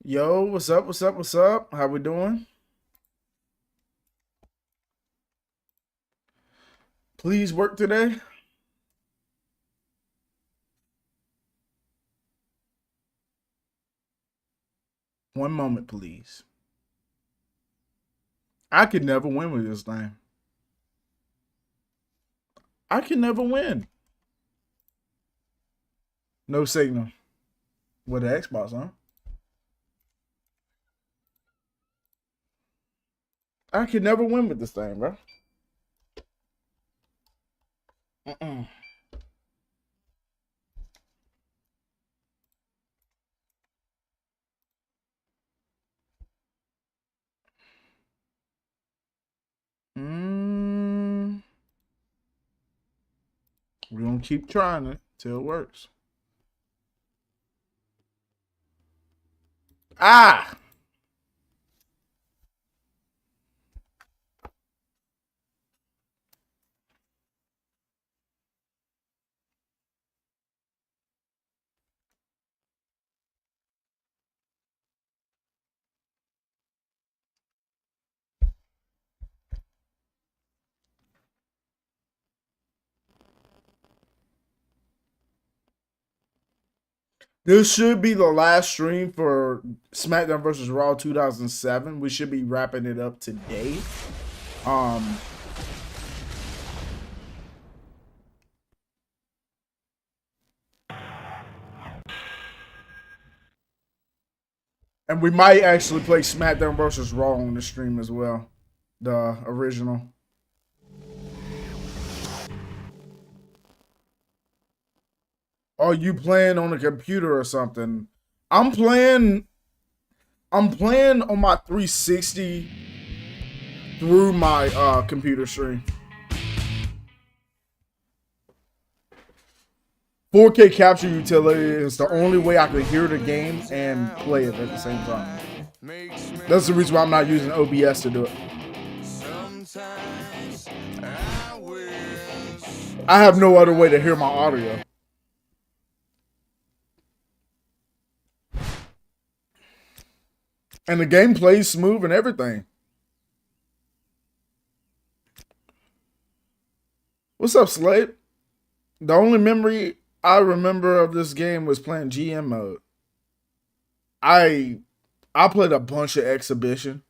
Yo, what's up? What's up? What's up? How we doing? Please work today. One moment, please. I could never win with this thing. I can never win. No signal. With the Xbox, huh? I could never win with this thing, bro. Mm-mm. Mm. We're gonna keep trying it till it works. Ah! This should be the last stream for SmackDown versus Raw 2007. We should be wrapping it up today. Um, And we might actually play SmackDown versus Raw on the stream as well. The original. Are you playing on a computer or something? I'm playing on my 360 through my computer stream. 4K capture utility is the only way I can hear the game and play it at the same time. That's the reason why I'm not using OBS to do it. I have no other way to hear my audio. And the game plays smooth and everything. What's up, Slade? The only memory I remember of this game was playing GM mode. I played a bunch of exhibition.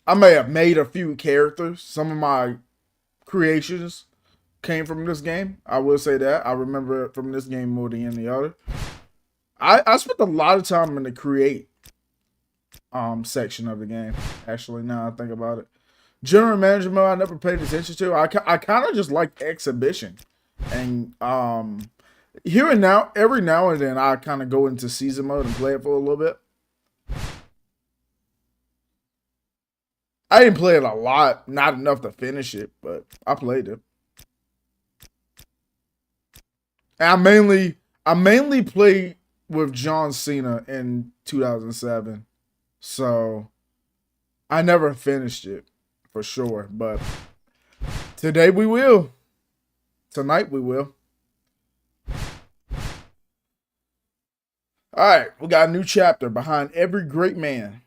I may have made a few characters. Some of my creations came from this game. I will say that. I remember it from this game more than any other. I spent a lot of time in the create section of the game. Actually, now I think about it. General management I never paid attention to. I kind of just like exhibition. And here and now, every now and then I kind of go into season mode and play it for a little bit. I didn't play it a lot, not enough to finish it, but I played it. And I mainly played with John Cena in 2007. So I never finished it for sure, but today we will. Tonight we will. All right, we got a new chapter behind every great man.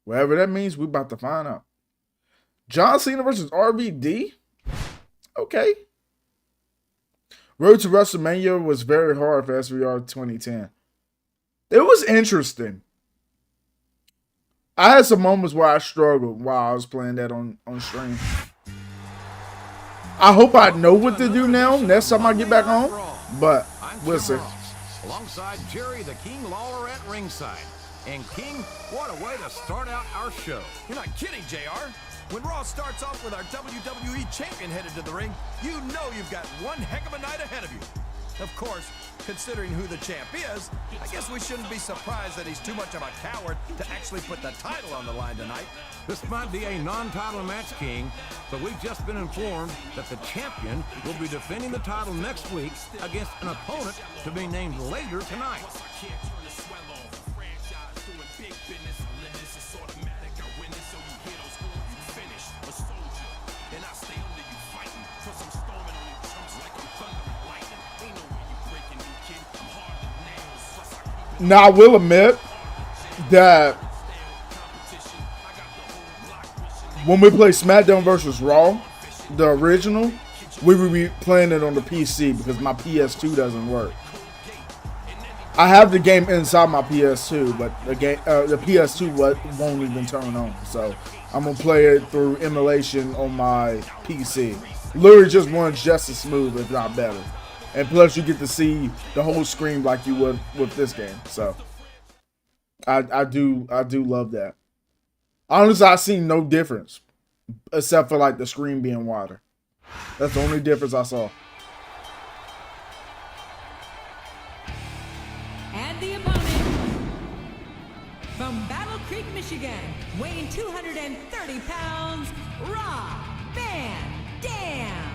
Whatever that means, we're about to find out. John Cena versus RVD? Okay. Road to WrestleMania was very hard for SvR 2010. It was interesting. I had some moments where I struggled while I was playing that on stream. I hope I know what to do now next time I get back on, but we'll see. Alongside Jerry the King Lawler at ringside. And King, what a way to start out our show. You're not kidding, JR. When Raw starts off with our WWE champion headed to the ring, you know you've got one heck of a night ahead of you. Of course, considering who the champ is, I guess we shouldn't be surprised that he's too much of a coward to actually put the title on the line tonight. This might be a non-title match, King, but we've just been informed that the champion will be defending the title next week against an opponent to be named later tonight. Now, I will admit that when we play SmackDown versus Raw, the original, we would be playing it on the PC because my PS2 doesn't work. I have the game inside my PS2, but the PS2 won't even turn on. So I'm gonna play it through emulation on my PC. Literally just runs just as smooth, if not better. And plus, you get to see the whole screen like you would with this game. So I do love that. Honestly, I see no difference except for like the screen being wider. That's the only difference I saw. And the opponent from Battle Creek, Michigan, weighing 230 pounds, Rob Van Dam.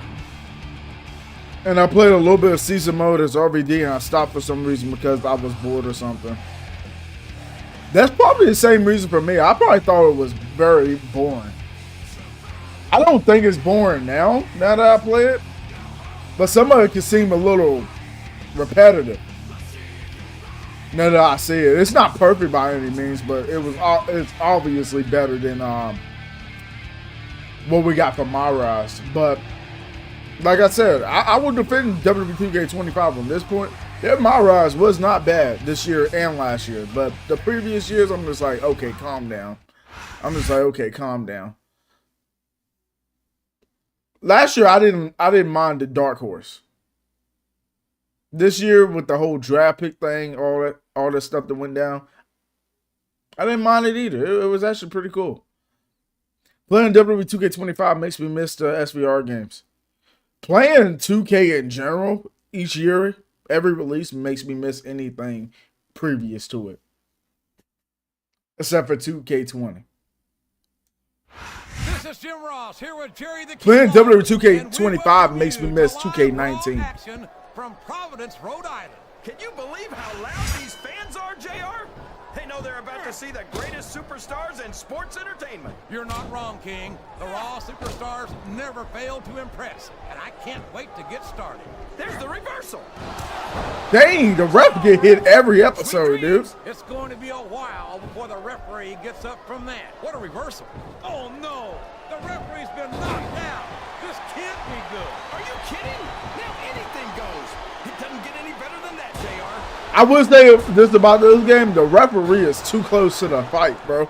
And I played a little bit of season mode as RVD, and I stopped for some reason because I was bored or something. That's probably the same reason for me. I probably thought it was very boring. I don't think it's boring now that I play it. But some of it can seem a little repetitive now that I see it. It's not perfect by any means, but it's obviously better than what we got from My Rise. But like I said, I would defend WWE 2K25 on this point. Their My Rise was not bad this year and last year, but the previous years, I'm just like, okay, calm down. Last year, I didn't mind the Dark Horse. This year, with the whole draft pick thing, all that stuff that went down, I didn't mind it either. It was actually pretty cool. Playing WWE 2K25 makes me miss the SvR games. Playing 2K in general, each year, every release makes me miss anything previous to it. Except for 2K20. This is Jim Ross here with Jerry the Playing King WWE Lawler, 2K25 makes me and we miss welcome you to live 2K19. action from Providence, Rhode Island. Can you believe how loud these fans are, JR? They know they're about to see the greatest superstars in sports entertainment. You're not wrong, King. The Raw superstars never fail to impress, and I can't wait to get started. There's the reversal. Dang, the ref get hit every episode, dude. It's going to be a while before the referee gets up from that. What a reversal. Oh, no. The referee's been knocked out. This can't be good. Are you kidding? Now anything goes. It doesn't get any better than that, JR. I would say this about this game, the referee is too close to the fight, bro.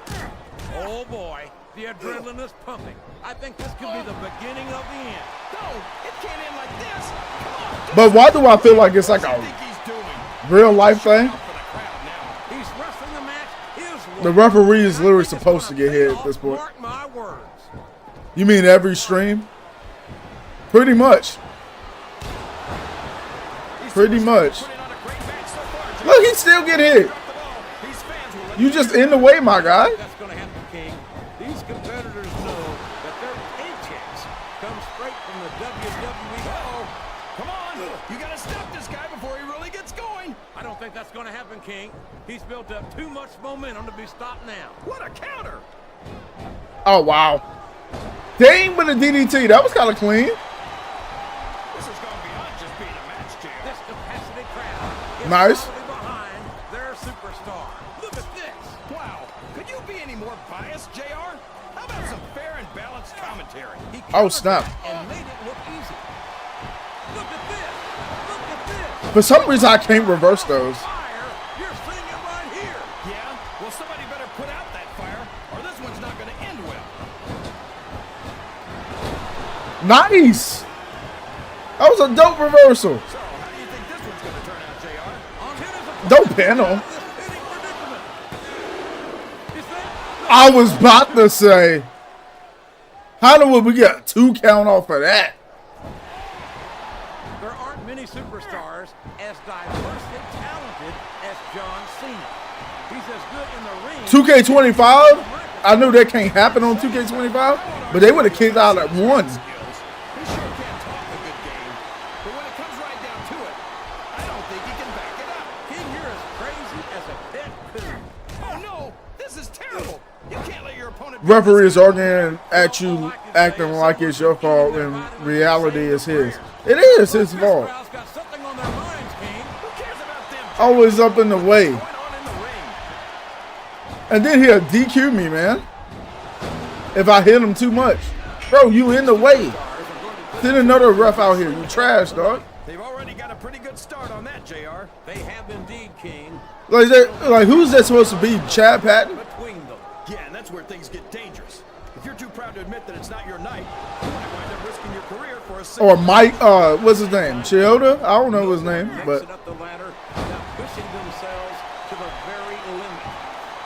Oh, boy. The adrenaline is pumping. I think this could be the beginning of the end. No, it can't end like this. Come on. But why do I feel like it's like What do a you think he's doing? real life thing? For the crowd now. He's wrestling the match his way. The referee is And I literally think it's supposed to gonna get hit pay at this off, point. Mark my words. You mean every stream? Pretty much. Pretty much. Putting on a great match so far, JR. Look, he still get hit. Drop the ball. These fans will let You just in the way, my guy. That's going to happen, King. These competitors know that their paychecks come straight from the WWE. Come on. You got to stop this guy before he really gets going. I don't think that's going to happen, King. He's built up too much momentum to be stopped now. What a counter. Oh, wow. Dang, with a DDT. That was kind of clean. This is going beyond just being a match, JR. This capacity crowd is Nice. totally behind their superstar. Look at this. Wow. Could you be any more biased, JR? How about some fair and balanced commentary? He Oh, countered snap. that and made it look easy. Look at this. Look at this. For some reason, I can't reverse those. Fire. You're seeing it right here. Yeah? Well, somebody better put out that fire, or this one's not going to end well. Nice. That was a dope reversal. So, how do you think this one's going to turn out, JR? On hit is a Don't pin him. this fitting predicament. Is that? I was about to say, how would we get a 2 count off of that? There aren't many superstars as diversely talented as John Cena. He's as good in the ring. 2K25? I knew that can't happen on 2K25, but they would have kicked out at 1. He sure can talk a good game, but when it comes right down to it, I don't think he can back it up. King here is crazy as a pet coon. Oh no, this is terrible. You can't let your opponent. Referee is arguing at you, acting like it's your fault, when reality is his. It is his This fault. crowd's got something on their minds, King. Who cares about them? Always up in the way. What's going on And then he'll DQ me, man. If I hit him too much. Bro, you in the way. Send another ref out here. You trash, dog. They've already got a pretty good start on that, JR. They have indeed, King. Like who's that supposed to be? Chad Patton? Between them. Yeah, and that's where things get dangerous. If you're too proud to admit that it's not your night, you might wind up risking your career for a Or Mike, what's his name? Chioda? I don't know his name, but Mixing up the ladder without pushing themselves to the very limit.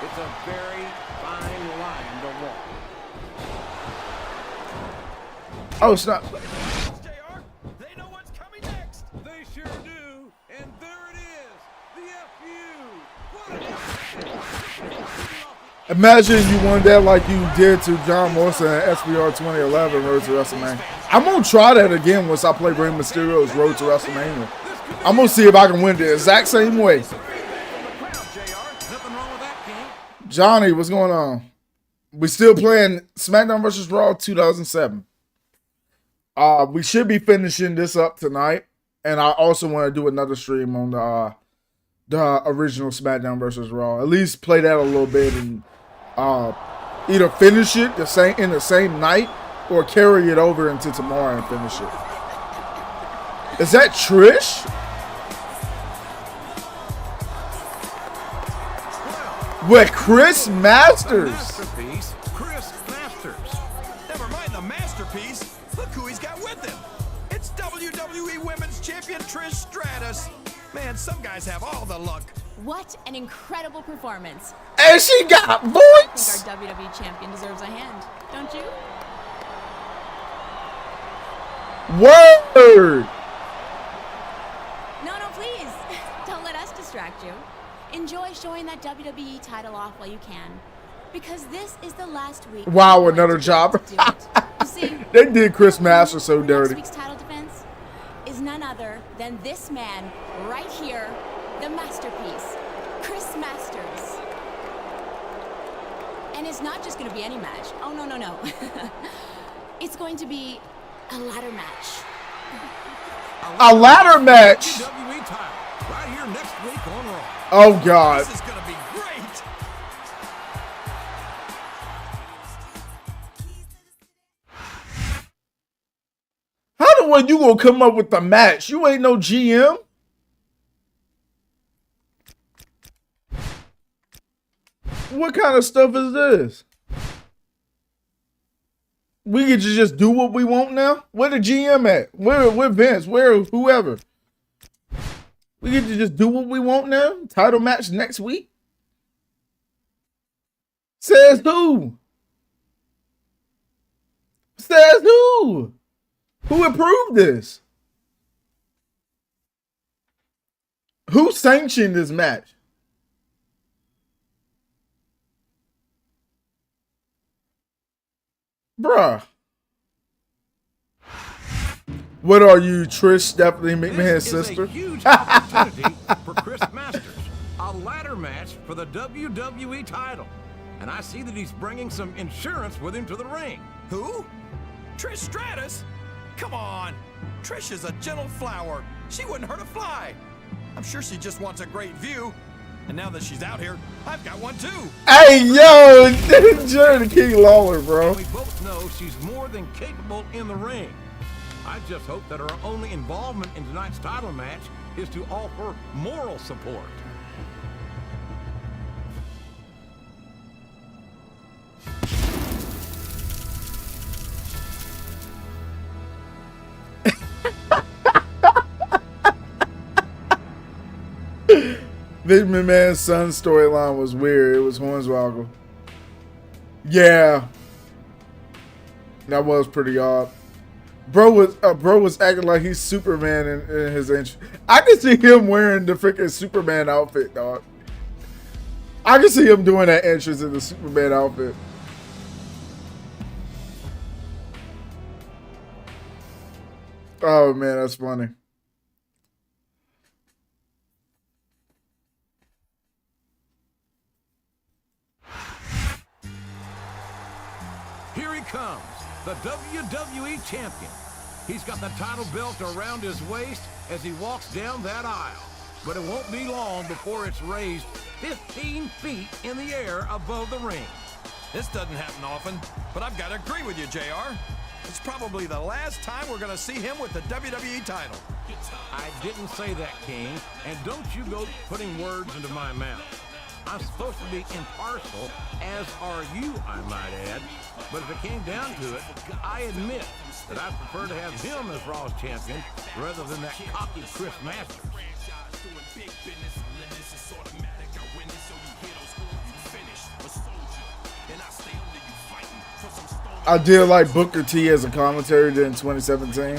It's a very fine line to walk. oh, it's not. JR, they know what's coming next. They sure do. And there it is. The FU. What a Imagine you won that like you did to John Morrison at SvR 2011 Road to WrestleMania. I'm gonna try that again once I play Rey Mysterio's Road to WrestleMania. I'm gonna see if I can win the exact same way. Nothing wrong with that, King. Johnny, what's going on? We still playing SmackDown vs. Raw 2007. We should be finishing this up tonight, and I also want to do another stream on the original SmackDown vs. Raw. At least play that a little bit and either finish it in the same night or carry it over into tomorrow and finish it. Is that Trish? With Chris Masters. Masterpiece, Chris Masters. Never mind the masterpiece. Look who he's got with him. It's WWE Women's Champion Trish Stratus. Man, some guys have all the luck. What an incredible performance. And she got I voice. think our WWE champion deserves a hand, don't you? Word. No, please. Don't let us distract you. Enjoy showing that WWE title off while you can. Because this is the last week. Wow, we're going another to job. do it. You see, They did Chris Masters so next dirty. week's title defense is none other than this man right here, the masterpiece, Chris Masters. And it's not just going to be any match. Oh, no. It's going to be a ladder match. A ladder match. WWE title right here next week on Raw. Oh God. This is going to be great. How the way you gonna come up with the match? You ain't no GM. What kind of stuff is this? We get to just do what we want now? Where the GM at? Where Vince? Where whoever? We get to just do what we want now? Title match next week? Says who? Says who? Who approved this? Who sanctioned this match? Bruh. What are you, Trish, Stephanie McMahon's This is sister? a huge opportunity for Chris Masters. A ladder match for the WWE title. And I see that he's bringing some insurance with him to the ring. Who? Trish Stratus? Come on. Trish is a gentle flower. She wouldn't hurt a fly. I'm sure she just wants a great view. And now that she's out here, I've got one too. Hey, yo, Jerry the King Lawler, bro. And we both know she's more than capable in the ring. I just hope that her only involvement in tonight's title match is to offer moral support. Vince McMahon's son's storyline was weird. It was Hornswoggle. Yeah. That was pretty odd. Bro was acting like he's Superman in his entrance. I can see him wearing the freaking Superman outfit, dog. I can see him doing that entrance in the Superman outfit. Oh man, that's funny. Here he comes, the WWE Champion. He's got the title belt around his waist as he walks down that aisle. But it won't be long before it's raised 15 feet in the air above the ring. This doesn't happen often, but I've got to agree with you, JR. It's probably the last time we're going to see him with the WWE title. I didn't say that, King, and don't you go putting words into my mouth. I'm supposed to be impartial, as are you, I might add. But if it came down to it, I admit that I prefer to have him as Raw's champion rather than that cocky Chris Masters. I did like Booker T as a commentator in 2017.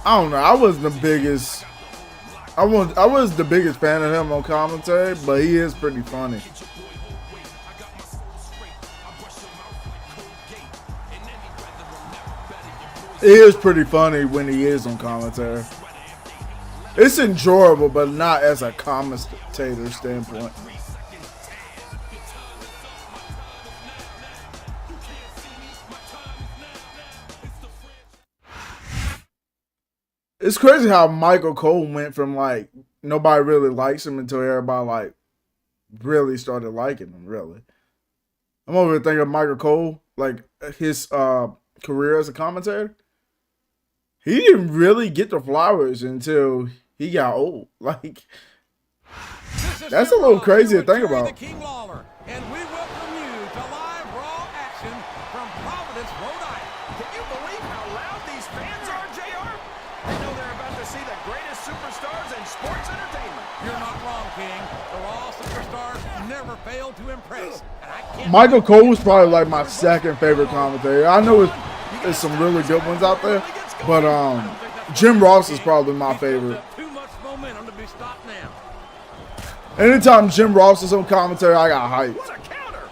I don't know. I wasn't the biggest. I was the biggest fan of him on commentary, but he is pretty funny. It is pretty funny when he is on commentary. It's enjoyable, but not as a commentator standpoint. It's crazy how Michael Cole went from like nobody really likes him until everybody like really started liking him. Really, I'm over here thinking of Michael Cole, like his career as a commentator. He didn't really get the flowers until he got old. Like that's a little crazy to think about. King Lawler, and we welcome you to live Raw action from Providence, Rhode Island. Can you believe how loud these fans are, JR? They know they're about to see the greatest superstars in sports entertainment. You're not wrong, King. The Raw superstars never fail to impress. And I can't Michael Cole was probably like my second favorite commentator. I know there's some really good ones out there, but Jim Ross is probably my favorite. Too much momentum to be stopped now. Anytime Jim Ross is on commentary, I got hyped. What a counter!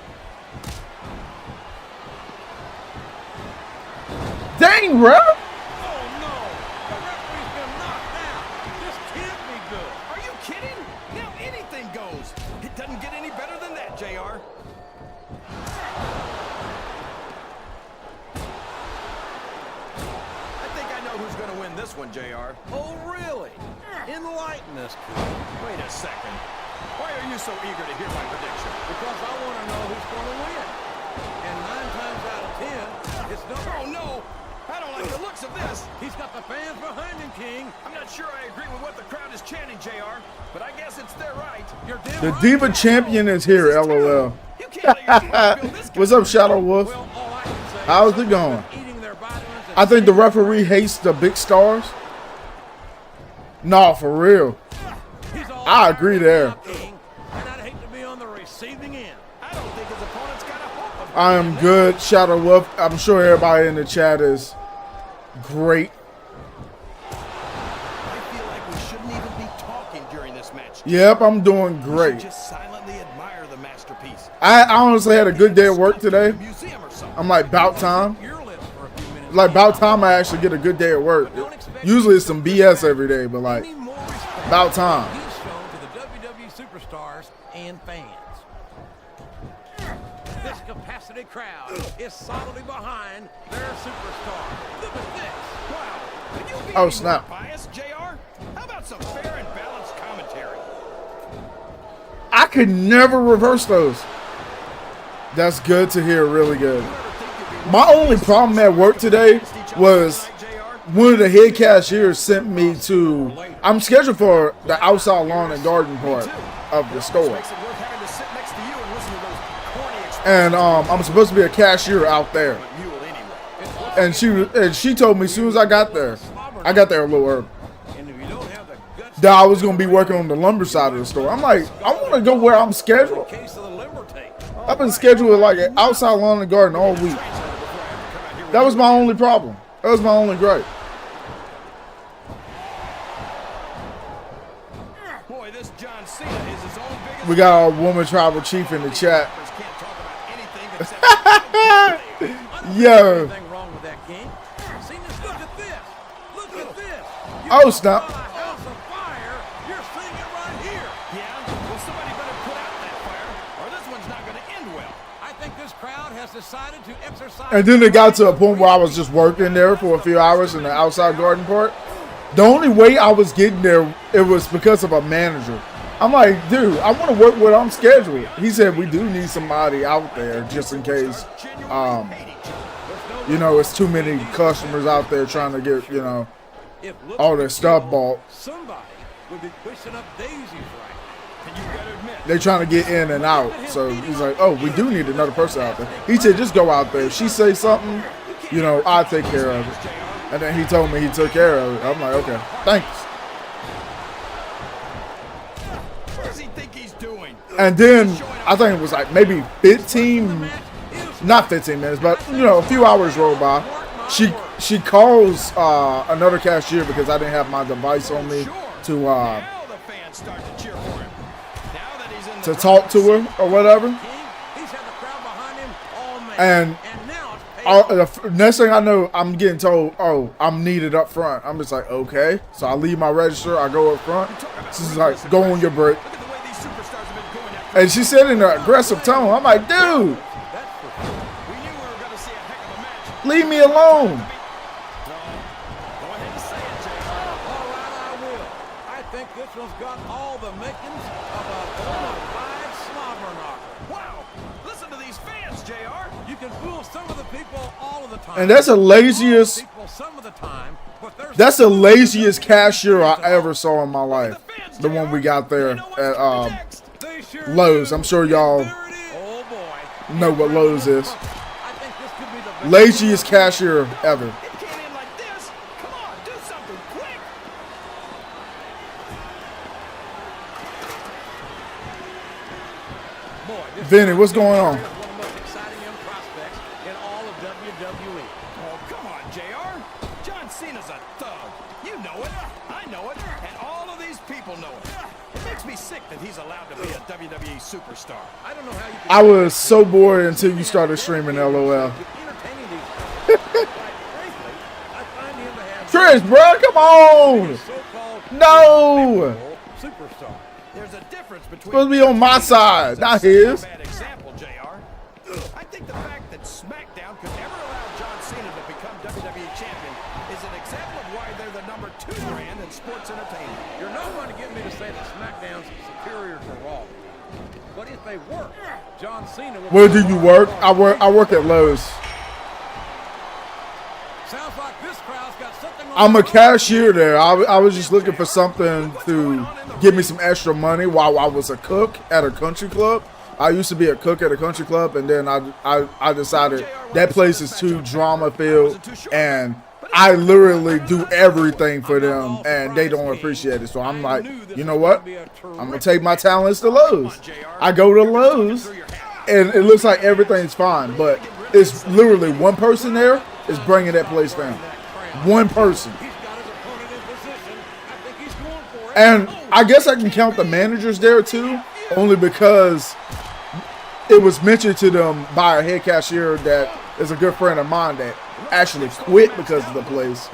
Dang, bro! Oh no! The referee's been knocked out. This can't be good. Are you kidding? Now anything goes. It doesn't get any better than that, JR. I think I know who's going to win this one, JR. Oh really? Enlighten us, King. Wait a second. Why are you so eager to hear my prediction? Because I want to know who's going to win. And 9 times out of 10, it's no. Oh, no! I don't like the looks of this. He's got the fans behind him, King. I'm not sure I agree with what the crowd is chanting, JR, but I guess it's their right. You're damn The right, Diva JR. Champion is here, LOL. You can't let your team build this What's kind up, Shadow Wolf? Well, all I can say How's is it going? eating their vitamins and I think the referee hates the big stars. No, for real. he's all I agree there. now, King, and I'd hate to be on the receiving end. I don't think his opponent's got a hope of I am good, Shadow Wolf. I'm sure everybody in the chat is great. I feel like we shouldn't even be talking during this match. Yep, I'm doing We great. should just silently admire the masterpiece. I honestly had a good day at work today. Museum or something. I'm like, about time. Your lips for a few minutes. Like, about time I actually get a good day at work. Usually it's some BS every day, but like, Any more respect about time. he's shown to the WWE superstars and fans. This capacity crowd is solidly behind their superstar. Look at this. Wow. Could you be Oh, any snap. more biased, JR? How about some fair and balanced commentary? I could never reverse those. That's good to hear, really good. My only problem at work today was one of the head cashiers sent me to, I'm scheduled for the outside lawn and garden part of the store. Makes it worth having to sit next to you and listen to those corny And I'm supposed to be a cashier out there. mule anyway. And she told me as soon as I got there a little early, And if you don't have the guts that I was going to be working on the lumber side of the store. I'm like, I want to go where I'm scheduled. case of the liver tape. I've been scheduled with like an outside lawn and garden all week. That was my only problem. That was my only gripe. Boy, this John Cena is his own biggest. We got our woman tribal chief in the chat. Can't talk about anything except Yo. Nothing wrong with that, King. Cena's, look at this. Look at this. You Oh, snap. got a house of fire. You're seeing it right here. Yeah? Well, somebody better put out that fire, or this one's not going to end well. I think this crowd has decided to exercise. And then it got to a point where I was just working there for a few hours in the outside garden part. The only way I was getting there, it was because of a manager. I'm like, dude, I want to work what I'm scheduled. He said, we do need somebody out there just in case, you know, it's too many customers out there trying to get, you know, all their stuff bought. Somebody would be pushing up daisies right. And you gotta admit, They're trying to get in and out. So he's like, oh, we do need another person out there. He said, just go out there. If she say something, you know, I'll take care of it. And then he told me he took care of it. I'm like, okay, thanks. What does he think he's doing? And then I think it was like maybe 15, not 15 minutes, but you know, a few hours rolled by. She calls another cashier because I didn't have my device on me to Now the fans start to cheer for him. Now that he's in the talk to her or whatever. he's had the crowd behind him all night. And now it's the next thing I know, I'm getting told, oh, I'm needed up front. I'm just like, okay. So I leave my register, I go up front. She's like, go on your break. Look at the way these superstars have been going after And she said in an aggressive tone, I'm like, dude, We knew we were going to see a heck of a match. leave me alone. Go ahead and say it, Jay. all right, I will. I think this one's got all the makings of a bona fide slobber knocker. Wow. Listen to these fans, JR. You can fool some of the people all of the time. And that's the laziest, People some of the time, but there's that's the laziest cashier I ever saw in my life. The one we got there at They sure Lowe's. do. I'm sure y'all There it is. Oh boy. know what Lowe's is. I think this could be the best. Laziest cashier ever. It can't end like this. Come on, do something quick. Boy, this Vinny, what's going on? is one of the most exciting young prospects in all of WWE. Oh, come on, JR. John Cena's a thug. You know it. I know it. And all of these people know it. It makes me sick that he's allowed to be a WWE superstar. I don't know how you can I was so bored until you started streaming LOL. entertaining these guys. Quite frankly, I find him to have Trish, bro, come on. so-called No. superstar. There's a difference between Supposed to be on my side, not his. bad example, JR. I think the fact that SmackDown could ever allow John Cena to become WWE champion is an example of why they're the #2 brand in sports entertainment. You're not going to get me to say that SmackDown's superior to Raw. But if they were, John Cena would Where do you work? I work at Lowe's. Sounds like this crowd's got something on I'm a their cashier there. I was just looking for something to give me some extra money while I was a cook at a country club. I used to be a cook at a country club, and then I decided that place is too drama filled, and I literally do everything for them, and they don't appreciate it. So I'm like, you know what? I'm gonna take my talents to Lowe's. I go to Lowe's, and it looks like everything's fine, but it's literally one person there is bringing that place down. One person. He's got his opponent in position. I think he's going for it. And I guess I can count the managers there too, only because it was mentioned to them by a head cashier that is a good friend of mine that actually quit because of the place.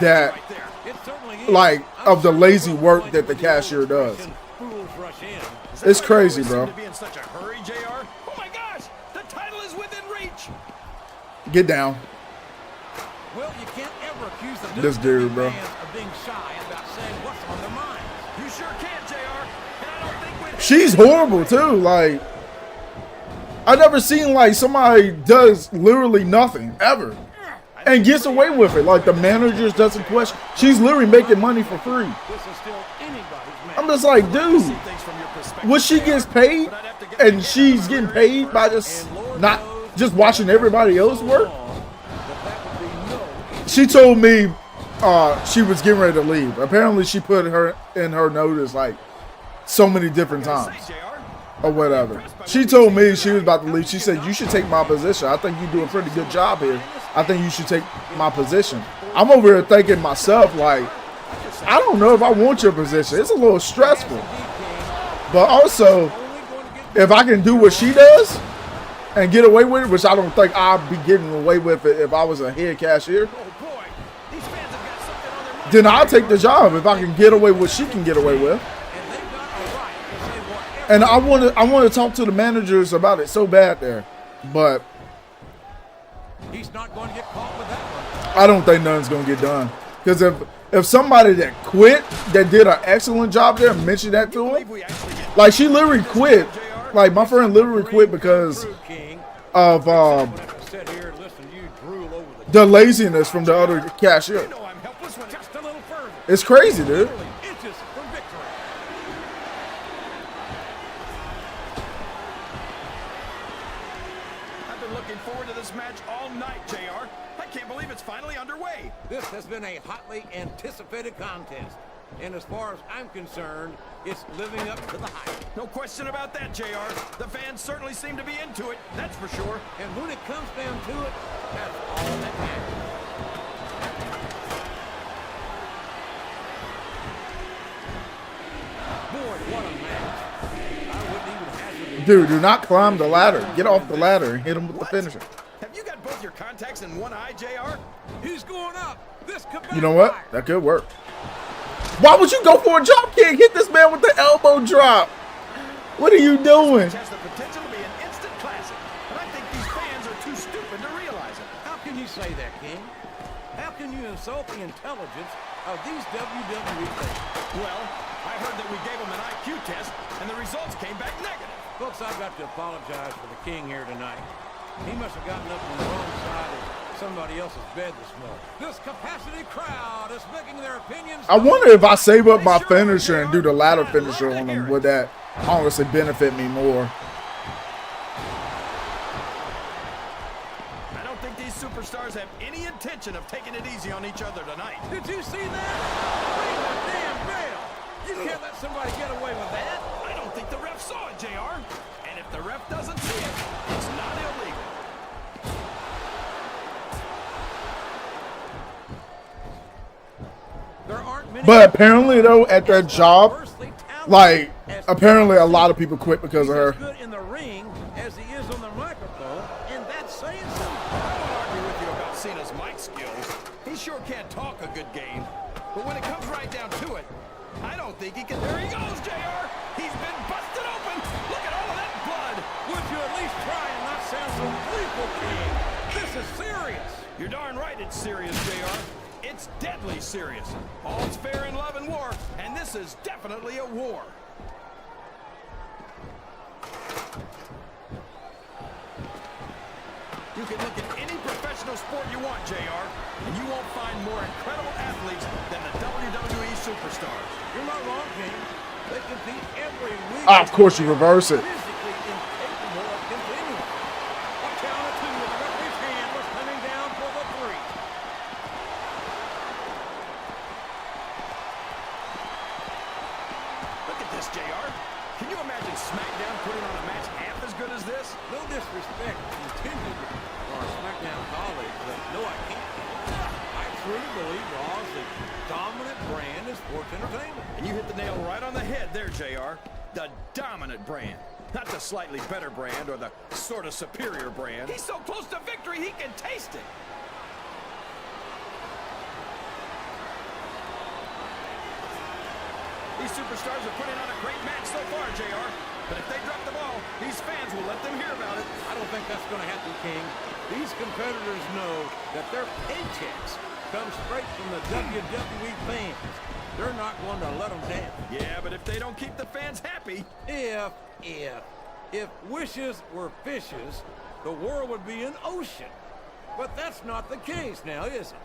That It certainly is. like of the lazy work that the cashier does. Fools rush in. It's crazy, bro. To be in such a hurry, JR. Oh my gosh, the title is within reach. Get down. Well, you can't ever accuse the This dude, bro. fans of being shy about saying what's on their mind. You sure can, JR. And I don't think we'd She's horrible too. Like I never seen like somebody does literally nothing ever and gets away with it. Like the managers doesn't question. She's literally making money for free. This is still anybody's match. I'm just like, dude, things from your perspective. what she gets paid and she's getting paid by just not just watching everybody else work. She told me she was getting ready to leave. Apparently she put her in her notice like so many different times or whatever. She told me she was about to leave. She said, you should take my position. I think you do a pretty good job here. I think you should take my position. I'm over here thinking myself like, I don't know if I want your position. It's a little stressful. But also, if I can do what she does and get away with it, which I don't think I'd be getting away with it if I was a head cashier, then I'll take the job if I can get away with what she can get away with. And I want to talk to the managers about it so bad there, but He's not going to get caught with that one. I don't think nothing's gonna get done. Because if somebody that quit, that did an excellent job there, mentioned that to him, like she literally quit. Like my friend literally quit because of the laziness from the other cashier. It's crazy, dude. I've been looking forward to this match all night, JR. I can't believe it's finally underway. This has been a hotly anticipated contest. And as far as I'm concerned, it's living up to the hype. No question about that, JR. The fans certainly seem to be into it, that's for sure. And when it comes down to it, that's all that matters. Boy, what a match. I wouldn't even hazard. Dude, do not climb the ladder. Get off the ladder and hit him with the finisher. Have you got both your contacts in one eye, JR? He's going up. This could You know what? That could work. Why would you go for a drop kick? Hit this man with the elbow drop. What are you doing? This has the potential to be an instant classic, but I think these fans are too stupid to realize it. How can you say that, King? How can you insult the intelligence of these WWE fans? Well, I heard that we gave them an IQ test, and the results came back negative. Folks, I've got to apologize for the King here tonight. He must have gotten up on the wrong side of somebody else's bed this morning. This capacity crowd is making their opinions. I wonder if I save up my finisher and do the ladder finisher on him, would that honestly benefit me more? I don't think these superstars have any intention of taking it easy on each other tonight. Did you see that? Ring the damn bell. You can't let somebody get away with that. I don't think the ref saw it, JR. And if the ref doesn't see it, it's not illegal. There aren't many. But apparently, though, at that job, like, apparently a lot of people quit because of her. He's as good in the ring as he is on the microphone, and that's saying something. I won't argue with you about Cena's mic skills. He sure can't talk a good game. But when it comes right down to it, I don't think he can. There he goes, JR. He's been busted open. Look at all of that blood. Would you at least try and not sound so gleeful, King? This is serious. You're darn right it's serious, JR. It's deadly serious. All's fair in love and war, and this is definitely a war. You can look at any professional sport you want, JR, and you won't find more incredible athletes than the WWE superstars. You're not wrong, King. They compete every week. Ah, of course you reverse it. Physically incapable of continuing. A count of two, and the referee's hand was coming down for the three. Look at this, JR. Can you imagine SmackDown putting on a match half as good as this? No disrespect intended for our SmackDown colleagues, but no, I can't. I truly believe Raw's the dominant brand in sports entertainment. And you hit the nail right on the head there, JR. The dominant brand. Not the slightly better brand or the sort of superior brand. He's so close to victory, he can taste it. These superstars are putting on a great match so far, JR. But if they drop the ball, these fans will let them hear about it. I don't think that's going to happen, King. These competitors know that their paychecks come straight from the WWE fans. They're not going to let them down. Yeah, but if they don't keep the fans happy... If wishes were fishes, the world would be an ocean. But that's not the case now, is it?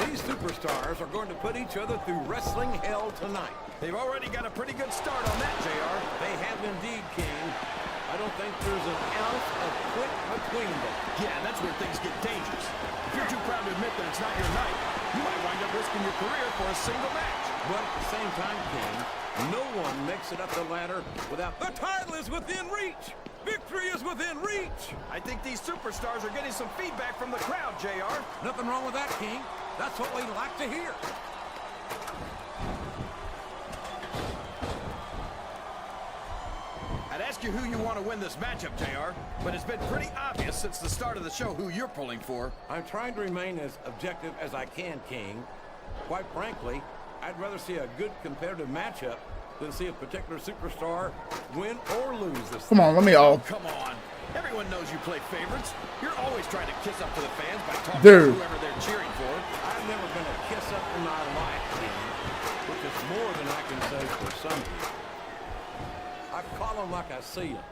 These superstars are going to put each other through wrestling hell tonight. They've already got a pretty good start on that, JR. They have indeed, King. I don't think there's an ounce of quick between them. Yeah, and that's where things get dangerous. If you're too proud to admit that it's not your night, you might wind up risking your career for a single match. But at the same time, King, no one makes it up the ladder without the title is within reach. Victory is within reach. I think these superstars are getting some feedback from the crowd, JR. Nothing wrong with that, King. That's what we like to hear. I'd ask you who you want to win this matchup, JR, but it's been pretty obvious since the start of the show who you're pulling for. I'm trying to remain as objective as I can, King. Quite frankly, I'd rather see a good competitive matchup than see a particular superstar win or lose this. Come on, let me all. Come on. Everyone Everyone knows you play favorites. You're always trying to kiss up to the fans by talking Dude. to whoever they're cheering for. I've never been a kiss up in my life, Ken, which is more than I can say for some people. I call them like I see them,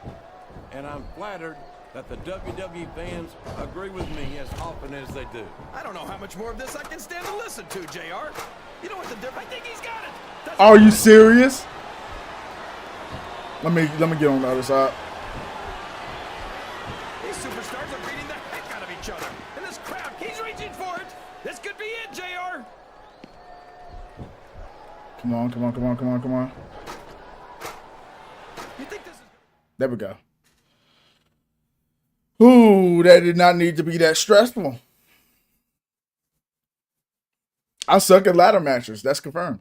and I'm flattered that the WWE fans agree with me as often as they do. I don't know how much more of this I can stand to listen to, JR. You know what the difference? I think he's got it. Are you serious? Let me get on the other side. These superstars are beating the heck out of each other, and this crowd keeps reaching for it. This could be it, JR. Come on. You think this is... There we go. Ooh, that did not need to be that stressful. I suck at ladder matches. That's confirmed.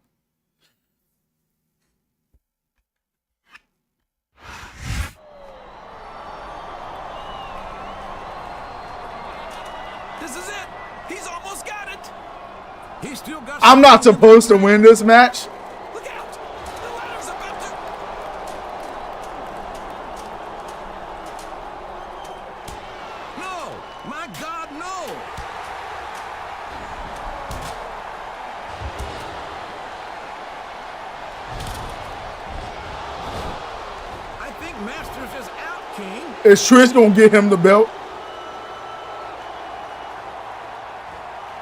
This is it. He's almost got it. He's still got. I'm not supposed to win this match. Look out. The ladder's about to... No, my God, no. I think Masters is out, King. Is Trish gonna get him the belt?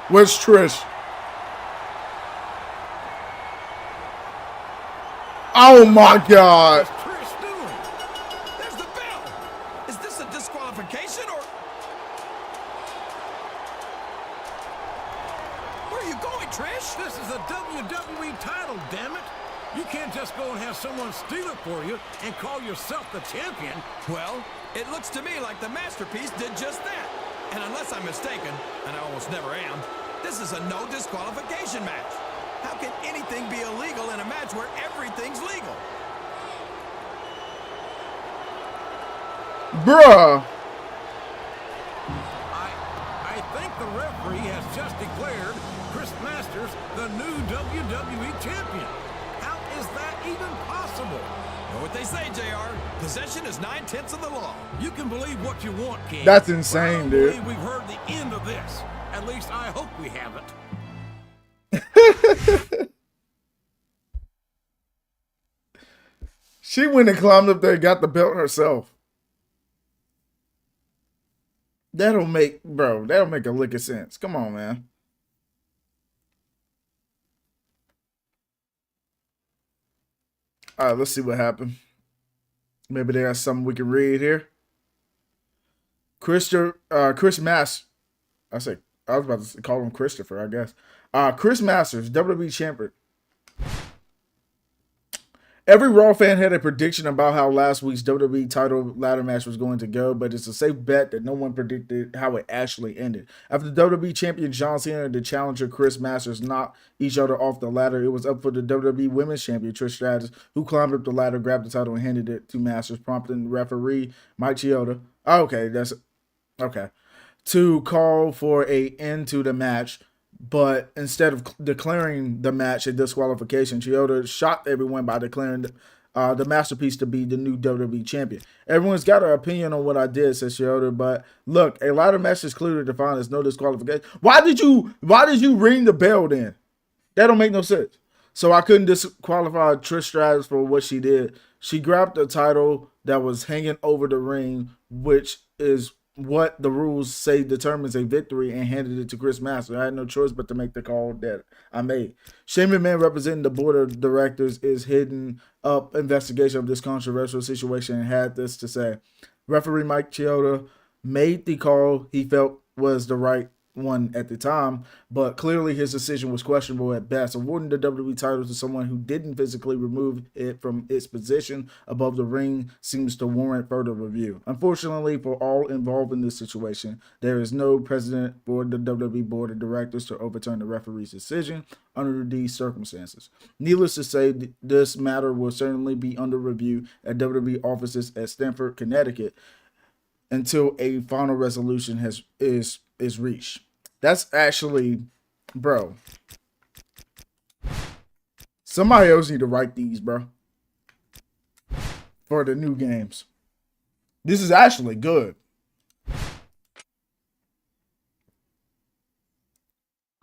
Where's Trish? Oh my God. What's Trish doing? There's the bell. Is this a disqualification or... Where are you going, Trish? This is a WWE title, damn it. You can't just go and have someone steal it for you and call yourself the champion. Well, it looks to me like the masterpiece did just that. And unless I'm mistaken, and I almost never am, this is a no disqualification match. How can anything be illegal in a match where everything's legal? Bruh. I think the referee has just declared Chris Masters the new WWE champion. How is that even possible? Know what they say, JR. Possession is 9/10 of the law. You can believe what you want, King. That's but I insane, don't dude. believe we've heard the end of this. At least I hope we haven't. She went and climbed up there and got the belt herself. That'll make a lick of sense. Come on, man. All right, let's see what happened. Maybe they got something we can read here. Chris Masters. I was about to call him Christopher, I guess. Chris Masters, WWE champion. Every Raw fan had a prediction about how last week's WWE title ladder match was going to go, but it's a safe bet that no one predicted how it actually ended. After WWE champion John Cena and the challenger Chris Masters knocked each other off the ladder, it was up for the WWE Women's Champion Trish Stratus, who climbed up the ladder, grabbed the title, and handed it to Masters, prompting referee Mike Chioda. To call for an end to the match. But instead of declaring the match a disqualification, Chioda shocked everyone by declaring the masterpiece to be the new WWE champion. Everyone's got an opinion on what I did, says Chioda, but look, a ladder match is clearly defined as no disqualification. Why did you ring the bell then? That don't make no sense. So I couldn't disqualify Trish Stratus for what she did. She grabbed the title that was hanging over the ring, which is what the rules say determines a victory, and handed it to Chris Masters. I had no choice but to make the call that I made. Shane McMahon, representing the board of directors, is heading up investigation of this controversial situation and had this to say. Referee Mike Chioda made the call he felt was the right one at the time, but clearly his decision was questionable at best. Awarding the WWE title to someone who didn't physically remove it from its position above the ring seems to warrant further review. Unfortunately for all involved in this situation, there is no precedent for the WWE board of directors to overturn the referee's decision under these circumstances. Needless to say, this matter will certainly be under review at WWE offices at Stamford, Connecticut, until a final resolution is reached. That's actually, bro. Somebody else need to write these, bro. For the new games. This is actually good.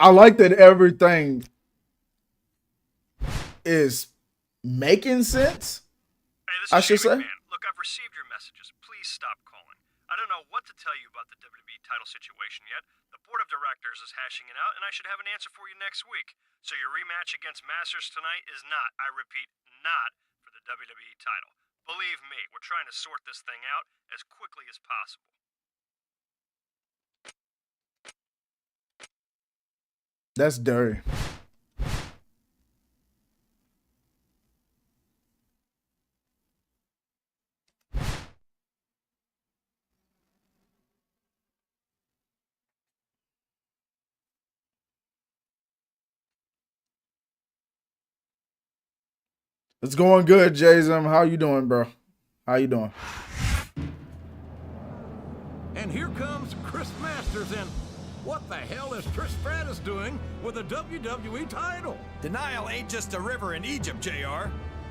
I like that everything is making sense. Hey, this is I should Shane say. McMahon. Look, I've received your messages. Please stop calling. I don't know what to tell you about the WWE title situation yet. The board of directors is hashing it out, and I should have an answer for you next week. So your rematch against Masters tonight is not, I repeat, not for the WWE title. Believe me, we're trying to sort this thing out as quickly as possible. That's dirty. It's going good, Jason. How you doing, bro? How you doing? And here comes Chris Masters, and what the hell is Trish Stratus doing with a WWE title? Denial ain't just a river in Egypt, JR.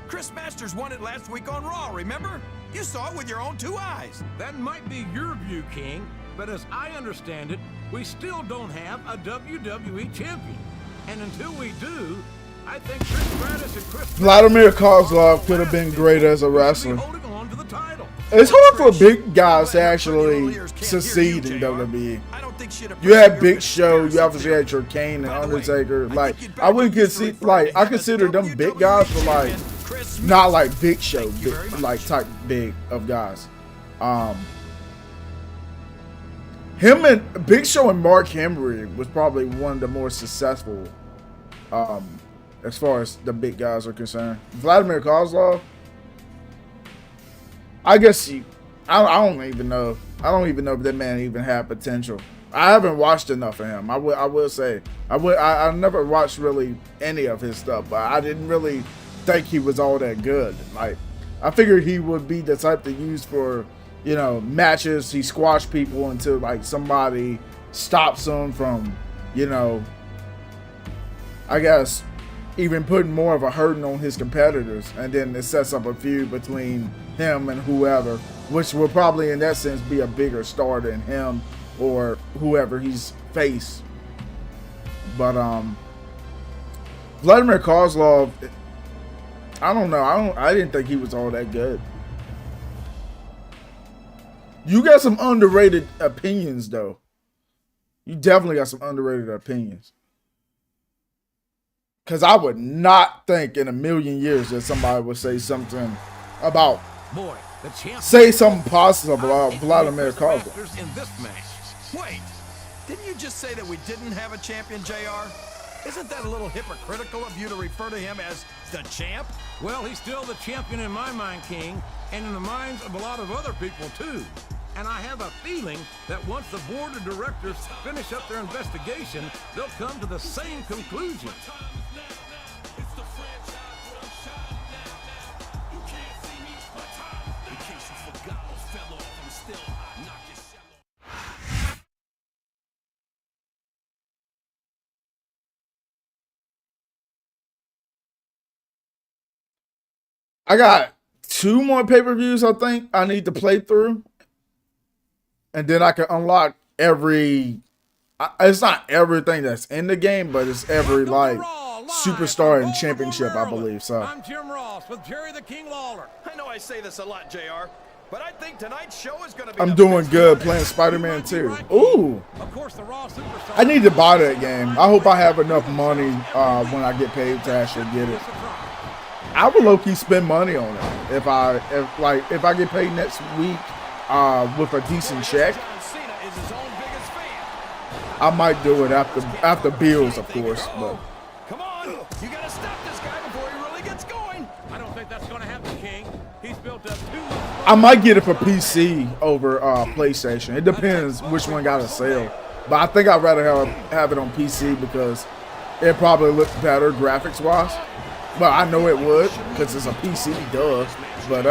Chris Masters won it last week on Raw, remember? You saw it with your own 2 eyes. That might be your view, King, but as I understand it, we still don't have a WWE champion. And until we do, I think Trish Stratus and Chris Vladimir Kozlov could have been great as a wrestler. holding on to the title. It's hard for big guys to actually succeed in WWE. You had Big Show, you obviously had your Kane and Undertaker. Like, I wouldn't consider, like, I consider them big guys, but like, not like Big Show, big, like type big of guys. Him and Big Show and Mark Henry was probably one of the more successful, as far as the big guys are concerned. Vladimir Kozlov, I guess I don't even know. I don't even know if that man even had potential. I haven't watched enough of him. I will say I never watched really any of his stuff, but I didn't really think he was all that good. Like, I figured he would be the type to use for, you know, matches. He squashed people until like somebody stops him from, you know, I guess even putting more of a hurting on his competitors, and then it sets up a feud between him and whoever, which will probably in that sense be a bigger star than him or whoever he's faced. But Vladimir Kozlov, I don't know. I didn't think he was all that good. You got some underrated opinions though. You definitely got some underrated opinions. Because I would not think in a million years that somebody would say something about, say something positive about Vladimir Kozlov. In this match. Wait, didn't you just say that we didn't have a champion, JR? Isn't that a little hypocritical of you to refer to him as the champ? Well, he's still the champion in my mind, King, and in the minds of a lot of other people, too. And I have a feeling that once the board of directors finish up their investigation, they'll come to the same conclusion. I got 2 more pay-per-views I think I need to play through. And then I can unlock every... It's not everything that's in the game, but it's every, like, superstar and championship, I believe. So I'm Jim Ross with Jerry the King Lawler. I know I say this a lot, JR, but I think tonight's show is going to be... I'm doing good playing Spider-Man 2. Ooh! Of course, the Raw superstar. I need to buy that game. I hope I have enough money when I get paid to actually get it. I would low-key spend money on it if I get paid next week with a decent check. Cena is his own biggest fan. I might do it after bills, of course. But Come on, you got to stop this guy before he really gets going. I don't think that's going to happen, King. He's built up too much. I might get it for PC over PlayStation. It depends which one got a sale. But I think I'd rather have it on PC because it probably looks better graphics-wise. Well, I know it would because it's a PC, duh. But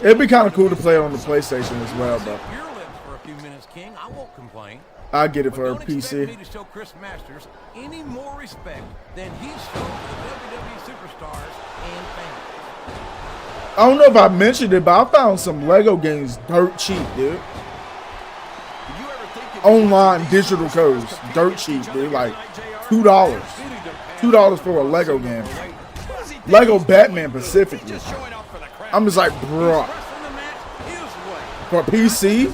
it'd be kind of cool to play on the PlayStation as well. But Your lips for a few minutes, King. I won't complain. I'll get it But for a don't expect me PC. to show Chris Masters any more respect than he's shown to the WWE superstars and fans. I don't know if I mentioned it, but I found some Lego games dirt cheap, dude. online digital codes, dirt cheap, dude. Like $2, $2 for a Lego game, Lego Batman specifically. I'm just like, bro, for PC,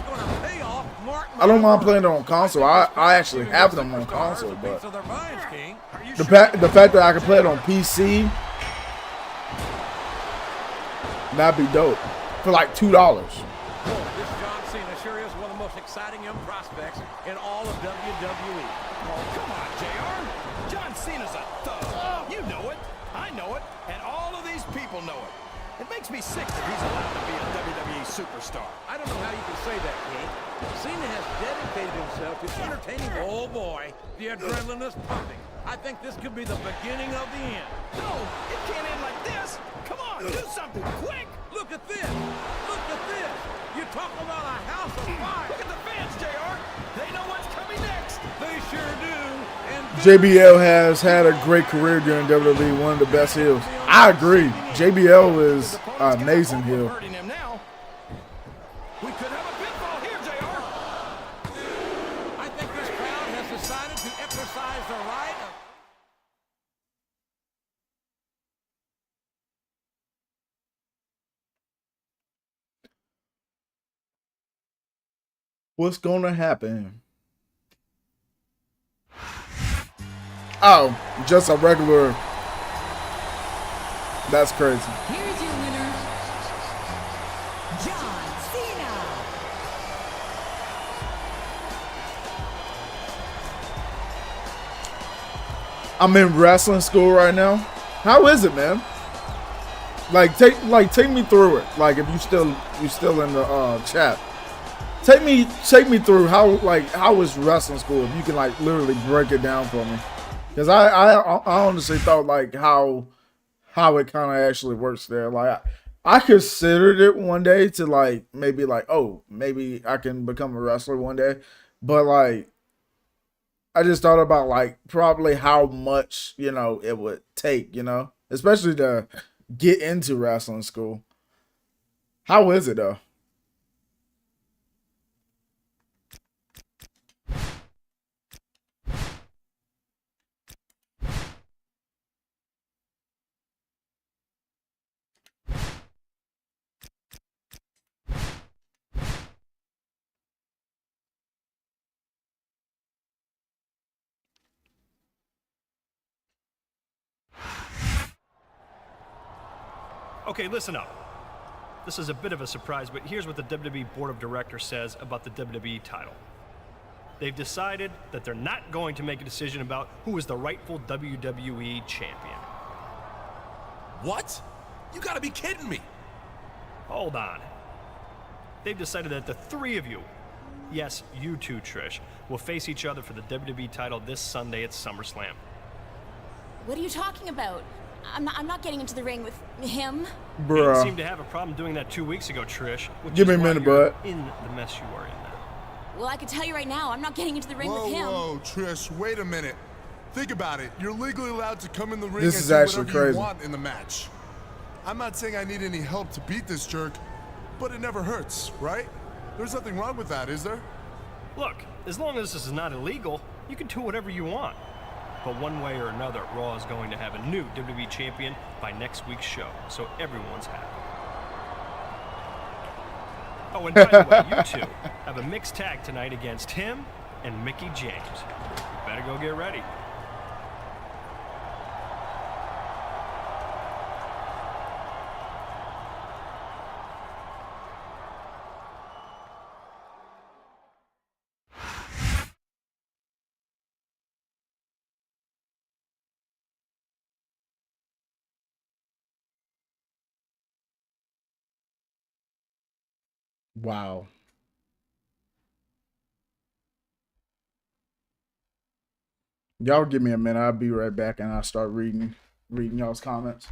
I don't mind playing it on console. I actually have them on console, but the fact that I can play it on PC, that'd be dope for like $2. This John Cena sure is one of the most exciting young prospects in all of WWE. Oh, come on, JR. John Cena's a thug. You know it. I know it. And all of these people know it. It makes me sick that he's allowed to be a WWE superstar. I don't know how you can say that, King. Cena has dedicated himself to entertaining. Oh boy, the adrenaline is pumping. I think this could be the beginning of the end. No, it can't end like this. Come on, do something quick. Look at this. Look at this. You talk about a house of fire. Look at the fans, JR. They know what's coming next. They sure do. And JBL has had a great career during WWE, one of the best heels. I agree. JBL is an amazing heel. Hurting him now. We could have a pinfall here, JR. I think this crowd has decided to exercise the right of... What's gonna happen? Oh, just a regular. That's crazy. Here's your winner, John Cena. I'm in wrestling school right now. How is it, man? Take me through it. Like, if you still in the chat. Take me through how is wrestling school? If you can like literally break it down for me, because I honestly thought like how it kind of actually works there. Like I considered it one day to like maybe I can become a wrestler one day, but like I just thought about like probably how much it would take, especially to get into wrestling school. How is it though? Okay, listen up. This is a bit of a surprise, but here's what the WWE Board of Directors says about the WWE title. They've decided that they're not going to make a decision about who is the rightful WWE champion. What? You gotta be kidding me. Hold on. They've decided that the three of you, yes, you too, Trish, will face each other for the WWE title this Sunday at SummerSlam. What are you talking about? I'm not getting into the ring with him. You didn't Bruh. seem to have a problem doing that 2 weeks ago, Trish. Which Give me is a why minute, you're bud. in the mess you are in now. Well, I can tell you right now, I'm not getting into the ring with him. Whoa, Trish, wait a minute. Think about it. You're legally allowed to come in the ring This and is do actually whatever crazy. you want in the match. I'm not saying I need any help to beat this jerk, but it never hurts, right? There's nothing wrong with that, is there? Look, as long as this is not illegal, you can do whatever you want. But one way or another, Raw is going to have a new WWE champion by next week's show, so everyone's happy. Oh, and by the way, you two have a mixed tag tonight against him and Mickey James. You better go get ready. Wow. Y'all give me a minute. I'll be right back and I'll start reading y'all's comments.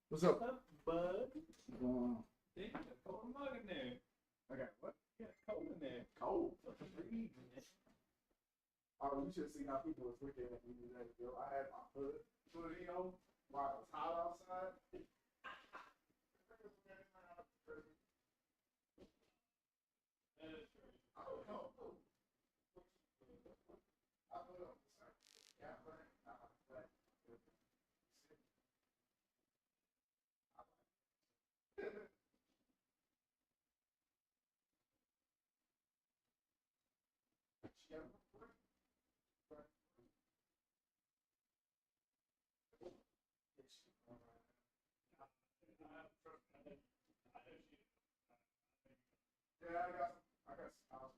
What's up, bud? Damn, a cold mug in there. Okay, what? Yeah, cold in there. Cold. Freezing it. Oh, you should see how people was looking at me today, Bill. I had my hoodie on while it was hot outside. Yeah, I got styles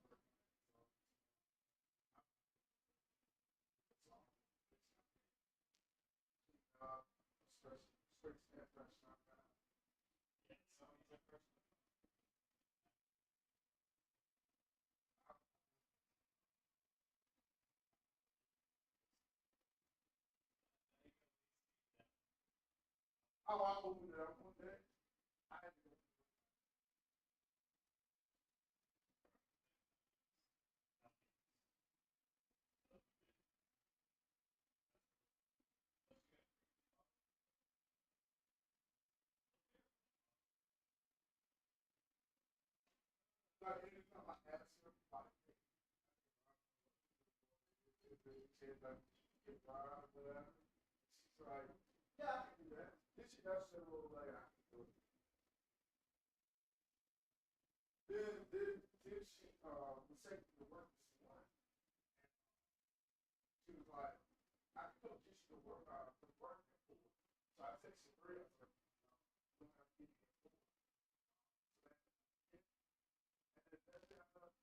for it. Straight step fresh knockout. Yeah, so he's a fresh. Oh, I opened it up one day. I had to go. Like anytime I ask him, like, get right out of whatever. She's like, yeah, I can do that. Then she does shit a little like I can do it. Then she was taking to work this morning. She was like, I can go get you to work the work at 4. So I texted her. I was like, no, don't have to get you at 4. And then she takes she calls me while I'm at work.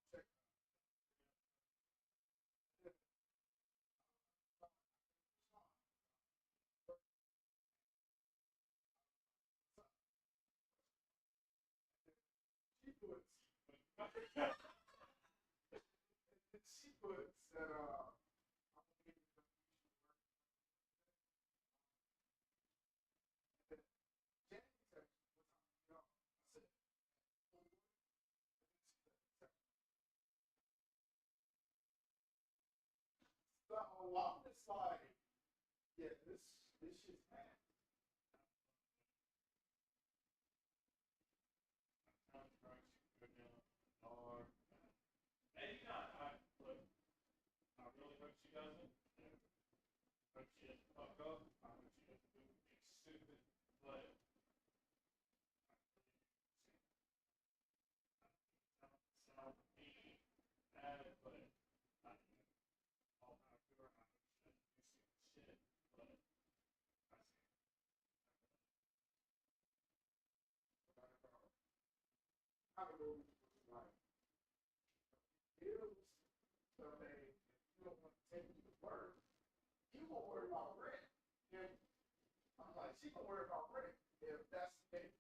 Check she puts she puts that I'm gonna give you the work. And then Jamie texts me, what time are you on? I said, 4. And then she texts me. So I'm just like, yeah, this shit's bad. Maybe not. Look, I really hope she doesn't. Hope she doesn't fuck up. I hope she doesn't do anything stupid. But sound mean, bad, but I all out to her. I hope she doesn't do stupid shit. But I see. I don't know like bills. So they, if you don't want to take me to work, you won't worry about rent. If I'm like, she gonna worry about rent if that's the case.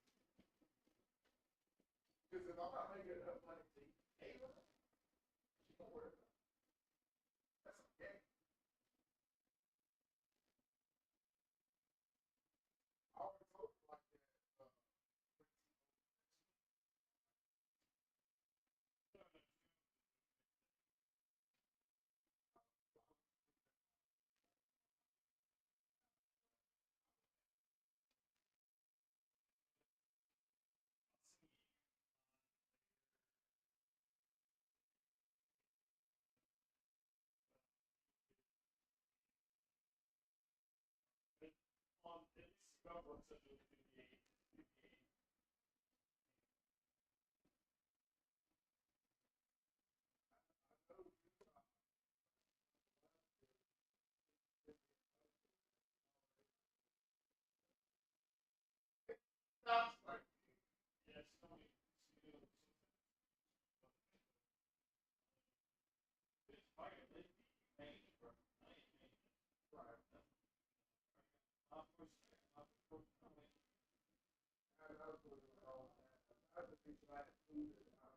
Because if I'm not making enough money to pay her, she gonna worry about it. That's okay. I already told her like that. On at least Scarborough said it would be a Sounds like yeah, she told me it's fire they made for I ain't made it. right. Not for not for I was doing all that. Other people I had food and I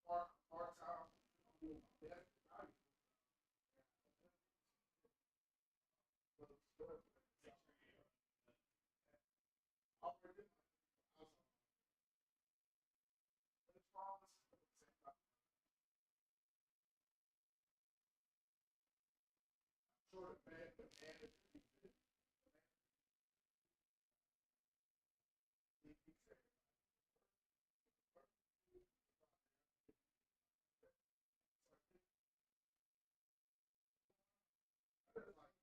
don't have part time. I'm doing my best. I already did my but it's promise at the same time. I'm sure the manager he said like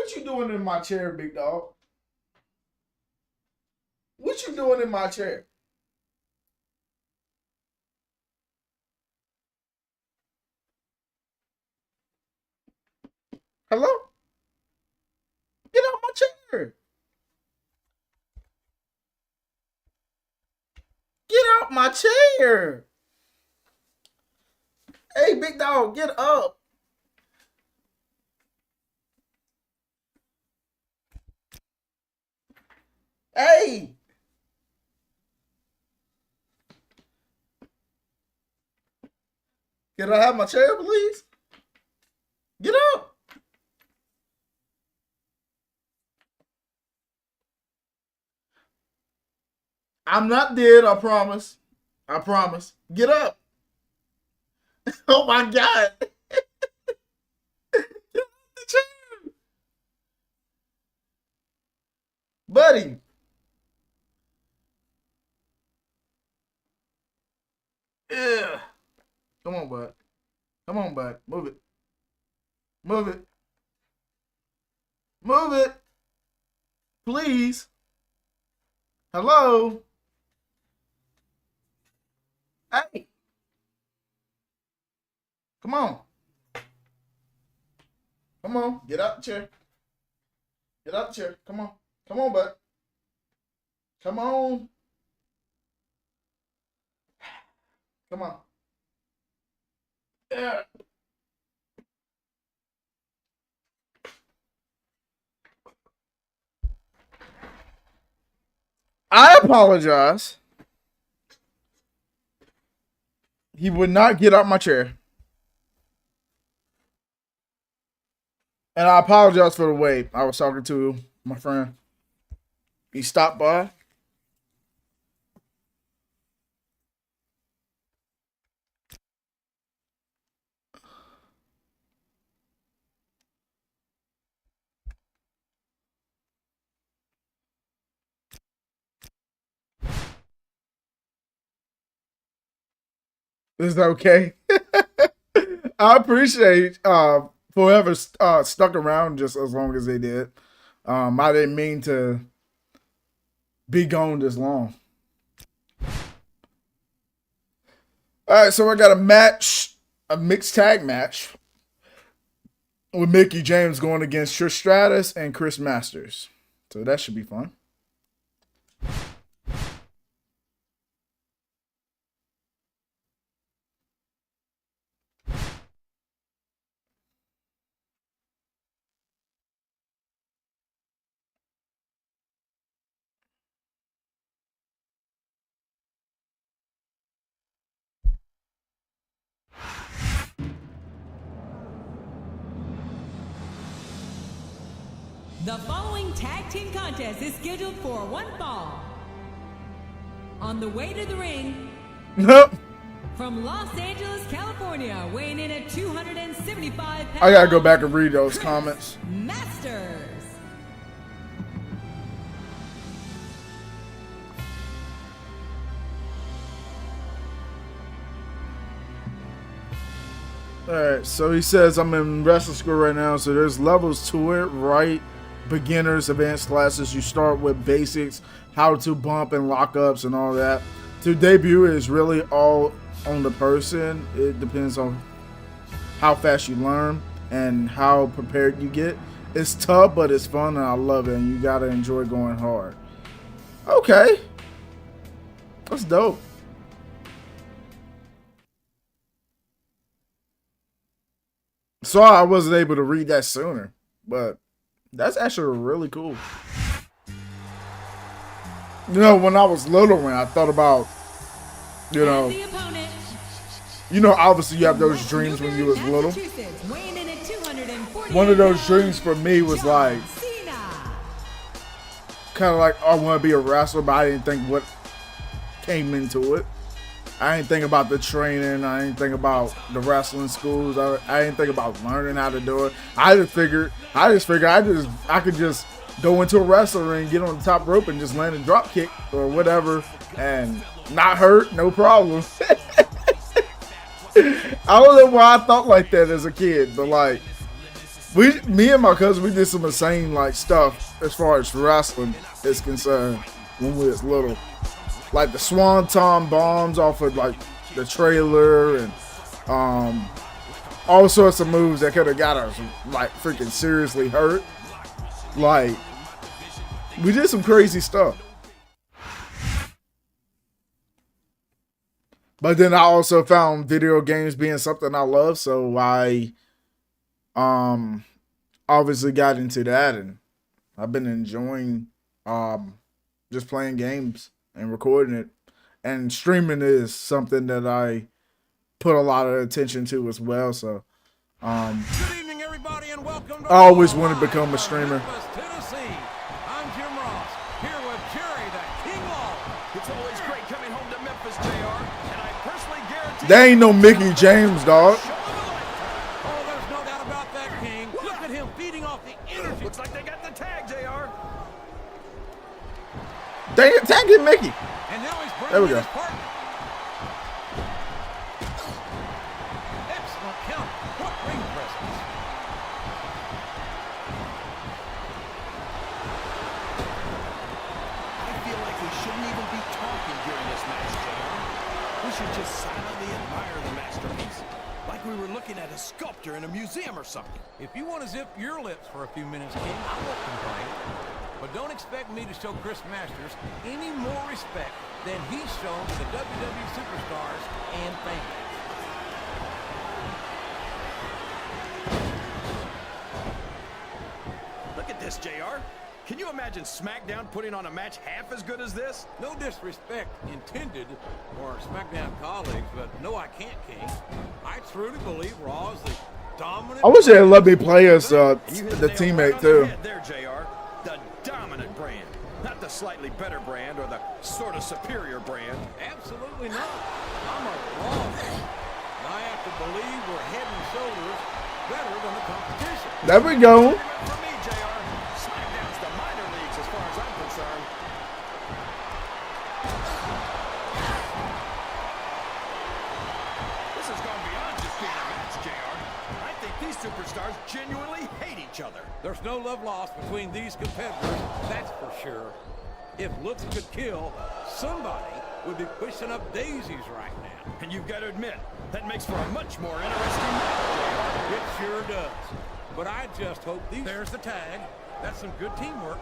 What you doing in my chair, big dog? What you doing in my chair? Hello? Get out my chair. Get out my chair. Hey, big dog, get up. Hey. Can I have my chair, please? Get up. I'm not dead, I promise. I promise. Get up. Oh my God. Get off the chair. Buddy. Yeah. Come on, bud. Come on, bud. Move it. Move it. Move it. Please. Hello. Hey. Come on. Come on. Get out the chair. Get out the chair. Come on. Come on, bud. Come on. Come on. Yeah. I apologize. He would not get out my chair. And I apologize for the wait. I was talking to my friend. He stopped by. Is that okay? I appreciate whoever stuck around just as long as they did. I didn't mean to be gone this long. All right, so I got a match, a mixed tag match with Mickie James going against Trish Stratus and Chris Masters. So that should be fun. The following tag team contest is scheduled for one fall. On the way to the ring, Nope. from Los Angeles, California, weighing in at 275 pounds. I gotta go back and read those comments. Masters. Alright, so he says I'm in wrestling school right now, so there's levels to it, right? Beginners, advanced classes. You start with basics, how to bump and lockups and all that. To debut is really all on the person. It depends on how fast you learn and how prepared you get. It's tough, but it's fun and I love it, and you gotta enjoy going hard. Okay. That's dope. Sorry I wasn't able to read that sooner, but that's actually really cool. You know, when I was little, when I thought about, you know, The opponent, obviously you have those dreams when you was little. Massachusetts, weighing in at 248 One of those pounds, dreams for me was like, Cena. kind of like, I want to be a wrestler, but I didn't think what came into it. I didn't think about the training. I didn't think about the wrestling schools. I didn't think about learning how to do it. I just figured I could just go into a wrestling ring, get on the top rope, and just land a drop kick or whatever, and not hurt, no problem. I don't know why I thought like that as a kid, but like Me and my cousin, we did some insane like stuff as far as wrestling is concerned when we was little. Like the Swanton bombs off of like the trailer and all sorts of moves that could have got us like freaking seriously hurt. Like we did some crazy stuff. But then I also found video games being something I love, so I obviously got into that, and I've been enjoying just playing games and recording it. And streaming is something that I put a lot of attention to as well. So Good evening, everybody, and welcome to I always wanted to become a streamer. Memphis, Tennessee. I'm Jim Ross, here with Jerry the King Law. It's always great coming home to Memphis, JR, and I personally guarantee There ain't no Mickey James, dog. Oh, there's no doubt about that, King. Look at him feeding off the energy. looks like they got the tag, JR. Dang it, tag it, Mickey. And now he's There we bringing in go. his partner. Excellent count. What ring presence. I feel like we shouldn't even be talking during this match, JR. We should just silently admire the masterpiece, like we were looking at a sculptor in a museum or something. If you want to zip your lips for a few minutes, King, I won't complain. But don't expect me to show Chris Masters any more respect than he's shown to the WWE superstars and fans. Look at this, JR. Can you imagine SmackDown putting on a match half as good as this? No disrespect intended for our SmackDown colleagues, but no, I can't, King. I truly believe Raw is the dominant... I wish they had let me play as You hit the nail right teammate on too. the head there, JR. The dominant brand. Not the slightly better brand or the sort of superior brand. Absolutely not. I'm a Raw fan. And I have to believe we're head and shoulders better than the competition. There we go. For me, JR, SmackDown's the minor leagues as far as I'm concerned. This has gone beyond just being a match, JR. I think these superstars genuinely hate each other. There's no love lost between these competitors, that's for sure. If looks could kill, somebody would be pushing up daisies right now. And you've got to admit, that makes for a much more interesting match, It sure does. But I just hope these... There's the tag. That's some good teamwork.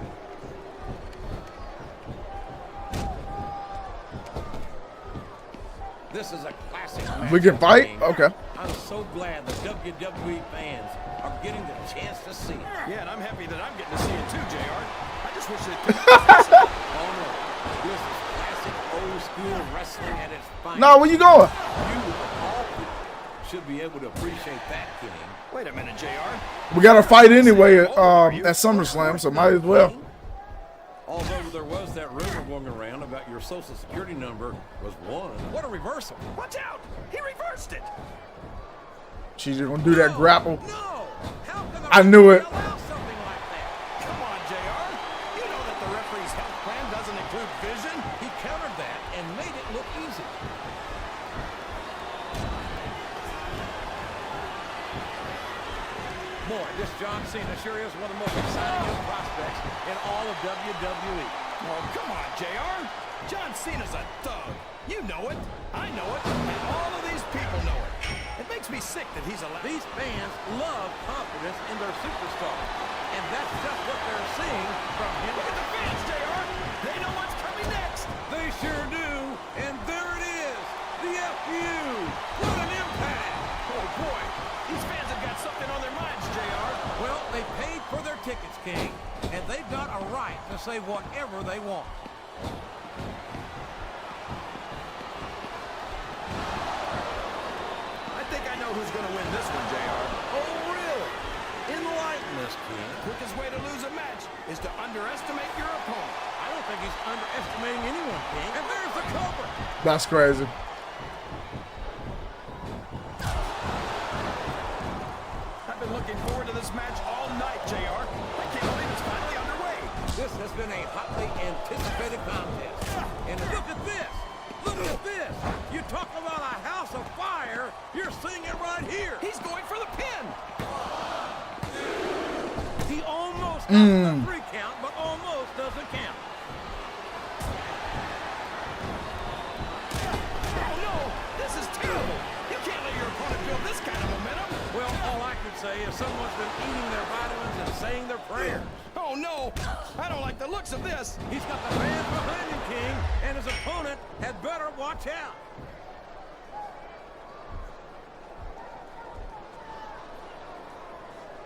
This is a classic match. We can fight? King. Okay. I'm so glad the WWE fans are getting the chance to see it. JR. Yeah, and I'm happy that I'm getting to see it too, JR. I just wish it could. Oh no, this is classic old school wrestling at its finest. No, where you going? You all should be able to appreciate that, King. Wait a minute, JR. We got to fight anyway at SummerSlam, so might as well. Although there was that rumor going around about your social security number was 1. What a reversal. Watch out! He reversed it! She's just gonna do that grapple. No! How can the I knew it. referee allow something like that? Come on, JR. You know that the referee's health plan doesn't include vision. He countered that and made it look easy. Boy, this John Cena sure is one of the most exciting young prospects in all of WWE. Oh, come on, JR. John Cena's a thug. You know it. I know it. And all of these people know it. It makes me sick that he's allowed. These fans love confidence in their superstar. And that's just what they're seeing from him. Look at the fans, JR. They know what's coming next. They sure do. And there it is. The FU. What an impact. Oh, boy. These fans have got something on their minds, JR. Well, they paid for their tickets, King. And they've got a right to say whatever they want. I think I know who's going to win this one, JR. Oh, really? Enlighten us, King. Quickest way to lose a match is to underestimate your opponent. I don't think he's underestimating anyone, King. And there's the cover. That's crazy. I've been looking forward to this match all night, JR. I can't believe it's finally underway. This has been a hotly anticipated contest. And look at this. Look at this. You talk about a house of fire. You're seeing it right here. He's going for the pin. The 3 count, but almost doesn't count. Oh no, this is terrible. You can't let your opponent build this kind of momentum. Well, all I can say is someone's been eating their vitamins and saying their prayers. Oh no, I don't like the looks of this. He's got the fans behind him, King, and his opponent had better watch out.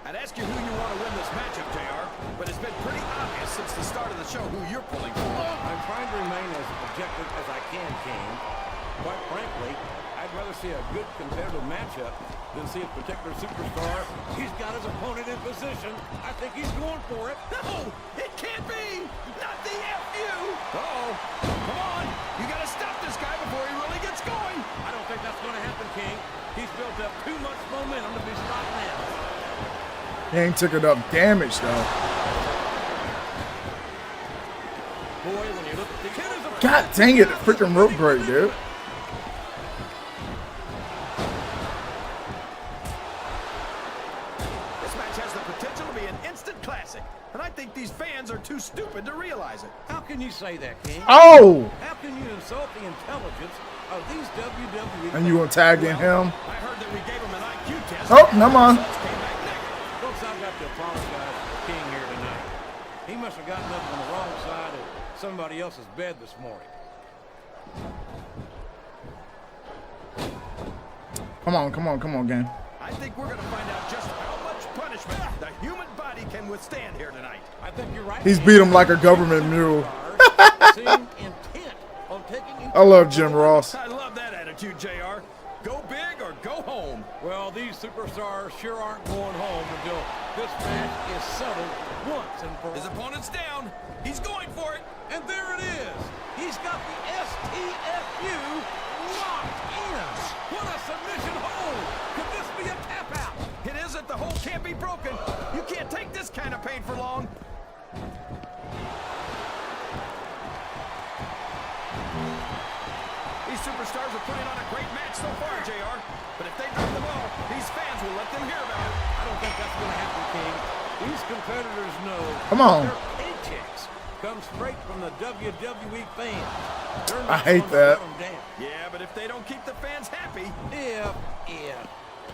I'd ask you who you want to win this matchup, JR, but it's been pretty obvious since the start of the show who you're pulling for. I'm trying to remain as objective as I can, King. Quite frankly, I'd rather see a good competitive matchup than see a particular superstar. He's got his opponent in position. I think he's going for it. No, it can't be. Not the FU. Uh-oh. Come on. You got to stop this guy before he really gets going. I don't think that's going to happen, King. He's built up too much momentum to be stopped now. He ain't took enough damage, though. Boy, when you look at the kid is a God dang it, freaking rope break, dude. This match has the potential to be an instant classic, and I think these fans are too stupid to realize it. How can you say that, King? Oh! How can you insult the intelligence of these WWE... And you gonna tag in him? I heard that we gave him an IQ test. Oh, never mind. Results came back negative. Folks, I've got to apologize to the King here tonight. He must have gotten up on the wrong side of somebody else's bed this morning. Come on, come on, come on, gang. I think we're going to find out just how much punishment the human body can withstand here tonight. I think you're right. He's beat him like a government mule. Seem intent on taking I love Jim Ross. I love that attitude, JR. Go big or go home. Well, these superstars sure aren't going home until this match is settled once and for all. His opponent's down. He's going for it. And there it is. He's got the STFU locked in. What a submission hold. Could this be a tap out? It isn't. The hold can't be broken. You can't take this kind of pain for long. These superstars are putting on a great match so far, JR. But if they drop the ball, these fans will let them hear about it. I don't think that's going to happen, King. These competitors know Come on. their paychecks come straight from the WWE fans. They're I not hate gonna that. let them down. Yeah, but if they don't keep the fans happy,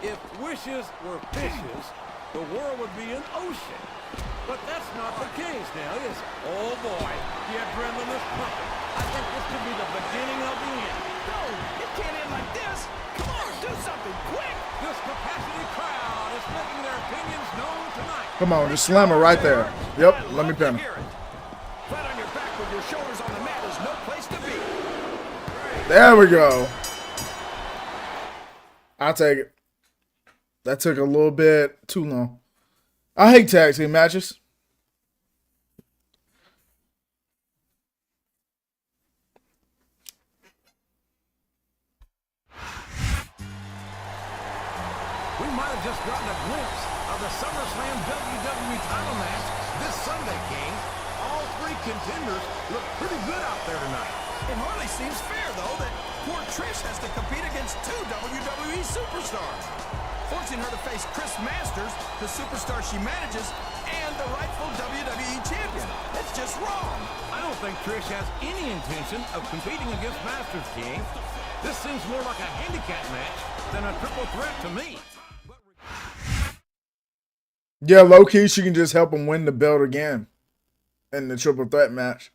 If wishes were fishes, the world would be an ocean. But that's not the case now, is it? Oh boy, the adrenaline is pumping. I think this could be the beginning of the end. no, it can't end like this. Come on, do something quick. This capacity crowd is making their opinions known tonight. Come on, just slam her right there. Yep, I'd let me love to pin hear her. it. Flat on your back with your shoulders on the mat is no place to be. There we go. I'll take it. That took a little bit too long. I hate tag team matches. We might have just gotten a glimpse of the SummerSlam WWE title match this Sunday, King. All 3 contenders look pretty good out there tonight. It hardly seems fair, though, that poor Trish has to compete against 2 WWE superstars. Forcing her to face Chris Masters, the superstar she manages, and the rightful WWE champion. It's just wrong. I don't think Trish has any intention of competing against Masters, King. This seems more like a handicap match than a triple threat to me. Yeah, low key, she can just help him win the belt again in the triple threat match.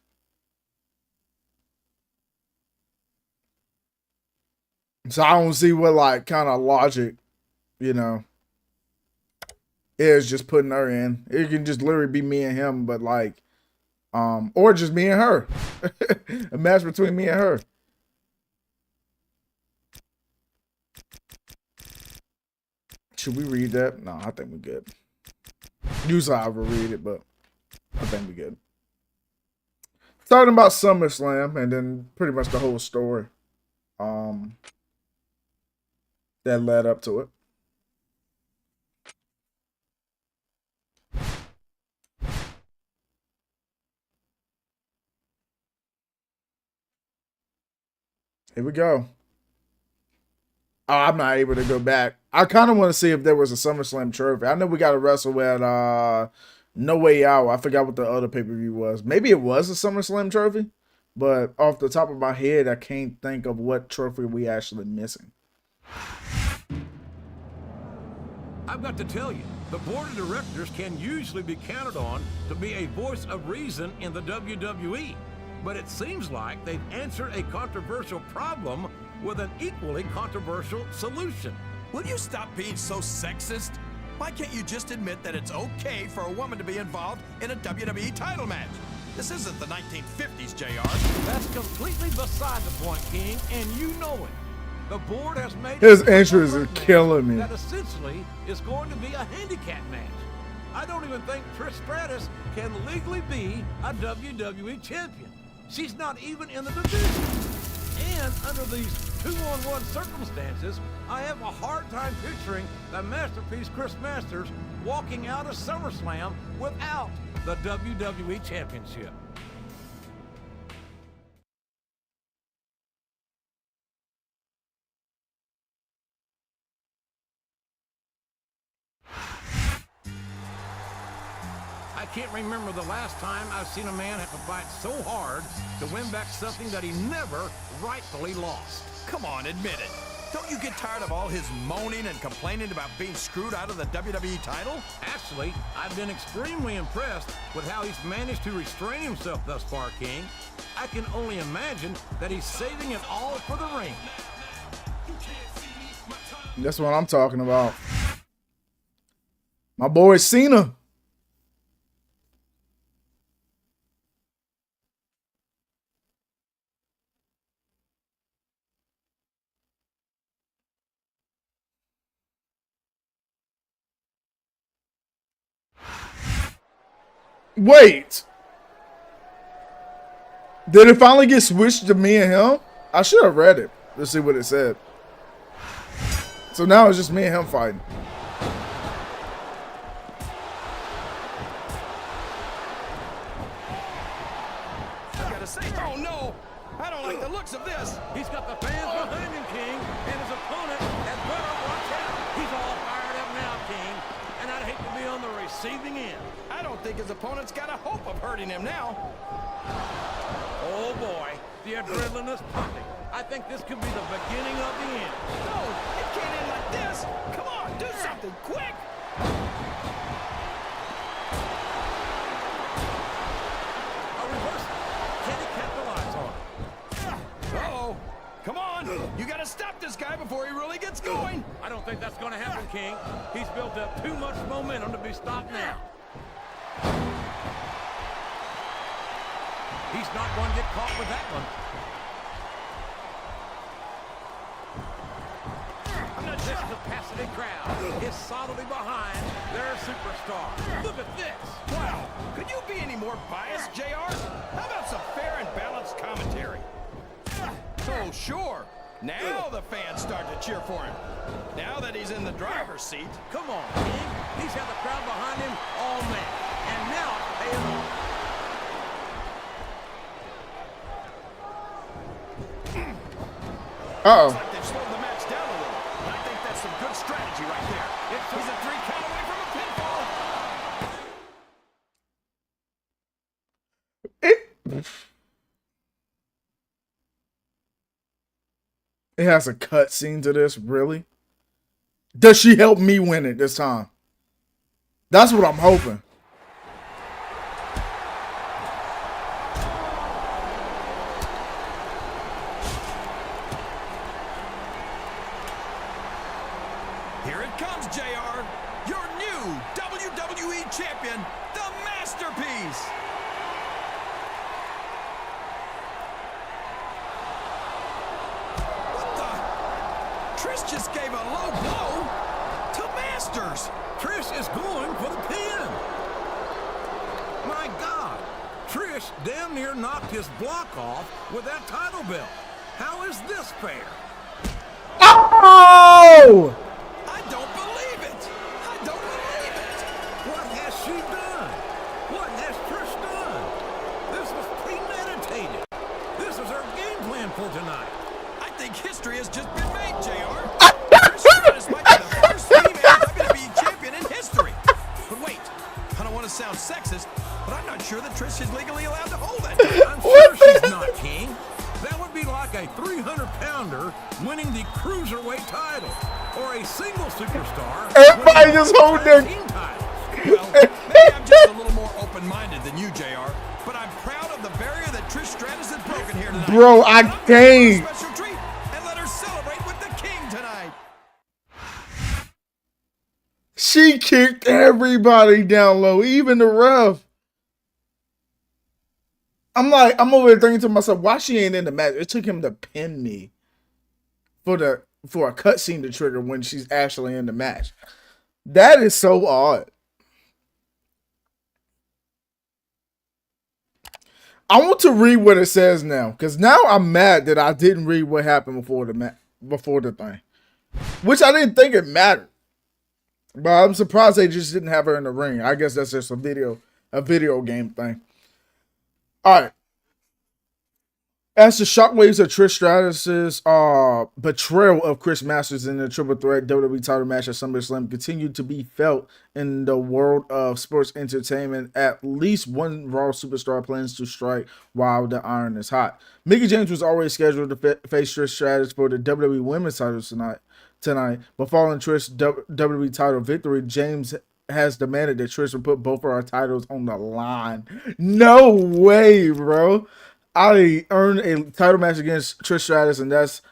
So I don't see what like kind of logic, you know, is just putting her in. It can just literally be me and him, but like, or just me and her. A match between me and her. Should we read that? No, I think we're good. Usually I will read it, but I think we're good. Talking about SummerSlam and then pretty much the whole story that led up to it. Here we go. Oh, I'm not able to go back. I kind of want to see if there was a SummerSlam trophy. I know we got to wrestle at No Way Out. I forgot what the other pay-per-view was. Maybe it was a SummerSlam trophy, but off the top of my head, I can't think of what trophy we actually missing. I've got to tell you, the board of directors can usually be counted on to be a voice of reason in the WWE. But it seems like they've answered a controversial problem with an equally controversial solution. Will you stop being so sexist? Why can't you just admit that it's okay for a woman to be involved in a WWE title match? This isn't the 1950s, JR. That's completely beside the point, King, and you know it. The board has made His entrance is killing me. that essentially is going to be a handicap match. I don't even think Trish Stratus can legally be a WWE champion. She's not even in the division. And under these 2-on-1 circumstances, I have a hard time picturing the masterpiece Chris Masters walking out of SummerSlam without the WWE Championship. I can't remember the last time I've seen a man have to fight so hard to win back something that he never rightfully lost. Come on, admit it. Don't you get tired of all his moaning and complaining about being screwed out of the WWE title? Actually, I've been extremely impressed with how he's managed to restrain himself thus far, King. I can only imagine that he's saving it all for the ring. That's what I'm talking about. My boy Cena. Wait. Did it finally get switched to me and him? I should have read it to see what it said. So now it's just me and him fighting. I gotta say, oh no! I don't like the looks of this. He's got the fans behind him, King, and his opponent had better watch out. He's all fired up now, King, and I'd hate to be on the receiving end. I don't think his opponent's got a hope of hurting him now. Oh boy, the adrenaline is pumping. I think this could be the beginning of the end. No, it can't end like this. Come on, do something quick. A reversal. Can he capitalize on it? Uh-oh. Come on, you gotta stop this guy before he really gets going. I don't think that's going to happen, King. He's built up too much momentum to be stopped now. He's not going to get caught with that one. This capacity crowd is solidly behind their superstar. Look at this. Wow, could you be any more biased, JR? How about some fair and balanced commentary? Oh, sure. Now the fans start to cheer for him. Now that he's in the driver's seat. Come on, King. He's had the crowd behind him all match. And now it's paying off. Uh-oh. Looks like they've slowed the match down a little. And I think that's some good strategy right there. He's a 3 count away from a pinfall. It has a cut scene to this, really? Does she help me win it this time? That's what I'm hoping. Here it comes, JR. Your new WWE champion, the Masterpiece. What the? Trish just gave a low blow to Masters. Trish is going for the pin. My God. Trish damn near knocked his block off with that title belt. How is this fair? Oh! I don't believe it. I don't believe it. What has she done? What has Trish done? This was premeditated. This is her game plan for tonight. I think history has just been made, JR. Trish Stratus might be the first female WWE champion in history. But wait, I don't want to sound sexist, but I'm not sure that Trish is legally allowed to hold it. I'm sure she's not, King. That would be like a 300-pounder winning the Cruiserweight title, or a single superstar Everybody winning just the hold tag their- team titles. Well, maybe I'm just a little more open-minded than you, JR, but I'm proud of the barrier that Trish Stratus has broken here tonight. Bro, I And I'm gonna give her a can't. special treat and let her celebrate with the king tonight. She kicked everybody down low, even the ref. I'm over there thinking to myself, why she ain't in the match? It took him to pin me for a cutscene to trigger when she's actually in the match. That is so odd. I want to read what it says now, because now I'm mad that I didn't read what happened before the thing, which I didn't think it mattered. But I'm surprised they just didn't have her in the ring. I guess that's just a video game thing. All right. As the shockwaves of Trish Stratus's betrayal of Chris Masters in the triple threat WWE title match at SummerSlam continued to be felt in the world of sports entertainment, at least one Raw superstar plans to strike while the iron is hot. Mickie James was already scheduled to face Trish Stratus for the WWE Women's title tonight, but following Trish's WWE title victory, James has demanded that Trish will put both of our titles on the line. No way, bro. I earned a title match against Trish Stratus, and that's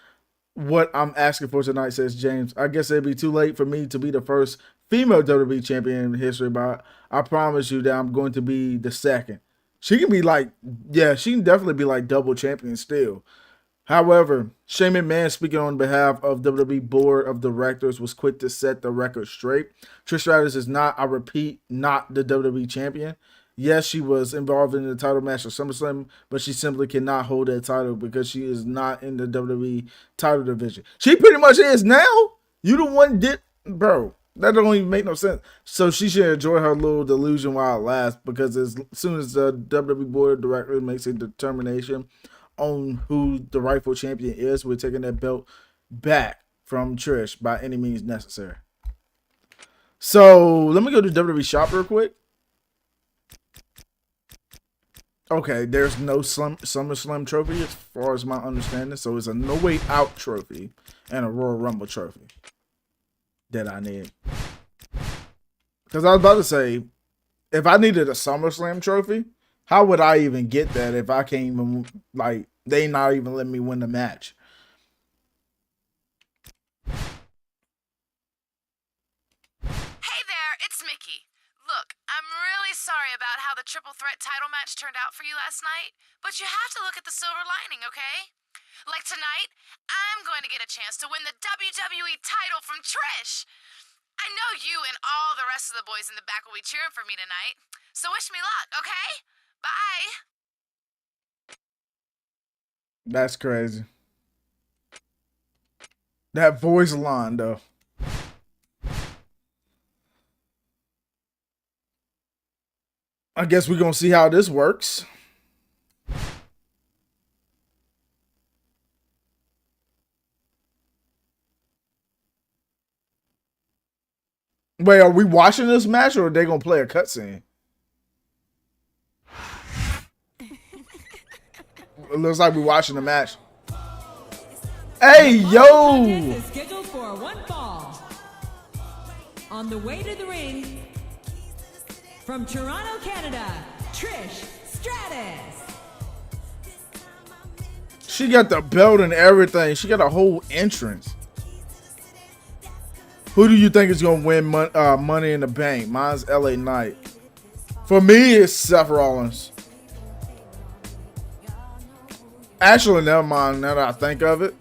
what I'm asking for tonight, says James. I guess it'd be too late for me to be the first female WWE champion in history, but I promise you that I'm going to be the second. She can be like, yeah, she can definitely be like double champion still. However, Shane McMahon, speaking on behalf of WWE Board of Directors, was quick to set the record straight. Trish Stratus is not, I repeat, not the WWE champion. Yes, she was involved in the title match at SummerSlam, but she simply cannot hold that title because she is not in the WWE title division. She pretty much is now. You the one did, bro. That don't even make no sense. So she should enjoy her little delusion while it lasts, because as soon as the WWE Board of Directors makes a determination on who the rightful champion is, we're taking that belt back from Trish by any means necessary. So let me go to WWE Shop real quick. Okay, there's no SummerSlam trophy as far as my understanding. So it's a No Way Out trophy and a Royal Rumble trophy that I need. Because I was about to say, if I needed a SummerSlam trophy, how would I even get that if I can't even, like, they not even letting me win the match? Hey there, it's Mickey. Look, I'm really sorry about how the triple threat title match turned out for you last night, but you have to look at the silver lining, okay? Like tonight, I'm going to get a chance to win the WWE title from Trish. I know you and all the rest of the boys in the back will be cheering for me tonight, so wish me luck, okay? Bye. That's crazy. That voice line, though. I guess we're going to see how this works. Wait, are we watching this match, or are they going to play a cutscene? It looks like we're watching the match. Hey, yo! Contest is scheduled for one fall. On the way to the ring, from Toronto, Canada, Trish Stratus. She got the belt and everything. She got a whole entrance. Who do you think is going to win Money in the Bank? Mine's LA Knight. For me, it's Seth Rollins. Actually, never mind. Now that I think of it,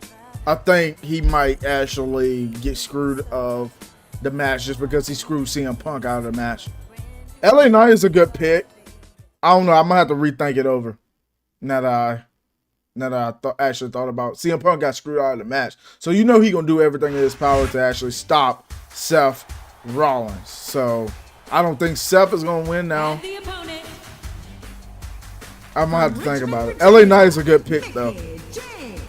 I think he might actually get screwed of the match just because he screwed CM Punk out of the match. LA Knight is a good pick. I don't know. I might have to rethink it over. Now that I actually thought about it. CM Punk got screwed out of the match. So you know he's going to do everything in his power to actually stop Seth Rollins. So I don't think Seth is going to win now. The opponent, I might have to think about it. LA Knight is a good pick, though. James.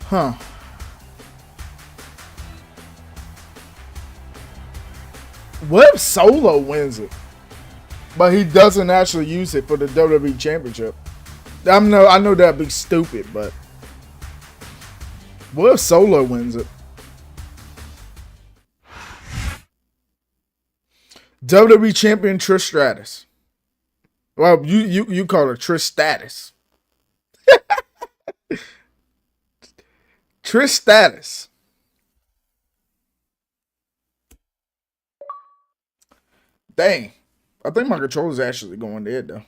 Huh. What if Solo wins it, but he doesn't actually use it for the WWE Championship? I know that'd be stupid, but what if Solo wins it? WWE Champion Trish Stratus. Well, you call her Trish Status. Trish Status. Dang. I think my controller's actually going dead, though.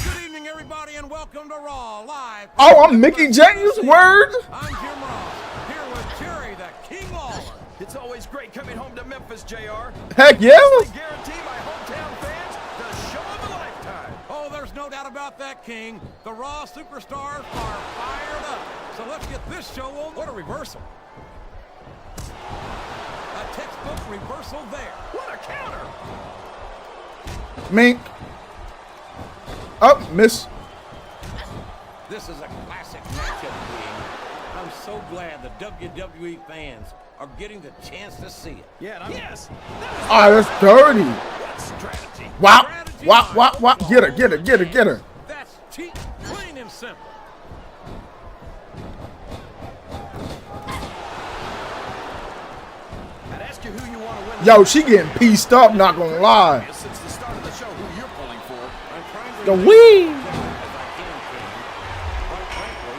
Good evening, everybody, and welcome to Raw Live. Oh, I'm Mickey James. Word. I'm Jim Ross, here with Jerry the King Lawler. It's always great coming home to Memphis, JR. Heck yeah. I guarantee my hometown fans the show of a lifetime. Oh, there's no doubt about that, King. The Raw superstars are fired up. So let's get this show on. What a reversal. A textbook reversal there. What a counter. Mink. Oh, miss. This is a classic matchup, King. I'm so glad the WWE fans are getting the chance to see it. Yeah, and yes. Oh, that's dirty. What strategy? Wow. Wow, wow, wow. Get her, get her, get her, get her. That's cheap, plain and simple. I'd ask you who you want to win. Yo, she getting pieced up, not gonna lie. Since the start of the show, who you're pulling for. I'm trying to The be wee. as I can, King. Quite frankly,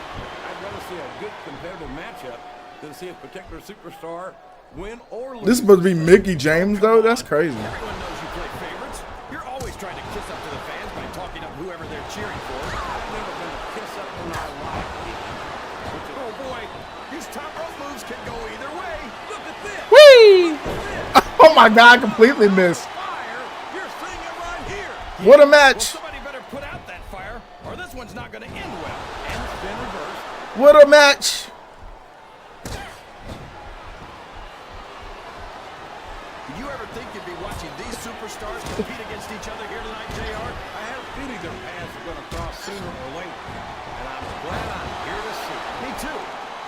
I'd rather see a good competitive matchup than see a particular superstar win or lose. This is supposed to be Mickey James, though? That's crazy. Everyone knows you play favorites. You're always trying to kiss up to the fans by talking up whoever they're cheering for. I've never been a kiss up in my life. Oh boy, these top rope moves can go either way. Look at this. Whee! Oh my God, I completely missed. Fire. You're seeing it right here. What a Well, match. somebody better put out that fire, or this one's not going to end well. And it's been reversed. What a match. Did you ever think you'd be watching these superstars compete against each other here tonight, JR? I had a feeling their paths were going to cross sooner or later. And I'm glad I'm here to see it. Me too.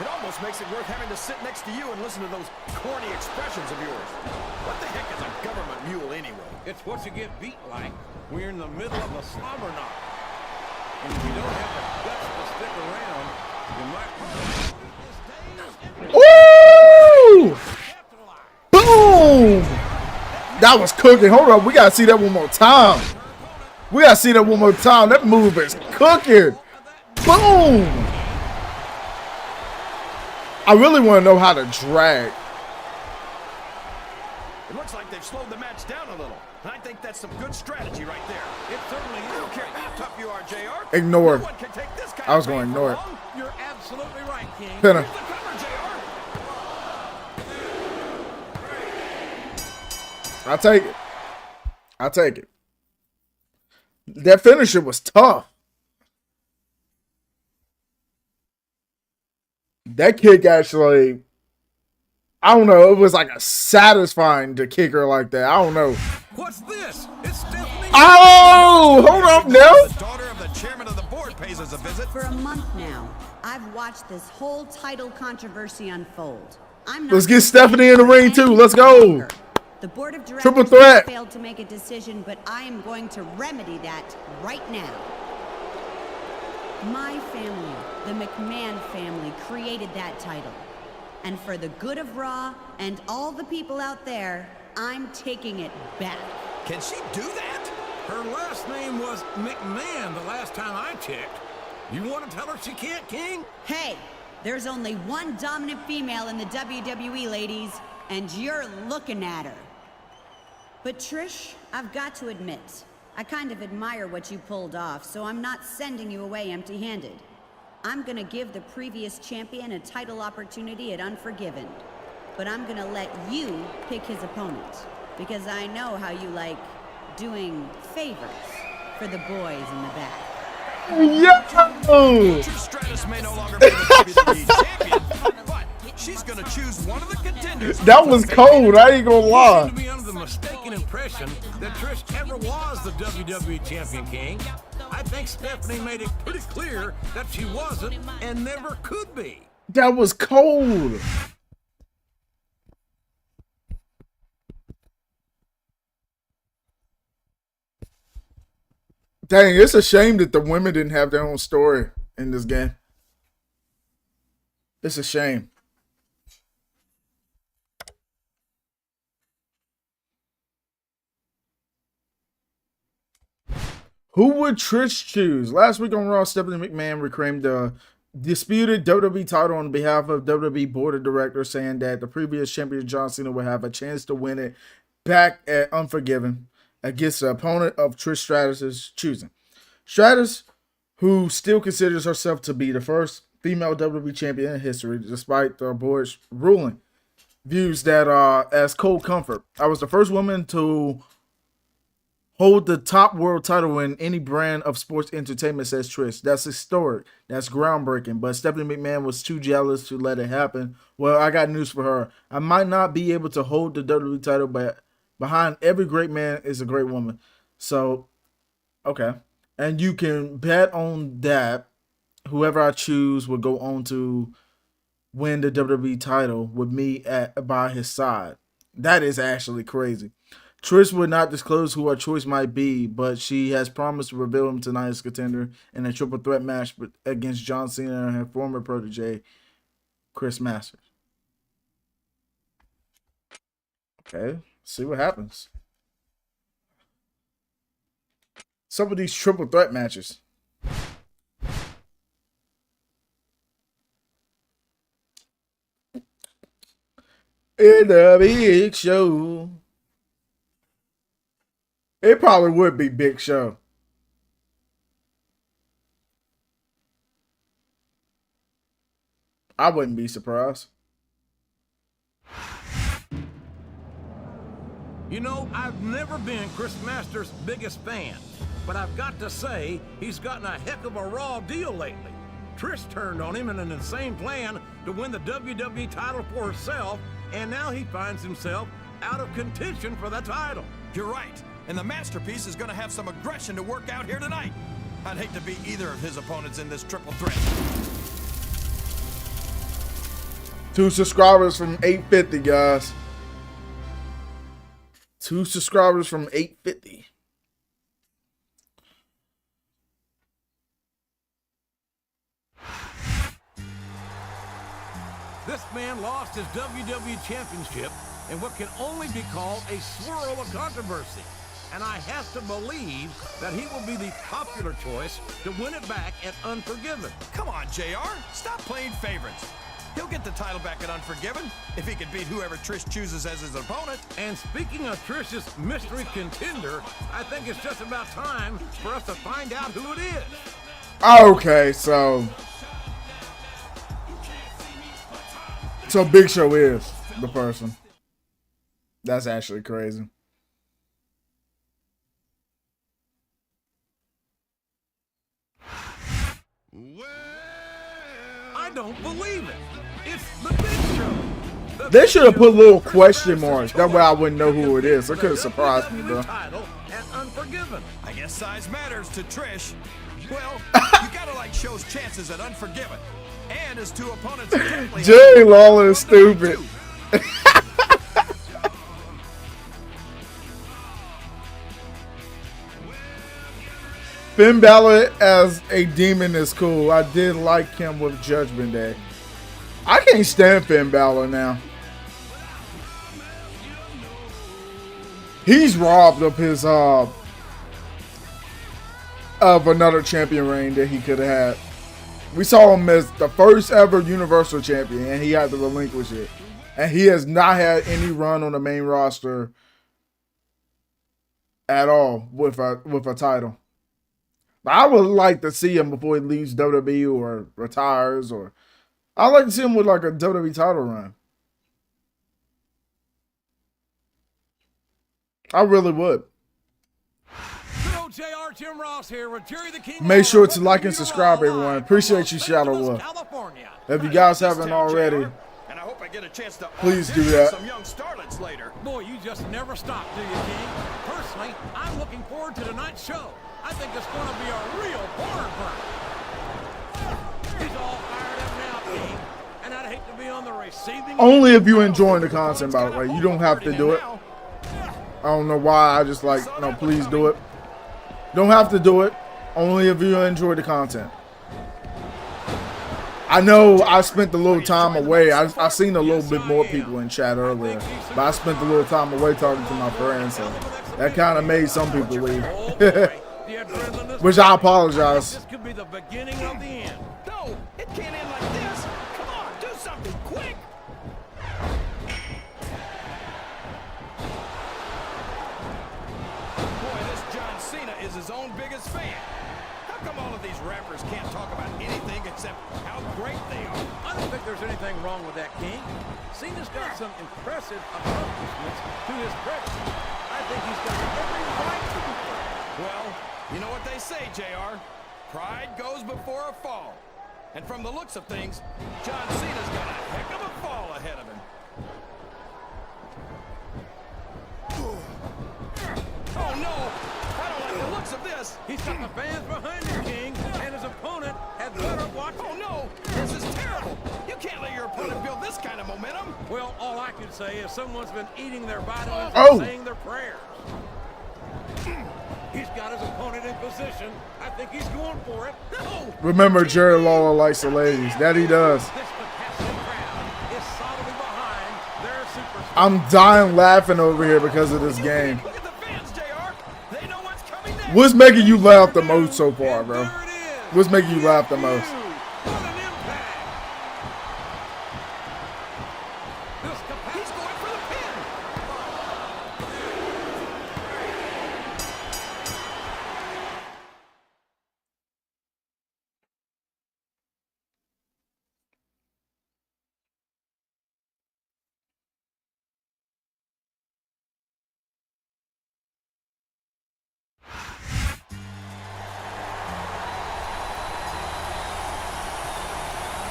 It almost makes it worth having to sit next to you and listen to those corny expressions of yours. What the heck is a government mule anyway? It's what you get beat like when you're in the middle of a slobber knock. And if you don't have the guts to stick around, you might Woo! Boom! That was cooking. Hold on, we gotta see that one more time. We gotta see that one more time. That move is cooking. Boom! I really want to know how to drag. It looks like they've slowed the match down a little. And I think that's some good strategy right there. It certainly I is. don't care how tough you are, JR. Ignore. No one can take this kind I was of going to pain ignore for it. long. You're absolutely right, King. Pinner. Here's the cover, JR. I'll take it. I'll take it. That finisher was tough. That kick actually, I don't know, it was like a satisfying to kick her like that. I don't know. What's this? It's Stephanie. Oh, hold up now. The daughter of the chairman of the board pays us a visit. For a month now, I've watched this whole title controversy unfold. I'm not Let's get Stephanie in the ring too. Let's go. The board of directors Triple threat. failed to make a decision, but I am going to remedy that right now. My family, the McMahon family, created that title. And for the good of Raw and all the people out there, I'm taking it back. Can she do that? Her last name was McMahon the last time I checked. You want to tell her she can't, King? Hey, there's only one dominant female in the WWE, ladies, and you're looking at her. But Trish, I've got to admit, I kind of admire what you pulled off, so I'm not sending you away empty-handed. I'm gonna give the previous champion a title opportunity at Unforgiven, but I'm gonna let you pick his opponent, because I know how you like doing favors for the boys in the back. Yo! Stratus may no longer be the WWE champion, but she's going to choose one of the contenders. That was cold. I ain't gonna You lie. seem to be under the mistaken impression that Trish ever was the WWE Champion, King. I think Stephanie made it pretty clear that she wasn't and never could be. That was cold. Dang, it's a shame that the women didn't have their own story in this game. It's a shame. Who would Trish choose? Last week on Raw, Stephanie McMahon reclaimed the disputed WWE title on behalf of WWE Board of Directors, saying that the previous champion John Cena would have a chance to win it back at Unforgiven against the opponent of Trish Stratus' choosing. Stratus, who still considers herself to be the first female WWE champion in history, despite the board's ruling, views that as cold comfort. I was the first woman to hold the top world title in any brand of sports entertainment, says Trish. That's historic. That's groundbreaking. But Stephanie McMahon was too jealous to let it happen. Well, I got news for her. I might not be able to hold the WWE title, but behind every great man is a great woman. So, okay. And you can bet on that. Whoever I choose will go on to win the WWE title with me by his side. That is actually crazy. Trish would not disclose who her choice might be, but she has promised to reveal him tonight as contender in a triple threat match against John Cena and her former protege, Chris Masters. Okay, see what happens. Some of these triple threat matches. In the big show. It probably would be Big Show. I wouldn't be surprised. You know, I've never been Chris Masters' biggest fan, but I've got to say, he's gotten a heck of a raw deal lately. Trish turned on him in an insane plan to win the WWE title for herself, and now he finds himself out of contention for the title. You're right. And the masterpiece is going to have some aggression to work out here tonight. I'd hate to be either of his opponents in this triple threat. 2 subscribers from 850, guys. 2 subscribers from 850. This man lost his WWE Championship in what can only be called a swirl of controversy. And I have to believe that he will be the popular choice to win it back at Unforgiven. Come on, JR. Stop playing favorites. He'll get the title back at Unforgiven if he can beat whoever Trish chooses as his opponent. And speaking of Trish's mystery contender, I think it's just about time for us to find out who it is. Okay, so Big Show is the person. That's actually crazy. I don't believe it. It's the Big Show. They should have put little question marks. That way I wouldn't know who it is. It could have surprised me, though. I guess size matters to Trish. Well, you gotta like Show's chances at Unforgiven. And his 2 opponents are definitely Jerry Lawler is stupid. Finn Balor as a demon is cool. I did like him with Judgment Day. I can't stand Finn Balor now. He's robbed of his of another champion reign that he could have had. We saw him as the first ever Universal Champion, and he had to relinquish it. And he has not had any run on the main roster at all with a title. I would like to see him before he leaves WWE or retires, or I'd like to see him with like a WWE title run. I really would. Make sure to like and subscribe, everyone. Appreciate you, Shadow Wolf. If you guys haven't already, please do that. minutes later. Boy, you just never stop, do you, King? Personally, I'm looking forward to tonight's show. I think it's going to be a real barn burner. He's all fired up now, King. And I'd hate to be on the receiving Only if you enjoying the content, by the way. You don't have to do it. I don't know why. I just like, no, please do it. Don't have to do it. Only if you enjoy the content. I know I spent a little time away. I seen a little bit more people in chat earlier, but I spent a little time away talking to my friends, so that kind of made some people leave. Which I apologize. This could be the beginning of the end. No, it can't end like this. Come on, do something quick. Boy, this John Cena is his own biggest fan. How come all of these rappers can't talk about anything except how great they are? I don't think there's anything wrong with that, King. Cena's got some impressive accomplishments to his credit. I think he's got every right to be proud. Well, you know what they say, JR. Pride goes before a fall. And from the looks of things, John Cena's got a heck of a fall ahead of him. Oh no! I don't like the looks of this. He's got the fans behind him, King, and his opponent had better watch. Oh no! This is terrible. You can't let your opponent build this kind of momentum. Well, all I can say is someone's been eating their vitamins Oh. and saying their prayers. He's got his opponent in position. I think he's going for it. No! Remember, Jerry Lawler likes the ladies. That he does. This competitive crowd is solidly behind their superstar. I'm dying laughing over here because of this game. Look at the fans, JR. They know what's coming next. What's making you laugh the most so far, bro? There it is. What's making you laugh the most? What an impact. This He's going for the pin.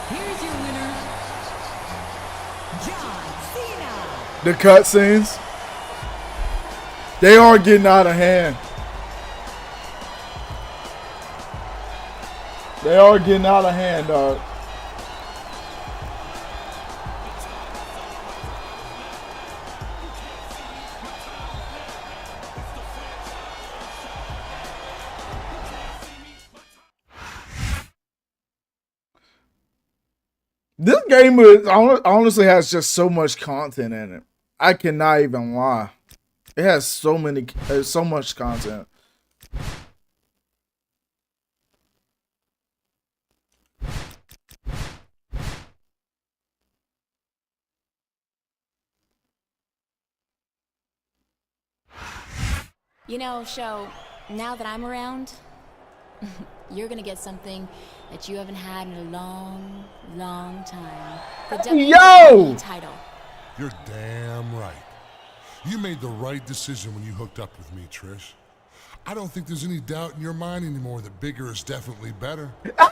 Here's your winner, John Cena. The cutscenes, they are getting out of hand. They are getting out of hand, dog. This game honestly has just so much content in it. I cannot even lie. It has so much content. You know, Show, now that I'm around, you're gonna get something that you haven't had in a long, long time. The WWE title. You're damn right. You made the right decision when you hooked up with me, Trish. I don't think there's any doubt in your mind anymore that bigger is definitely better.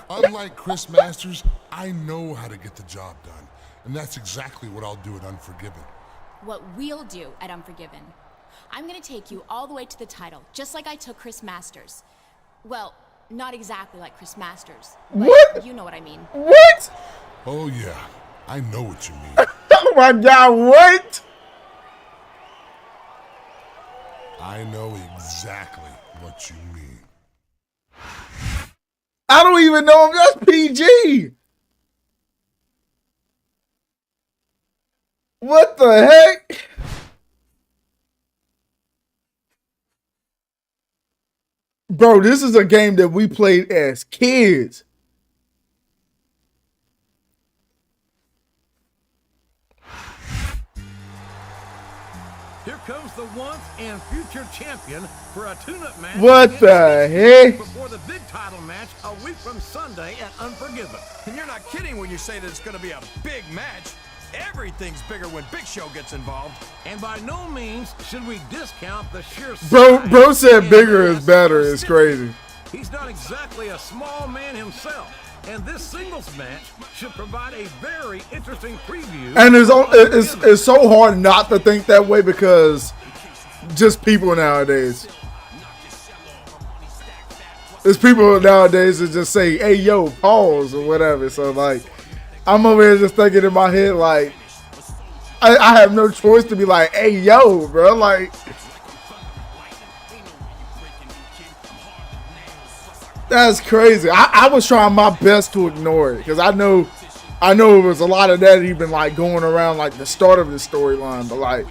Unlike Chris Masters, I know how to get the job done. And that's exactly what I'll do at Unforgiven. What we'll do at Unforgiven. I'm gonna take you all the way to the title, just like I took Chris Masters. Well, not exactly like Chris Masters. But What? you know what I mean. What? Oh yeah, I know what you mean. Oh my God, what? I know exactly what you mean. I don't even know if that's PG. What the heck? Bro, this is a game that we played as kids. Here comes the once and future champion for a tune-up match. What the heck? Before the big title match a week from Sunday at Unforgiven. And you're not kidding when you say that it's going to be a big match. Everything's bigger when Big Show gets involved. And by no means should we discount the sheer Bro said size bigger and is better. mass It's crazy. He's not exactly a small man himself. And this singles match should provide a very interesting preview. And it's so hard not to think that way because just people nowadays. There's people nowadays that just say, hey, yo, pause or whatever. So, like, I'm over here just thinking in my head, like, I have no choice to be like, hey, yo, bro. Like, that's crazy. I was trying my best to ignore it because I know it was a lot of that even, like, going around, like, the start of the storyline. But, like,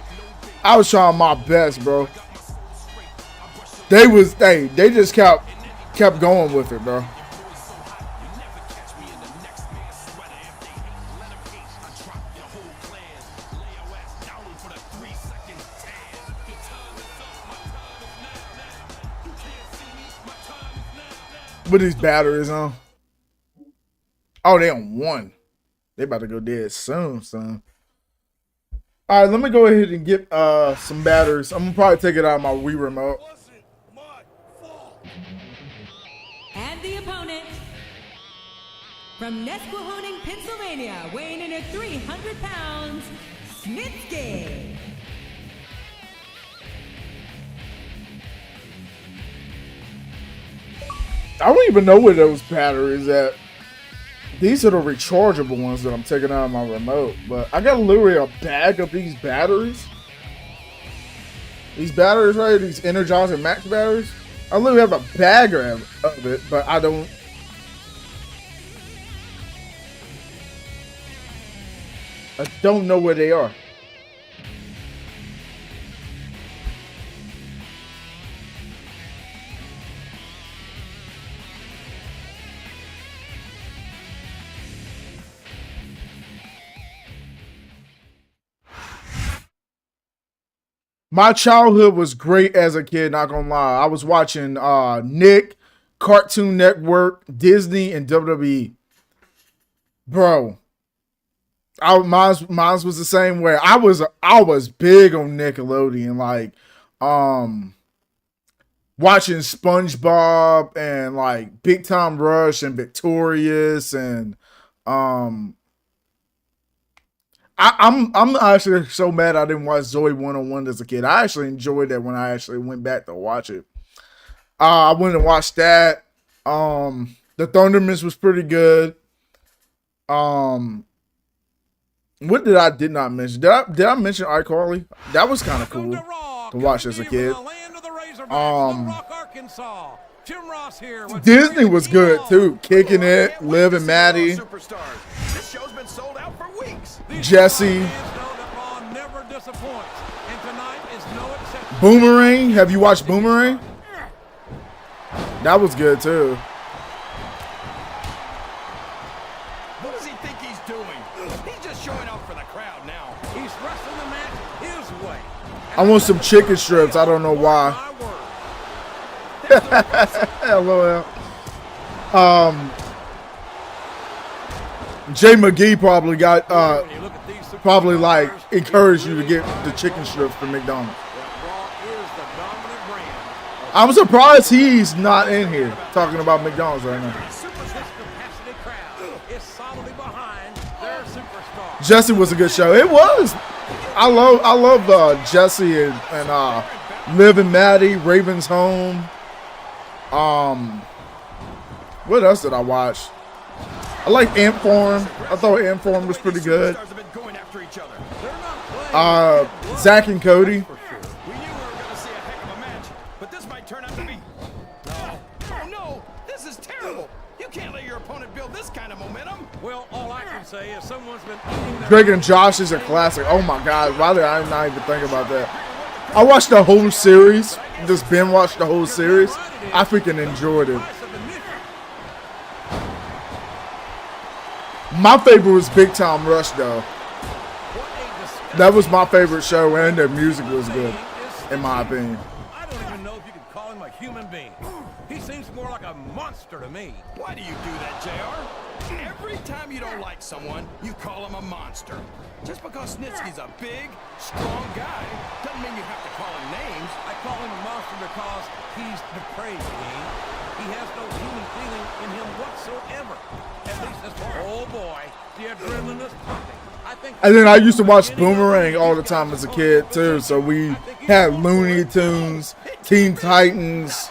I was trying my best, bro. They just kept going with it, bro. With these batteries on. Oh, they on 1. They about to go dead soon, son. All right, let me go ahead and get some batteries. I'm gonna probably take it out of my Wii remote. And the opponent from Nesquehoning, Pennsylvania, weighing in at 300 pounds, Snitsky. I don't even know where those batteries at. These are the rechargeable ones that I'm taking out of my remote. But I got literally a bag of these batteries. These batteries right here, these Energizer Max batteries. I literally have a bag of it, but I don't know where they are. My childhood was great as a kid, not gonna lie. I was watching Nick, Cartoon Network, Disney, and WWE. Bro, mine was the same way. I was big on Nickelodeon, like watching SpongeBob and like Big Time Rush and Victorious and I'm actually so mad I didn't watch Zoe 101 as a kid. I actually enjoyed that when I actually went back to watch it. I went and watched that. The Thundermans was pretty good. What did not mention? Did I mention iCarly? That was kind of cool to watch as a kid. Disney was good too. Kicking It, Liv and Maddie. Jesse. Boomerang. Have you watched Boomerang? That was good too. What does he think he's doing? He's just showing up for the crowd now. He's wrestling the match his way. I want some chicken strips. I don't know why. LOL. Jay McGee probably got probably like encouraged you to get the chicken strips from McDonald's. I'm surprised he's not in here talking about McDonald's right now. Jesse was a good show. It was. I love Jesse and Liv and Maddie, Raven's Home. What else did I watch? I like Ant Farm. I thought Ant Farm was pretty good. Zach and Cody. We knew we were going to see a heck of a match, but this might turn out to be. Oh no, this is terrible. You can't let your opponent build this kind of momentum. Well, all I can say is someone's been eating their Greg and Josh is a classic. Oh my God, why did I not even think about that? I watched the whole series. Just binge watched the whole series. I freaking enjoyed it. My favorite was Big Time Rush, though. That was my favorite show, and their music was good, in my opinion. I don't even know if you could call him a human being. He seems more like a monster to me. Why do you do that, JR? Every time you don't like someone, you call him a monster. Just because Snitsky's a big, strong guy doesn't mean you have to call him names. I call him a monster because he's depraved, Dean. He has no human feeling in him whatsoever. At least as far. Oh boy, the adrenaline is pumping. And then I used to watch Boomerang all the time as a kid too. So we had Looney Tunes, Teen Titans,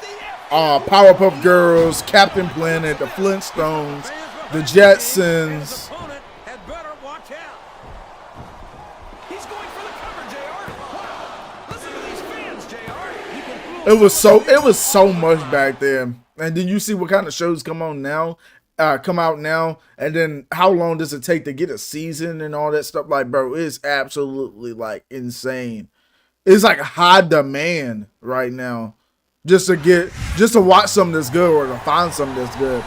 Powerpuff Girls, Captain Planet, the Flintstones, the Jetsons. It was so much back then. And then you see what kind of shows come out now, and then how long does it take to get a season and all that stuff? Like, bro, it's absolutely like insane. It's like high demand right now just to watch something that's good or to find something that's good.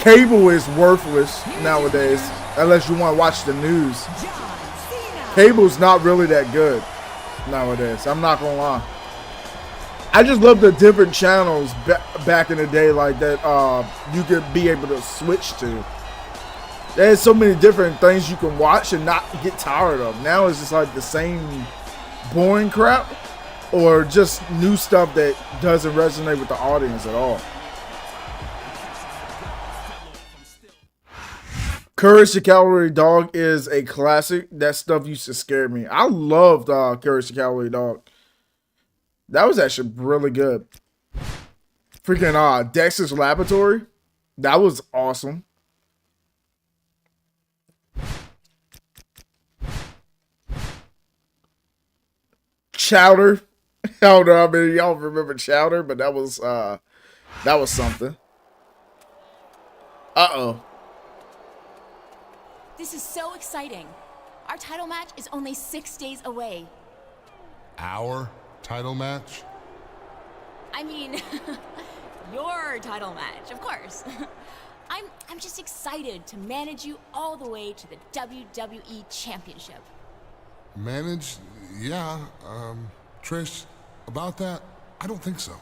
Cable is worthless nowadays unless you want to watch the news. Cable's not really that good nowadays. I'm not gonna lie. I just love the different channels back in the day like that you could be able to switch to. There's so many different things you can watch and not get tired of. Now it's just like the same boring crap or just new stuff that doesn't resonate with the audience at all. Courage the Cowardly Dog is a classic. That stuff used to scare me. I loved Courage the Cowardly Dog. That was actually really good. Freaking Dexter's Laboratory. That was awesome. Chowder. I don't know how many of y'all remember Chowder, but that was something. Uh-oh. This is so exciting. Our title match is only 6 days away. Our title match? I mean, your title match, of course. I'm just excited to manage you all the way to the WWE Championship. Manage? Yeah. Trish, about that, I don't think so.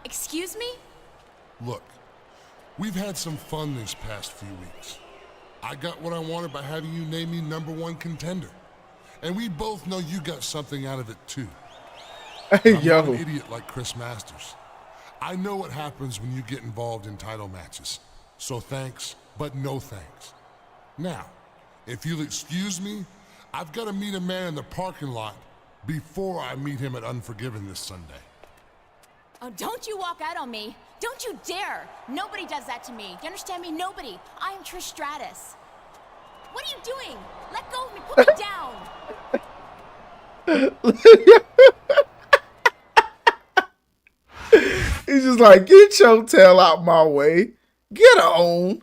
Excuse me? Look, we've had some fun these past few weeks. I got what I wanted by having you name me #1 contender. And we both know you got something out of it too. Hey, I'm yo. not an idiot like Chris Masters. I know what happens when you get involved in title matches. So thanks, but no thanks. Now, if you'll excuse me, I've got to meet a man in the parking lot before I meet him at Unforgiven this Sunday. Oh, don't you walk out on me. Don't you dare. Nobody does that to me. Do you understand me? Nobody. I am Trish Stratus. What are you doing? Let go of me. Put me down. He's just like, get your tail out my way. Get her on.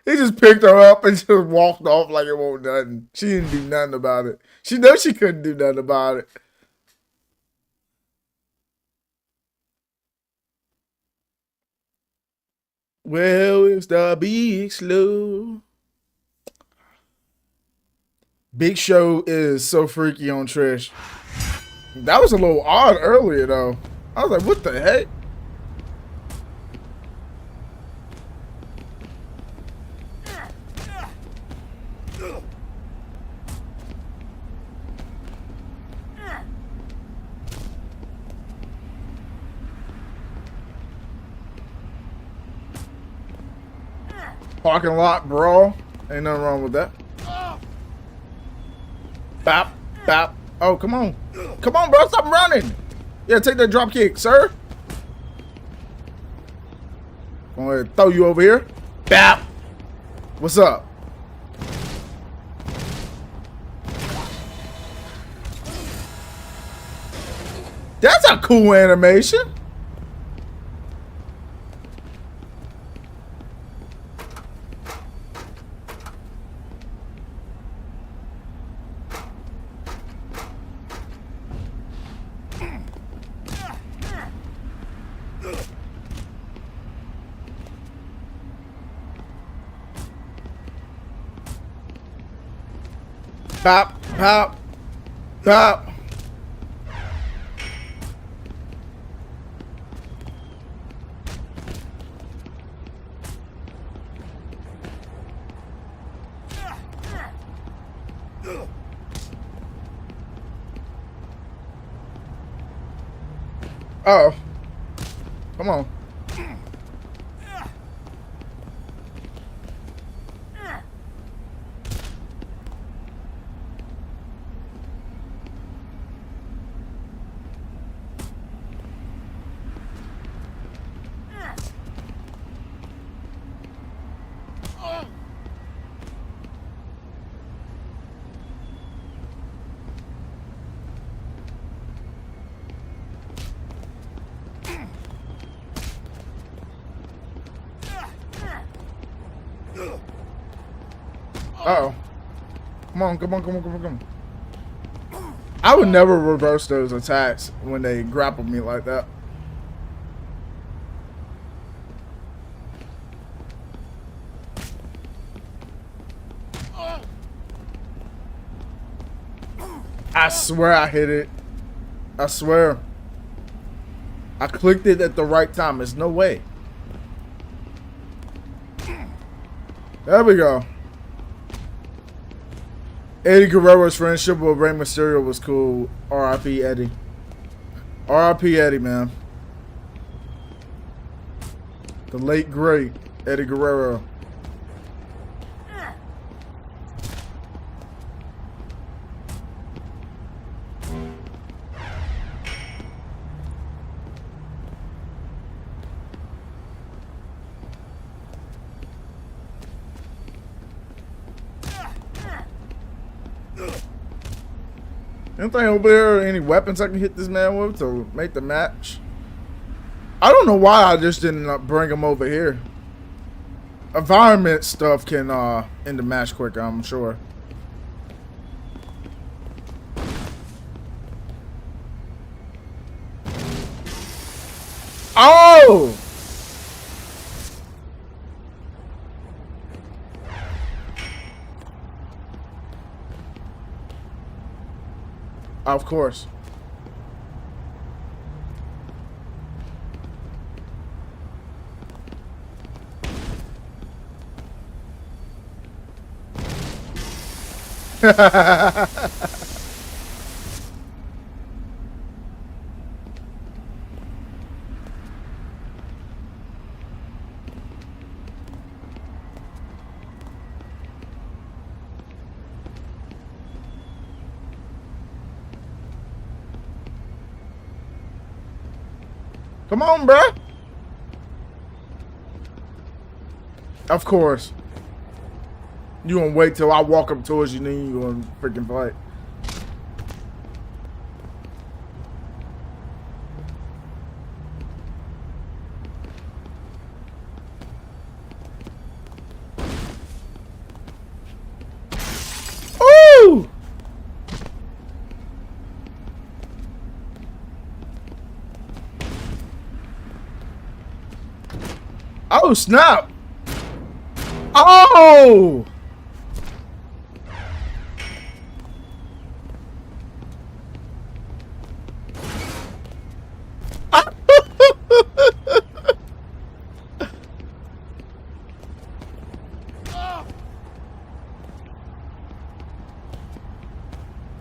He just picked her up and just walked off like it wasn't nothing. She didn't do nothing about it. She knows she couldn't do nothing about it. Well, it's the Big Slow. Big Show is so freaky on Trish. That was a little odd earlier, though. I was like, what the heck? Parking lot brawl. Ain't nothing wrong with that. Bop, bop. Oh, come on. Come on, bro. Stop running. Yeah, take that drop kick, sir. I'm going to throw you over here. Bop. What's up? That's a cool animation. Pop, pop, pop. Uh-oh. Come on. Uh-oh. Come on, come on, come on, come on, come on. I would never reverse those attacks when they grapple me like that. I swear I hit it. I swear. I clicked it at the right time. There's no way. There we go. Eddie Guerrero's friendship with Rey Mysterio was cool. R.I.P. Eddie. R.I.P. Eddie, man. The late, great Eddie Guerrero. Anything over there? Any weapons I can hit this man with to make the match? I don't know why I just didn't bring him over here. Environment stuff can end the match quicker, I'm sure. Oh! Of course. Come on, bruh. Of course. You gonna wait till I walk up towards you, then you gonna freaking fight. Ooh! Oh, snap! Oh!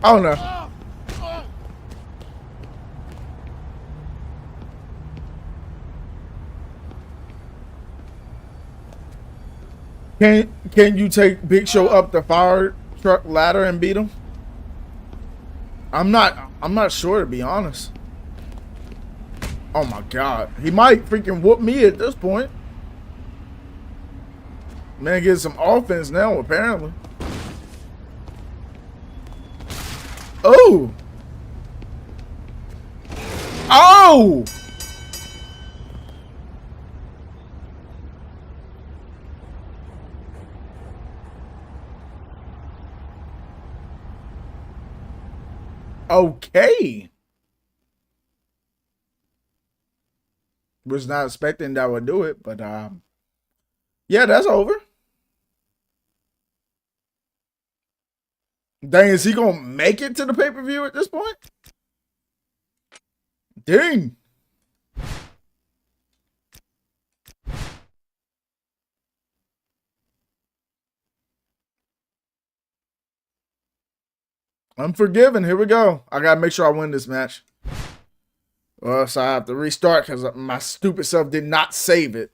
Oh no. Can you take Big Show up the fire truck ladder and beat him? I'm not sure, to be honest. Oh my god. He might freaking whoop me at this point. Man, get some offense now, apparently. Oh! Oh! Okay. Was not expecting that would do it, but yeah, that's over. Dang, is he gonna make it to the pay-per-view at this point? Dang. Unforgiven, here we go. I gotta make sure I win this match. Well, so I have to restart because my stupid self did not save it.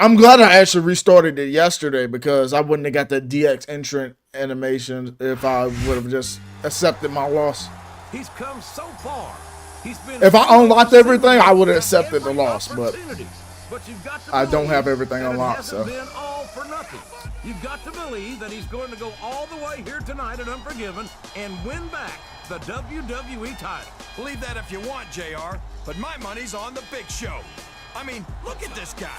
I'm glad I actually restarted it yesterday because I wouldn't have got the DX entrant animation if I would have just accepted my loss. He's come so far. He's been If I unlocked everything, I would have accepted the loss, but you've got to I don't have believe everything that unlocked, it so. hasn't been all for nothing. You've got to believe that he's going to go all the way here tonight at Unforgiven and win back the WWE title. Believe that if you want, JR, but my money's on the Big Show. I mean, look at this guy.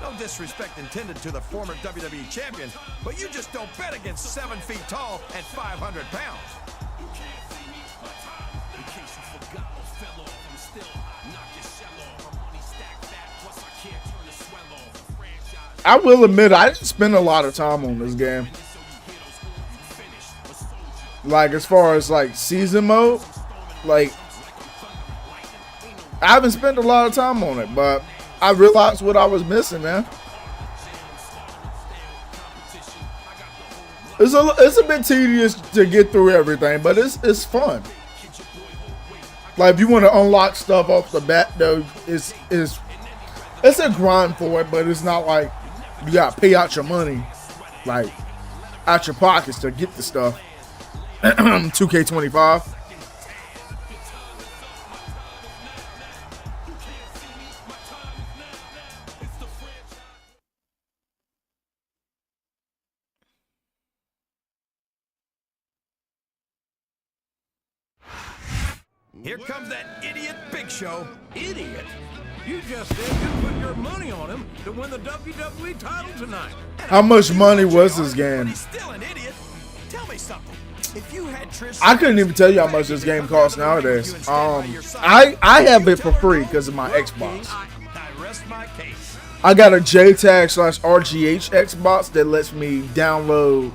No disrespect intended to the former WWE champion, but you just don't bet against 7 feet tall and 500 pounds. I will admit, I didn't spend a lot of time on this game. Like, as far as, like, season mode, like, I haven't spent a lot of time on it, but I realized what I was missing, man. It's a bit tedious to get through everything, but it's fun. Like, if you want to unlock stuff off the bat, though, it's a grind for it, but it's not like you gotta pay out your money, like, out your pockets to get the stuff. 2K25. Here comes that idiot Big Show. Idiot. You just said you put your money on him to win the WWE title tonight. How much money was this game? He's still an idiot. Tell me something. If you had Trish, I couldn't even tell you how much this game costs nowadays. I have it for free because of my Xbox. I rest my case. I got a JTAG/RGH Xbox that lets me download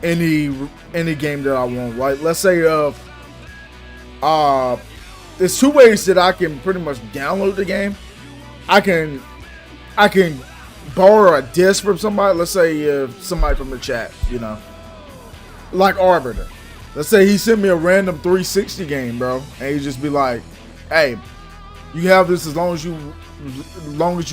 any game that I want. Like, let's say there's 2 ways that I can pretty much download the game. I can borrow a disc from somebody. Let's say somebody from the chat, you know, like Arbiter. Let's say he sent me a random 360 game, bro, and he just be like, "Hey, you have this as long as you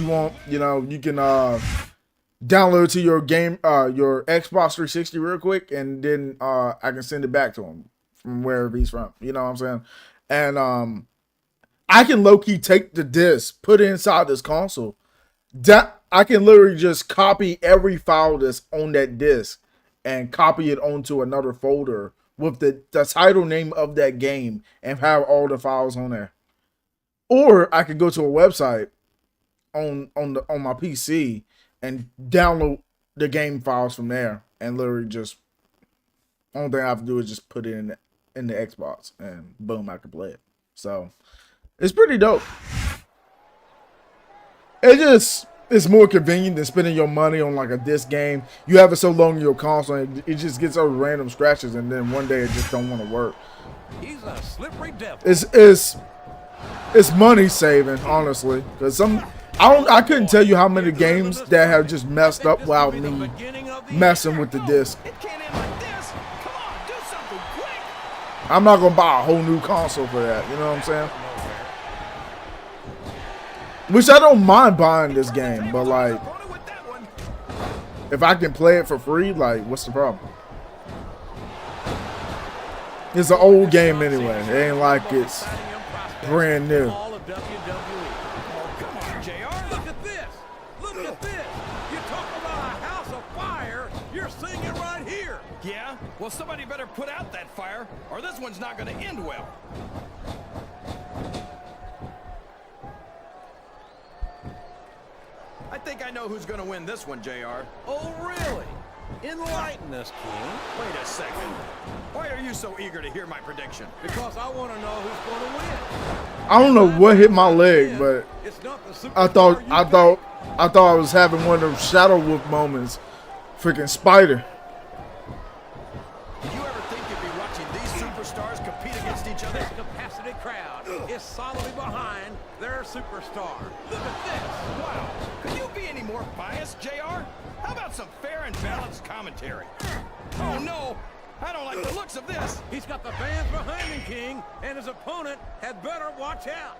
want. You know, you can download to your game, your Xbox 360 real quick, and then I can send it back to him from wherever he's from. You know what I'm saying? And I can low-key take the disc, put it inside this console. I can literally just copy every file that's on that disc and copy it onto another folder with the title name of that game and have all the files on there. Or I could go to a website on my PC and download the game files from there and literally just, only thing I have to do is just put it in the Xbox and boom, I can play it. So it's pretty dope. It's more convenient than spending your money on like a disc game. You have it so long in your console, and it just gets those random scratches, and then one day it just don't want to work. He's a slippery devil. It's money saving, honestly, because I couldn't tell you how many games that have just messed up without me messing with the disc. It can't end like this. Come on, do something quick. I'm not gonna buy a whole new console for that. You know what I'm saying? Which I don't mind buying this game, but like, if I can play it for free, like, what's the problem? It's an old game anyway. It ain't like it's brand new. All of WWE. Oh, come on, JR. Look at this. Look at this. You talk about a house of fire. You're seeing it right here. Yeah? Well, somebody better put out that fire, or this one's not going to end well. I think I know who's going to win this one, JR. Oh, really? Enlighten us, King. Wait a second. Why are you so eager to hear my prediction? Because I want to know who's going to win. I don't know what hit my leg, but It's not the I thought I was having one of those Shadow Wolf moments. Freaking Spider. Did you ever think you'd be watching these superstars compete against each other? This capacity crowd is solidly behind their superstar. Look at this. Wow. Could you be any more biased, JR? How about some fair and balanced commentary? Oh, no. I don't like the looks of this. He's got the fans behind him, King, and his opponent had better watch out.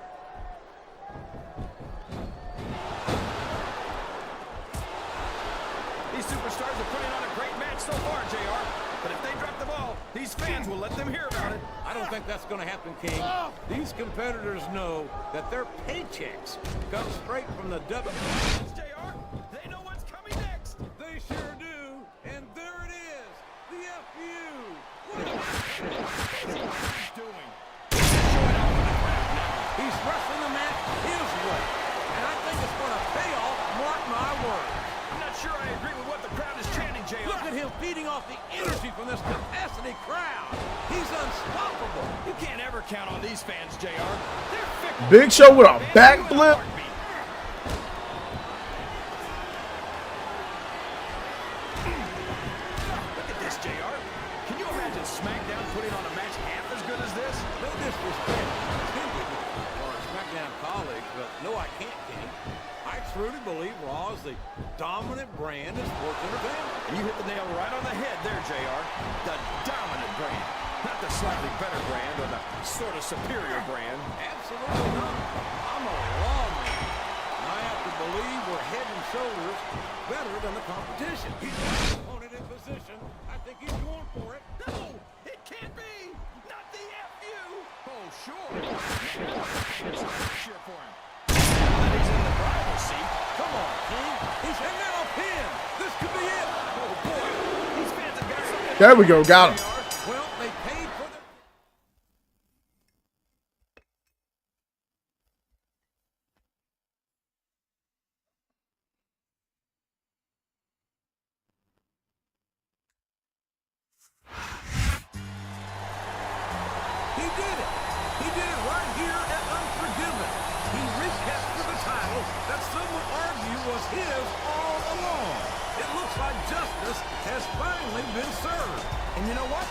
These superstars are putting on a great match so far, JR. But if they drop the ball, these fans will let them hear about it. I don't think that's going to happen, King. These competitors know that their paychecks come straight from the WWE. JR, they know what's coming next. They sure do. And there it is. The FU. What is He's doing. He's wrestling the match his way. And I think it's going to pay off, mark my words. I'm not sure I agree with what the crowd is chanting, JR. Look at him feeding off the energy from this capacity crowd. He's unstoppable. You can't ever count on these fans, JR. They're fickle. Big Show with a backflip. Look at this, JR. Can you imagine SmackDown putting on a match half as good as this? No disrespect to our SmackDown colleagues, but no, I can't, King. I truly believe Raw is the dominant brand in sports entertainment. And you hit the nail right on the head there, JR. The dominant brand. Not the slightly better brand or the sort of superior brand. Absolutely not. I'm a Raw man. And I have to believe we're head and shoulders better than the competition. He's got his opponent in position. I think he's going for it. No, it can't be. Not the FU. Oh, sure. Cheer for him. Now that he's in the driver's seat. Come on, King. He's hanging out a pin. This could be it. Oh, boy. These fans have got something. There we go. Got him. Well, they paid for their... He did it. He did it right here at Unforgiven. He recaptured the title that some would argue was his all along. It looks like justice has finally been served. And you know what?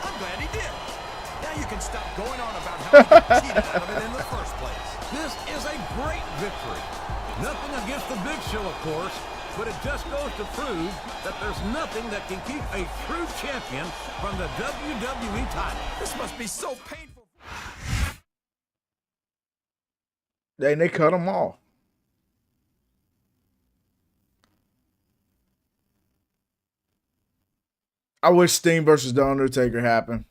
I'm glad he did. Now you can stop going on about how he got cheated out of it in the first place. This is a great victory. Nothing against the Big Show, of course, but it just goes to prove that there's nothing that can keep a true champion from the WWE title. This must be so painful. And they cut them off. I wish Sting versus The Undertaker happened.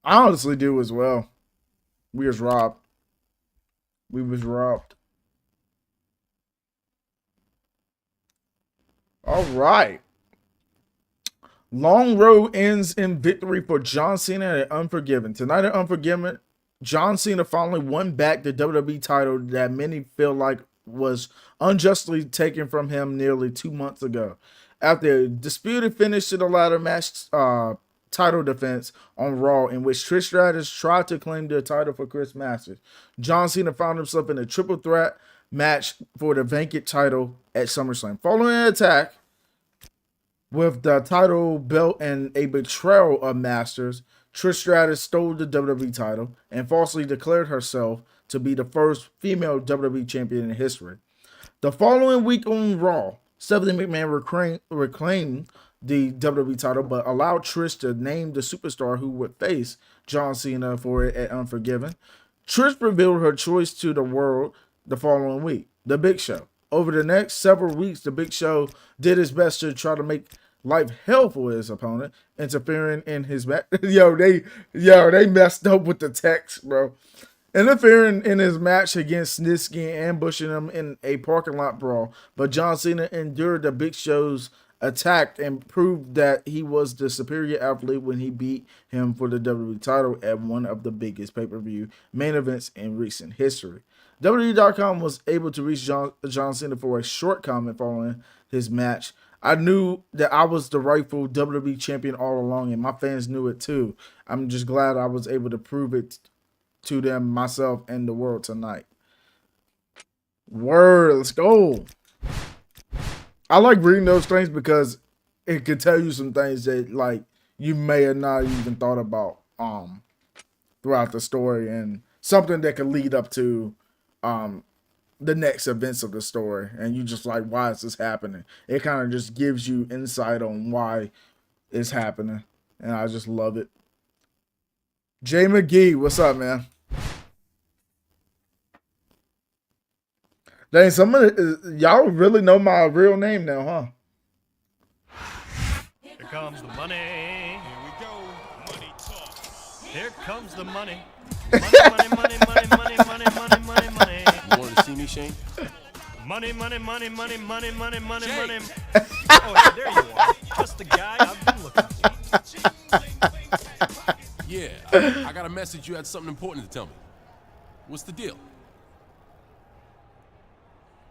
I honestly do as well. We was robbed. We was robbed. All right. Long road ends in victory for John Cena at Unforgiven. Tonight at Unforgiven, John Cena finally won back the WWE title that many feel like was unjustly taken from him nearly 2 months ago. After a disputed finish to the ladder match title defense on Raw, in which Trish Stratus tried to claim the title for Chris Masters, John Cena found himself in a triple threat match for the vacant title at SummerSlam. Following an attack with the title belt and a betrayal of Masters, Trish Stratus stole the WWE title and falsely declared herself to be the first female WWE champion in history. The following week on Raw, Stephanie McMahon reclaimed the WWE title, but allowed Trish to name the superstar who would face John Cena for it at Unforgiven. Trish revealed her choice to the world the following week, The Big Show. Over the next several weeks, The Big Show did his best to try to make life hell for his opponent, interfering in his match. They messed up with the text, bro. Interfering in his match against Snitsky and ambushing him in a parking lot brawl. But John Cena endured the Big Show's attack and proved that he was the superior athlete when he beat him for the WWE title at one of the biggest pay-per-view main events in recent history. WWE.com was able to reach John Cena for a short comment following his match. I knew that I was the rightful WWE champion all along, and my fans knew it too. I'm just glad I was able to prove it to them, myself, and the world tonight. Word, let's go. I like reading those things because it could tell you some things that like you may have not even thought about throughout the story, and something that could lead up to the next events of the story. And you just like, why is this happening? It kind of just gives you insight on why it's happening. And I just love it. Jay McGee, what's up, man? Dang, y'all really know my real name now, huh? Here comes the money. Here we go. Money talk. Here comes the money. Money, money, money, money, money, money, money, money, money. You wanted to see me, Shane? Money, money, money, money, money, money, money, money. Oh, hey, there you are. Just the guy I've been looking for. Yeah, I got a message. You had something important to tell me. What's the deal?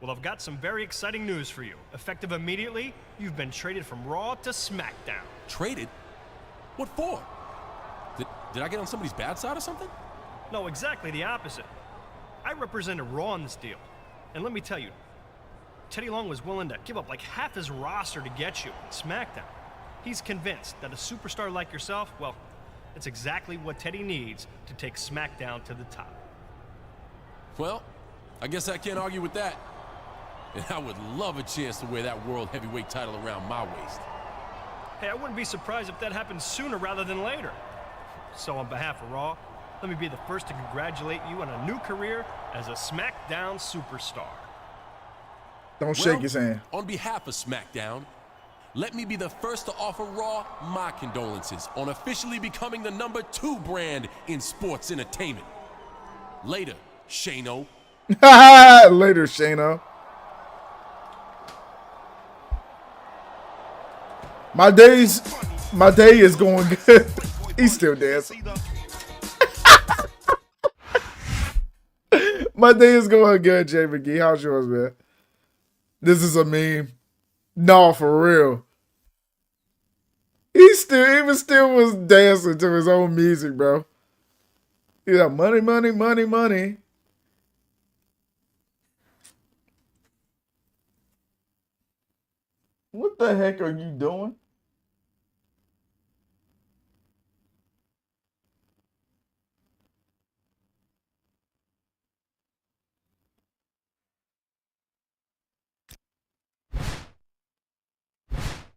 Well, I've got some very exciting news for you. Effective immediately, you've been traded from Raw to SmackDown. Traded? What for? Did I get on somebody's bad side or something? No, exactly the opposite. I represented Raw in this deal. And let me tell you, Teddy Long was willing to give up like half his roster to get you in SmackDown. He's convinced that a superstar like yourself, well, it's exactly what Teddy needs to take SmackDown to the top. Well, I guess I can't argue with that. And I would love a chance to wear that World Heavyweight title around my waist. Hey, I wouldn't be surprised if that happened sooner rather than later. So on behalf of Raw, let me be the first to congratulate you on a new career as a SmackDown superstar. Don't shake his hand. On behalf of SmackDown, let me be the first to offer Raw my condolences on officially becoming the #2 brand in sports entertainment. Later, Shano. Later, Shano. My day is going good. He's still dancing. My day is going good, Jay McGee. How's yours, man? This is a meme. No, for real. He even still was dancing to his own music, bro. He's like, money, money, money, money. What the heck are you doing?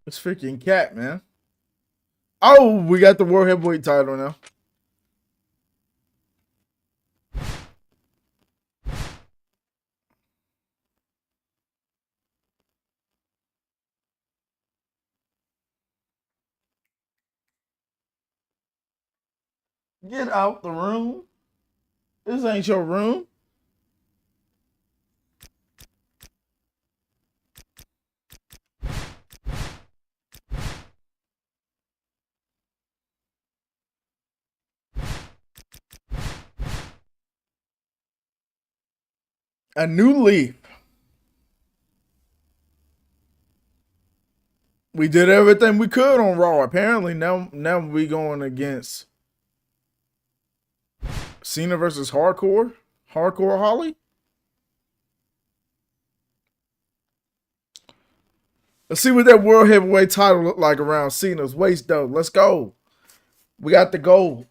It's freaking cat, man. Oh, we got the World Heavyweight title now. Get out the room. This ain't your room. A new leaf. We did everything we could on Raw. Apparently, now we going against Cena versus Hardcore Holly. Let's see what that World Heavyweight title look like around Cena's waist, though. Let's go. We got the gold.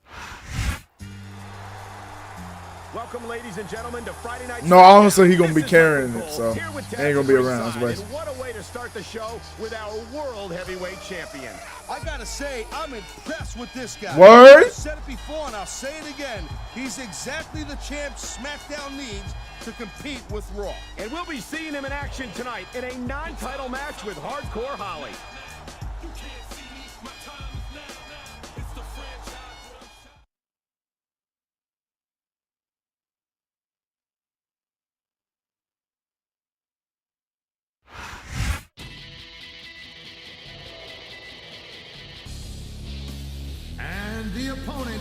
Welcome, ladies and gentlemen, to Friday Night. No, honestly, he's gonna be carrying it, so he ain't gonna be around his waist. And what a way to start the show with our World Heavyweight Champion. I gotta say, I'm impressed with this guy. Word? I've said it before, and I'll say it again. He's exactly the champ SmackDown needs to compete with Raw. And we'll be seeing him in action tonight in a non-title match with Hardcore Holly. And the opponent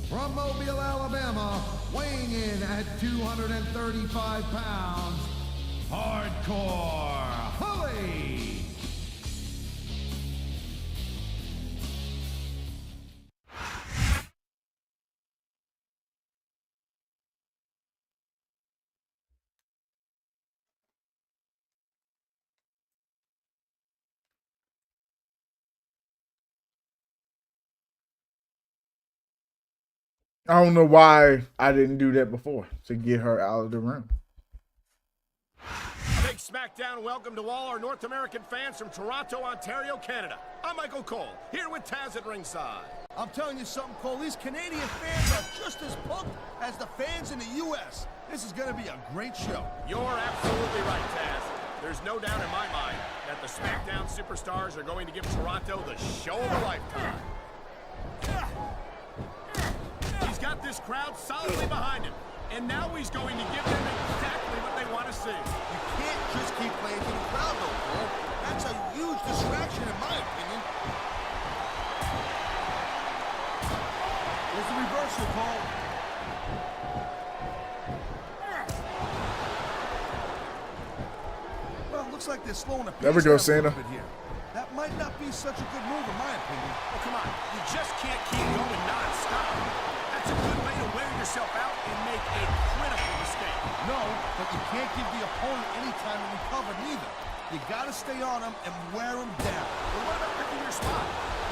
from Mobile, Alabama, weighing in at 235 pounds, Hardcore Holly. I don't know why I didn't do that before to get her out of the room. A big SmackDown. Welcome to all our North American fans from Toronto, Ontario, Canada. I'm Michael Cole, here with Taz at ringside. I'm telling you something, Cole. These Canadian fans are just as pumped as the fans in the U.S. This is going to be a great show. You're absolutely right, Taz. There's no doubt in my mind that the SmackDown superstars are going to give Toronto the show of a lifetime. He's got this crowd solidly behind him, and now he's going to give them exactly what they want to see. You can't just keep playing to the crowd, though, Cole. That's a huge distraction, in my opinion. There's the reversal, Cole. Well, it looks like they're slowing the pace There we go, down a little Cena. bit here. That might not be such a good move, in my opinion. Oh, come on. You just can't keep going non-stop. That's a good way to wear yourself out and make a critical mistake. No, but you can't give the opponent any time to recover neither. You gotta stay on them and wear them down. But what about picking your spot?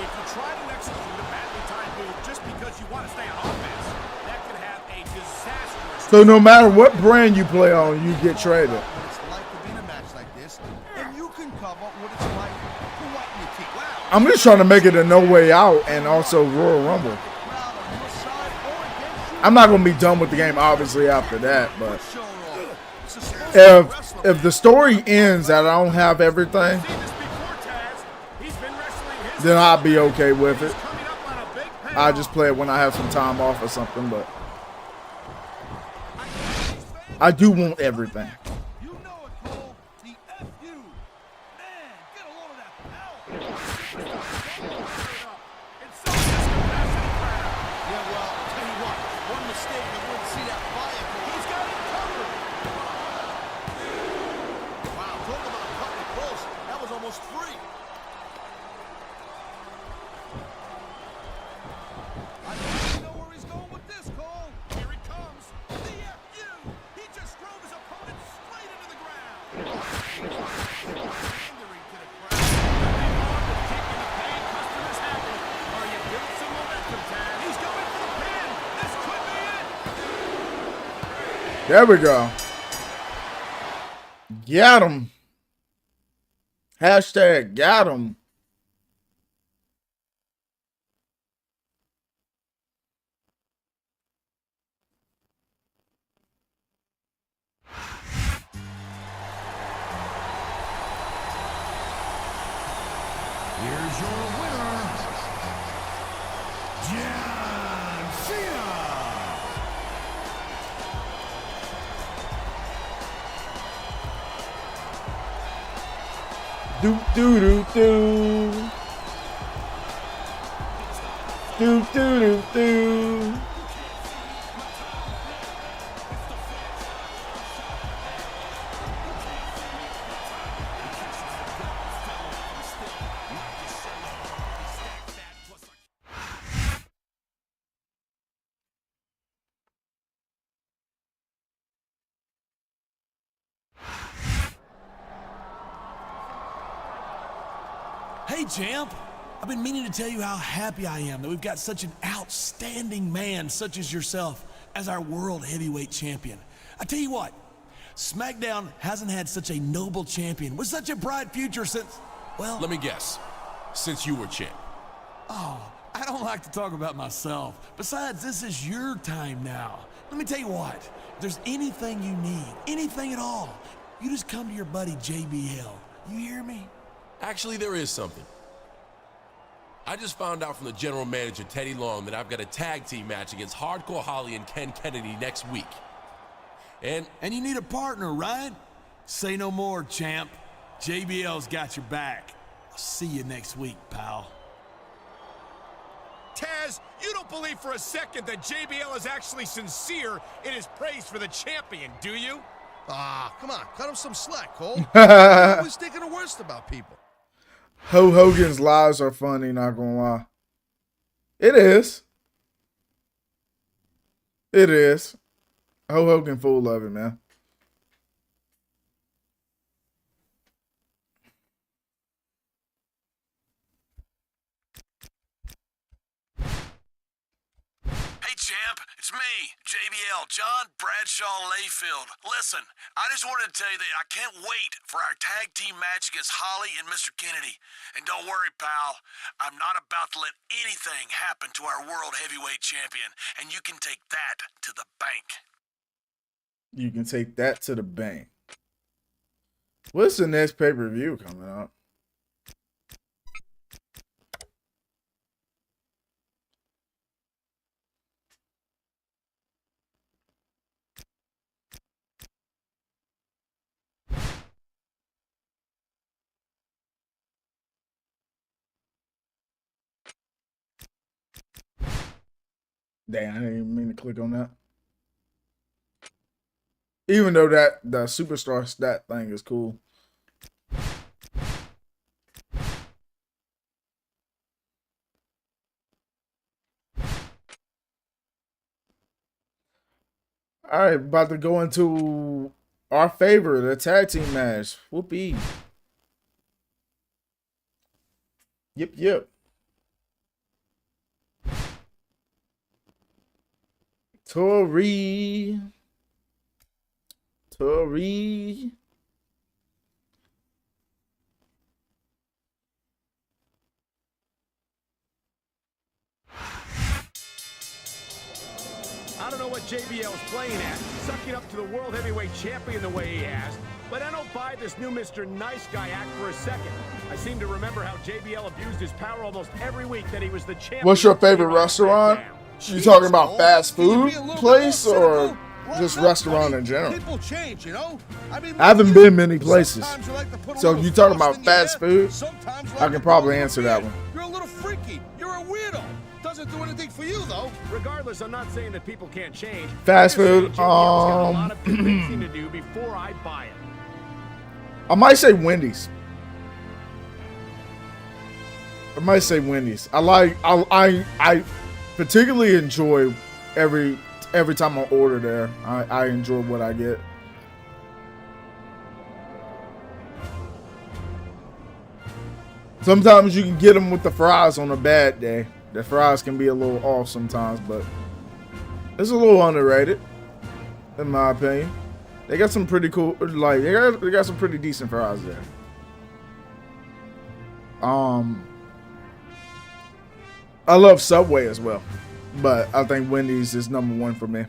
If you try to execute a badly timed move just because you want to stay on offense, that could have a disastrous... So no matter what brand you play on, you get traded. What it's like to be in a match like this, and you can cover what it's like to whiten your teeth. Wow. I'm just trying to make it a No Way Out and also Royal Rumble. I'm not going to be done with the game, obviously, after that, but if the story ends that I don't have everything, then I'll be okay with it. I just play it when I have some time off or something, but I do want everything. There we go. Got him. Hashtag got him. Here's your winner, John Cena. Do do do do. Do do do do. Hey, champ. I've been meaning to tell you how happy I am that we've got such an outstanding man such as yourself as our world heavyweight champion. I tell you what, SmackDown hasn't had such a noble champion with such a bright future since, well... Let me guess. Since you were champ. Oh, I don't like to talk about myself. Besides, this is your time now. Let me tell you what, if there's anything you need, anything at all, you just come to your buddy JBL. You hear me? Actually, there is something. I just found out from the general manager, Teddy Long, that I've got a tag team match against Hardcore Holly and Ken Kennedy next week. And you need a partner, right? Say no more, champ. JBL's got your back. I'll see you next week, pal. Taz, you don't believe for a second that JBL is actually sincere in his praise for the champion, do you? Ah, come on, cut him some slack, Cole. You're always thinking the worst about people. Ho Hogan's lies are funny, not gonna lie. It is. It is. Ho Hogan full of it, man. Hey, champ. champ. It's me, JBL, John Bradshaw Layfield. Listen, I just wanted to tell you that I can't wait for our tag team match against Holly and Mr. Kennedy. And don't worry, pal, I'm not about to let anything happen to our World Heavyweight Champion, and you can take that to the bank. You can take that to the bank. What's the next pay-per-view coming up? Damn, I didn't even mean to click on that. Even though that the superstar stat thing is cool. All right, about to go into our favorite, the tag team match. Whoopee. Yep. Tori. I don't know what JBL's playing at, sucking up to the World Heavyweight Champion the way he has, but I don't buy this new Mr. Nice Guy act for a second. I seem to remember how JBL abused his power almost every week that he was the champion. What's your favorite restaurant? You talking about fast food place or just restaurant in general? People change, you know? I haven't been many places. So if you talking about fast food, I can probably answer that one. You're a little freaky. You're a weirdo. Doesn't do anything for you, though. Regardless, I'm not saying that people can't change. Fast food, got a lot of convincing to do before I buy it. I might say Wendy's. I particularly enjoy every time I order there. I enjoy what I get. Sometimes you can get them with the fries on a bad day. The fries can be a little off sometimes, but it's a little underrated, in my opinion. They got some pretty cool, like they got some pretty decent fries there. I love Subway as well, but I think Wendy's is #1 for me.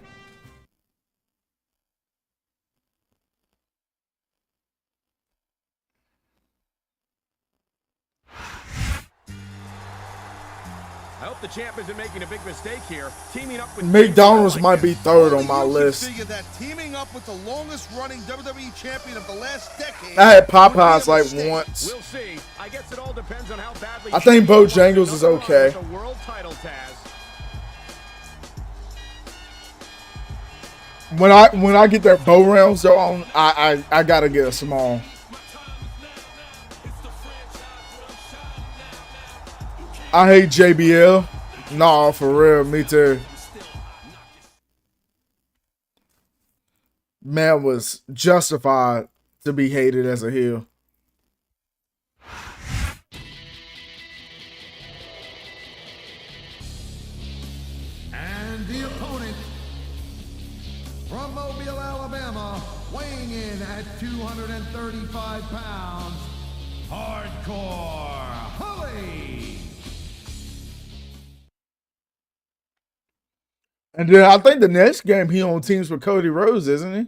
I hope the champ isn't making a big mistake here. Teaming up with McDonald's might be third on my list. Figure that teaming up with the longest running WWE champion of the last decade. I had Popeyes like once. We'll see. I guess it all depends on how badly I think Bojangles is okay. the world title, Taz. When I get their bow rounds though on, I gotta get a small. I hate JBL. Nah, for real, me too. Man was justified to be hated as a heel. And the opponent from Mobile, Alabama, weighing in at 235 pounds, Hardcore Holly. And then I think the next game he on teams with Cody Rhodes, isn't he?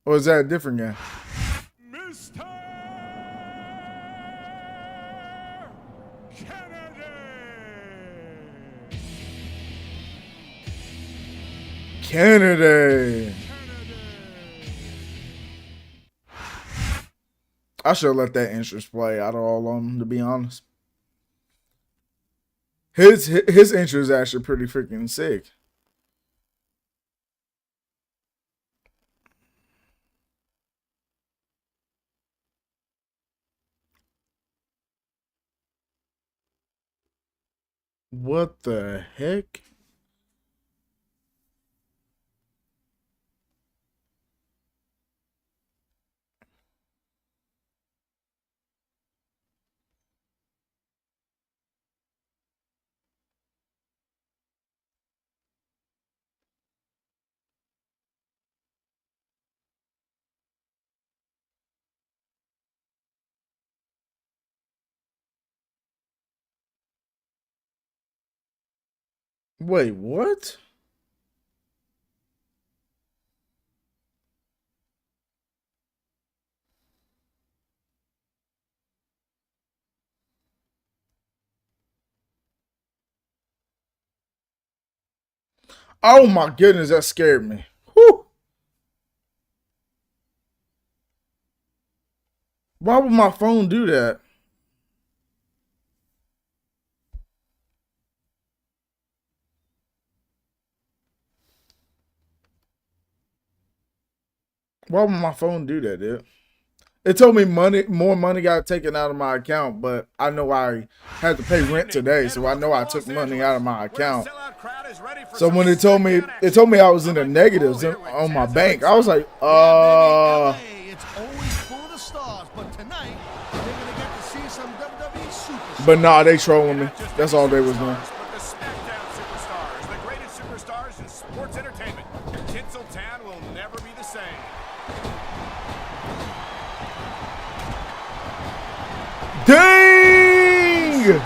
Or is that a different game? Mr. Kennedy. I should have let that entrance play out of all of them, to be honest. His entrance is actually pretty freaking sick. What the heck? Wait, what? Oh my goodness, that scared me. Whew. Why would my phone do that? Why would my phone do that, dude? It told me more money got taken out of my account, but I know I had to pay rent today, so I know I took money out of my account. So when it told me I was in the negatives on my bank, I was like, It's always full of the stars, but tonight they're gonna get to see some WWE superstars. But nah, they trolling me. That's all they was doing. But the SmackDown superstars, the greatest superstars in sports entertainment. Tinseltown will never be the same. Dang!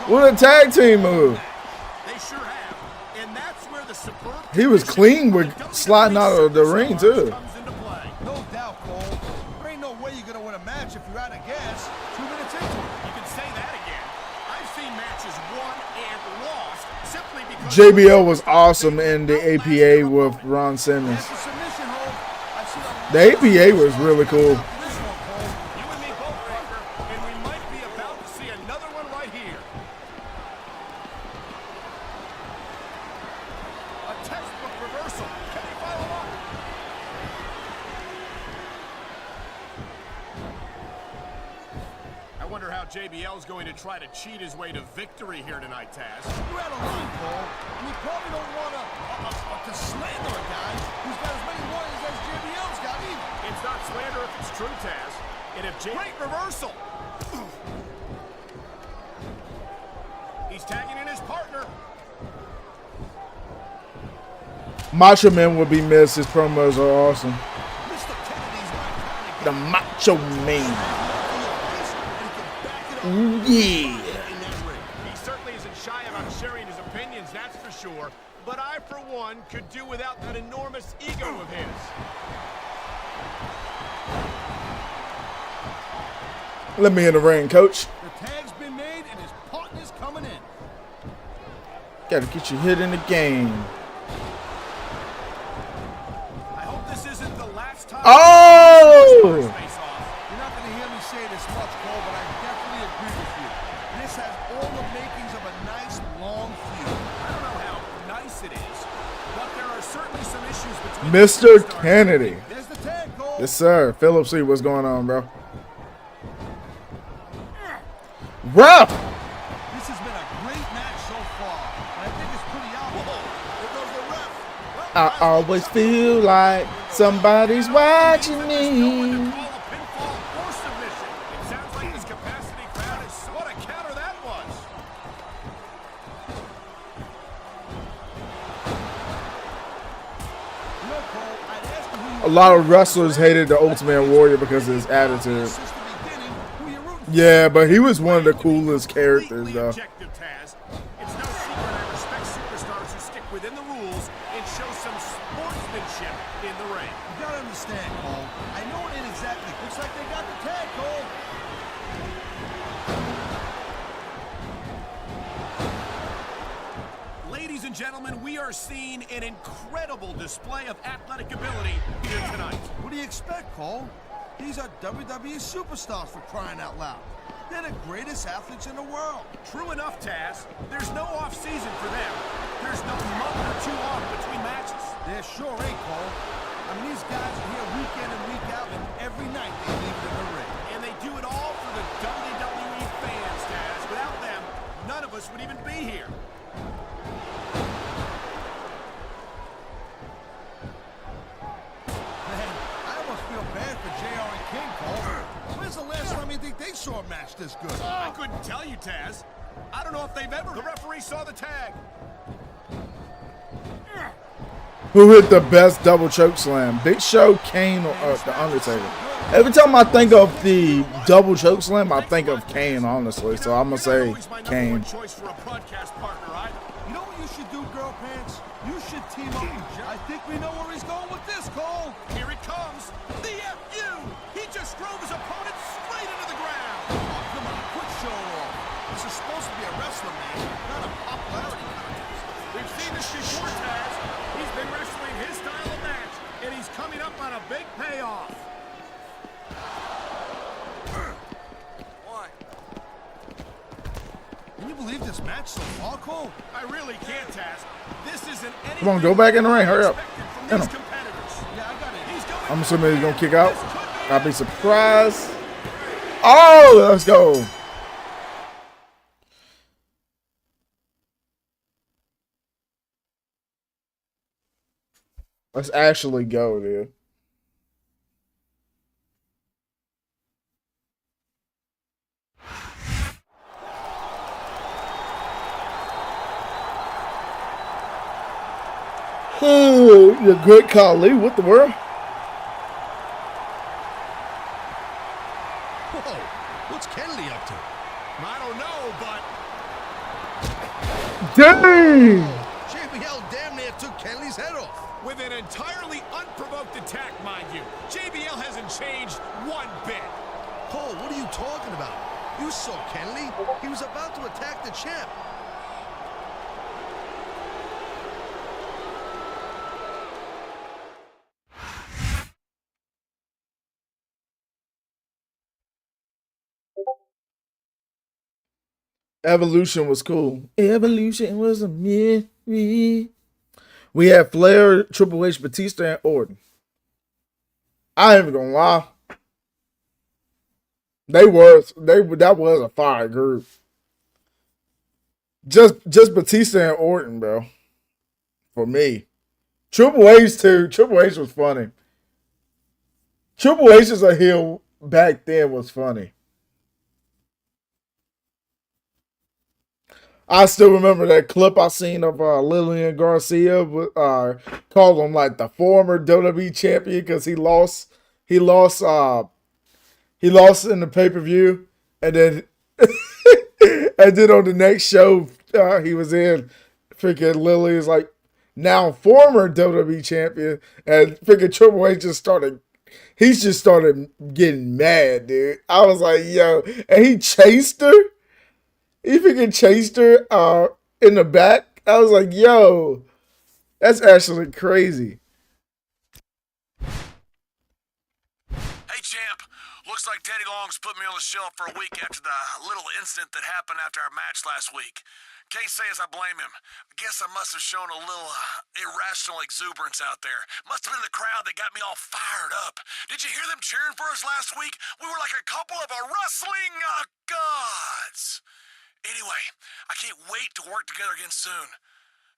What a tag team move. They sure have. And that's where the superb He was clean with sliding out of the ring, too. comes into play. No doubt, Cole. There ain't no way you're gonna win a match if you're out of gas 2 minutes into it. You can say that again. I've seen matches won and lost simply because JBL was awesome in the APA with Ron Simmons. It's a submission hold. I've seen a The APA was really cool. this one, Cole. You and me both, Parker, and we might be about to see another one right here. A textbook reversal. Can they follow up? I wonder how JBL's going to try to cheat his way to victory here tonight, Taz. You're out of line, Cole. And you probably don't want to slander a guy who's got as many warriors as JBL's got either. It's not slander if it's true, Taz. And if great reversal. He's tagging in his partner. Macho Man would be missed. His promos are awesome. Mr. Kennedy's my kind of The Macho Man. Ooh, yeah. He certainly isn't shy about sharing his opinions, that's for sure. But I, for one, could do without that enormous ego of his. Let me in the ring, coach. The tag's been made and his partner's coming in. Gotta get you hit in the game. I hope this isn't the last time. Oh! You're not going to hear me say this much, Cole, but I definitely agree with you. This has all the makings of a nice, long feud. I don't know how nice it is, but there are certainly some issues between Mr. Kennedy. There's the tag, Cole. Yes, sir. Philip C, what's going on, bro? Rough! This has been a great match so far, and I think it's pretty obvious. There goes the ref. I always feel like somebody's watching me. Call a pinfall or submission. It sounds like this capacity crowd is what a counter that was. You know, Cole, I'd ask you who A lot of wrestlers hated the Ultimate Warrior because of his attitude. since the beginning, who you rooting for. Yeah, but he was one of the coolest characters, Completely though. objective, Taz. It's no secret I respect superstars who stick within the rules and show some sportsmanship in the ring. You gotta understand, Cole. I know it ain't exactly. Looks like they got the tag, Cole. Ladies and gentlemen, we are seeing an incredible display of athletic ability here tonight. What do you expect, Cole? These are WWE superstars, for crying out loud. They're the greatest athletes in the world. True enough, Taz. There's no off-season for them. There's no month or two off between matches. There sure ain't, Cole. I mean, these guys are here week in and week out, and every night they leave it in the ring. And they do it all for the WWE fans, Taz. Without them, none of us would even be here. Man, I almost feel bad for JR and King, Cole. When's the last time you think they saw a match this good? I couldn't tell you, Taz. I don't know if they've ever. The referee saw the tag. Who hit the best double choke slam? Big Show, Kane, or The Undertaker? Every time I think of the double choke slam, I think of Kane, honestly. So I'm gonna say Kane. You know what you should do, girl pants? You should team up with Jeff. I think we know where he's going with this, Cole. Here it comes. The FU. He just drove his opponent straight into the ground. Oh, come on, quit showing off. This is supposed to be a wrestling match, not a popularity contest. We've seen this before, Taz. He's been wrestling his style of match, and he's coming up on a big payoff. Can you believe this match so far, Cole? I really can't, Taz. This isn't anything. Come on, go back in the ring. Hurry up. From these competitors. Yeah, I got it. He's going. I'm assuming he's gonna kick out. I'll be surprised. Oh, let's go. Let's actually go, dude. Oh, you're a great Khali. What the world? Whoa, what's Kennedy up to? I don't know, but Dang! JBL damn near took Kennedy's head off. with an entirely unprovoked attack, mind you. JBL hasn't changed one bit. Cole, what are you talking about? You saw Kennedy. He was about to attack the champ. Evolution was cool. Evolution was a mystery. We had Flair, Triple H, Batista, and Orton. I ain't even gonna lie. That was a fire group. Just Batista and Orton, bro. For me. Triple H too. Triple H was funny. Triple H as a heel back then was funny. I still remember that clip I seen of Lillian Garcia called him like the former WWE champion because he lost in the pay-per-view, and then on the next show he was in, freaking Lily is like now former WWE champion, and freaking Triple H just started getting mad, dude. I was like, yo, and he chased her. He freaking chased her in the back. I was like, yo, that's actually crazy. Hey, champ. Looks like Teddy Long's put me on the shelf for a week after the little incident that happened after our match last week. Can't say as I blame him. I guess I must have shown a little irrational exuberance out there. Must have been the crowd that got me all fired up. Did you hear them cheering for us last week? We were like a couple of wrestling gods. Anyway, I can't wait to work together again soon.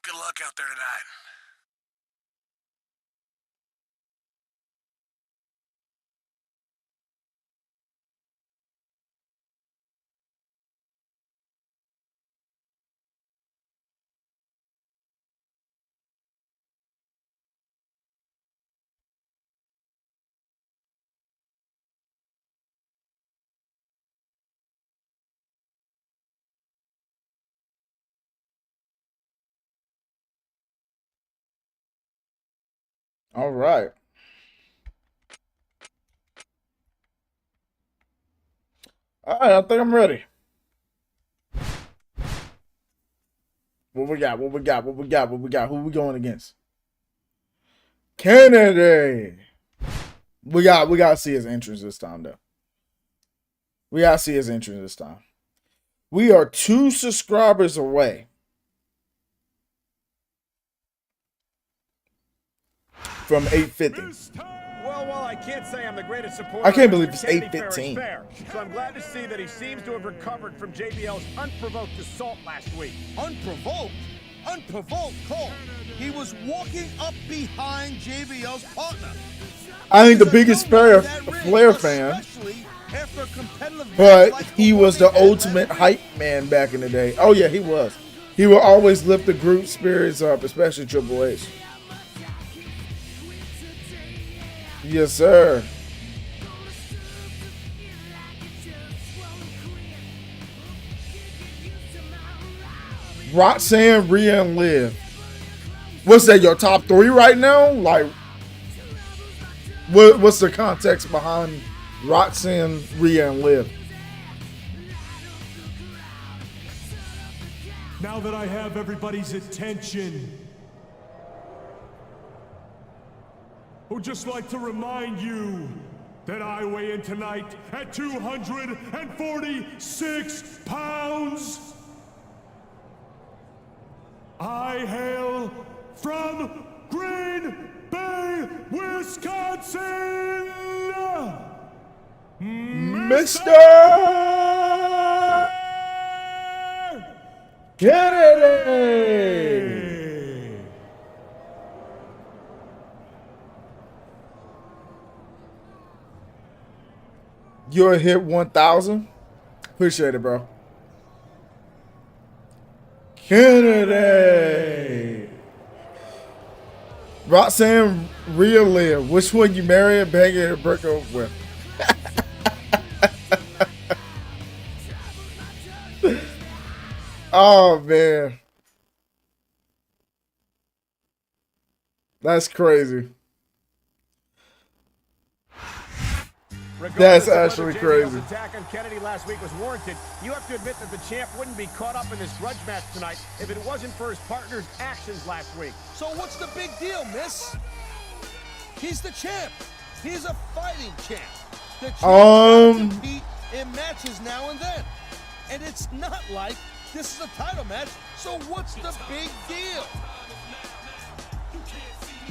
Good luck out there tonight. All right. All right, I think I'm ready. What we got? Who we going against? Kennedy. We gotta see his entrance this time, though. We are 2 subscribers away from 850. Well, while I can't say I'm the greatest supporter, I can't believe of it's Kennedy 8:15. fair is fair. So I'm glad to see that he seems to have recovered from JBL's unprovoked assault last week. Unprovoked? Unprovoked, Cole. He was walking up behind JBL's partner. I ain't the biggest Flair fan, but he was the ultimate hype man back in the day. Oh yeah, he was. He will always lift the group spirits up, especially Triple H. Yes, sir. Roxanne, Rhea, and Liv. What's that? Your top 3 right now? Like, what's the context behind Roxanne, Rhea, and Liv? Now that I have everybody's attention, I would just like to remind you that I weigh in tonight at 246 pounds. I hail from Green Bay, Wisconsin, Mr. Kennedy. You're a hit 1,000. Appreciate it, bro. Kennedy. Roxanne, Rhea, Liv. Which one you marry and bang it and break up with? Oh, man. That's crazy. That's actually crazy. Attack on Kennedy last week was warranted. You have to admit that the champ wouldn't be caught up in this grudge match tonight if it wasn't for his partner's actions last week. So what's the big deal, miss? He's the champ. He's a fighting champ. The champ can compete in matches now and then. And it's not like this is a title match, so what's the big deal?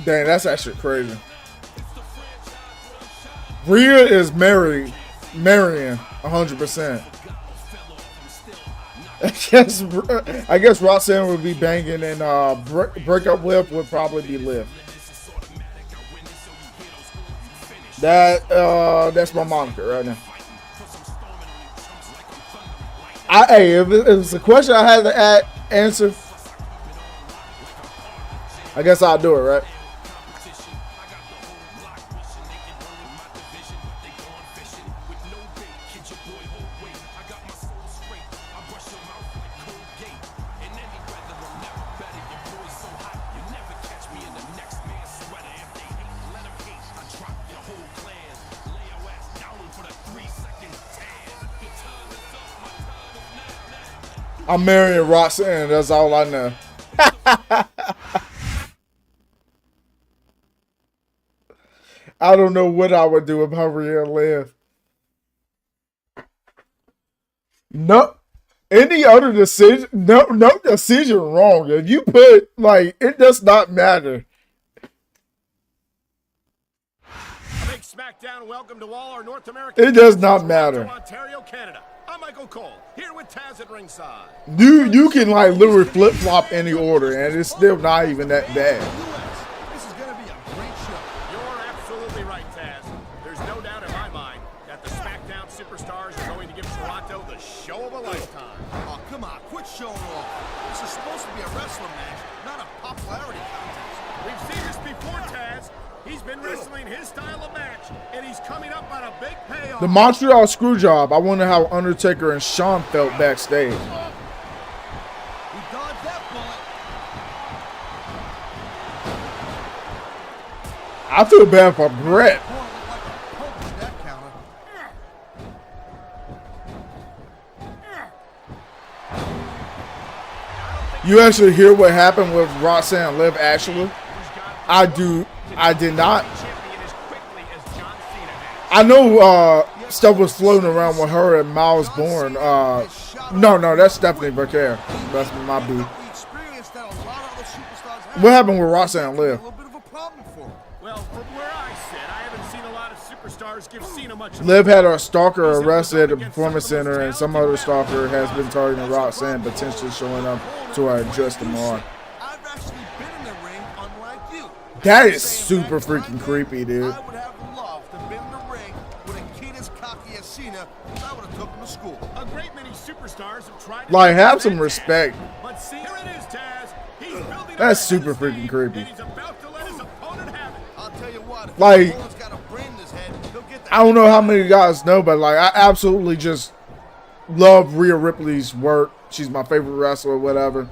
Dang, that's actually crazy. Rhea is marrying 100%. I guess Roxanne would be banging, and breakup Liv would probably be Liv. That's my moniker right now. Hey, if it's a question I had to answer, I guess I'll do it, right? I'm marrying Roxanne, that's all I know. I don't know what I would do about Rhea and Liv. No, any other decision, no decision wrong. If you put, like, it does not matter. A big SmackDown welcome to all our North American. It does not matter. Ontario, Canada. I'm Michael Cole, here with Taz at ringside. You can, like, literally flip-flop any order, and it's still not even that bad. This is going to be a great show. You're absolutely right, Taz. There's no doubt in my mind that the SmackDown superstars are going to give Toronto the show of a lifetime. Oh, come on, quit showing off. This is supposed to be a wrestling match, not a popularity contest. We've seen this before, Taz. He's been wrestling his style of match, and he's coming up on a big payoff. The Montreal Screwjob. I wonder how Undertaker and Shawn felt backstage. He dodged that bullet. I feel bad for Brett. You actually hear what happened with Roxanne and Liv, actually? I did not. I know stuff was floating around with her and Miles Bourne. No, that's Stephanie Becker. That's my boo. What happened with Roxanne and Liv? Well, from where I sit, I haven't seen a lot of superstars give Cena much. Liv had a stalker arrested at the Performance Center, and some other stalker has been targeting Roxanne, potentially showing up to her address tomorrow. That is super freaking creepy, dude. I would have loved to have been in the ring with a kid as cocky as Cena. I would have took him to school. A great many superstars have tried to Like, have some respect. But see, here it is, Taz. He's building That's super freaking creepy. he's about to let his opponent have it. I'll tell you what, if Like, his opponent's got a brain in his head, he'll get that. I don't know how many guys know, but, like, I absolutely just love Rhea Ripley's work she's my favorite wrestler or whatever.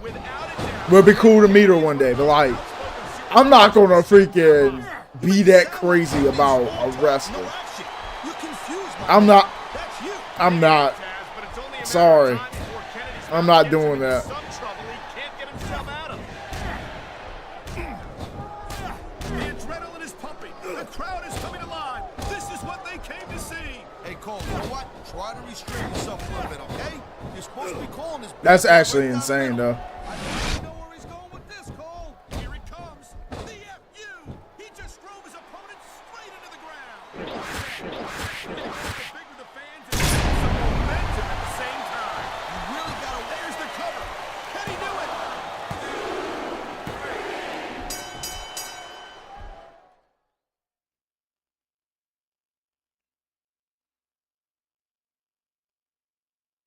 Would be cool to meet her one day, but like, I'm not gonna freaking be that crazy about a wrestler. I'm not. Sorry. I'm not doing that. The adrenaline is pumping. The crowd is coming alive. This is what they came to see. Hey, Cole, you know what? Try to restrain yourself a little bit, okay? You're supposed to be calling this. That's actually insane, though.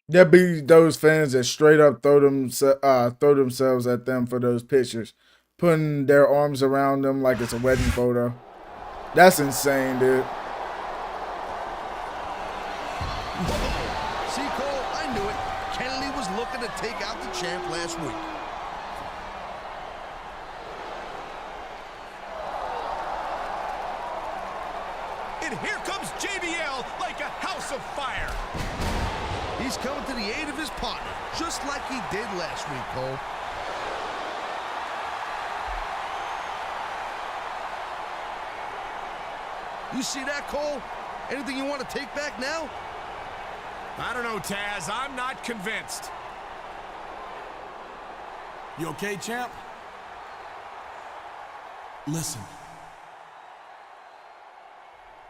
There be those fans that straight up throw themselves at them for those pictures, putting their arms around them like it's a wedding photo. That's insane, dude. See, Cole, I knew it. Kennedy was looking to take out the champ last week. And here comes JBL like a house of fire. He's coming to the aid of his partner, just like he did last week, Cole. You see that, Cole? Anything you want to take back now? I don't know, Taz. I'm not convinced. You okay, champ? Listen.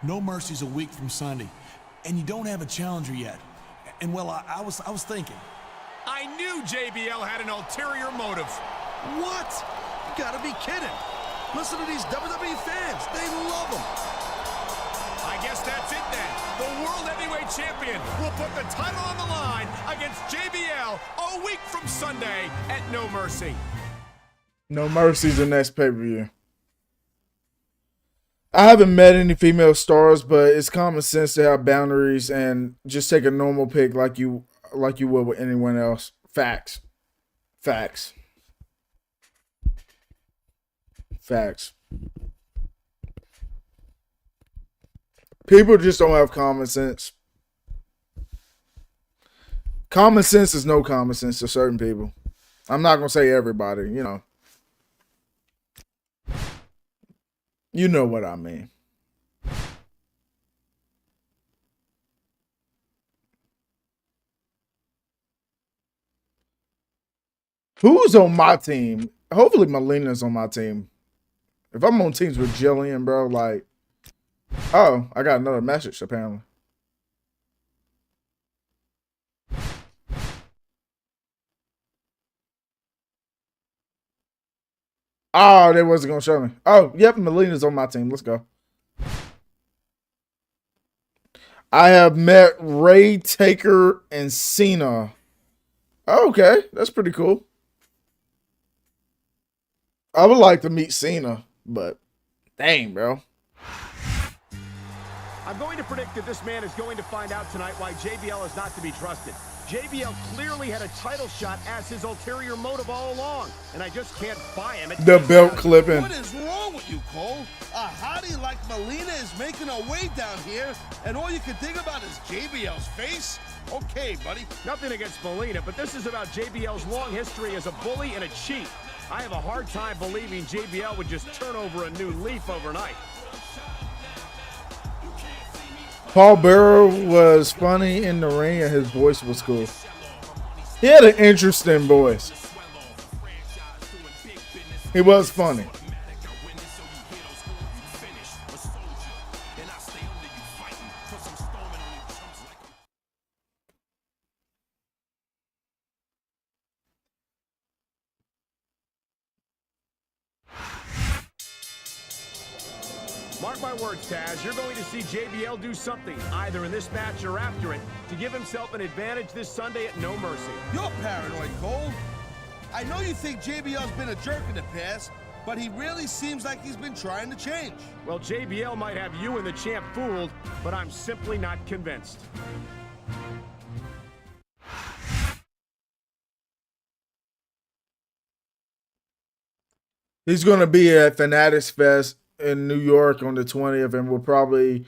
No Mercy's a week from Sunday, and you don't have a challenger yet. And well, I was thinking. I knew JBL had an ulterior motive. What? You gotta be kidding. Listen to these WWE fans. They love him. I guess that's it then. The World Heavyweight Champion will put the title on the line against JBL a week from Sunday at No Mercy. No Mercy's the next pay-per-view. I haven't met any female stars, but it's common sense to have boundaries and just take a normal pick like you would with anyone else. Facts. Facts. Facts. People just don't have common sense. Common sense is no common sense to certain people. I'm not going to say everybody, you know. You know what I mean. Who's on my team? Hopefully Melina's on my team. If I'm on teams with Jillian, bro, like, oh, I got another message apparently. Oh, they wasn't going to show me. Oh, yep, Melina's on my team. Let's go. I have met Ray, Taker, and Cena. Oh, okay, that's pretty cool. I would like to meet Cena, but dang, bro. I'm going to predict that this man is going to find out tonight why JBL is not to be trusted. JBL clearly had a title shot as his ulterior motive all along, and I just can't buy him. The belt clipping. What is wrong with you, Cole? A hottie like Melina is making her way down here, and all you can think about is JBL's face? Okay, buddy. Nothing against Melina, but this is about JBL's long history as a bully and a cheat. I have a hard time believing JBL would just turn over a new leaf overnight. Paul Bearer was funny in the ring and his voice was cool. He had an interesting voice. He was funny. Mark my words, Taz, you're going to see JBL do something, either in this match or after it, to give himself an advantage this Sunday at No Mercy. You're paranoid, Cole. I know you think JBL's been a jerk in the past, but he really seems like he's been trying to change. Well, JBL might have you and the champ fooled, but I'm simply not convinced. He's going to be at Fanatics Fest in New York on the 20th, and we'll probably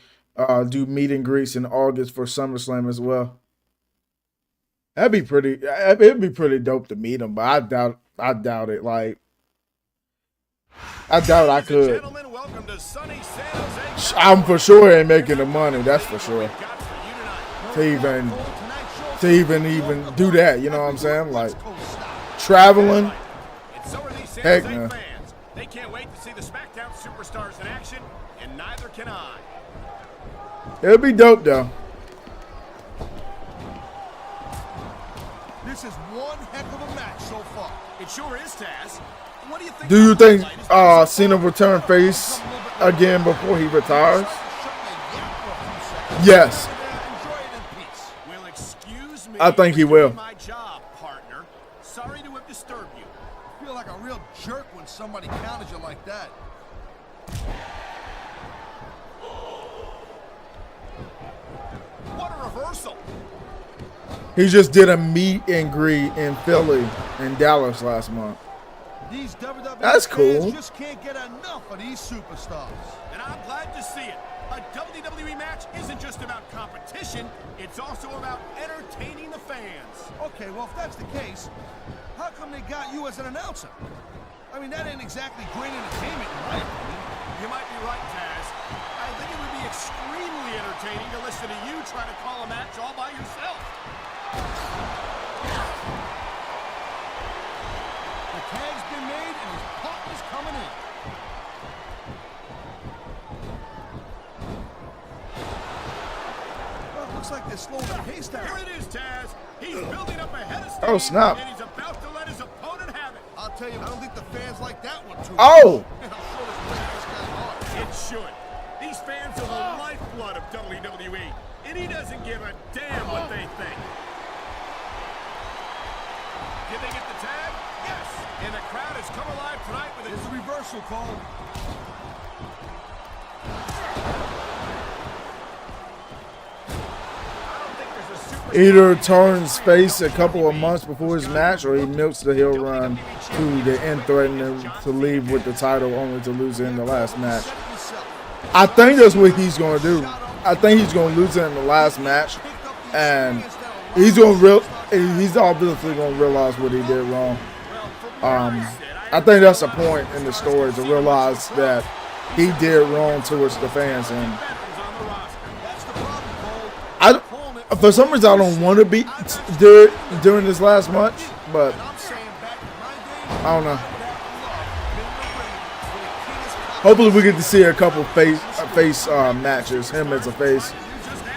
do meet and greets in August for SummerSlam as well. That'd be pretty. It'd be pretty dope to meet him, but I doubt it. Like, I doubt I could. I'm for sure ain't making the money. That's for sure. To even do that, you know what I'm saying? Like, traveling. Heck no. They can't wait to see the SmackDown superstars in action, and neither can I. It'll be dope though. This is one heck of a match so far. It sure is, Taz. What do you think? Do you think Cena will turn face again before he retires? Yes. Well, excuse me. I think he will. My job, partner. Sorry to have disturbed you. I feel like a real jerk when somebody counters you like that. What a reversal. He just did a meet and greet in Philly and Dallas last month. These WWE That's cool. fans just can't get enough of these superstars. And I'm glad to see it. A WWE match isn't just about competition, it's also about entertaining the fans. Okay, well, if that's the case, how come they got you as an announcer? I mean, that ain't exactly great entertainment, in my opinion. You might be right, Taz. I think it would be extremely entertaining to listen to you try to call a match all by yourself. The tag's been made and his partner's coming in. Well, it looks like they're slowing the pace down. Here it is, Taz. He's building up ahead of steam. Oh, snap. And he's about to let his opponent have it. I'll tell you, I don't think the fans like that one too Oh! much. I'm sure this breaks this guy hard. It should. These fans are the lifeblood of WWE, and he doesn't give a damn what they think. Did they get the tag? Yes. And the crowd has come alive tonight with There's a reversal call. Either turns face a couple of months before his match, or he milks the heel run to the end, threatening to leave with the title, only to lose it in the last match. I think that's what he's going to do. I think he's going to lose it in the last match, and he's obviously going to realize what he did wrong. I think that's the point in the story, to realize that he did wrong towards the fans, and for some reason, I don't want to be during this last match, but I don't know. Hopefully, we get to see a couple face matches, him as a face,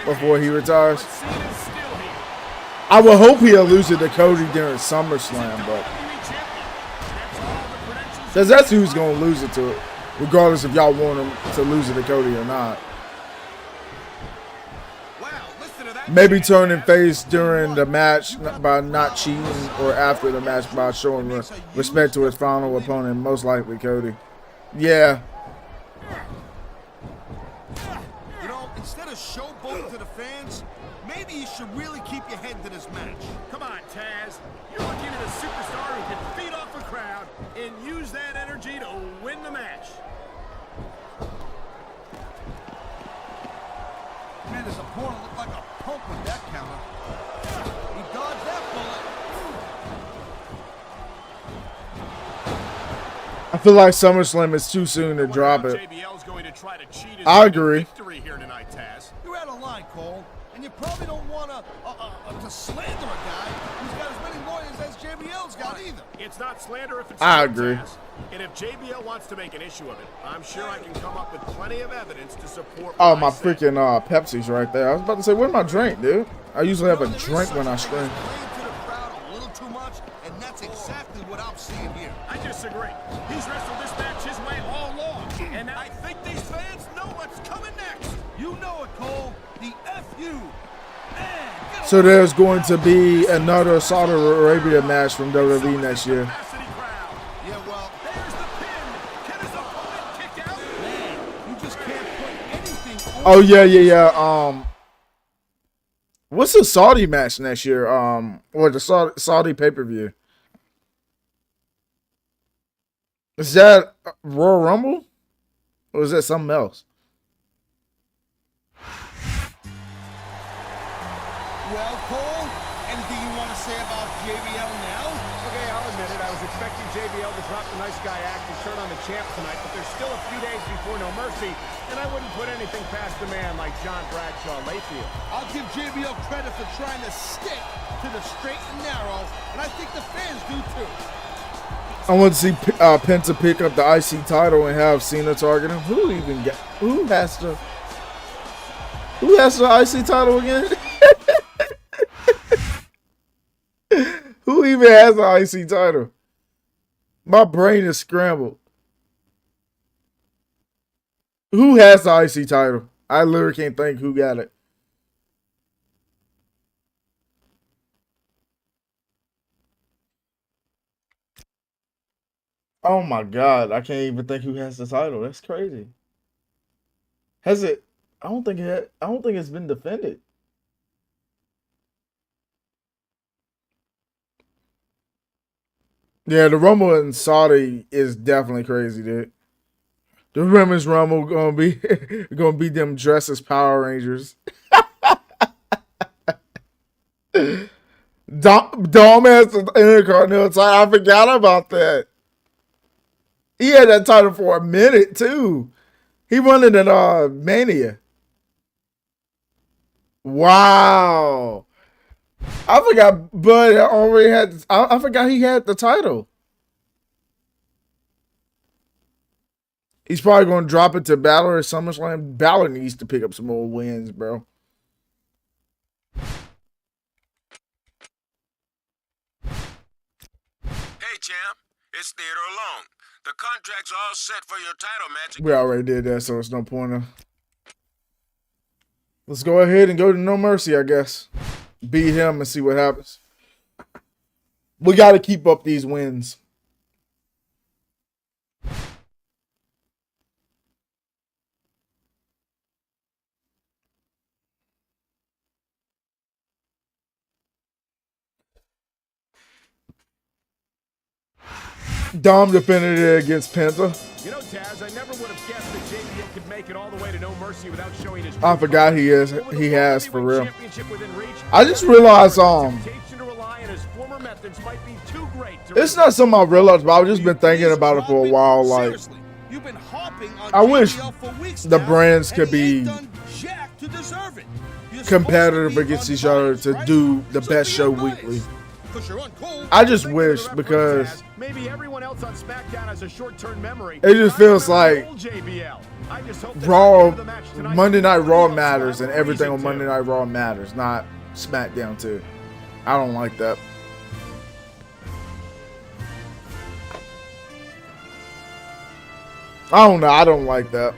before he retires. I would hope he'll lose it to Cody during SummerSlam, but because that's who's going to lose it to, regardless if y'all want him to lose it to Cody or not. Maybe turning face during the match by not cheating, or after the match by showing respect to his final opponent, most likely Cody. Yeah. You know, instead of showboating to the fans, maybe you should really keep your head to this match. Come on, Taz. You're looking at a superstar who can feed off a crowd and use that energy to win the match. Man, his opponent looked like a punk with that counter. He dodged that bullet. I feel like SummerSlam is too soon to drop it. I agree. You're out of line, Cole, and you probably don't want to slander a guy who's got as many lawyers as JBL's got either. It's not slander if it's I agree. Taz. And if JBL wants to make an issue of it, I'm sure I can come up with plenty of evidence to support. Oh, my freaking Pepsi's right there. I was about to say, where's my drink, dude? I usually have a drink when I stream. And that's exactly what I'm seeing here. I disagree. He's wrestled this match his way all along, and I think these fans know what's coming next. You know it, Cole. The FU. So there's going to be another Saudi Arabia match from WWE next year. Yeah, well, there's the pin. Can his opponent kick out? Man, you just can't put anything on. Oh yeah. What's the Saudi match next year? Or the Saudi pay-per-view? Is that Royal Rumble? Or is that something else? Well, Cole, anything you want to say about JBL now? Okay, I'll admit it. I was expecting JBL to drop the nice guy act and turn on the champ tonight, but there's still a few days before No Mercy, and I wouldn't put anything past a man like John Bradshaw Layfield. I'll give JBL credit for trying to stick to the straight and narrow, and I think the fans do too. I want to see Penta pick up the IC title and have Cena target him. Who has the IC title again? Who even has the IC title? My brain is scrambled. Who has the IC title? I literally can't think who got it. Oh my God, I can't even think who has the title. That's crazy. Has it? I don't think it's been defended. Yeah, the Rumble in Saudi is definitely crazy, dude. The Women's Rumble gonna be them dressed as Power Rangers. Dom has the Intercontinental title. I forgot about that. He had that title for a minute too. He won it in Mania. Wow. I forgot Bud already had. I forgot he had the title. He's probably going to drop it to Balor at SummerSlam. Balor needs to pick up some more wins, bro. Hey, champ. It's Theodore Long. The contract's all set for your title match. We already did that, so it's no point of. Let's go ahead and go to No Mercy, I guess. Beat him and see what happens. We got to keep up these wins. Dom defended it against Penta. You know, Taz, I never would have guessed that JBL could make it all the way to No Mercy without showing his. I forgot he has for real. I just realized it's not something I realized, but I've just been thinking about it for a while. Like, I wish the brands could be competitive against each other to do the best show weekly. I just wish, because maybe everyone else on SmackDown has a short-term memory. It just feels like Raw, Monday Night Raw matters, and everything on Monday Night Raw matters, not SmackDown too. I don't like that. I don't know. I don't like that.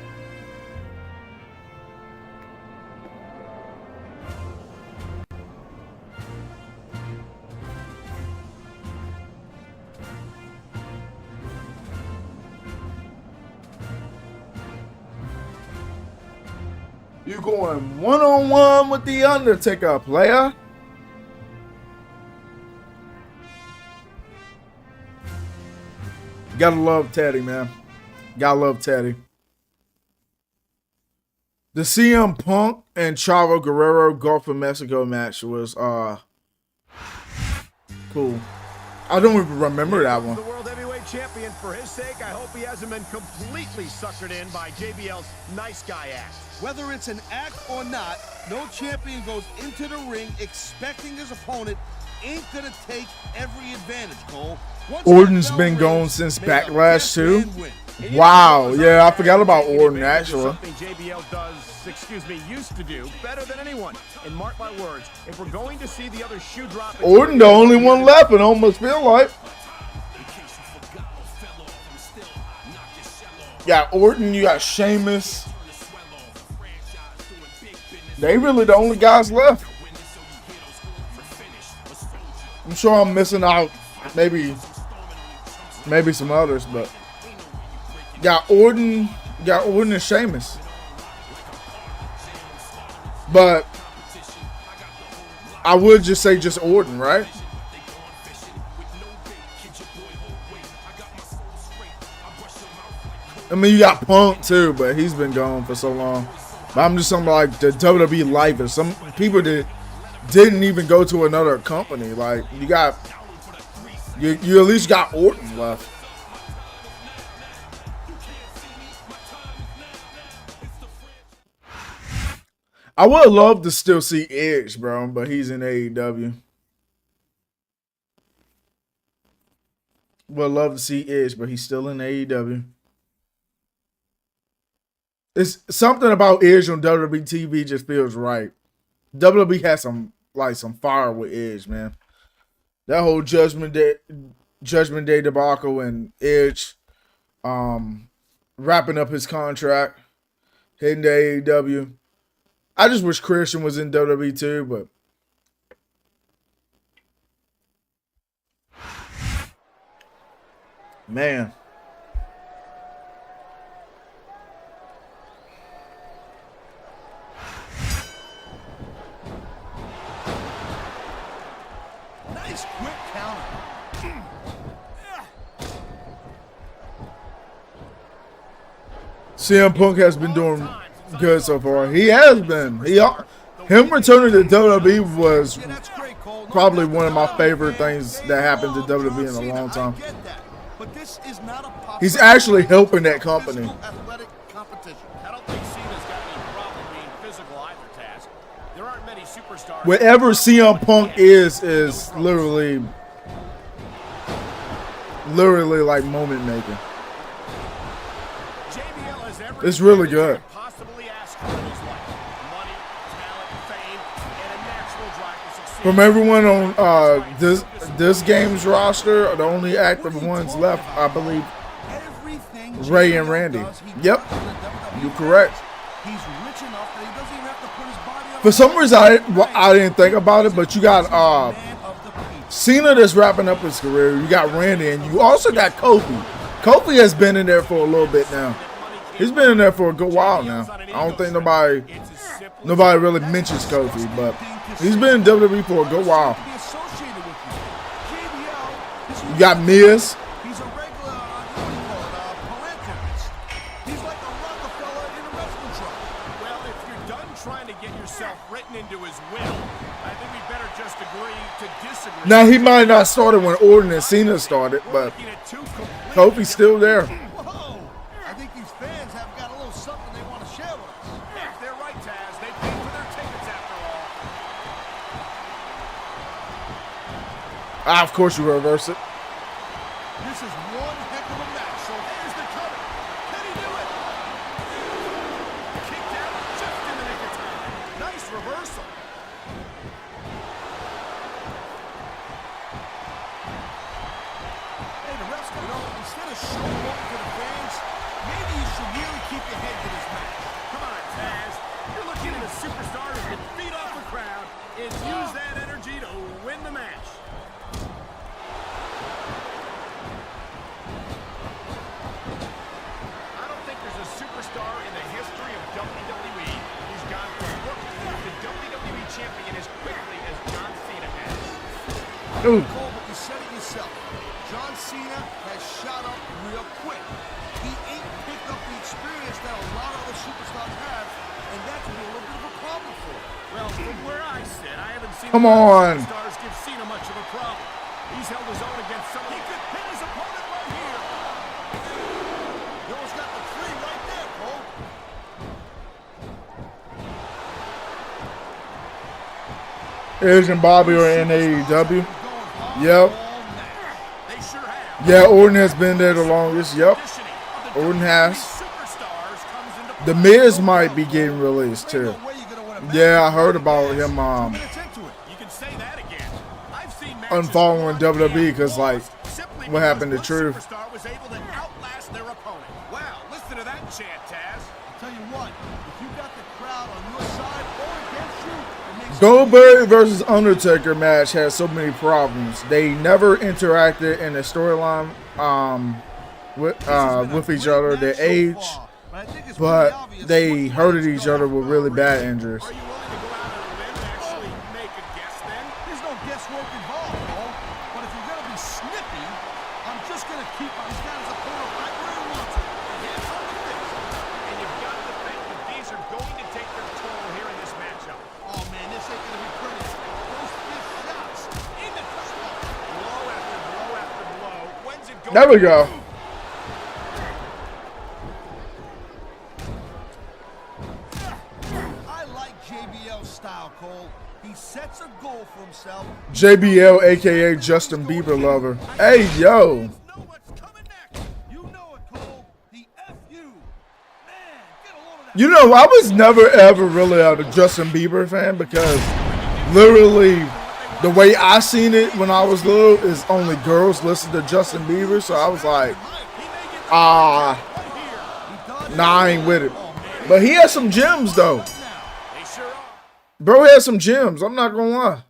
You going one-on-one with The Undertaker, player? Gotta love Teddy, man. Gotta love Teddy. The CM Punk and Chavo Guerrero Gulf of Mexico match was cool. I don't even remember that one. The World Heavyweight Champion. For his sake, I hope he hasn't been completely suckered in by JBL's nice guy act. Whether it's an act or not, no champion goes into the ring expecting his opponent ain't gonna take every advantage, Cole. Orton's been going since Backlash too. Wow, yeah, I forgot about Orton actually. Something JBL does, used to do better than anyone. And mark my words, if we're going to see the other shoe drop, Orton the only one left, it almost feel like. You got Orton, you got Sheamus. They really the only guys left. I'm sure I'm missing out maybe some others, but got Orton and Sheamus. But I would just say just Orton, right? I mean, you got Punk too, but he's been gone for so long. But I'm just talking about like the WWE lifers. Some people that didn't even go to another company. Like you got, you at least got Orton left. I would love to still see Edge, bro, but he's in AEW. Would love to see Edge, but he's still in AEW. It's something about Edge on WWE TV just feels right. WWE has some fire with Edge, man. That whole Judgment Day debacle and Edge wrapping up his contract, heading to AEW. I just wish Christian was in WWE too, but man. Nice quick counter. CM Punk has been doing good so far. He has been. Him returning to WWE was probably one of my favorite things that happened to WWE in a long time. He's actually helping that company. I don't think Cena's got any problem being physical either, Taz. There aren't many superstars. Wherever CM Punk is literally like moment making. It's really good. From everyone on this game's roster, the only active ones left, I believe, Ray and Randy. Yep, you're correct. For some reason, I didn't think about it, but you got Cena that's wrapping up his career. You got Randy, and you also got Kofi. Kofi has been in there for a little bit now. He's been in there for a good while now. I don't think nobody really mentions Kofi, but he's been in WWE for a good while. You got Miz. Well, if you're done trying to get yourself written into his will, I think we better just agree to disagree. Now, he might not started when Orton and Cena started, but Kofi's still there. I think these fans have got a little something they want to share with us. If they're right, Taz, they paid for their tickets after all. Of course you reverse it. This is one heck of a match, so here's the cover. Can he do it? Kicked out just in the nick of time. Nice reversal. Hey, the refs, instead of showing up to the fans, maybe you should really keep your head to this match. Come on, Taz. You're looking at a superstar who can feed off the crowd and use that energy to win the match. I don't think there's a superstar in the history of WWE who's gone from rookie to WWE champion as quickly as John Cena has. Ooh. Cole, but you said it yourself. John Cena has shot up real quick. He ain't picked up the experience that a lot of other superstars have, and that's a little bit of a problem for him. Well, from where I sit, I haven't seen Come on. stars give Cena much of a problem. He's held his own against someone. He could pin his opponent right here. You almost got the three right there, Cole. Edge and Bobby are in AEW. Yep. Yeah, Orton has been there the longest. Yep. Orton has. The Miz might be getting released too. Yeah, I heard about him unfollowing WWE because like what happened to Truth. Was able to outlast their opponent. Wow, listen to that chant, Taz. I'll tell you what, if you got the crowd on your side or against you, it makes Goldberg versus Undertaker match has so many problems. They never interacted in the storyline with each other. Their age, but they hurted each other with really bad injuries. Are you willing to go out on a limb and actually make a guess then? There's no guesswork involved, Cole. But if you're going to be snippy, I'm just going to keep his guy's opponent right where he wants him. Yes, There we go. I like JBL's style, Cole. He sets a goal for himself. JBL, aka Justin Bieber lover. Hey, yo. You know, I was never ever really a Justin Bieber fan because literally the way I seen it when I was little is only girls listen to Justin Bieber. So I was like, nah, I ain't with it. But he has some gems though. Bro has some gems. I'm not gonna lie.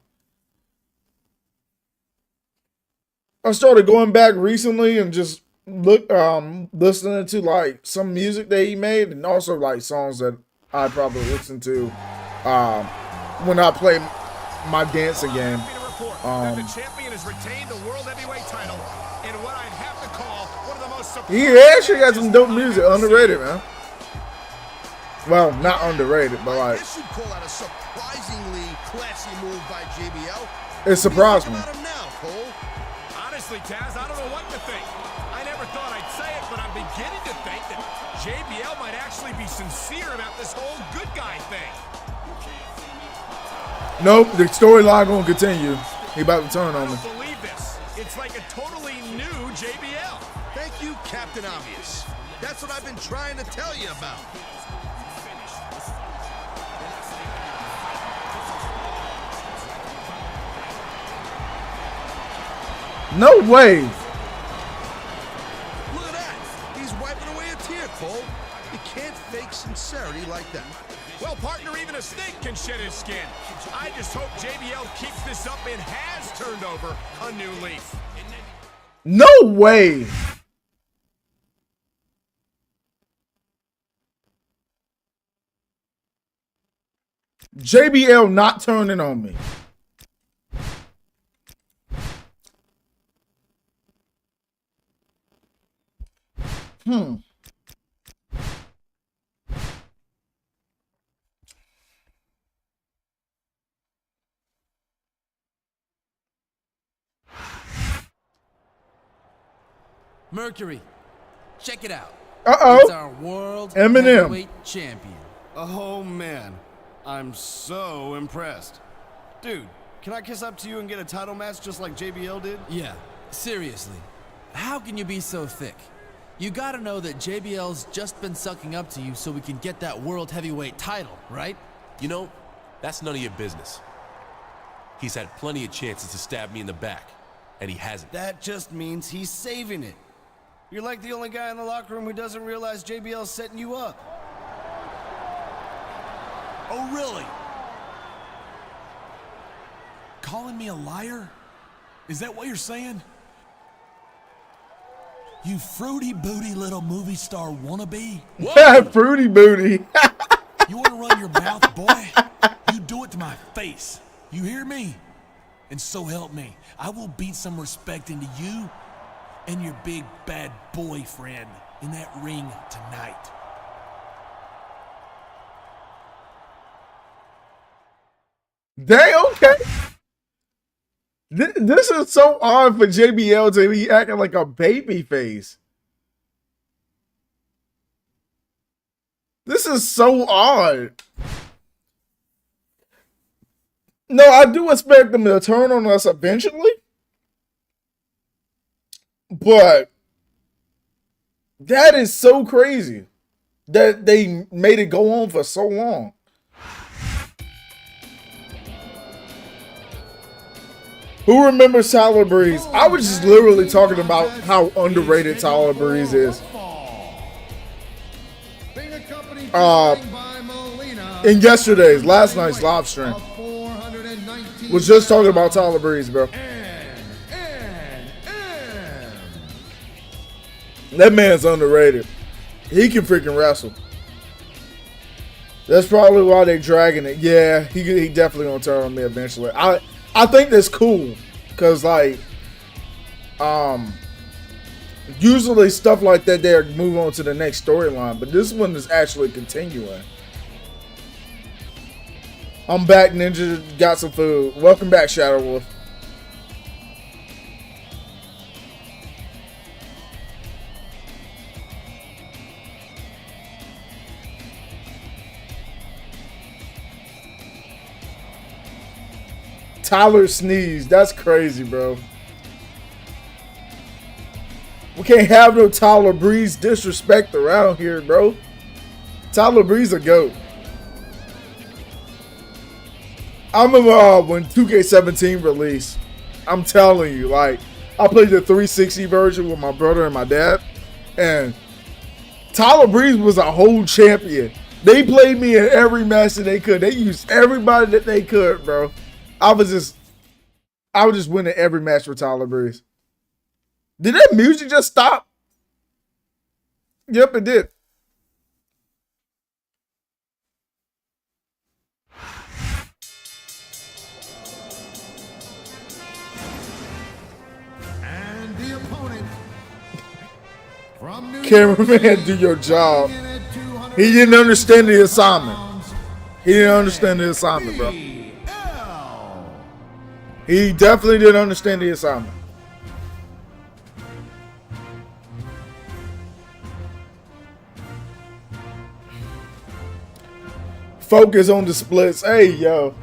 I started going back recently and just listening to like some music that he made and also like songs that I probably listen to when I play my dancing game. The champion has retained the world heavyweight title in what I'd have to call one of the most He actually got some dope music, underrated, man. Well, not underrated, but like I guess you'd call that a surprisingly classy move by JBL. it surprised me. Honestly, Taz, I don't know what to think. I never thought I'd say it, but I'm beginning to think that JBL might actually be sincere about this whole good guy thing. Nope, the storyline gonna continue. He about to turn on me. I don't believe this. It's like a totally new JBL. Thank you, Captain Obvious. That's what I've been trying to tell you about. No way. Look at that. He's wiping away a tear, Cole. You can't fake sincerity like that. Well, partner, even a snake can shed his skin. I just hope JBL keeps this up and has turned over a new leaf. No way. JBL not turning on me. Mercury, check it out. Uh-oh. It's our world heavyweight champion. Oh, man. I'm so impressed. Dude, can I kiss up to you and get a title match just like JBL did? Yeah, seriously. How can you be so thick? You gotta know that JBL's just been sucking up to you so we can get that world heavyweight title, right? You know, that's none of your business. He's had plenty of chances to stab me in the back, and he hasn't. That just means he's saving it. You're like the only guy in the locker room who doesn't realize JBL's setting you up. Oh, really? Calling me a liar? Is that what you're saying? You fruity booty little movie star wannabe? Fruity booty. You want to run your mouth, boy? You do it to my face. You hear me? And so help me, I will beat some respect into you and your big bad boyfriend in that ring tonight. Dang, okay. This is so odd for JBL to be acting like a baby face. This is so odd. No, I do expect them to turn on us eventually. But that is so crazy that they made it go on for so long. Who remembers Tyler Breeze? I was just literally talking about how underrated Tyler Breeze is. In last night's live stream, was just talking about Tyler Breeze, bro. That man's underrated. He can freaking wrestle. That's probably why they dragging it. Yeah, he definitely gonna turn on me eventually. I think that's cool, cause like, usually stuff like that they move on to the next storyline, but this one is actually continuing. I'm back, Ninja. Got some food. Welcome back, Shadow Wolf. Tyler sneezed. That's crazy, bro. We can't have no Tyler Breeze disrespect around here, bro. Tyler Breeze a GOAT. I remember when 2K17 released. I'm telling you, like, I played the 360 version with my brother and my dad, and Tyler Breeze was a whole champion. They played me in every match that they could. They used everybody that they could, bro. I was just winning every match with Tyler Breeze. Did that music just stop? Yep, it did. And the opponent from New Cameraman, do your job. He didn't understand the assignment. He didn't understand the assignment, bro. He definitely didn't understand the assignment. Focus on the splits. Hey, yo.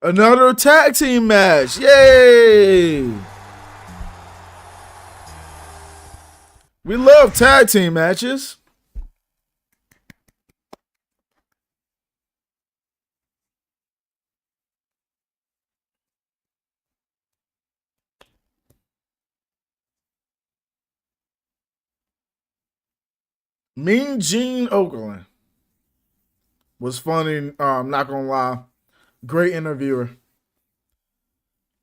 Another tag team match. Yay! We love tag team matches. Mean Gene Okerlund was funny. I'm not gonna lie. Great interviewer.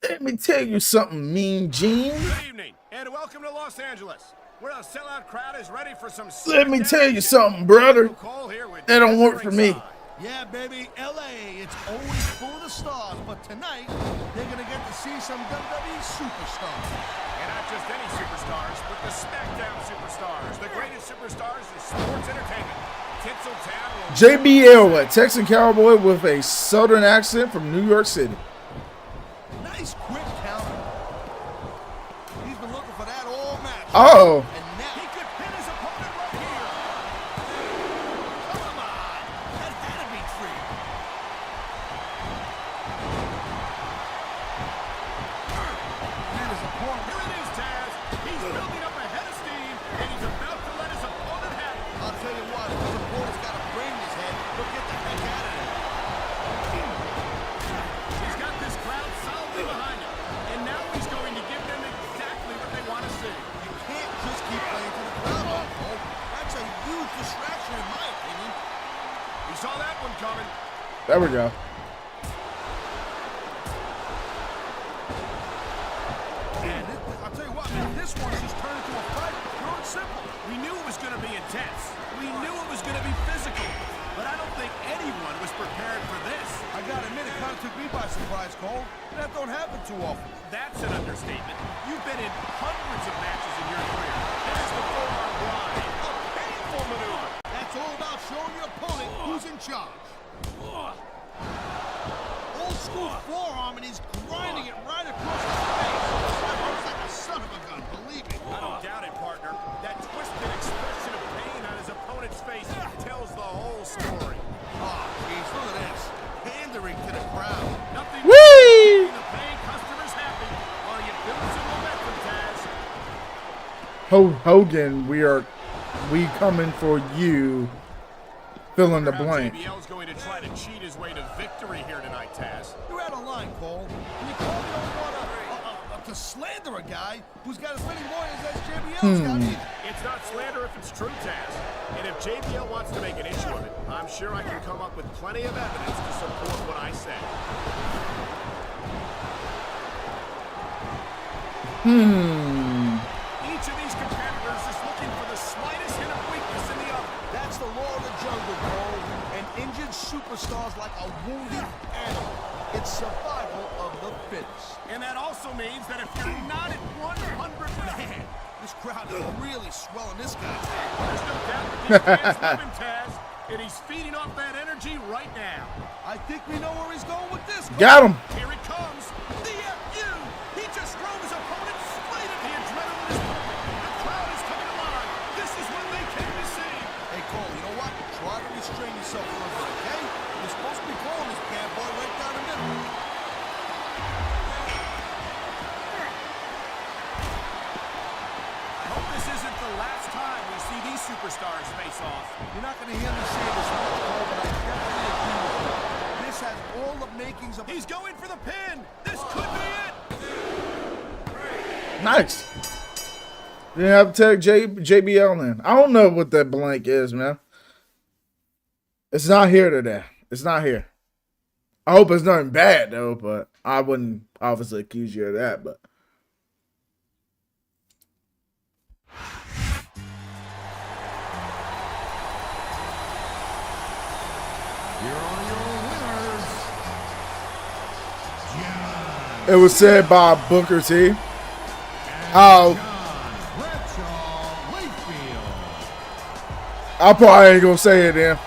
Let me tell you something, Mean Gene. Good evening, and welcome to Los Angeles, where a sellout crowd is ready for some. Let me tell you something, brother. That don't work for me. Yeah, baby, LA, it's always full of the stars, but tonight, they're gonna get to see some WWE superstars. And not just any superstars, but the SmackDown superstars, the greatest superstars in sports entertainment. Tinseltown. JBL, a Texan cowboy with a southern accent from New York City. Nice quick counter. He's been looking for that all match. Oh. And now he could pin his opponent right here. Come on. That had to be true. And his opponent, here it is, Taz. He's building up a head of steam, and he's about to let his opponent have it. I'll tell you what, his opponent's got a brain in his head. He'll get the heck out of there. He's got this crowd solidly behind him, and now he's going to give them exactly what they want to see. You can't just keep playing to the crowd, Cole. That's a huge distraction, in my opinion. He saw that one coming. There we go. And I'll tell you what, man, this one's just turned into a fight. Pure and simple. We knew it was going to be intense. We knew it was going to be physical. But I don't think anyone was prepared for this. I gotta admit, it kind of took me by surprise, Cole. That don't happen too often. That's an understatement. You've been in hundreds of matches in your career. There's the forearm grind. A painful maneuver. That's all about showing your opponent who's in charge. Old school forearm, and he's grinding it right across his face. That hurts like a son of a gun, believe me. I don't doubt it, partner. That twisted expression of pain on his opponent's face tells the whole story. Oh, geez, look at this. Pandering to the crowd. Nothing Whee! keeping the paying customers happy while you build some momentum, Taz. Hogan, we coming for you. Fill in the blank. JBL's going to try to cheat his way to victory here tonight, Taz. You're out of line, Cole. And you clearly don't want to slander a guy who's got as many lawyers as JBL's got either. It's not slander if it's true, Taz. And if JBL wants to make an issue of it, I'm sure I can come up with plenty of evidence to support what I said. Hmm. Each of these competitors is looking for the slightest hint of weakness in the finish. And that also means that if you're not at 100, man, this crowd is really swelling this guy. There's no doubt that this man's living, Taz, and he's feeding off that energy right now. I think we know where he's going with this. Got him. Here it comes. The FU. He just drove his opponent straight at the adrenaline is pumping. The crowd is coming alive. This is what they came to see. Hey, Cole, you know what? Try to restrain yourself a little bit, okay? You're supposed to be calling this bad boy right down the middle. I hope this isn't the last time we see these superstars face off. You're not going to hear me say this much, Cole, but I definitely agree with you. This has all the makings of... He's going for the pin! This could be it! Nice. Didn't have to tag JBL in. I don't know what that blank is, man. It's not here today. It's not here. I hope it's nothing bad, though, but I wouldn't obviously accuse you of that, but... It was said by Booker T. How I probably ain't gonna say it then.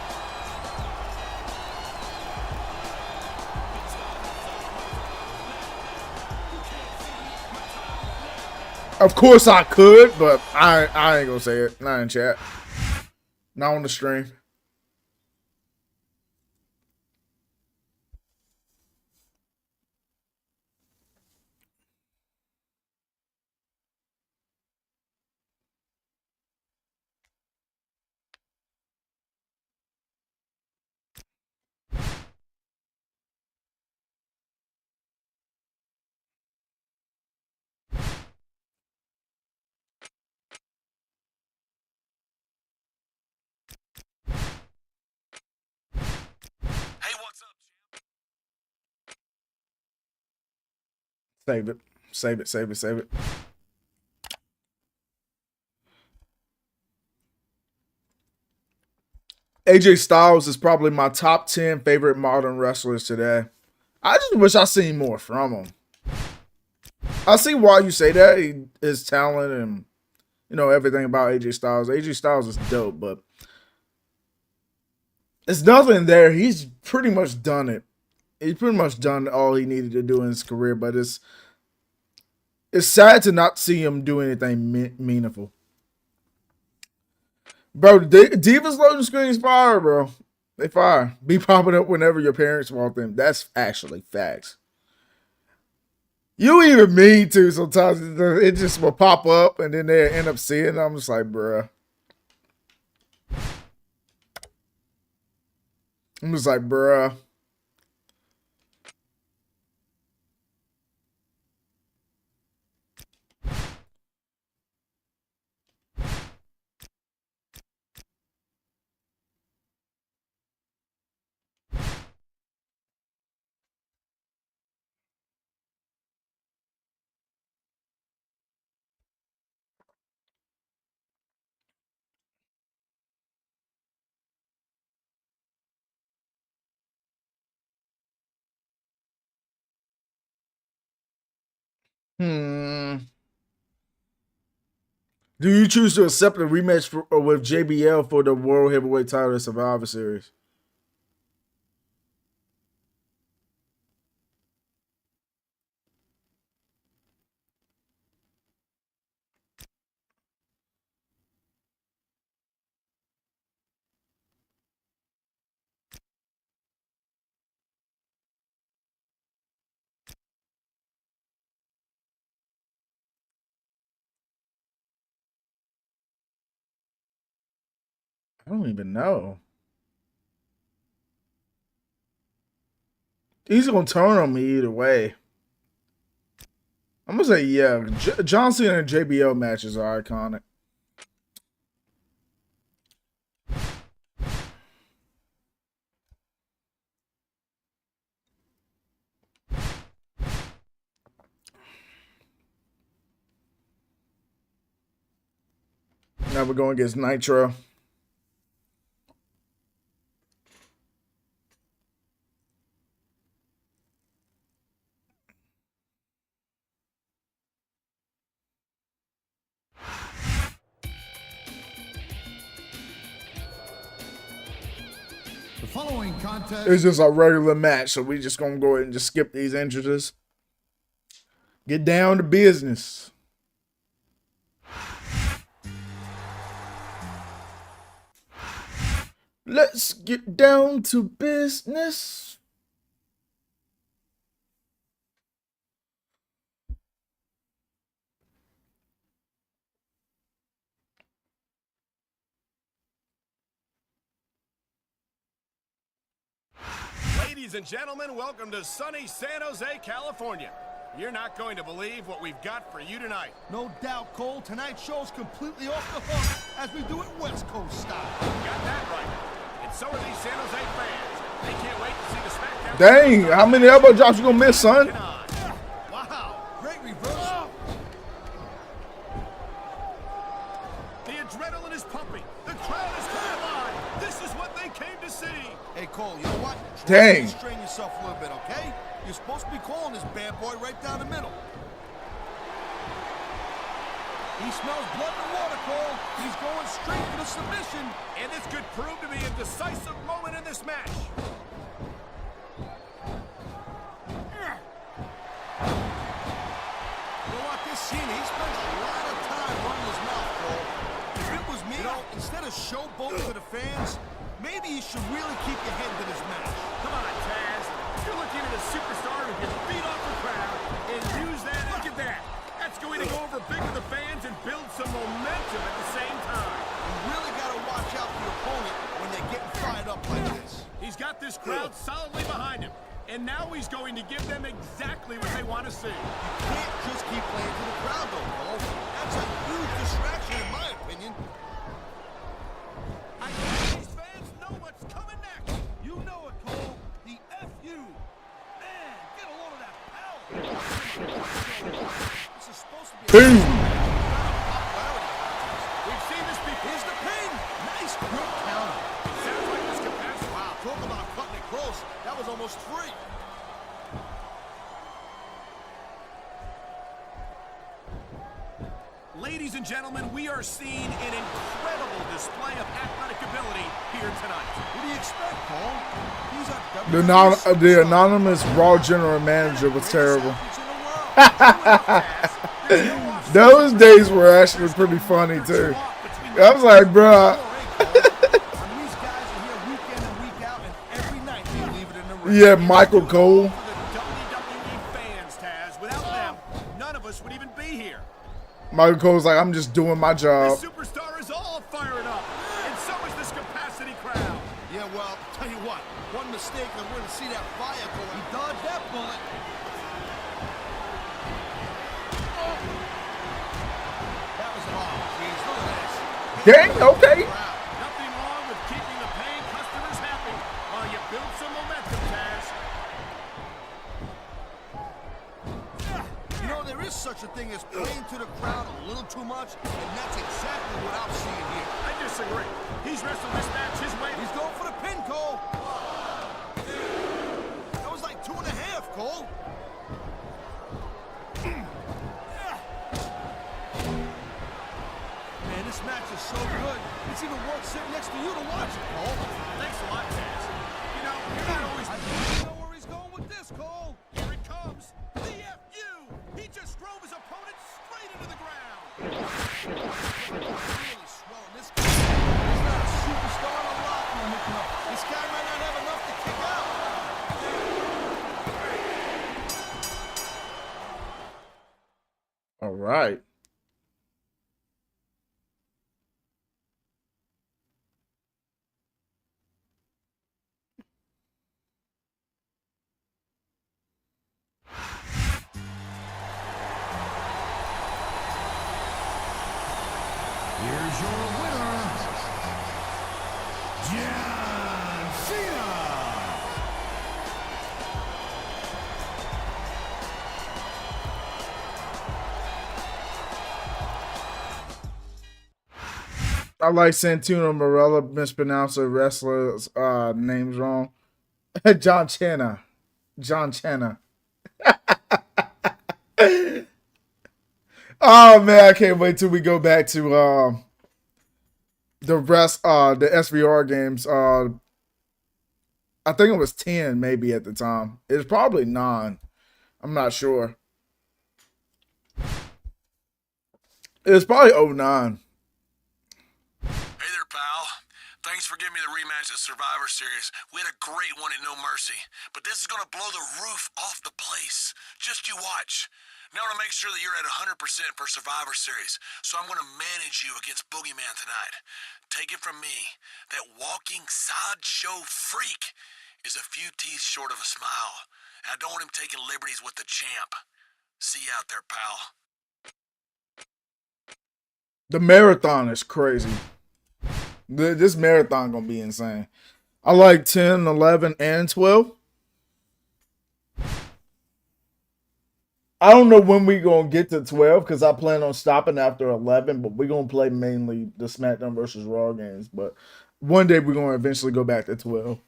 Of course I could, but I ain't gonna say it. Not in chat. Not on the stream. Save it. Save it, save it, save it. AJ Styles is probably my top 10 favorite modern wrestlers today. I just wish I seen more from him. I see why you say that. His talent and, you know, everything about AJ Styles. AJ Styles is dope, but there's nothing there. He's pretty much done it. He's pretty much done all he needed to do in his career, but it's sad to not see him do anything meaningful. Bro, Divas loading screens fire, bro. They fire. Be popping up whenever your parents want them. That's actually facts. You even mean to sometimes. It just will pop up and then they end up seeing it. I'm just like, bruh. I'm just like, bruh. Do you choose to accept a rematch with JBL for the World Heavyweight title at Survivor Series? I don't even know. He's going to turn on me either way. I'm going to say, yeah. John Cena and JBL matches are iconic. Now we're going against Nitro. following contest. It's just a regular match, so we just gonna go ahead and just skip these entrances. Get down to business. Let's get down to business. Ladies and gentlemen, welcome to sunny San Jose, California. You're not going to believe what we've got for you tonight. No doubt, Cole. Tonight's show's completely off the hook, as we do it West Coast style. Got that right. And so are these San Jose fans. They can't wait to see the SmackDown. Dang, how many elbow drops you gonna miss, son? Wow, great reversal. The adrenaline is pumping. The crowd is coming alive. This is what they came to see. Hey, Cole, you know what? Dang. Strain yourself a little bit, okay? You're supposed to be calling this bad boy right down the middle. He smells blood in the water, Cole. He's going straight for the submission. And this could prove to be a decisive moment in this match. You know what, this Cena, he spends a lot of time running his mouth, Cole. If it was me, instead of showboating to the fans, maybe you should really keep your head to this match. Come on, Taz. You're looking at a superstar who can beat off the crowd and use that. Look at that. That's going to go over big with the fans and build some momentum at the same time. You really got to watch out for your opponent when they're getting fired up like this. He's got this crowd solidly behind him. And now he's going to give them exactly what they want to see. You can't just keep playing to the crowd, though, Cole. That's a huge distraction, in my opinion. I think these fans know what's coming next. You know it, Cole. The FU. Man, get a load of that power. This is supposed to be Boom. We've seen this before. Here's the pin. Nice quick counter. It sounds like this capacity. Wow, talk about cutting it close. That was almost free. Ladies and gentlemen, we are seeing an incredible display of athletic ability here tonight. What do you expect, Cole? These are The anonymous Raw general manager was terrible. Those days were actually pretty funny too. I was like, bruh. Yeah, Michael Cole. Michael Cole's like, I'm just doing my job. The superstar is all fired up, and so is this capacity crowd. Yeah, well, tell you what, one mistake and we're going to see that fire going. He dodged that bullet. Oh. That was wrong. Jeez, look at this. Dang, okay. Nothing wrong with keeping the paying customers happy while you build some momentum, Taz. You know, there is such a thing as playing to the crowd a little too much, and that's exactly what I'm seeing here. I disagree. He's wrestled this match his way. He's going for the pin, Cole. That was like 2.5, Cole. Man, this match is so good. It's even worth sitting next to you to watch it, Cole. Thanks a lot, Taz. You know, you're not always... I don't know where he's going with this, Cole. Here it comes. The FU. He just drove his opponent straight into the ground. Really swelling this guy. He's not a superstar in a locker room. This guy might not have enough to kick out. All right. Here's your winner, John Cena. I like Santino Marella mispronounced the wrestler's names wrong. John Cena. John Cena. Oh man, I can't wait till we go back to the SvR games. I think it was 10 maybe at the time. It was probably 9. I'm not sure. It was probably 09. Hey there, pal. Thanks for giving me the rematch at Survivor Series. We had a great one at No Mercy, but this is gonna blow the roof off the place. Just you watch. Now I want to make sure that you're at 100% for Survivor Series, so I'm gonna manage you against Boogeyman tonight. Take it from me, that walking sideshow freak is a few teeth short of a smile. And I don't want him taking liberties with the champ. See you out there, pal. The marathon is crazy. This marathon gonna be insane. I like 10, 11, and 12. I don't know when we gonna get to 12 because I plan on stopping after 11, but we're gonna play mainly the SmackDown versus Raw games. But one day we're gonna eventually go back to 12.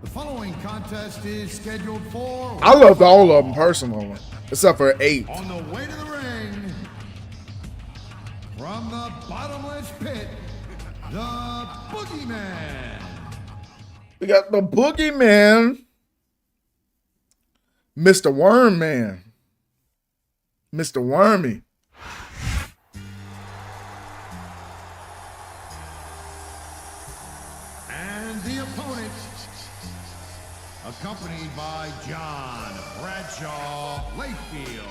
The following contest is scheduled for... I loved all of them personally, except for 8. On the way to the ring, from the bottomless pit, the Boogeyman. We got the Boogeyman, Mr. Wormman, Mr. Wormy. And the opponent, accompanied by John Bradshaw Layfield.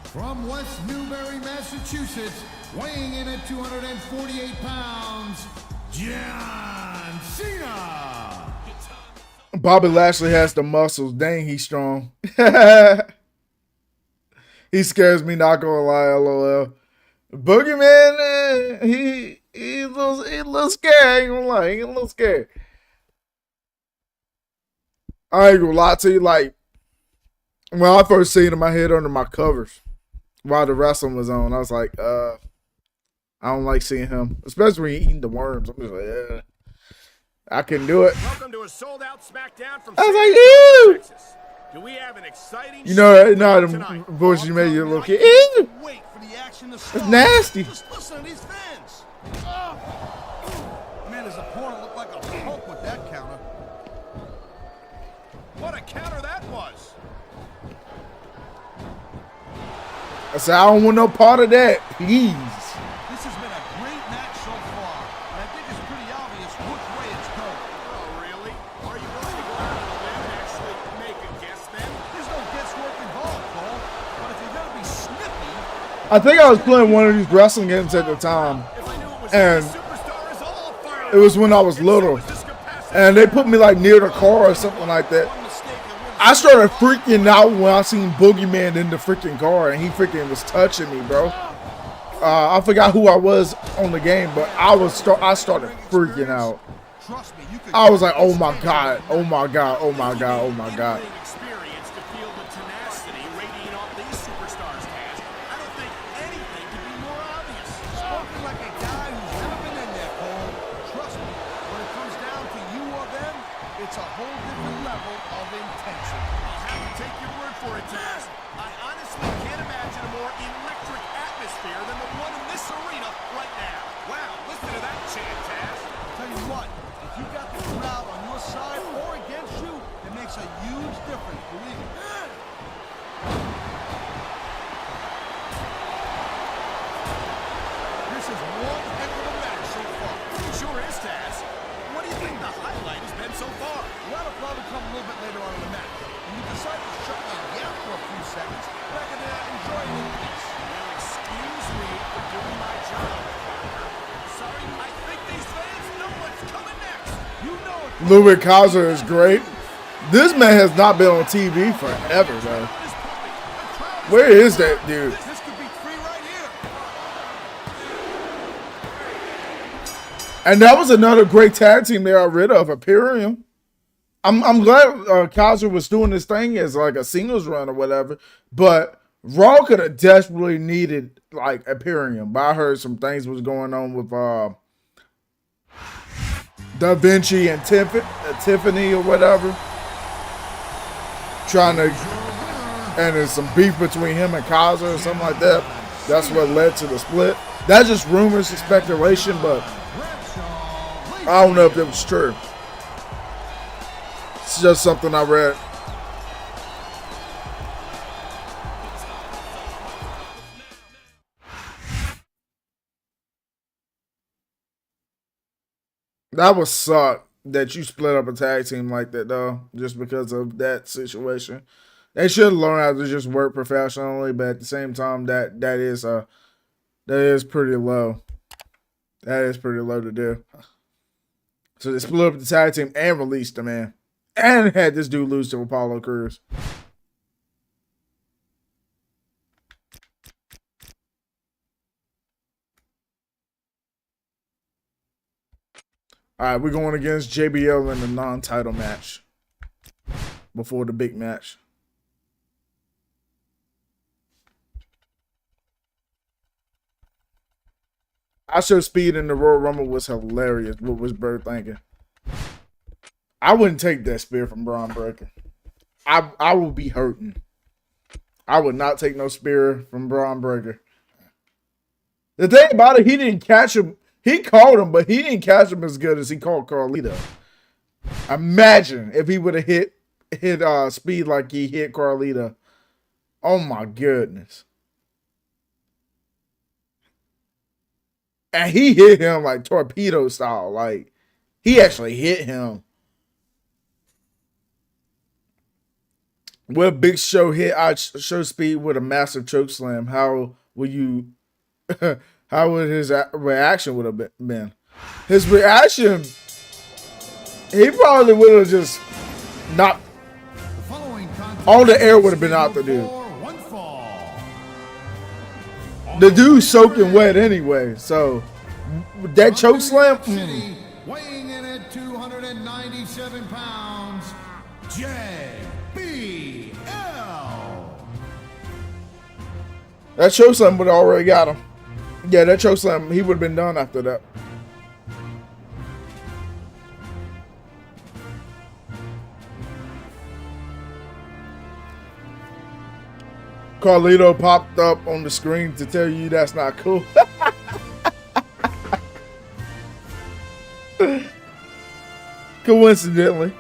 From West Newbury, Massachusetts, weighing in at 248 pounds, John Cena. Bobby Lashley has the muscles. Dang, he's strong. He scares me, not gonna lie, LOL. Boogeyman, he a little scared. I ain't gonna lie, he a little scared. I ain't gonna lie to you, like, when I first seen him, I hid under my covers while the wrestling was on. I was like, I don't like seeing him, especially when he eating the worms. I'm just like, I couldn't do it. Welcome to a sold-out SmackDown from I was like, ew. Texas. Do we have an exciting You know the voice you made your little kid. Ew. Wait for the action to It's start. nasty. Just listen to these fans. Man, his opponent looked like a Hulk with that counter. What a counter that was. I said, I don't want no part of that. Please. This has been a great match so far, and I think it's pretty obvious which way it's going. Oh, really? Are you willing to go out on a limb and actually make a guess then? There's no guesswork involved, Cole. But if you're gonna be snippy, I think I was playing one of these wrestling games at the time, and it was when I was little, and they put me like near the car or something like that. I started freaking out when I seen Boogeyman in the freaking car, and he freaking was touching me, bro. I forgot who I was on the game, but I started freaking out. I was like, oh my god, oh my god, oh my god, oh my god. Experience to feel the tenacity radiating off these superstars, Taz. I don't think anything could be more obvious. spoken like a guy who's never been in there, Cole. Trust me, when it comes down to you or them, it's a whole different level of intensity. I'll have to take your word for it, Taz. I honestly can't imagine a more electric atmosphere than the one in this arena right now. Wow, listen to that chant, Taz. Tell you what, if you got the crowd on your side or against you, it makes a huge difference, believe me. This is one heck of a match so far. Sure is, Taz. What do you think the highlight has been so far? Well, it'll probably come a little bit later on in the match. When you decide to shut me down for a few seconds, but I can enjoy it in peace. Well, excuse me for doing my job, partner. Sorry, I think these fans know what's coming next. You know it. Ludwig Kaiser is great. This man has not been on TV forever, though. Where is that dude? This could be free right here. And that was another great tag team they got rid of, Imperium. I'm glad Kaiser was doing this thing as like a singles run or whatever, but Raw could have desperately needed like Imperium. But I heard some things was going on with Da Vinci and Tiffany or whatever. Trying to and there's some beef between him and Kaiser or something like that. That's what led to the split. That's just rumors and speculation, but I don't know if it was true. It's just something I read. That would suck that you split up a tag team like that, though, just because of that situation. They should learn how to just work professionally, but at the same time, that is pretty low. That is pretty low to do. So they split up the tag team and released the man, and had this dude lose to Apollo Crews. All right, we're going against JBL in the non-title match before the big match. I Show Speed in the Royal Rumble was hilarious. What was Bird thinking? I wouldn't take that spear from Braun Breaker. I would be hurting. I would not take no spear from Braun Breaker. The thing about it, he didn't catch him. He caught him, but he didn't catch him as good as he caught Carlito. Imagine if he would have hit Speed like he hit Carlito. Oh my goodness. And he hit him like torpedo style. Like, he actually hit him. Well, Big Show hit Show Speed with a massive choke slam. How would you... How would his reaction would have been? His reaction, he probably would have just not. All the air would have been out the dude. The dude's soaking wet anyway, so that choke slam. Weighing in at 297 pounds, JBL. That choke slam would have already got him. Yeah, that choke slam, he would have been done after that. Carlito popped up on the screen to tell you that's not cool. Coincidentally.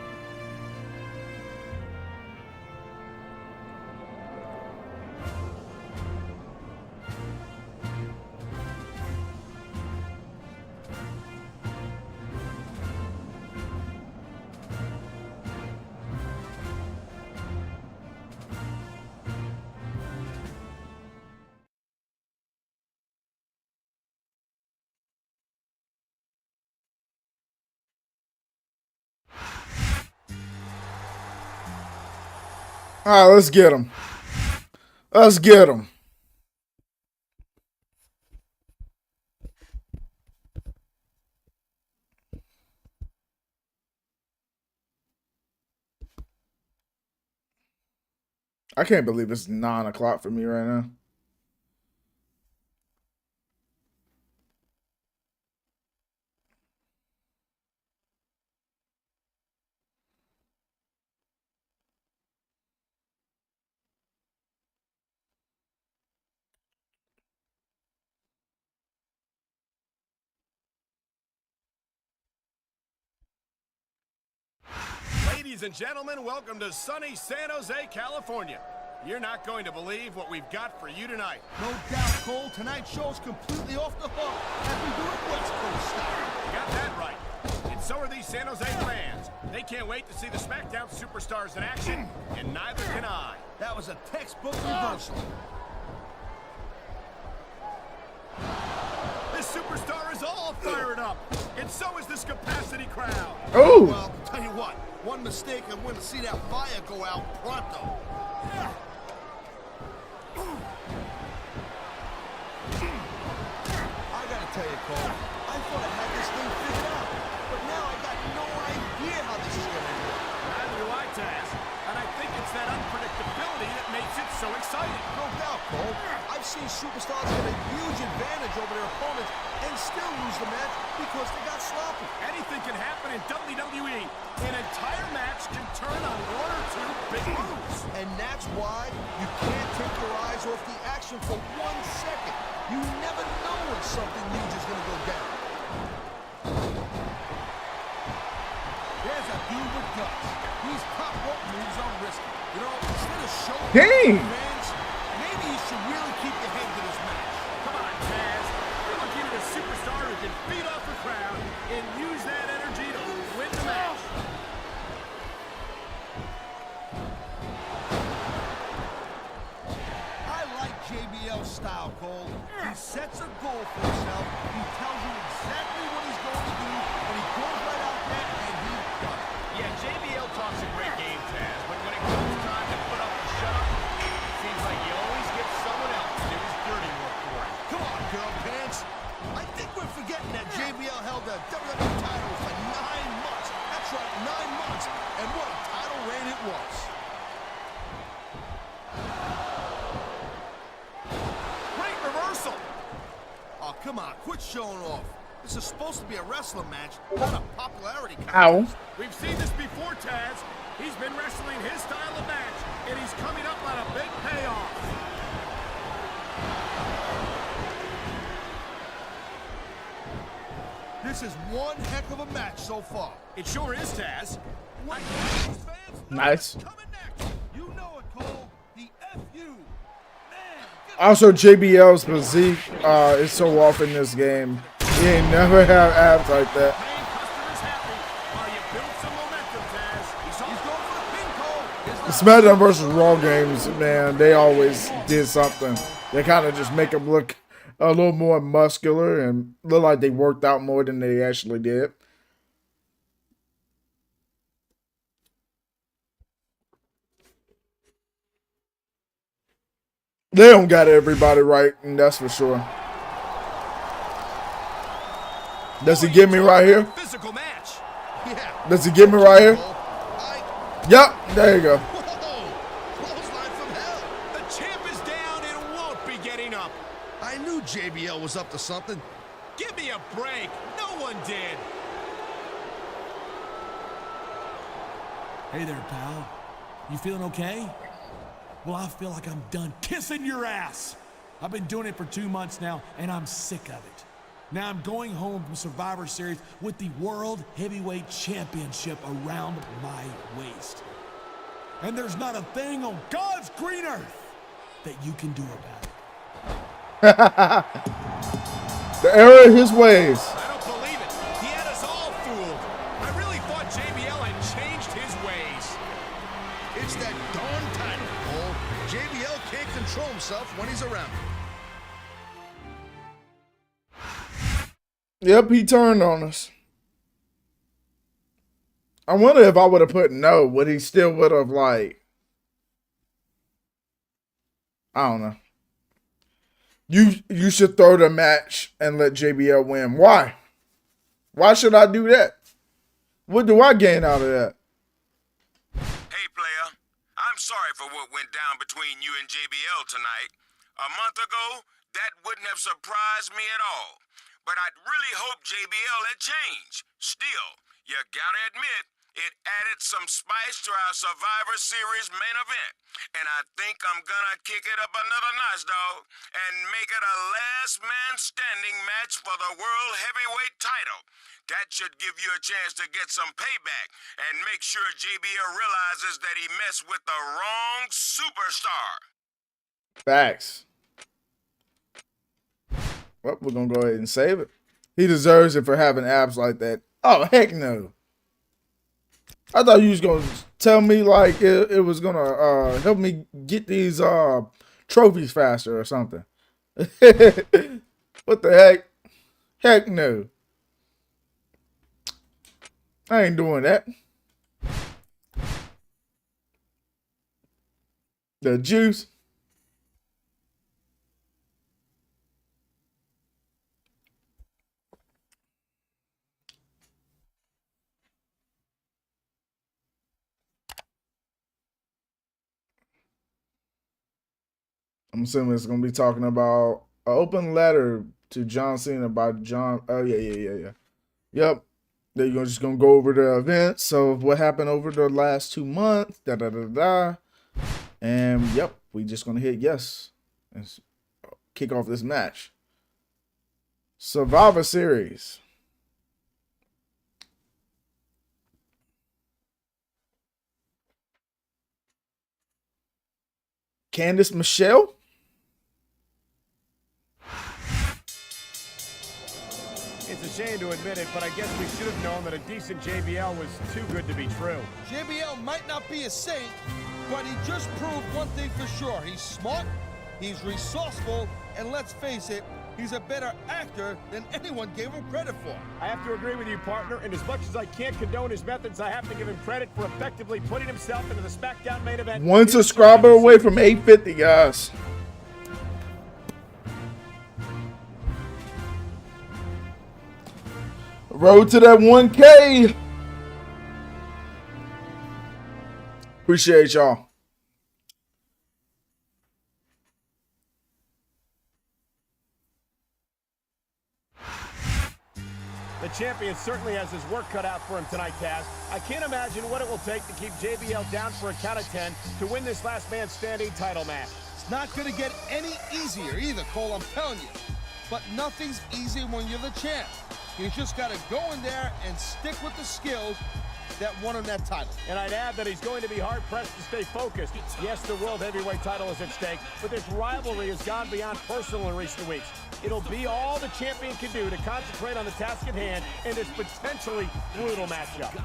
All right, let's get him. Let's get him. I can't believe it's 9 o'clock for me right now. Ladies and gentlemen, welcome to sunny San Jose, California. You're not going to believe what we've got for you tonight. No doubt, Cole. Tonight's show's completely off the hook as we do it West Coast style. You got that right. And so are these San Jose fans. They can't wait to see the SmackDown superstars in action, and neither can I. That was a textbook reversal. This superstar is all fired up, and so is this capacity crowd. Oh! Well, tell you what, one mistake and we're going to see that fire go out pronto. I gotta tell you, Cole, I thought I had this thing figured out, but now I got no idea how this is gonna end. Neither do I, Taz, and I think it's that unpredictability that makes it so exciting. No doubt, Cole. I've seen superstars get a huge advantage over their opponents and still lose the match Because they got sloppy. Anything can happen in WWE. An entire match can turn on one or two big moves. And that's why you can't take your eyes off the action for 1 second. You never know when something huge is going to go down. There's a dude with guts. These top rope moves are risky. You know, instead of showing fans, maybe you should really keep your head to this match. Come on, Taz. You're looking at a superstar who can feed off the crowd and use that energy to win the match. I like JBL's style, Cole. He sets a goal for himself. He tells you exactly what he's going to do, and he goes right out there and he does it. Yeah, JBL talks a great game, Taz, but when it comes time to put up and shut up, it seems like you always get someone else to do his dirty work for him. Come on, girl pants. I think we're forgetting that JBL held the WWE title for 9 months. That's right, 9 months. And what a title reign it was. Great reversal. Oh, come on, quit showing off. This is supposed to be a wrestling match, not a popularity contest. We've seen this before, Taz. He's been wrestling his style of match, and he's coming up on a big payoff. This is one heck of a match so far. It sure is, Taz. Nice. You know it, Cole. The FU. Also, JBL's physique is so off in this game. He ain't never have abs like that. The SmackDown versus Raw games, man, they always did something. They kind of just make him look a little more muscular and look like they worked out more than they actually did. They don't got everybody right, and that's for sure. Does he get me right here? Physical match. Yeah. Does he get me right here? Yep, there you go. The champ is down and won't be getting up. I knew JBL was up to something. Give me a break. No one did. Hey there, pal. You feeling okay? Well, I feel like I'm done kissing your ass. I've been doing it for 2 months now, and I'm sick of it. Now I'm going home from Survivor Series with the World Heavyweight Championship around my waist. And there's not a thing on God's green earth that you can do about it. The error of his ways. I don't believe it. He had us all fooled. I really thought JBL had changed his ways. It's that darn title, Cole. JBL can't control himself when he's around. Yep, he turned on us. I wonder if I would have put no, would he still would have, like, I don't know. You should throw the match and let JBL win. Why? Why should I do that? What do I gain out of that? Hey, player. I'm sorry for what went down between you and JBL tonight. A month ago, that wouldn't have surprised me at all. But I'd really hoped JBL had changed. Still, you gotta admit, it added some spice to our Survivor Series main event. And I think I'm gonna kick it up another notch, dog, and make it a last man standing match for the World Heavyweight title. That should give you a chance to get some payback and make sure JBL realizes that he messed with the wrong superstar. Facts. Well, we're going to go ahead and save it. He deserves it for having abs like that. Oh, heck no. I thought you was going to tell me like it was going to help me get these trophies faster or something. What the heck? Heck no. I ain't doing that. The juice. I'm assuming it's going to be talking about an open letter to John Cena by John. Oh, yeah. Yep. They're just going to go over the events of what happened over the last 2 months. And, yep, we just going to hit yes and kick off this match. Survivor Series. Candice Michelle. It's a shame to admit it, but I guess we should have known that a decent JBL was too good to be true. JBL might not be a saint, but he just proved one thing for sure. He's smart, he's resourceful, and let's face it, he's a better actor than anyone gave him credit for. I have to agree with you, partner, and as much as I can't condone his methods, I have to give him credit for effectively putting himself into the SmackDown main event. 1 subscriber away from 850, guys. Road to that 1K. Appreciate y'all. The champion certainly has his work cut out for him tonight, Taz. I can't imagine what it will take to keep JBL down for a count of 10 to win this last man standing title match. It's not going to get any easier either, Cole, I'm telling you. But nothing's easy when you're the champ. You just got to go in there and stick with the skills that won him that title. And I'd add that he's going to be hard-pressed to stay focused. Yes, the World Heavyweight title is at stake, but this rivalry has gone beyond personal in recent weeks. It'll be all the champion can do to concentrate on the task at hand in this potentially brutal matchup.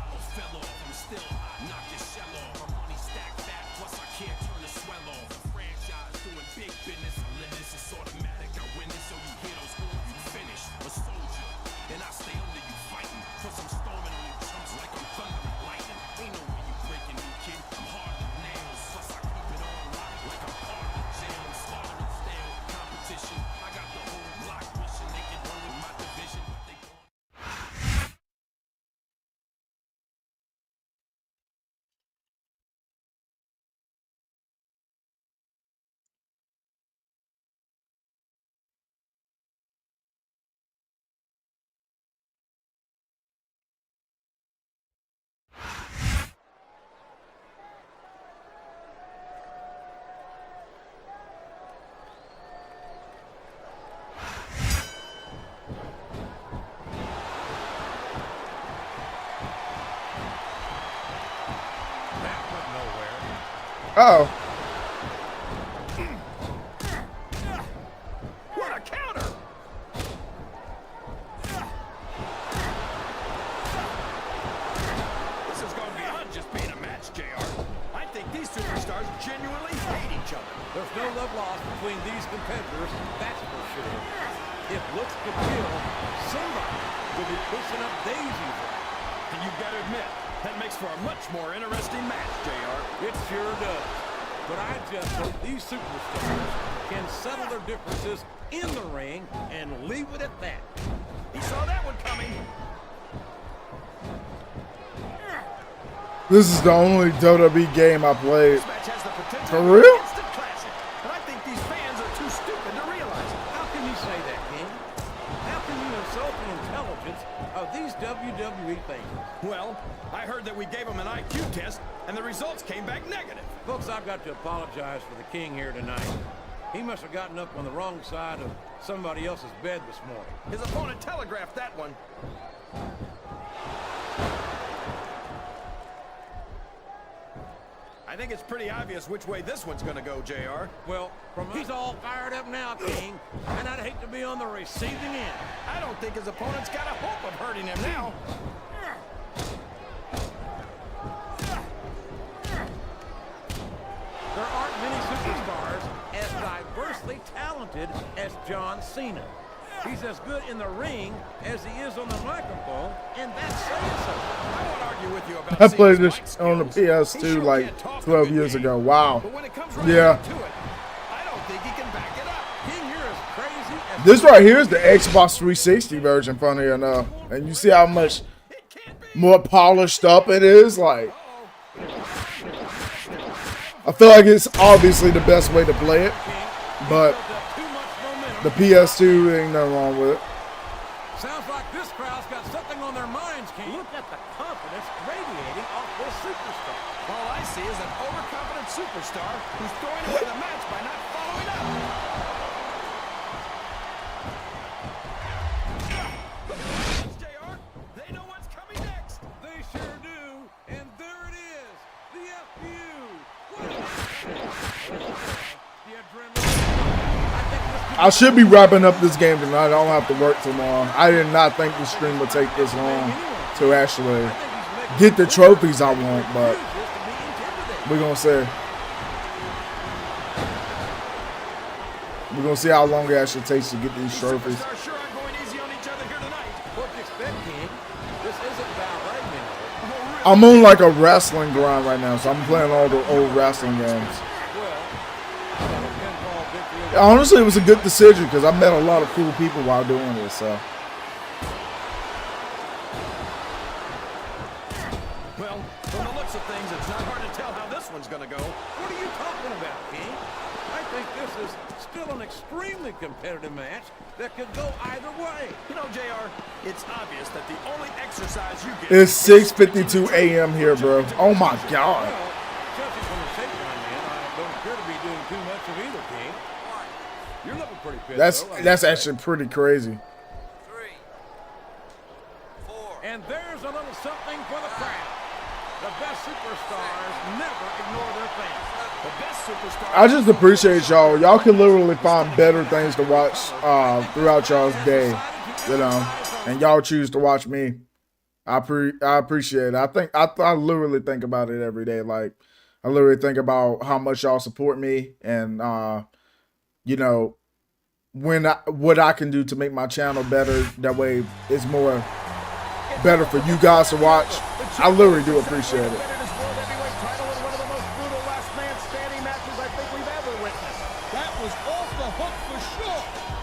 Uh-oh. What a counter! This has gone beyond just being a match, JR. I think these superstars genuinely hate each other. There's no love lost between these competitors, that's for sure. If looks could kill, somebody will be pushing up daisies. And you've got to admit, that makes for a much more interesting match, JR. It sure does. But I just hope these superstars can settle their differences in the ring and leave it at that. He saw that one coming. This is the only WWE game I played. This match has the potential For to be real? an instant classic. But I think these fans are too stupid to realize it. How can you say that, King? How can you insult the intelligence of these WWE fans? Well, I heard that we gave them an IQ test, and the results came back negative. Folks, I've got to apologize for the King here tonight. He must have gotten up on the wrong side of somebody else's bed this morning. His opponent telegraphed that one. I think it's pretty obvious which way this one's gonna go, JR. Well, he's all fired up now, King, and I'd hate to be on the receiving end. I don't think his opponent's got a hope of hurting him now. There aren't many superstars as diversely talented as John Cena. He's as good in the ring as he is on the microphone, and that's saying something. I won't argue with you about I played this on the PS2 like 12 years ago. Wow. Yeah. I don't think he can back it up. King here is crazy as This right here is the Xbox 360 version, funny enough. And you see how much more polished up it is? Like, I feel like it's obviously the best way to play it, but the PS2 ain't nothing wrong with it. Sounds like this This crowd's got something on their minds, King. Look at the confidence radiating off this superstar. All I see is an overconfident superstar who's throwing away the match by not following up. JR, they know what's coming next. They sure do. And there it is. The FU. The adrenaline. I should be wrapping up this game tonight. I don't have to work tomorrow. I did not think the stream would take this long to actually get the trophies I want, but we're gonna see. We're gonna see how long it actually takes to get these trophies. I'm on like a wrestling grind right now, so I'm playing all the old wrestling games. Honestly, it was a good decision because I met a lot of cool people while doing this. So, well, from the looks of things, it's not hard to tell how this one's going to go. What are you talking about, King? I think this is still an extremely competitive match that could go either way. You know, JR, it's obvious that the only exercise you get it's 6:52 a.m. here, bro. Oh my God. Well, judging from the shape I'm in, I don't appear to be doing too much of either, King. You're looking pretty fit, That's actually pretty crazy. And there's a little something for the crowd. The best superstars never ignore their fans. The best superstars. I just appreciate y'all. Y'all can literally find better things to watch throughout y'all's day, you know, and y'all choose to watch me. I appreciate it. I literally think about it every day. Like, I literally think about how much y'all support me and you know, what I can do to make my channel better. That way it's more better for you guys to watch. I literally do appreciate it.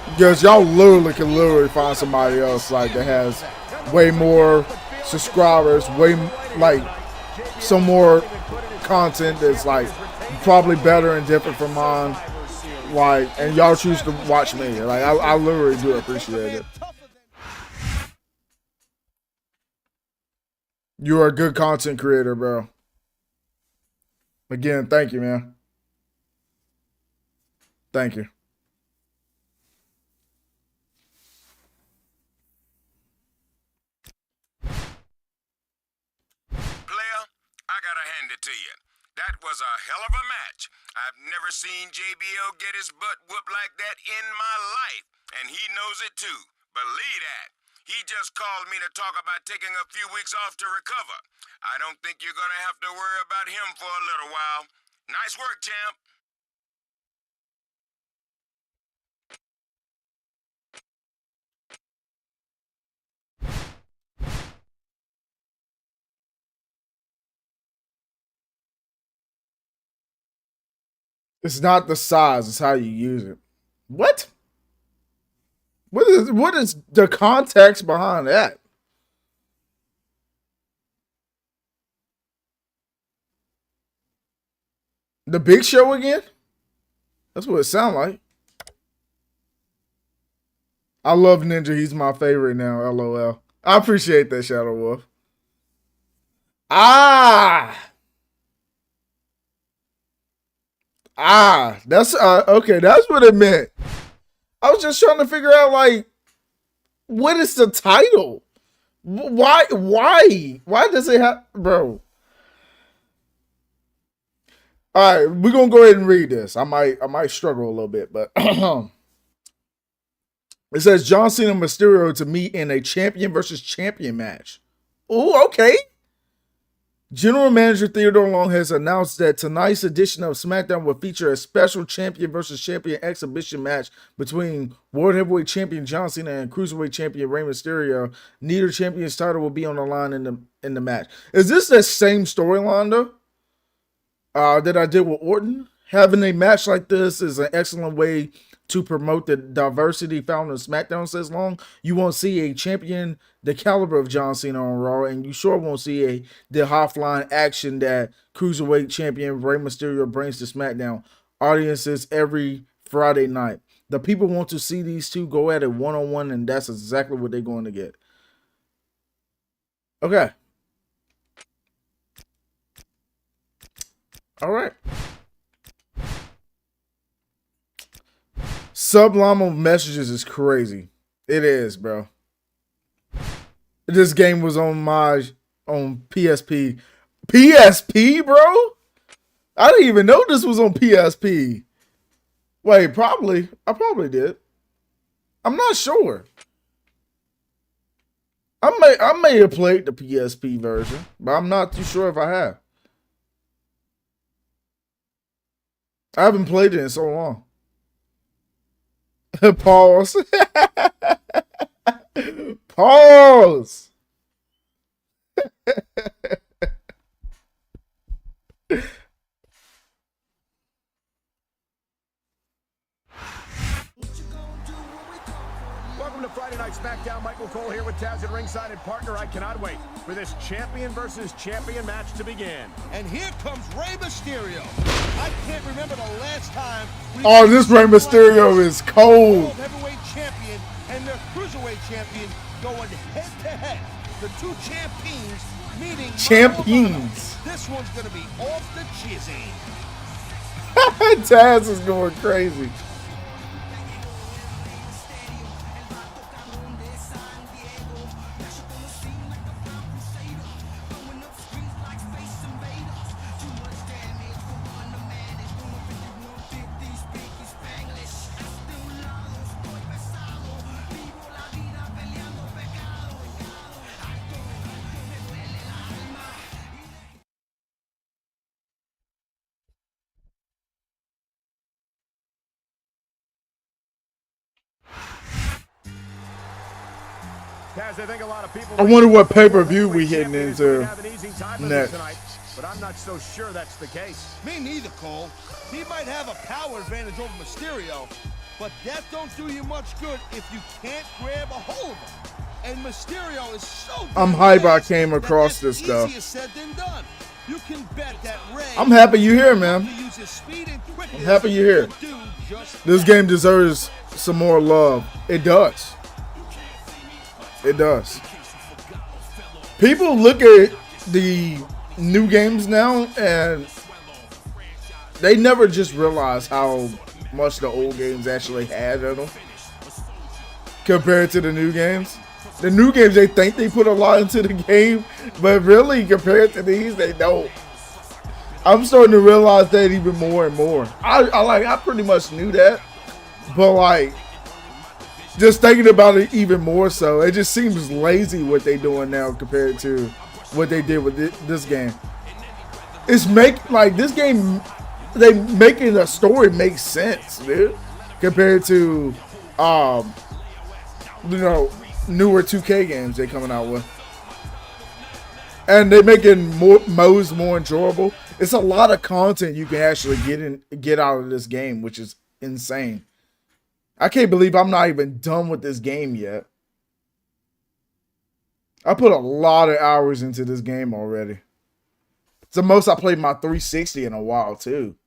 Because y'all literally can find somebody else like that has way more subscribers, way like some more content that's like probably better and different from mine. Like, and y'all choose to watch me. Like, I literally do appreciate it. You're a good content creator, bro. Again, thank you, man. Thank you. Player, I gotta hand it to you. That was a hell of a match. I've never seen JBL get his butt whooped like that in my life, and he knows it too. Believe that. He just called me to talk about taking a few weeks off to recover. I don't think you're gonna have to worry about him for a little while. Nice work, champ. It's not the size, it's how you use it. What? What is the context behind that? The Big Show again? That's what it sounds like. I love Ninja. He's my favorite now. LOL. I appreciate that, Shadow Wolf. That's okay. That's what it meant. I was just trying to figure out, like, what is the title? Why does it have, bro? All right, we're gonna go ahead and read this. I might struggle a little bit, but it says John Cena and Mysterio to meet in a champion versus champion match. Oh, okay. General Manager Theodore Long has announced that tonight's edition of SmackDown will feature a special champion versus champion exhibition match between World Heavyweight Champion John Cena and Cruiserweight Champion Rey Mysterio. Neither champion's title will be on the line in the match. Is this the same storyline though that I did with Orton? Having a match like this is an excellent way to promote the diversity found in SmackDown, says Long. You won't see a champion the caliber of John Cena on Raw, and you sure won't see the offline action that Cruiserweight Champion Rey Mysterio brings to SmackDown audiences every Friday night. The people want to see these two go at it one-on-one, and that's exactly what they're going to get. Okay. All right. Subliminal messages is crazy. It is, bro. This game was on PSP. PSP, bro? I didn't even know this was on PSP. Wait, probably. I probably did. I'm not sure. I may have played the PSP version, but I'm not too sure if I have. I haven't played it in so long. Pause. Pause. Welcome to Friday Night SmackDown. Michael Cole here with Taz at ringside, and partner, I cannot wait for this champion versus champion match to begin. And here comes Rey Mysterio. I can't remember the last time. Oh, this Rey Mysterio is cold. World Heavyweight Champion and their Cruiserweight Champion going head to head. The two champions meeting. Champions. This one's gonna be off the chizzy. Taz is going crazy. Taz, I think a lot of people. I wonder what pay-per-view we hitting into next. Tonight, but I'm not so sure that's the case. Me neither, Cole. He might have a power advantage over Mysterio, but that don't do you much good if you can't grab a hold of him. And Mysterio is so. I'm hype I came across this stuff. Easier said than done. You can bet that Rey. I'm happy you're here, man. I'm happy you're here. This game deserves some more love. It does. It does. People look at the new games now and they never just realize how much the old games actually had in them compared to the new games. The new games, they think they put a lot into the game, but really compared to these, they don't. I'm starting to realize that even more and more. I pretty much knew that, but like, just thinking about it even more so, it just seems lazy what they doing now compared to what they did with this game. It's this game, they making the story make sense, dude, compared to, newer 2K games they coming out with. And they're making modes more enjoyable. It's a lot of content you can actually get out of this game, which is insane. I can't believe I'm not even done with this game yet. I put a lot of hours into this game already. It's the most I played my 360 in a while, too.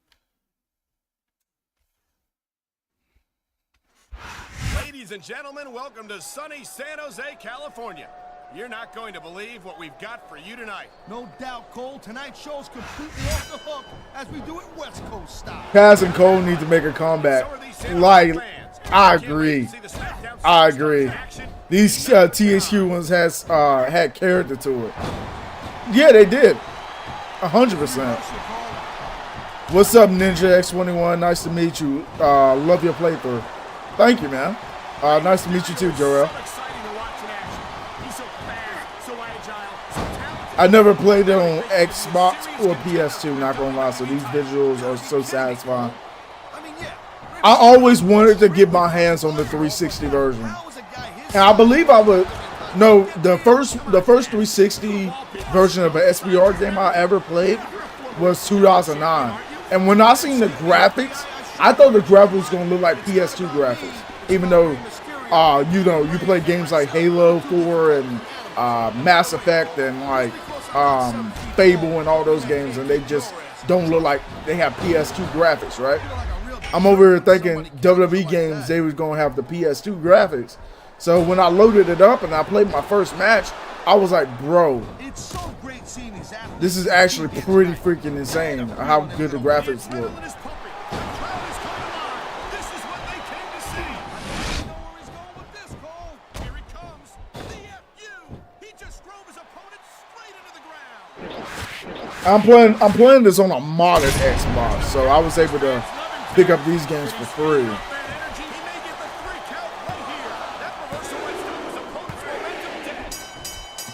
Ladies and gentlemen, welcome to sunny San Jose, California. You're not going to believe what we've got for you tonight. No doubt, Cole. Tonight's show's completely off the hook as we do it West Coast style. Cass and Cole need to make a comeback. Like, I agree. I agree. These THQ ones had character to it. Yeah, they did. 100%. What's up, Ninja X21? Nice to meet you. Love your playthrough. Thank you, man. Nice to meet you too, Joel. I never played it on Xbox or PS2, not gonna lie, so these visuals are so satisfying. I always wanted to get my hands on the 360 version. And I believe I would. No, the first 360 version of an SvR game I ever played was 2009. And when I seen the graphics, I thought the graphics was gonna look like PS2 graphics. Even though, you play games like Halo 4 and Mass Effect and like Fable and all those games, and they just don't look like they have PS2 graphics, right? I'm over here thinking WWE games, they was gonna have the PS2 graphics. So when I loaded it up and I played my first match, I was like, bro, It's so great seeing these athletes. this is actually pretty freaking insane how good the graphics look. I'm playing this on a modern Xbox, so I was able to pick up these games for free.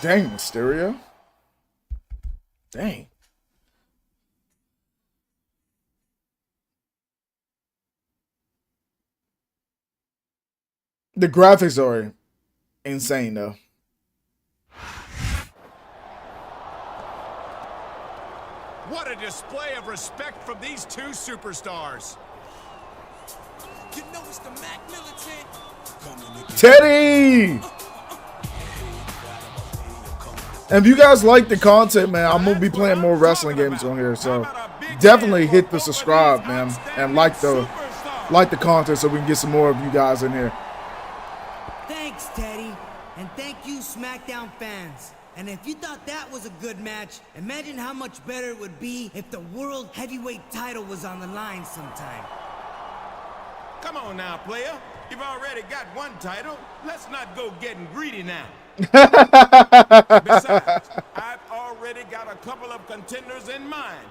Dang, Mysterio. Dang. The graphics are insane though. What a display of respect from these two superstars. You know it's the Mac Militant. Teddy! And if you guys like the content, man, I'm gonna be playing more wrestling games on here, so definitely hit the subscribe, man, and like the content so we can get some more of you guys in here. Thanks, Teddy, and thank you, SmackDown fans. And if you thought that was a good match, imagine how much better it would be if the World Heavyweight title was on the line sometime. Come on now, player. You've already got one title. Let's not go getting greedy now. Besides, I've already got a couple of contenders in mind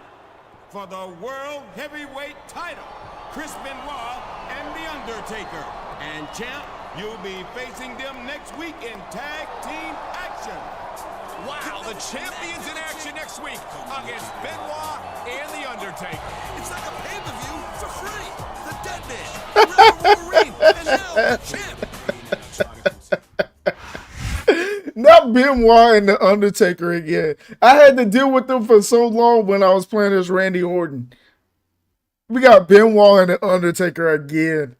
for the World Heavyweight title. Chris Benoit and The Undertaker. And champ, you'll be facing them next week in tag team action. Wow, the champions in action next week against Benoit and The Undertaker. It's like a pay-per-view for free. The Dead Man, Wolverine, and now the champ. Not Benoit and The Undertaker again. I had to deal with them for so long when I was playing as Randy Orton. We got Benoit and The Undertaker again.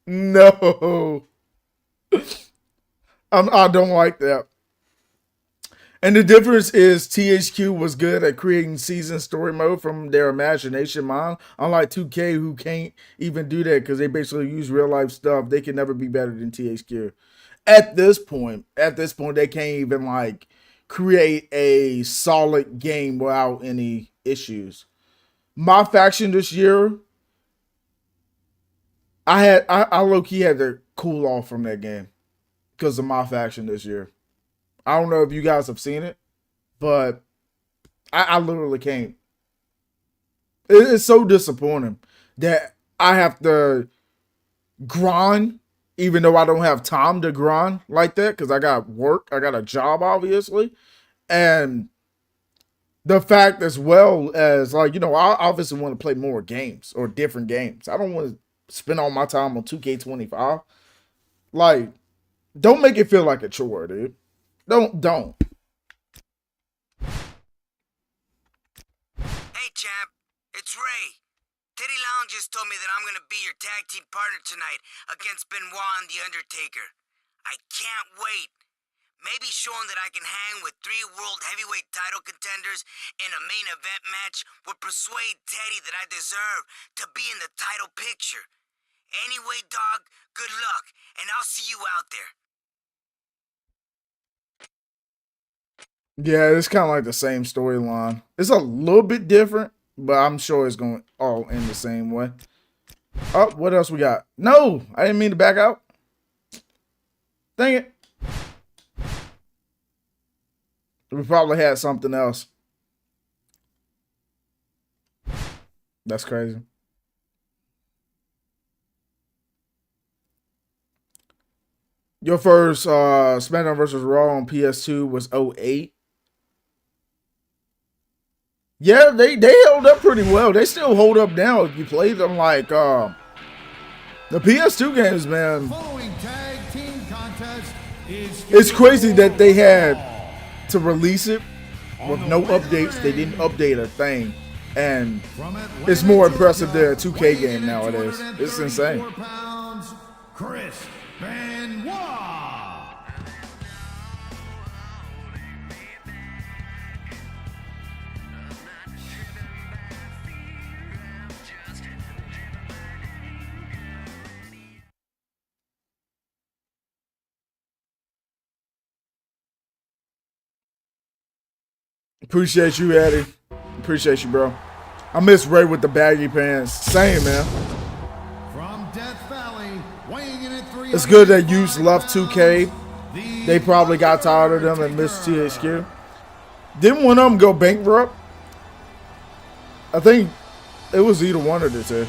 No. I don't like that. And the difference is THQ was good at creating season story mode from their imagination mind. Unlike 2K, who can't even do that because they basically use real life stuff. They can never be better than THQ. At this point, they can't even like create a solid game without any issues. My faction this year, I low-key had to cool off from that game because of my faction this year. I don't know if you guys have seen it, but I literally can't. It's so disappointing that I have to grind, even though I don't have time to grind like that because I got work. I got a job, obviously. And the fact as well as, like, you know, I obviously want to play more games or different games. I don't want to spend all my time on 2K25. Like, don't make it feel like a chore, dude. Don't. Hey, champ, it's Ray. Teddy Long just told me that I'm gonna be your tag team partner tonight against Benoit and The Undertaker. I can't wait. Maybe showing that I can hang with 3 World Heavyweight title contenders in a main event match would persuade Teddy that I deserve to be in the title picture. Anyway, dog, good luck, and I'll see you out there. Yeah, it's kind of like the same storyline. It's a little bit different, but I'm sure it's going to all end the same way. Oh, what else we got? No, I didn't mean to back out. Dang it. We probably had something else. That's crazy. Your first SmackDown vs. Raw on PS2 was 08. Yeah, they held up pretty well. They still hold up now if you play them like the PS2 games, man. It's crazy that they had to release it with no updates. They didn't update a thing. And it's more impressive than a 2K game nowadays. It's insane. Chris Benoit. Appreciate you, Eddie. Appreciate you, bro. I miss Ray with the baggy pants. Same, man. From Death Valley, weighing in at 300. It's good that you love 2K. They probably got tired of them and missed THQ. Didn't one of them go bankrupt? I think it was either one of the two.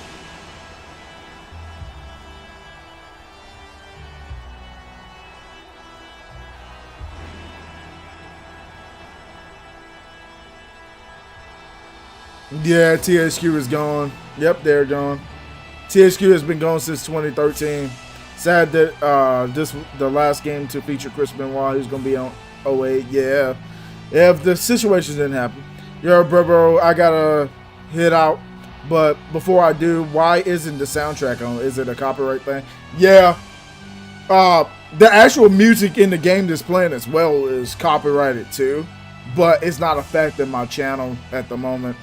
Yeah, THQ is gone. Yep, they're gone. THQ has been gone since 2013. Sad that the last game to feature Chris Benoit, who's gonna be on 08. Yeah, if the situation didn't happen. Yo, bro, I gotta head out. But before I do, why isn't the soundtrack on? Is it a copyright thing? Yeah. The actual music in the game that's playing as well is copyrighted too, but it's not affecting my channel at the moment.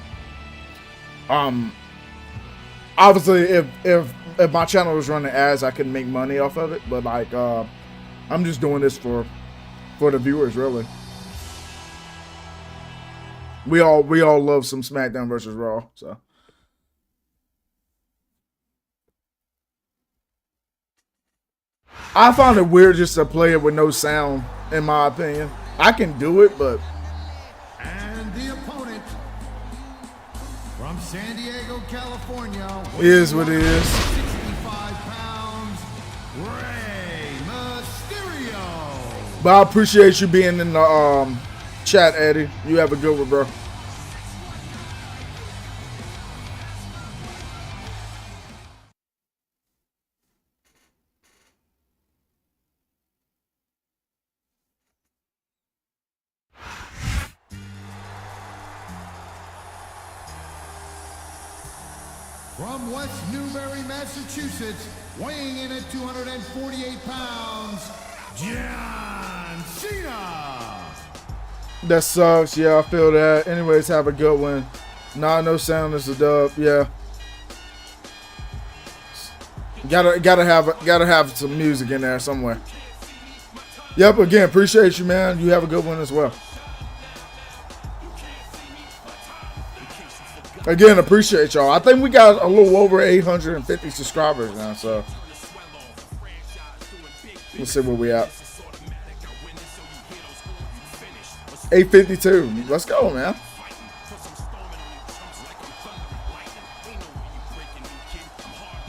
Obviously, if my channel was running ads, I could make money off of it. But like, I'm just doing this for the viewers, really. We all love some SmackDown versus Raw, so. I find it weird just to play it with no sound, in my opinion. I can do it, but. And the opponent from San Diego, California. Is what it is. 65 pounds, Rey Mysterio. But I appreciate you being in the chat, Eddie. You have a good one, bro. From West Newbury, Massachusetts, weighing in at 248 pounds, John Cena. That sucks. Yeah, I feel that. Anyways, have a good one. Nah, no sound is a dub. Yeah. Gotta have some music in there somewhere. Yep. Again, appreciate you, man. You have a good one as well. Again, appreciate y'all. I think we got a little over 850 subscribers now, so let's see where we at. 852. Let's go, man.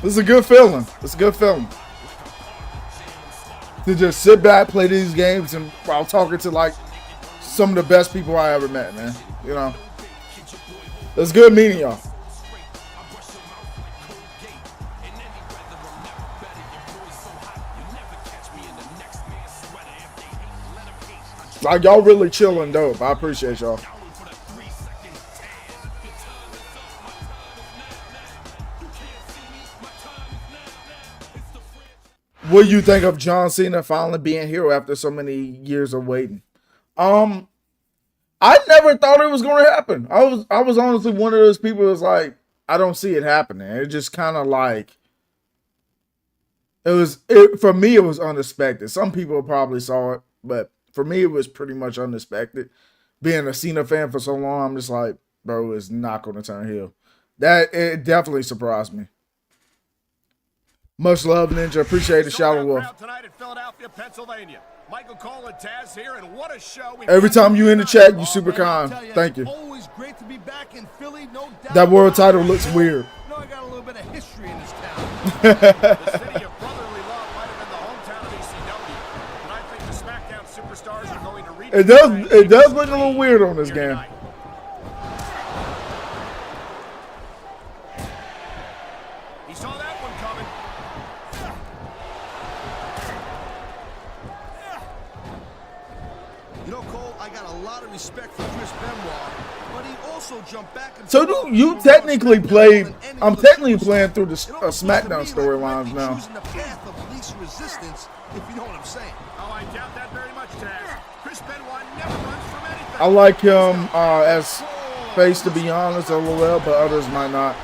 This is a good feeling. It's a good feeling to just sit back, play these games, and while talking to like some of the best people I ever met, man. You know. It's good meeting y'all. Like, y'all really chilling dope. I appreciate y'all. What do you think of John Cena finally being here after so many years of waiting? I never thought it was going to happen. I was honestly one of those people that's like, I don't see it happening. It just kind of like, for me, it was unexpected. Some people probably saw it, but for me, it was pretty much unexpected. Being a Cena fan for so long, I'm just like, bro, it's not going to turn heel. It definitely surprised me. Much love, Ninja. Appreciate the Shallow Wolf. Tonight in Philadelphia, Pennsylvania. Michael Cole and Taz here, and what a show. Every time you in the chat, you super kind. Thank you. Always great to be back in Philly, no doubt. That world title looks weird. You know, I got a little bit of history in this town. The city of brotherly love might have been the hometown of ECW, but I think the SmackDown superstars are going to reach. It does look a little weird on this game. He saw that one coming. You know, Cole, I got a lot of respect for Chris Benoit, but he also jumped back and So do you technically play? I'm technically playing through the SmackDown storylines now. choosing the path of least resistance, if you know what I'm saying. Oh, I doubt that very much, Taz. Chris Benoit never runs from anything. I like him as face, to be honest, a little well, but others might not.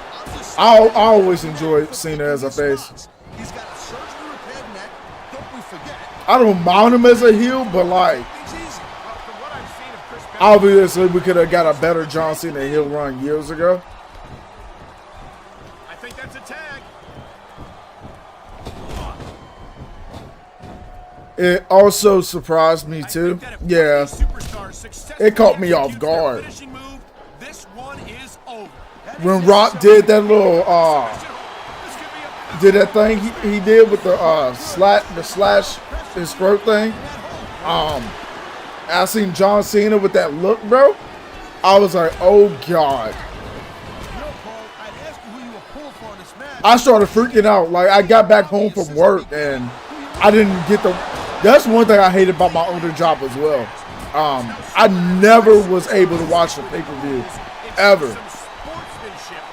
I always enjoy Cena as a face. He's got a surgery repaired neck. Don't we forget. I don't mind him as a heel, but like, Obviously, we could have got a better John Cena heel run years ago. I think that's a tag. It also surprised me too. Yeah, it caught me off guard. When Rock did that little did that thing he did with the slash his throat thing. I seen John Cena with that look, bro. I was like, oh god. I started freaking out. Like, I got back home from work and I didn't get the. That's one thing I hate about my older job as well. I never was able to watch the pay-per-view ever.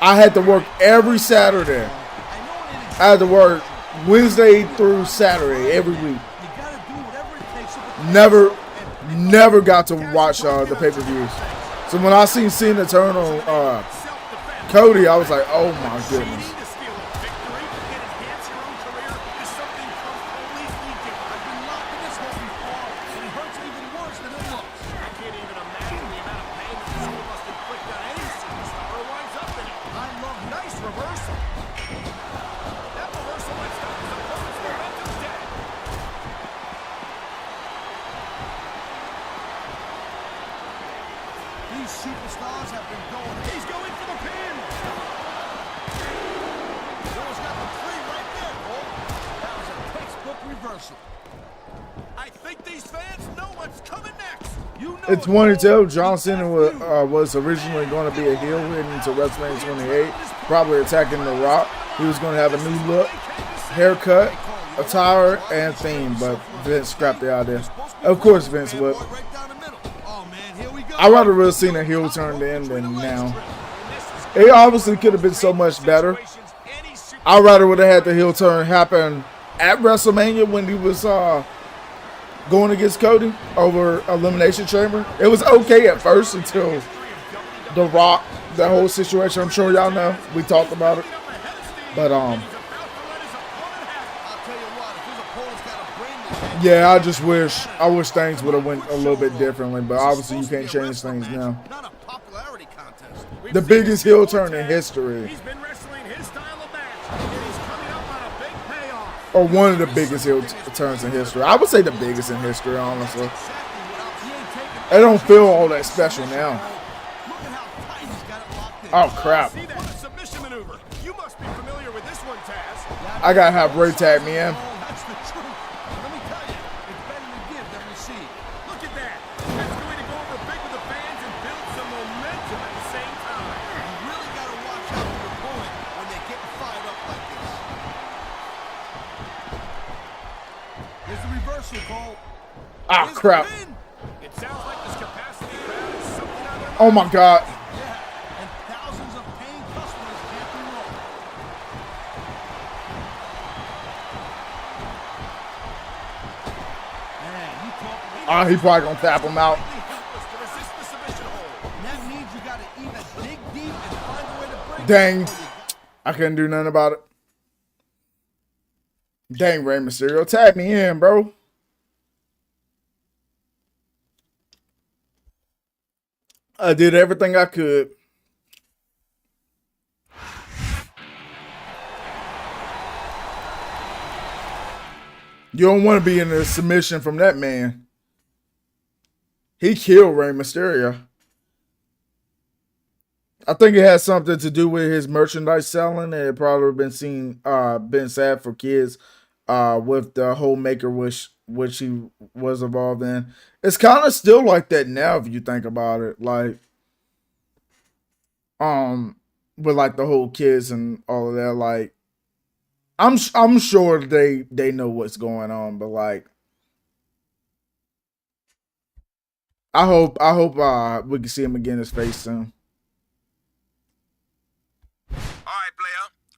I had to work every Saturday. I had to work Wednesday through Saturday every week. Never got to watch the pay-per-views. So when I seen Cena turn on Cody, I was like, oh my goodness. Superstars have been going. He's going for the pin. Joe's got the three right there, Cole. That was a textbook reversal. I think these fans know what's coming next. You know it's one to tell. John Cena was originally going to be a heel heading into WrestleMania 28, probably attacking The Rock. He was going to have a new look, haircut, attire, and theme, but Vince scrapped the idea. Of course, Vince would. I'd rather have seen a heel turn then than now. It obviously could have been so much better. I'd rather would have had the heel turn happen at WrestleMania when he was going against Cody over Elimination Chamber. It was okay at first until The Rock, the whole situation. I'm sure y'all know. We talked about it. But yeah, I wish things would have went a little bit differently, but obviously you can't change things now. The biggest heel turn in history. Or one of the biggest heel turns in history. I would say the biggest in history, honestly. It don't feel all that special now. Oh crap. I gotta have Ray tag me in. Ah, crap. Oh my god. Ah, he probably gonna tap him out. Dang. I couldn't do nothing about it. Dang, Rey Mysterio. Tag me in, bro. I did everything I could. You don't want to be in a submission from that man. He killed Rey Mysterio. I think it has something to do with his merchandise selling. It probably been sad for kids with the whole Make-A-Wish which he was involved in. It's kind of still like that now if you think about it. Like, with like the whole kids and all of that. Like, I'm sure they know what's going on, but like, I hope we can see him again in his face soon.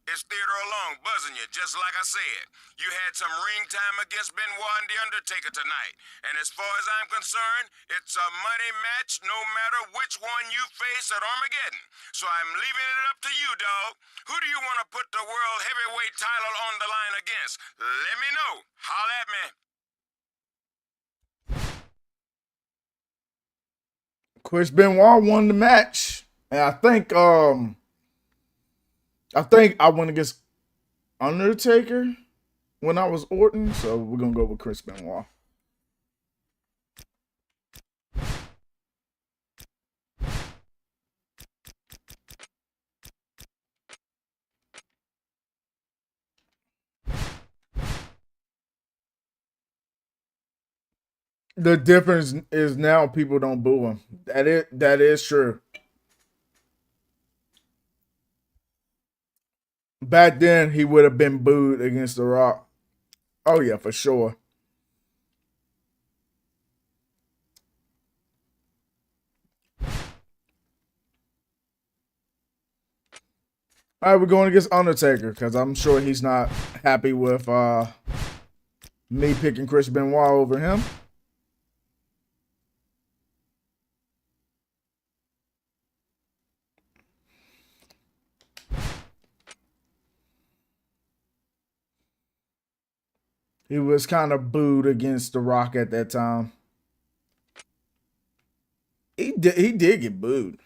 It's Theodore Long buzzing you, just like I said. You had some ring time against Benoit and The Undertaker tonight. And as far as I'm concerned, it's a money match no matter which one you face at Armageddon. So I'm leaving it up to you, dog. Who do you want to put the World Heavyweight title on the line against? Let me know. Holla at me. Chris Benoit won the match. And I think I went against Undertaker when I was Orton, so we're gonna go with Chris Benoit. The difference is now people don't boo him. That is true. Back then, he would have been booed against The Rock. Oh, yeah, for sure. All right, we're going against Undertaker because I'm sure he's not happy with me picking Chris Benoit over him. He was kind of booed against The Rock at that time. He did get booed.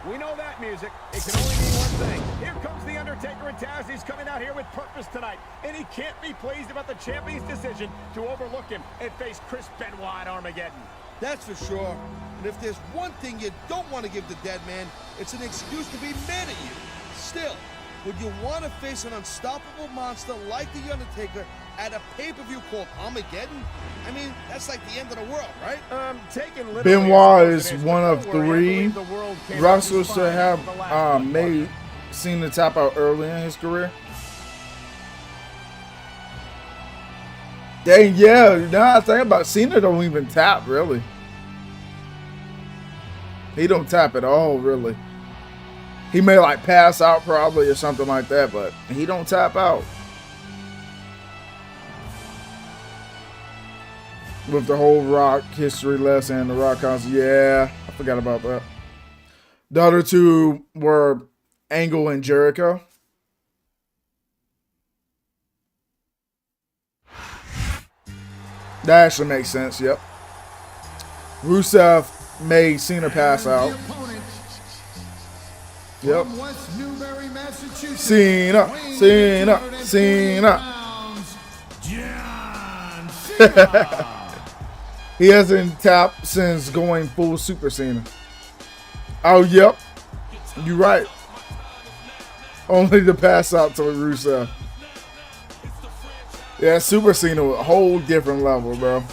We know that music. It can only mean one thing. Here comes The Undertaker, and Taz. He's coming out here with purpose tonight. And he can't be pleased about the champion's decision to overlook him and face Chris Benoit at Armageddon. That's for sure. And if there's one thing you don't want to give the dead man, it's an excuse to be mad at you. Still, would you want to face an unstoppable monster like The Undertaker at a pay-per-view called Armageddon? I mean, that's like the end of the world, right? Benoit is one of 3 wrestlers to have made Cena tap out early in his career. Dang, yeah. Now I think about it, Cena don't even tap, really. He don't tap at all, really. He may like pass out probably or something like that, but he don't tap out. With the whole Rock history lesson and the Rock concert. Yeah, I forgot about that. The other 2 were Angle and Jericho. That actually makes sense, yep. Rusev made Cena pass out. Yep. Cena. He hasn't tapped since going full Super Cena. Oh, yep. You're right. Only to pass out to Rusev. Yeah, Super Cena, a whole different level, bro.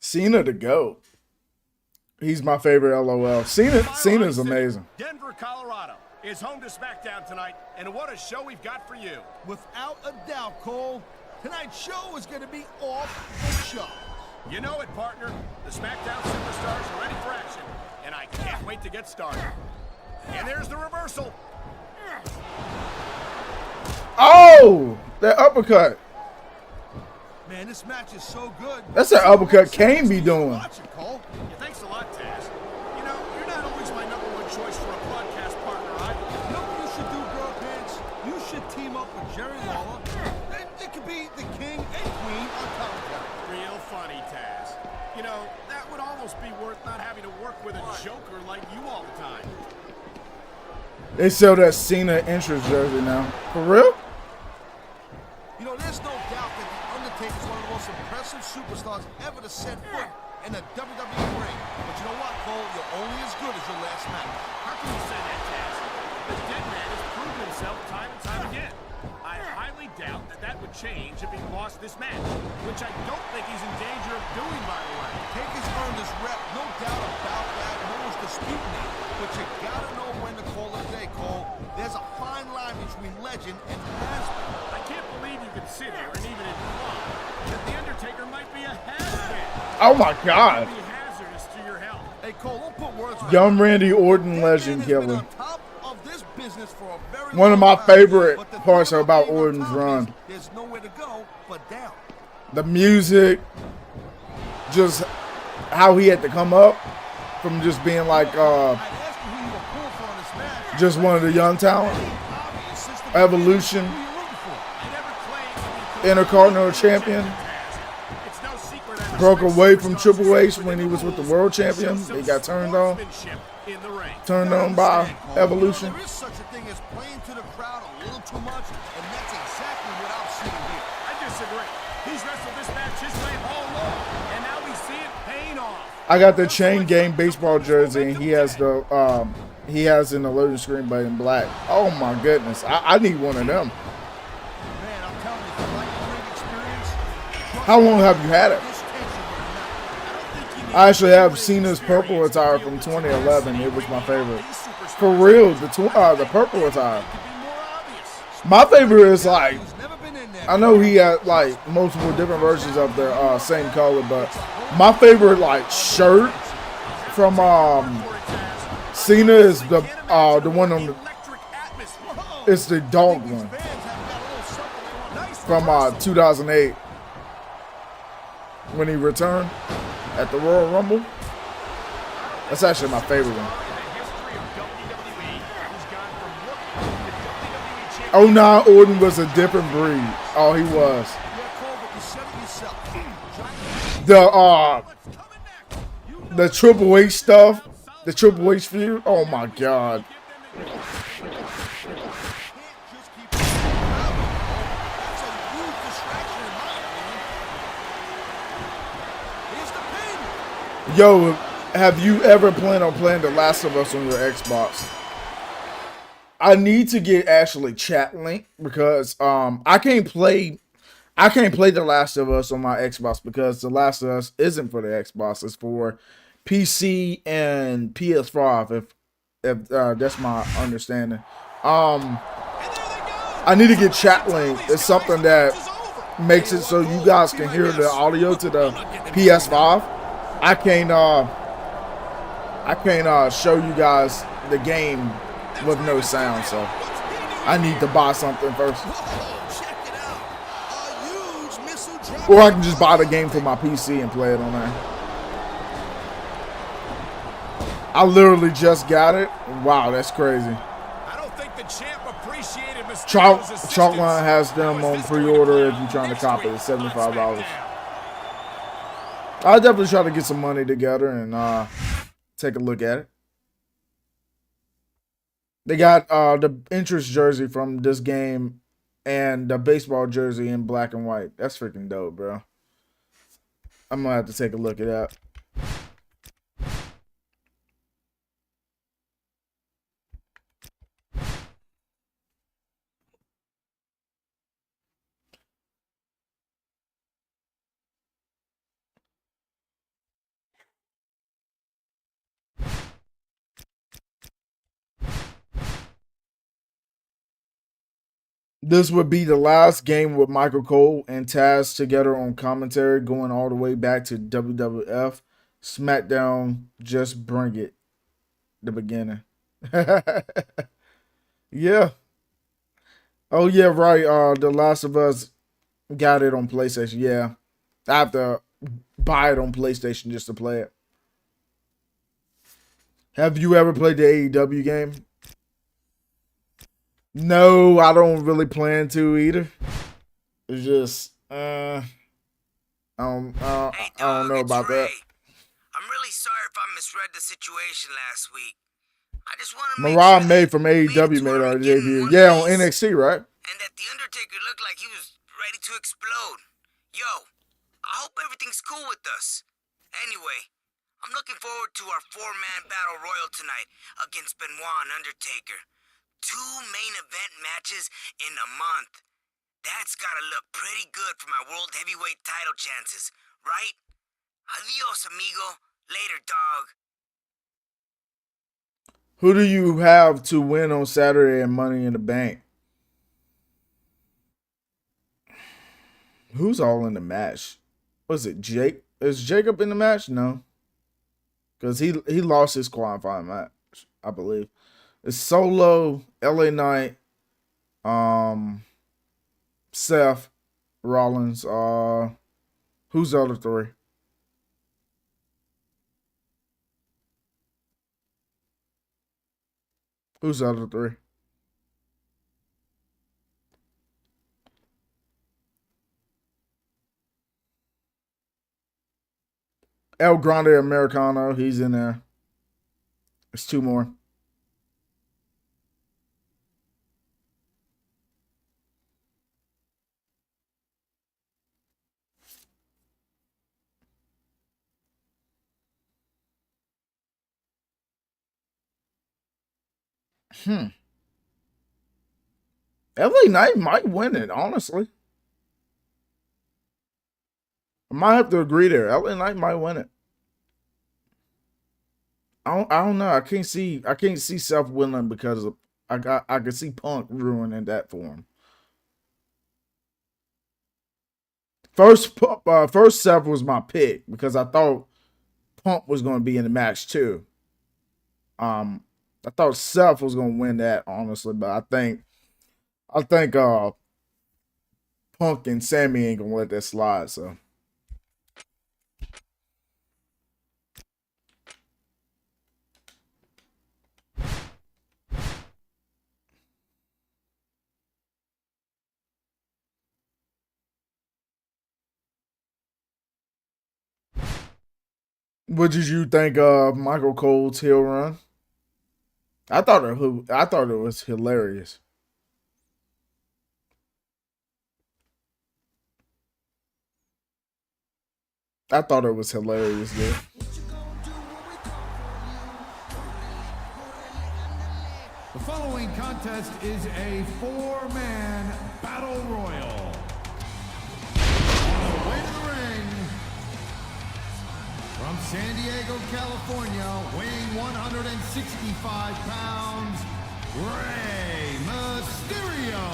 Cena to go. He's my favorite LOL. Cena's amazing. Denver, Colorado is home to SmackDown tonight, and what a show we've got for you. Without a doubt, Cole, tonight's show is going to be off the show. You know it, partner. The SmackDown superstars are ready for action, and I can't wait to get started. And there's the reversal. Oh, that uppercut. Man, this match is so good. That's an uppercut Kane be doing. Cole. Yeah, thanks a lot, Taz. You know, you're not always my #1 choice for a podcast partner either. You know what you should do, Girl Pants? You should team up with Jerry Lawler. It could be the king and queen on commentary. Real funny, Taz. You know, that would almost be worth not having to work with a joker like you all the time. They sell that Cena entrance jersey now. For real? You know, there's no doubt that The Undertaker is one of the most impressive superstars ever to set foot in a WWE ring. But you know what, Cole? You're only as good as your last match. How can you say that, Taz? The dead man has proven himself time and time again. I highly doubt that would change if he lost this match, which I don't think he's in danger of doing, by the way. Taker's earned his rep, no doubt about that. legend and has been. I can't believe you can sit here and even imply that The Undertaker might be a has-been. Oh my God. It could be hazardous to your health. Hey, Cole, don't put words in Young my mouth. Randy Orton legend That man has been killer. on top of this business for a very One of long my time. favorite But the parts thing about being on Orton's top run. is there's nowhere to go but down. The music, just how he had to come up from just being like just one of the young talent. Evolution, Intercontinental Champion. Broke away from Triple H when he was with the World Champion. He got turned on by Evolution. There is such a thing as playing to the crowd a little too much, and that's exactly what I'm seeing here. I disagree. He's wrestled this match his way all along, and now we see it paying off. I got the Chain Gang baseball jersey, and he has in the loading screen, but in black. Oh my goodness, I need one of them. How long have you had it? I actually have Cena's purple attire from 2011. It was my favorite. For real, the purple attire. My favorite is like, I know he had like multiple different versions of the same color, but my favorite like shirt from Cena is the one on the, it's the dog one from 2008 when he returned at the Royal Rumble. That's actually my favorite one. Oh, nah, Orton was a different breed. Oh, he was. The Triple H stuff, the Triple H feud. Oh my God. Yo, have you ever planned on playing The Last of Us on your Xbox? I need to get actually chat link because I can't play The Last of Us on my Xbox because The Last of Us isn't for the Xbox. It's for PC and PS5 if that's my understanding. I need to get chat link. It's something that makes it so you guys can hear the audio to the PS5. I can't show you guys the game with no sound, so I need to buy something first. Or I can just buy the game for my PC and play it on there. I literally just got it. Wow, that's crazy. I don't think the champ appreciated Chalkline has them on pre-order if you're trying to cop it. It's $75. I'll definitely try to get some money together and take a look at it. They got the interest jersey from this game and the baseball jersey in black and white. That's freaking dope, bro. I'm going to have to take a look at that. This would be the last game with Michael Cole and Taz together on commentary, going all the way back to WWF SmackDown. Just bring it. The beginning. Yeah. Oh yeah, right. The Last of Us got it on PlayStation. Yeah. I have to buy it on PlayStation just to play it. Have you ever played the AEW game? No, I don't really plan to either. It's just, I don't know about that. I'm really sorry if I misread the situation last week. I just want to Mariah May from AEW made our debut. Yeah, on NXT, right? And that The Undertaker looked like he was ready to explode. Yo, I hope everything's cool with us. Anyway, I'm looking forward to our 4-man battle royal tonight against Benoit and Undertaker. 2 main event matches in a month. That's gotta look pretty good for my world heavyweight title chances, right? Adios, amigo. Later, dog. Who do you have to win on Saturday and Money in the Bank? Who's all in the match? Was it Jake? Is Jacob in the match? No. Because he lost his qualifying match, I believe. It's Solo, LA Knight, Seth Rollins. Who's the other three? Who's the other three? El Grande Americano, he's in there. There's two more. LA Knight might win it, honestly. I might have to agree there. LA Knight might win it. I don't know. I can't see Seth winning because of I can see Punk ruining that for him. First Seth was my pick because I thought Punk was going to be in the match too. I thought Seth was going to win that, honestly, but I think Punk and Sammy ain't going to let that slide, so. What did you think of Michael Cole's heel run? I thought it was hilarious. I thought it was hilarious, dude. The following contest is a 4-man battle royal. On the way to the ring, from San Diego, California, weighing 165 pounds, Rey Mysterio.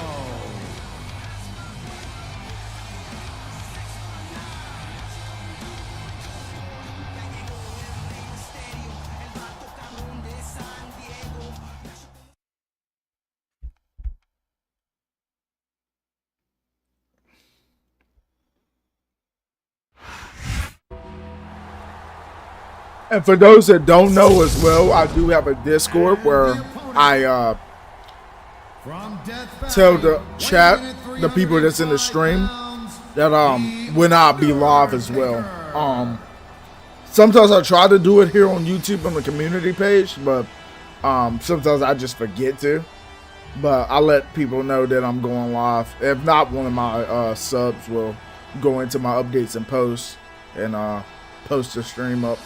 And for those that don't know as well, I do have a Discord where I tell the chat, the people that's in the stream, that when I be live as well. Sometimes I try to do it here on YouTube on the community page, but sometimes I just forget to. But I let people know that I'm going live. If not, one of my subs will go into my updates and posts and post the stream up.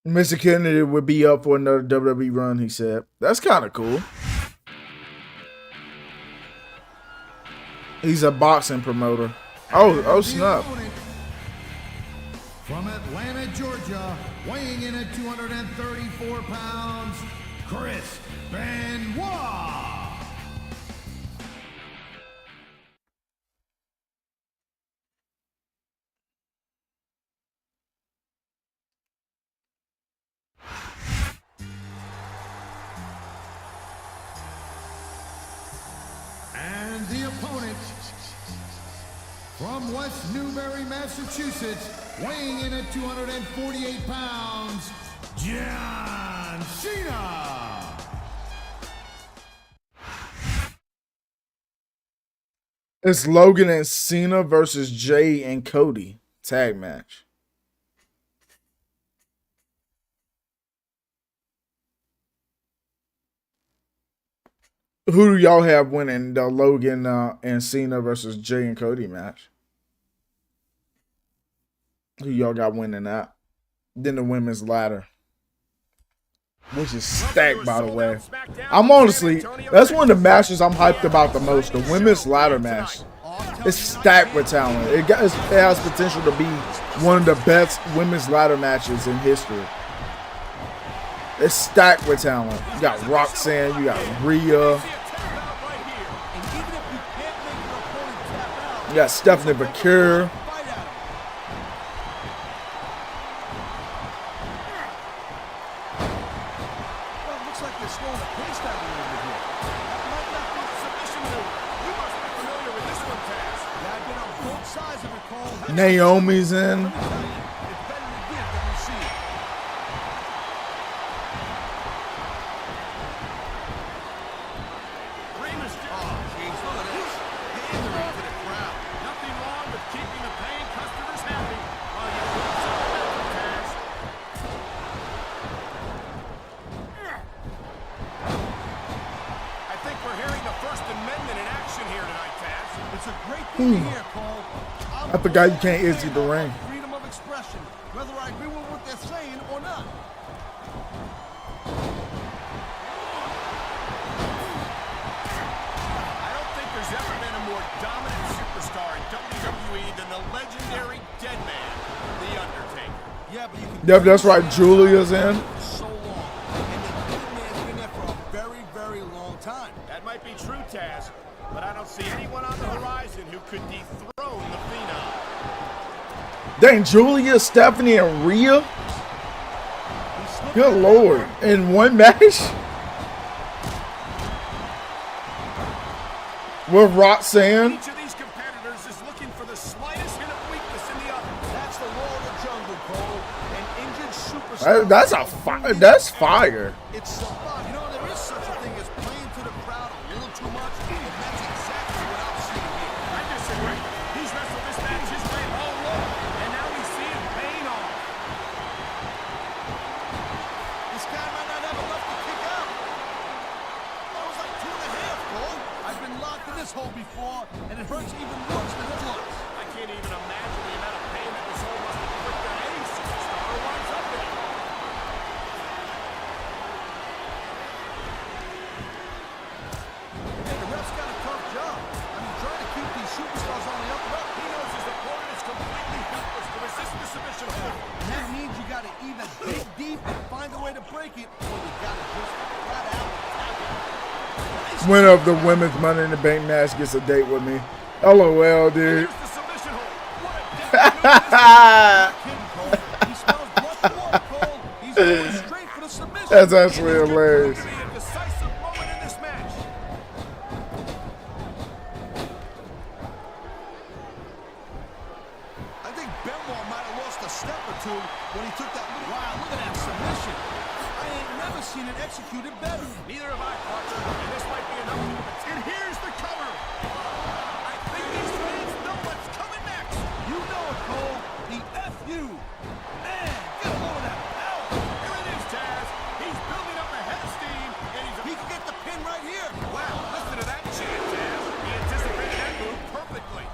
Mr. Kennedy would be up for another WWE run, he said. That's kind of cool. He's a boxing promoter. Oh snap. From Atlanta, Georgia, weighing in at 234 pounds, Chris Benoit. And the opponent, from West Newbury, Massachusetts, weighing in at 248 pounds, John Cena. It's Logan and Cena versus Jay and Cody tag match. Who do y'all have winning the Logan and Cena versus Jay and Cody match? Who y'all got winning that? Then the women's ladder, which is stacked, by the way. I'm honestly, that's one of the matches I'm hyped about the most. The women's ladder match It's stacked with talent. It has potential to be one of the best women's ladder matches in history. It's stacked with talent. You got Roxanne, you got Rhea, you got Stephanie McCure. Naomi's in. I forgot you can't exit the ring. Freedom of expression, whether I agree with what they're saying or not. I don't think there's ever been a more dominant superstar in WWE than the legendary Dead Man, The Undertaker. Yeah, but you can. Yep, that's right. Julia's in. So long, and the Dead Man's been there for a very, very long time. That might be true, Taz, but I don't see anyone on the horizon who could dethrone the Phenom. Dang, Julia, Stephanie, and Rhea? Good Lord. In one match? With Roxanne? Each of these competitors is looking for the slightest hint of weakness in the other. That's the law of the jungle, Cole. An injured superstar. That's fire. It's you know, there is such a thing as playing to the crowd a little too much, and that's exactly what I'm seeing here. I disagree. He's wrestled this match his way all along, and now we see him paying off. This guy might not have enough to kick out. That was like 2.5, Cole. I've been locked in this hole before, and it hurts even worse than it looks. I can't even imagine the amount of pain that this hole must inflict on any superstar who winds up there. Hey, the ref's got a tough job. I mean, trying to keep these superstars on the up and up. He knows his opponent is completely helpless to resist the submission hold. And that means you got to either dig deep and find a way to break it, or you got to just flat out tap it. Winner of the women's Money in the Bank match gets a date with me. LOL, dude. That's actually hilarious. I think Benoit might have lost a step or two when he took that. Wow, look at that submission. I ain't never seen it executed better. Neither have I, partner, and this might be enough. And here's the cover. I think these fans know what's coming next. You know it, Cole. The F.U. Man, get a load of that power. Here it is, Taz. He's building up a head of steam, and he can get the pin right here. Wow, listen to that chant, Taz. He anticipated that move perfectly.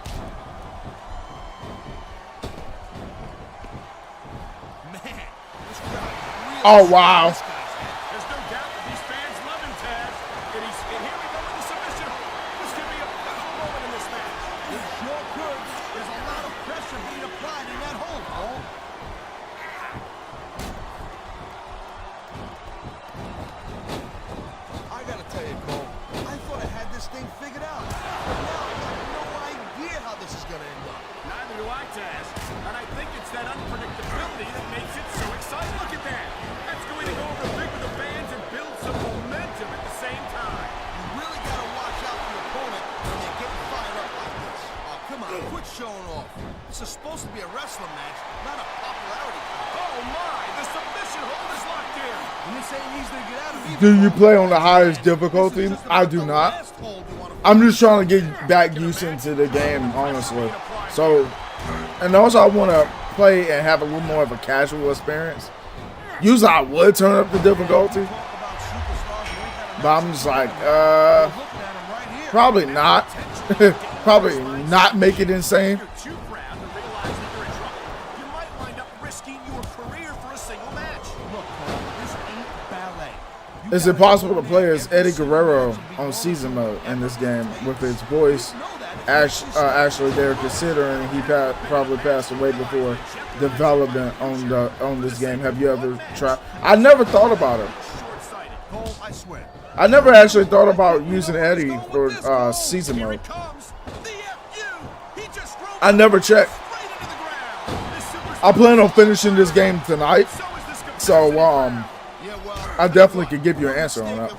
Man, this crowd really. Oh, wow. There's no doubt that these fans love him, Taz. And here we go with the submission. This could be a pivotal moment in this match. It sure could. There's a lot of pressure being applied in that hole, Cole. I gotta tell you, Cole, I thought I had this thing figured out. But now I got no idea how this is gonna end up. Neither do I, Taz. And I think it's that unpredictability that makes it so exciting. Look at that. That's going to go over big with the fans and build some momentum at the same time. You really gotta watch out for your opponent when they get fired up like this. Oh, come on, quit showing off. This is supposed to be a wrestling match, not a popularity contest. Oh my, the submission hold is locked in. And this ain't easy to get out of either. Do you play on the highest difficulty? I do not. I'm just trying to get back used into the game, honestly. So, and also I want to play and have a little more of a casual experience. Usually I would turn up the difficulty, but I'm just like, probably not. Probably not make it insane. You're too proud to realize that you're in trouble. You might wind up risking your career for a single match. Look, Cole, this ain't ballet. Is it possible to play as Eddie Guerrero on season mode in this game with his voice actually they're considering. He probably passed away before development on this game. Have you ever tried? I never thought about it. I never actually thought about using Eddie for season mode. I never checked. I plan on finishing this game tonight, so I definitely could give you an answer on that.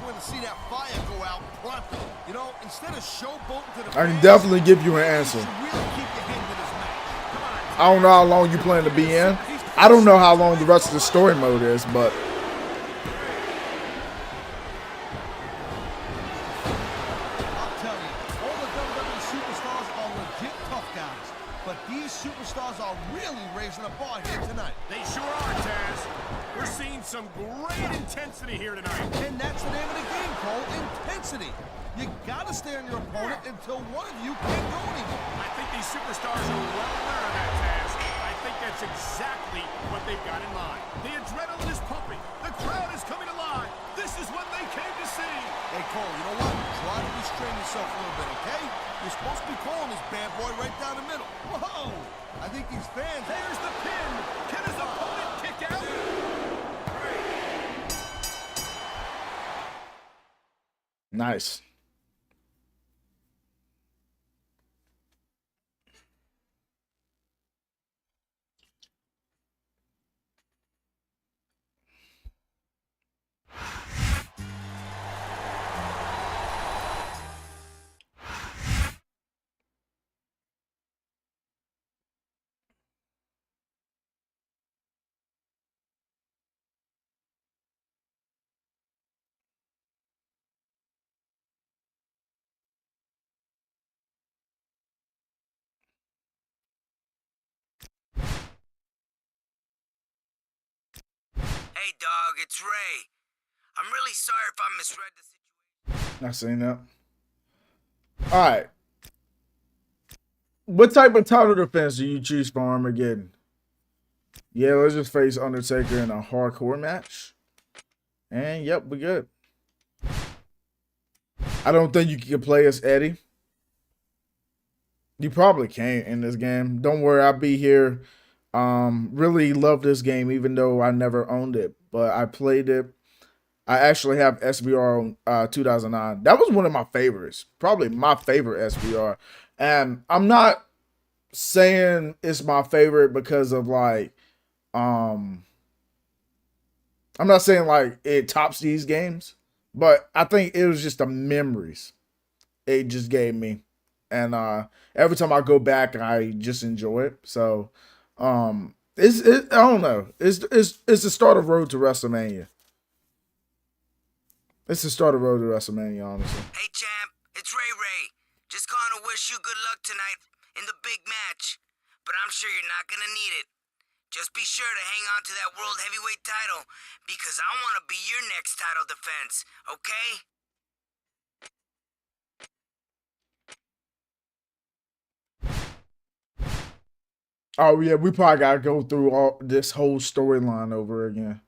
I can definitely give you an answer. I don't know how long you plan to be in. I don't know how long the rest of the story mode is, but superstars are really raising the bar here tonight. They sure are, Taz. We're seeing some great intensity here tonight. And that's the name of the game, Cole, intensity. You gotta stay on your opponent until one of you can't go anymore. I think these superstars are well aware of that, Taz. I think that's exactly what they've got in mind. The adrenaline is pumping. The crowd is coming alive. This is what they came to see. Hey, Cole, you know what? Try to restrain yourself a little bit, okay? You're supposed to be calling this bad boy right down the middle. Whoa! I think these fans... There's the pin! Can his opponent kick out? nice. Hey, dog, it's Ray. I'm really sorry if I misread the situation. I seen that. All right. What type of title defense do you choose for Armageddon? Yeah, let's just face Undertaker in a hardcore match. And yep, we're good. I don't think you can play as Eddie. You probably can't in this game. Don't worry, I'll be here. Really love this game, even though I never owned it. But I played it. I actually have SvR on 2009. That was one of my favorites. Probably my favorite SvR. And I'm not saying it's my favorite because of like, I'm not saying like it tops these games, but I think it was just the memories it just gave me. And every time I go back, I just enjoy it. So I don't know. It's the start of Road to WrestleMania. It's the start of Road to WrestleMania, honestly. Hey, champ, it's Ray. Just calling to wish you good luck tonight in the big match. But I'm sure you're not gonna need it. Just be sure to hang on to that World Heavyweight title, because I want to be your next title defense, okay? Oh yeah, we probably gotta go through all this whole storyline over again.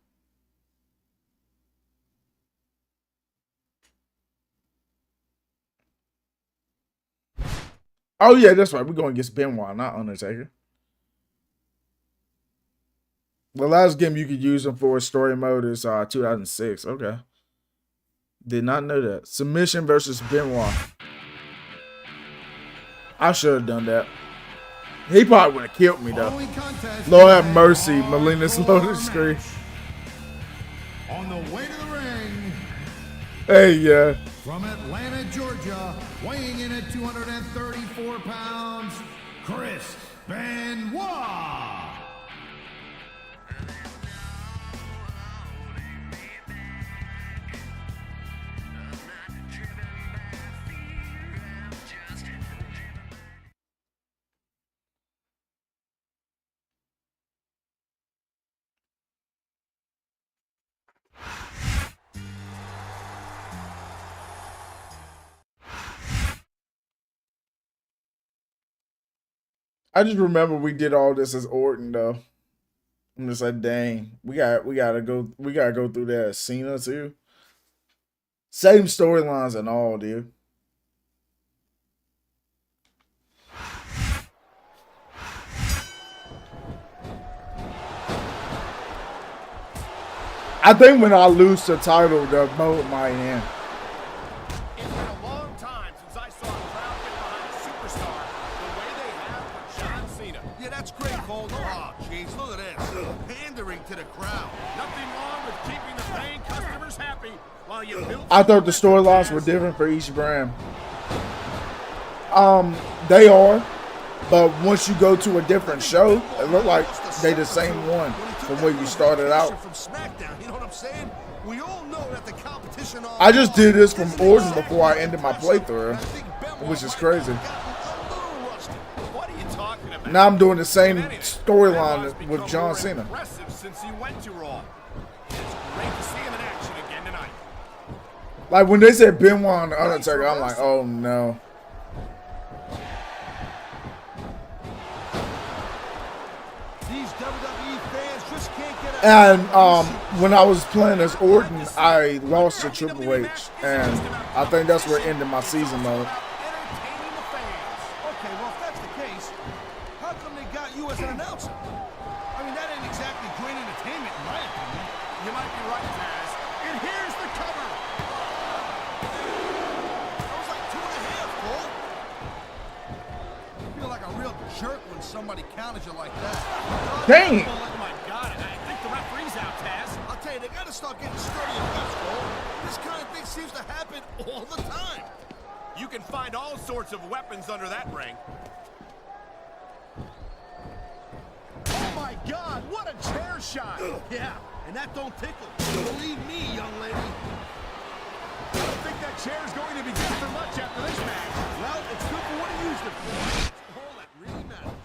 Oh yeah, that's right. We're going against Benoit, not Undertaker. The last game you could use him for story mode is 2006. Okay. Did not know that. Submission versus Benoit. I should have done that. He probably would have killed me though. Lord have mercy, Melina's loaded screen. On the way to the ring. Hey, yeah. From Atlanta, Georgia, weighing in at 234 pounds, Chris Benoit. I just remember we did all this as Orton though. I'm just like, dang, we gotta go through that as Cena too. Same storylines and all, dude. I think when I lose the title, the mode might end. It's been a long time since I saw a crowd get behind a superstar the way they have for John Cena. Yeah, that's great, Cole. Oh, jeez, look at this. Pandering to the crowd. Nothing wrong with keeping the paying customers happy while you build... I thought the storylines were different for each brand. They are, but once you go to a different show, it look like they the same one from where you started out. From SmackDown, you know what I'm saying? We all know that the competition on... I just did this from Origin before I ended my playthrough, which is crazy. What are you talking about? Now I'm doing the same storyline with John Cena. Impressive since he went to Raw. It's great to see him in action again tonight. Like when they said Benoit and the Undertaker, I'm like, oh no. These WWE fans just can't get And when I was playing as Orton, I lost to Triple H, and I think that's where it ended my season mode. Entertaining the fans. Okay, well, if that's the case, how come they got you as an announcer? I mean, that ain't exactly great entertainment, in my opinion. You might be right, Taz. And here's the cover. That was like 2.5, Cole. You feel like a real jerk when somebody counters you like that. Dang. Oh my God, I think the referee's out, Taz. I'll tell you, they gotta start getting sturdy and fast, Cole. This kind of thing seems to happen all the time. You can find all sorts of weapons under that ring. Oh my God, what a chair shot! Yeah, and that don't tickle. Believe me, young lady. I don't think that chair's going to be good for much after this match. Well, it's good for what he used it for. All that really matters.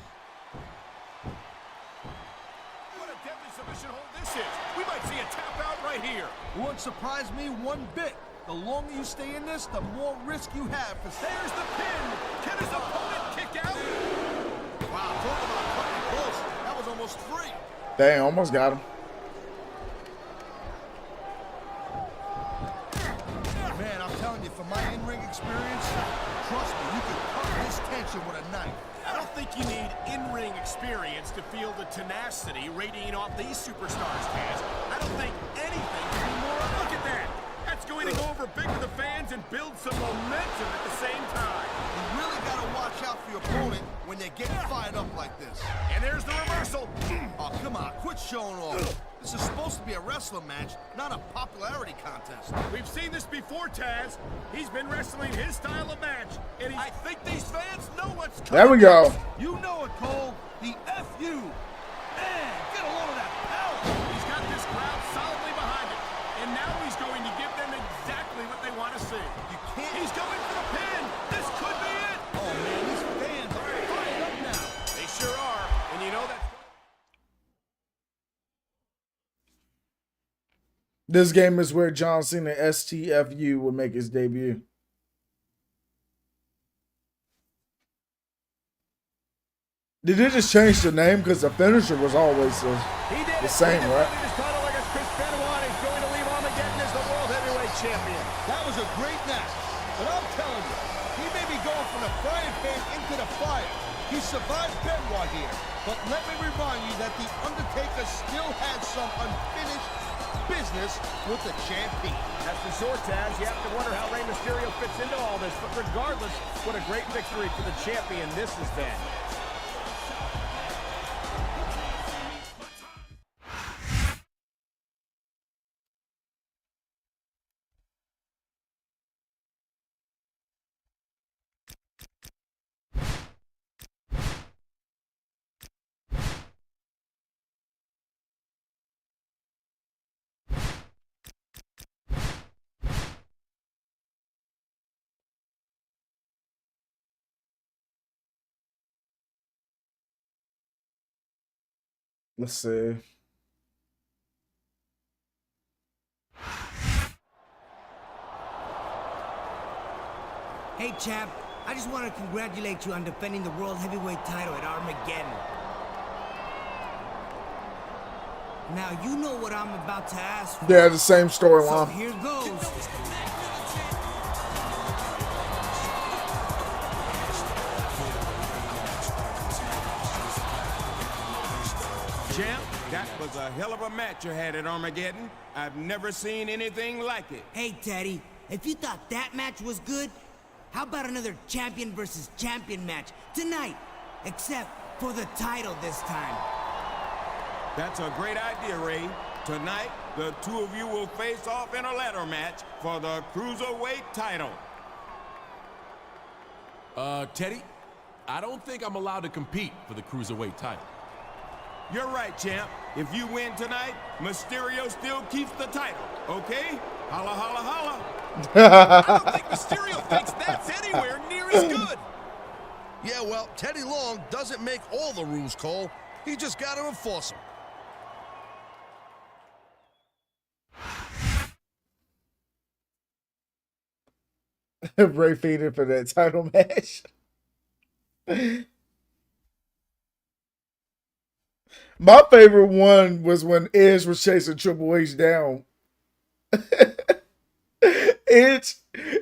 What a deadly submission hold this is. We might see a tap out right here. Won't surprise me one bit. The longer you stay in this, the more risk you have. There's the pin. Can his opponent kick out? Wow, talk about cutting close. That was almost free. Dang, almost got him. Man, I'm telling you, from my in-ring experience, trust me, you can cut this tension with a knife. I don't think you need in-ring experience to feel the tenacity radiating off these superstars, Taz. I don't think anything can be more... Look at that! That's going to go over big with the fans and build some momentum at the same time. You really got to watch out for your opponent when they're getting fired up like this. And there's the reversal. Oh, come on, quit showing off. This is supposed to be a wrestling match, not a popularity contest. We've seen this before, Taz. He's been wrestling his style of match, and I think these fans know what's coming. There we go. You know it, Cole. The F.U. Man, get a load of that power. He's got this crowd solidly behind him, and now he's going to give them exactly what they want to see. You can't. He's going for the pin. This could be it. Oh, man, these fans are fired up now. They sure are, and you know that. This game is where John Cena STFU will make his debut. Did they just change the name? Because the finisher was always the same, right? His title against Chris Benoit. He's going to leave Armageddon as the World Heavyweight Champion. That was a great match. But I'm telling you, he may be going from the frying pan into the fire. He survived Benoit here. But let me remind you that The Undertaker still had some unfinished business with the champion. That's for sure, Taz. You have to wonder how Rey Mysterio fits into all this. But regardless, what a great victory for the champion this has been. Let's see. Hey, champ. I just want to congratulate you on defending the World Heavyweight title at Armageddon. Now, you know what I'm about to ask for. Yeah, the same storyline. So here goes. Champ, That was a hell of a match you had at Armageddon. I've never seen anything like it. Hey, Teddy, if you thought that match was good, how about another champion versus champion match tonight? Except for the title this time. That's a great idea, Ray. Tonight, the two of you will face off in a ladder match for the Cruiserweight title. Teddy, I don't think I'm allowed to compete for the Cruiserweight title. You're right, champ. If you win tonight, Mysterio still keeps the title, okay? Holla, holla, holla. I don't think Mysterio thinks that's anywhere near as good. Yeah, well, Teddy Long doesn't make all the rules, Cole. He just got to enforce them. Ray feeding for that title match. My favorite one was when Edge was chasing Triple H down. Edge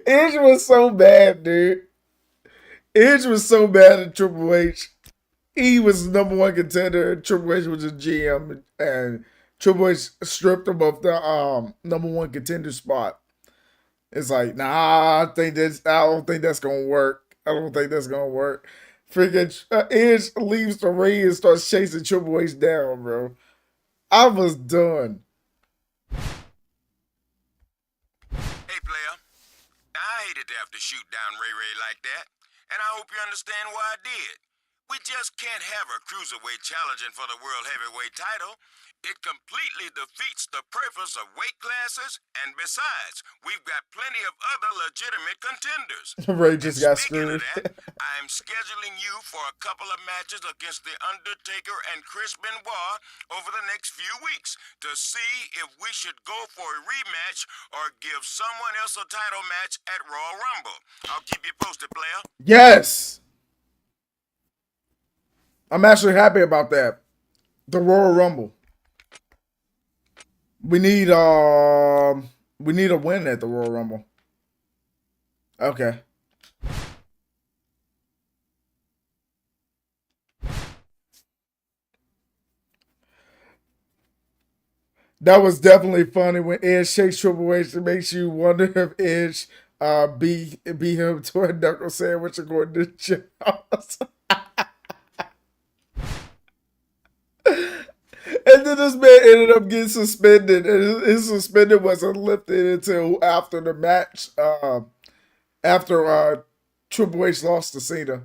was so bad, dude. Edge was so bad at Triple H. He was the #1 contender. Triple H was a GM, and Triple H stripped him of the #1 contender spot. It's like, nah, I don't think that's gonna work. I don't think that's gonna work. Freaking Edge leaves the ring and starts chasing Triple H down, bro. I was done. Hey, player. I hated to have to shoot down Ray like that, and I hope you understand why I did. We just can't have a Cruiserweight challenging for the World Heavyweight title. It completely defeats the purpose of weight classes, and besides, we've got plenty of other legitimate contenders. Ray just got Speaking screwed. of that, I'm scheduling you for a couple of matches against The Undertaker and Chris Benoit over the next few weeks to see if we should go for a rematch or give someone else a title match at Royal Rumble. I'll keep you posted, player. Yes. I'm actually happy about that. The Royal Rumble. We need a win at the Royal Rumble. Okay. That was definitely funny when Edge shakes Triple H. It makes you wonder if Edge beat him to a knuckle sandwich according to Charles. And then this man ended up getting suspended, and his suspended wasn't lifted until after the match, after Triple H lost to Cena.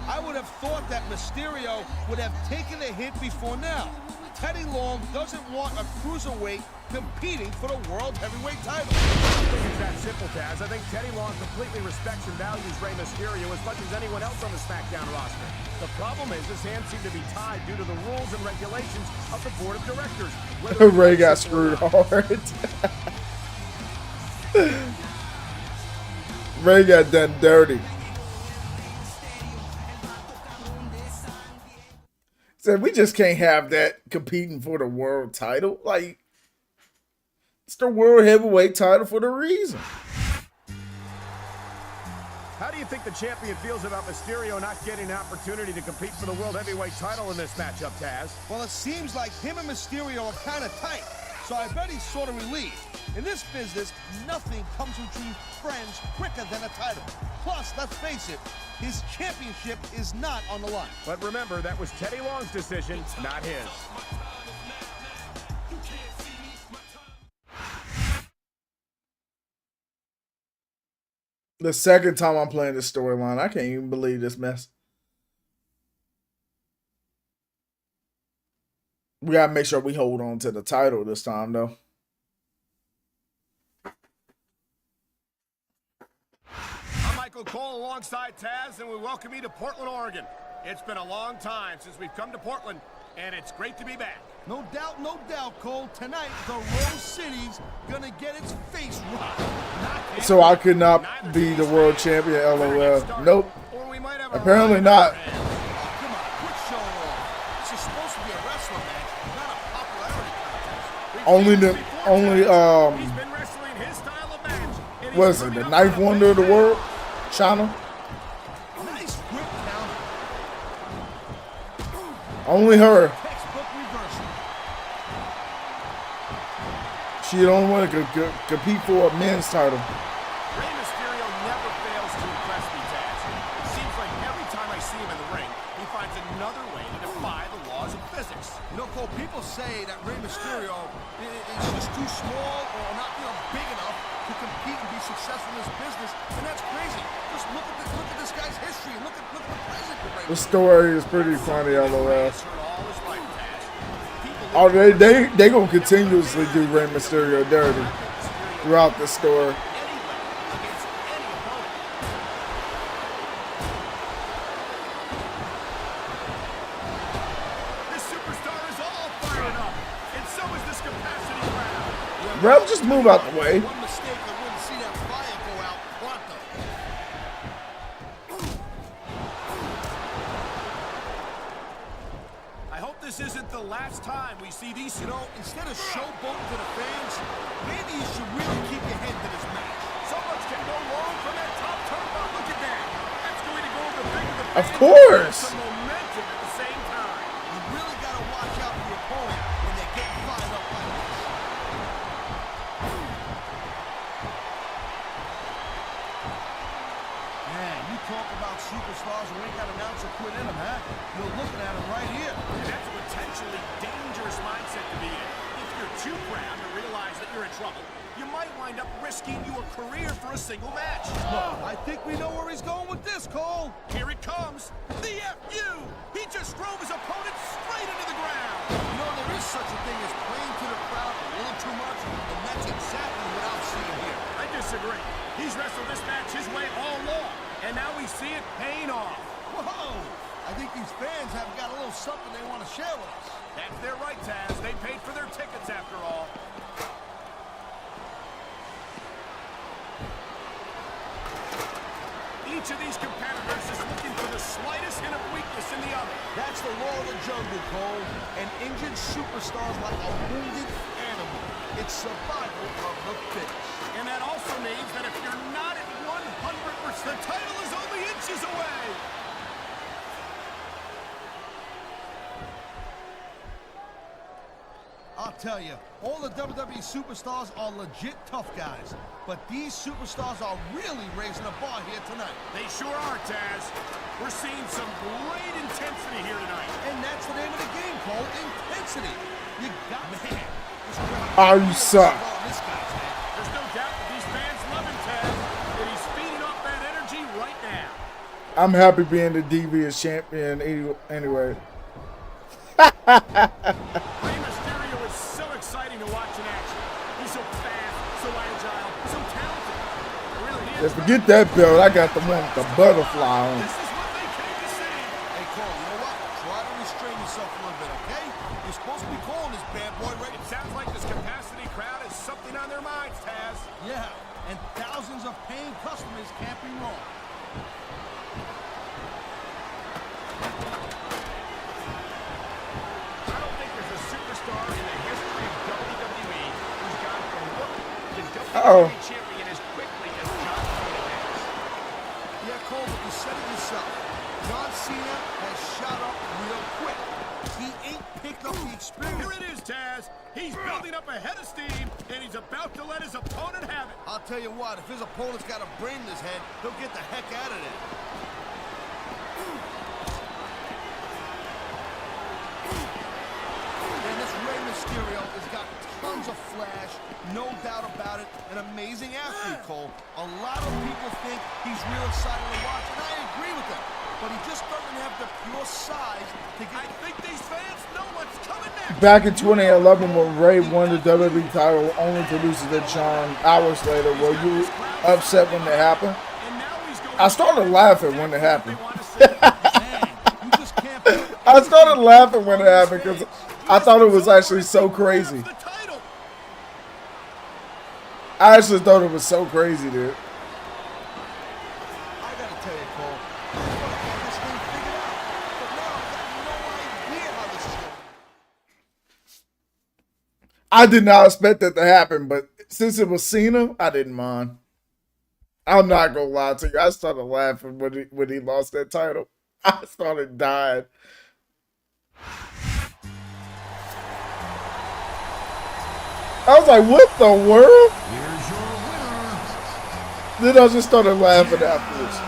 I would have thought that Mysterio would have taken a hint before now. Teddy Long doesn't want a Cruiserweight competing for the World Heavyweight title. I don't think it's that simple, Taz. I think Teddy Long completely respects and values Rey Mysterio as much as anyone else on the SmackDown roster. The problem is his hands seem to be tied due to the rules and regulations of the board of directors. Ray got screwed hard. Ray got done dirty. Said we just can't have that competing for the world title. Like, it's the World Heavyweight title for the reason. How do you think the champion feels about Mysterio not getting the opportunity to compete for the World Heavyweight title in this matchup, Taz? Well, it seems like him and Mysterio are kind of tight, so I bet he's sort of relieved. In this business, nothing comes between friends quicker than a title. Plus, let's face it, his championship is not on the line. But remember, that was Teddy Long's decision, not his. The second time I'm playing this storyline, I can't even believe this mess. We gotta make sure we hold on to the title this time, though. I'm Michael Cole alongside Taz, and we welcome you to Portland, Oregon. It's been a long time since we've come to Portland, and it's great to be back. No doubt, Cole. Tonight, the Rose City's gonna get its face rocked. So I could not be the world champion, LOL. Nope. Apparently not. Come on, quit showing off. This is supposed to be a wrestling match, not a popularity contest. What is it, the ninth wonder of the world? China? Nice whip Only her. Textbook reversal. She the only one that could compete for a men's title. Rey Mysterio never fails to impress me, Taz. It seems like every time I see him in the ring, he finds another way to defy the laws of physics. You know, Cole, people say that Rey Mysterio is just too small or not, big enough to compete and be successful in this business, and that's crazy. Just look at this guy's history and look at the present for Rey Mysterio. The story is pretty funny, LOL. Oh, they gonna continuously do Rey Mysterio dirty throughout the story. This superstar is all fired up, and so is this capacity crowd. Bro, just move out the way. One mistake that wouldn't see that fire go out pronto. I hope this isn't the last time we see these. Instead of showboating to the fans, maybe you should really keep your head to this match. So much can go wrong from that top turnbuckle. Look at that. That's going to go in the ring of the Of course. Some momentum at the same time. You really got to watch out for your opponent when they get fired up like this. Man, you talk about superstars who ain't got an ounce of quit in them, huh? You're looking at them right here. And that's a potentially dangerous mindset to be in. If you're too proud to realize that you're in trouble, you might wind up risking your career for a single match. Look, I think we know where he's going with this, Cole. Here it comes. The FU! He just drove his opponent straight into the ground. There is such a thing as playing to the crowd a little too much, and that's exactly what I'm seeing here. I disagree. He's wrestled this match his way all along, and now we see it paying off. Whoa! I think these fans have got a little something they want to share with us. That's their right, Taz. They paid for their tickets after all. Each of these competitors is looking for the slightest hint of weakness in the other. That's the law of the jungle, Cole. An injured superstar is like a wounded animal. It's survival of the fittest. And that also means that if you're not at 100%, the title is only inches away. I'll tell you, all the WWE superstars are legit tough guys. But these superstars are really raising the bar here tonight. They sure are, Taz. We're seeing some great intensity here tonight. And that's the name of the game, Cole. Intensity. You got man. Oh, you suck. This guy's head. There's no doubt that these fans love him, Taz. And he's feeding off that energy right now. I'm happy being the DV champion anyway. Rey Mysterio is so exciting to watch in action. He's so fast, so agile, so talented. Really is. Yeah, forget that belt. I got the one with the butterfly on. This is what they came to see. Hey, Cole, you know what? Try to restrain yourself a little bit, okay? You're supposed to be calling this bad boy, right? It sounds like this capacity crowd has something on their minds, Taz. Yeah, and thousands of paying customers can't be wrong. Uh-oh. Champion as quickly as John Cena has. Yeah, Cole, but you said it yourself. John Cena has shot up real quick. He ain't picked up the experience. Here it is, Taz. He's building up a head of steam, and he's about to let his opponent have it. I'll tell you what, if his opponent's got a brain in his head, he'll get the heck out of there. And this Rey Mysterio has got tons of flash, no doubt about it. An amazing athlete, Cole. A lot of people think he's real exciting to watch, and I agree with them. But he just doesn't have the pure size to get... I think these fans know what's coming next. Back in 2011 when Ray won the WWE title only to lose to John hours later, were you upset when that happened? I started laughing when it happened. I started laughing when it happened because I thought it was actually so crazy. I actually thought it was so crazy, dude. I gotta tell you, Cole, I thought I had this thing figured out, but now I've got no idea how this is going. I did not expect that to happen, but since it was Cena, I didn't mind. I'm not gonna lie to you. I started laughing when he lost that title. I started dying. I was like, what the world? Then I just started laughing afterwards.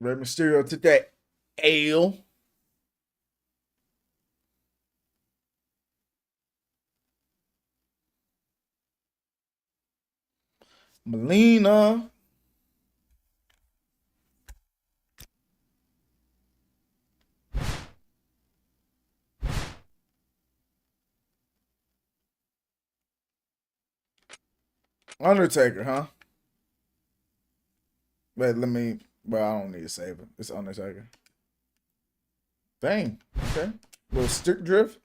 Rey Mysterio took that L. Melina. Undertaker, huh? Wait, let me. Well, I don't need to save it. It's Undertaker. Dang. Okay. Little stick drift.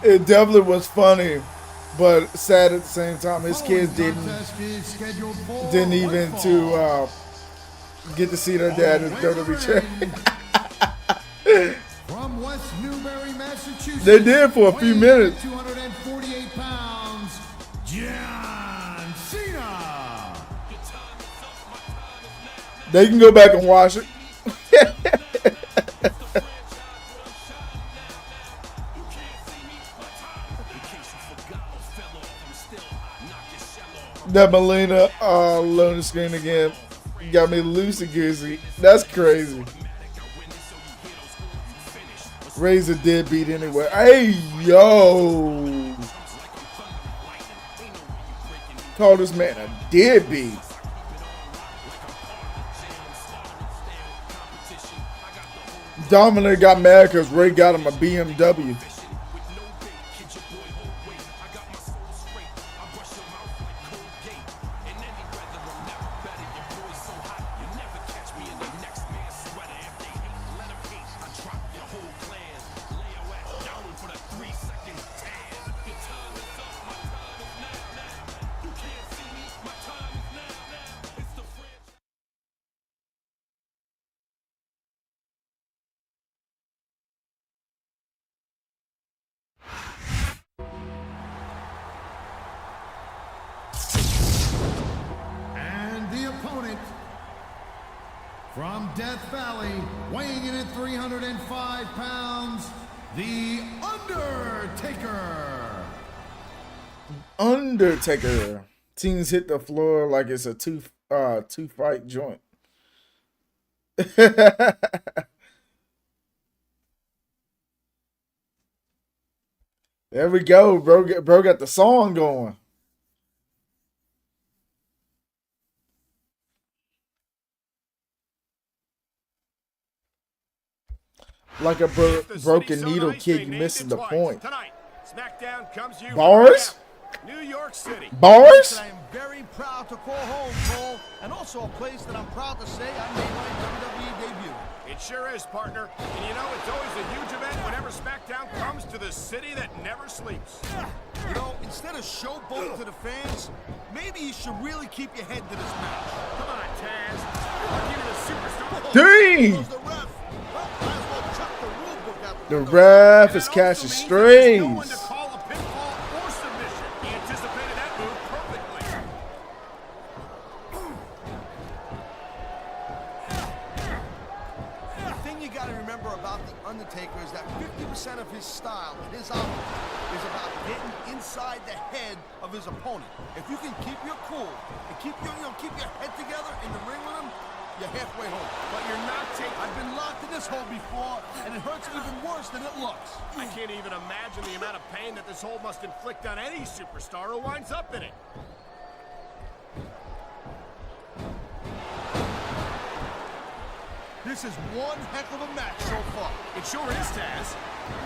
It definitely was funny, but sad at the same time. His kids didn't even to get to see their dad as WWE champion. From West Newbury, Massachusetts. They did for a few minutes. 248 pounds, John Cena. They can go back and watch it. That Melina loading screen again got me loosey goosey. That's crazy. Ray's a deadbeat anyway. Hey, yo. Call this man a deadbeat. Dominic got mad because Ray got him a BMW. From Death Valley, weighing in at 305 pounds, The Undertaker. Undertaker. Teams hit the floor like it's a two fight joint. There we go, bro. Bro got the song going. Like a broken needle kick, missing the point. Tonight, SmackDown comes to you Bars? New York City. Bars? I am very proud to call home, Cole, and also a place that I'm proud to say I made my WWE debut. It sure is, partner. And you know, it's always a huge event whenever SmackDown comes to the city that never sleeps. You know, instead of showboating to the fans, maybe you should really keep your head to this match. Come on, Taz. I'll give you the superstar. Dang! The ref is catching strays. The thing you got to remember about The Undertaker is that 50% of his style and his outlook is about getting inside the head of his opponent. If you can keep your cool and keep your head together in the ring with him, you're halfway home. But you're not taking... I've been locked in this hole before, and it hurts even worse than it looks. I can't even imagine the amount of pain that this hole must inflict on any superstar who winds up in it. This is one heck of a match so far. It sure is, Taz.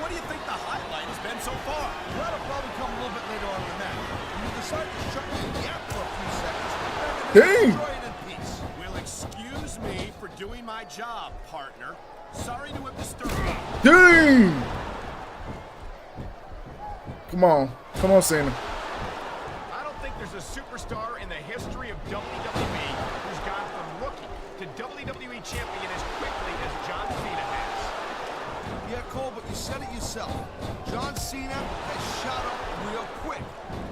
What do you think the highlight has been so far? Well, that'll probably come a little bit later on in the match. When you decide to shut your yap for a few seconds, Dang. enjoy it in peace. Will excuse me for doing my job, partner. Sorry to have disturbed you. Dang! Come on. Come on, Cena. I don't think there's a superstar in the history of WWE who's gone from rookie to WWE champion as quickly as John Cena has. Yeah, Cole, but you said it yourself. John Cena has shot up real quick.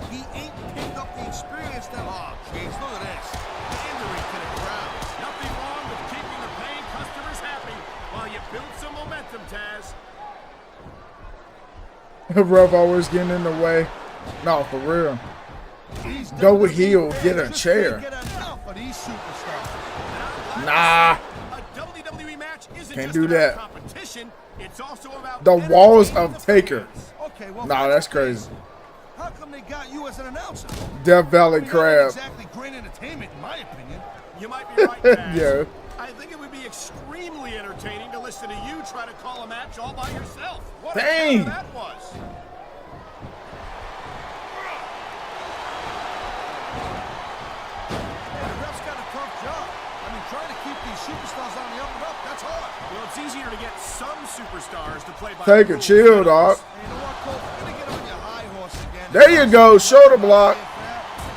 He ain't picked up the experience that, oh, jeez, look at this. Pandering to the crowd. Nothing wrong with keeping the paying customers happy while you build some momentum, Taz. Ref always getting in the way. No, for real. Go with heel, get a chair. Nah. Can't do that. The walls of Taker. Nah, that's crazy. How come they got you as an announcer? Death Valley Crab. Exactly great entertainment, in my opinion. You might be right, Taz. Yeah. I think it would be extremely entertaining to listen to you try to call a match all by yourself. What Dang. a that was. The ref's got a tough job. I mean, trying to keep these superstars on the up and up, that's hard. Well, it's easier to get some superstars to play by Take the a rules. chill, dog. Hey, you know what, Cole? We're gonna get on your high horse again. There you go. Shoulder block.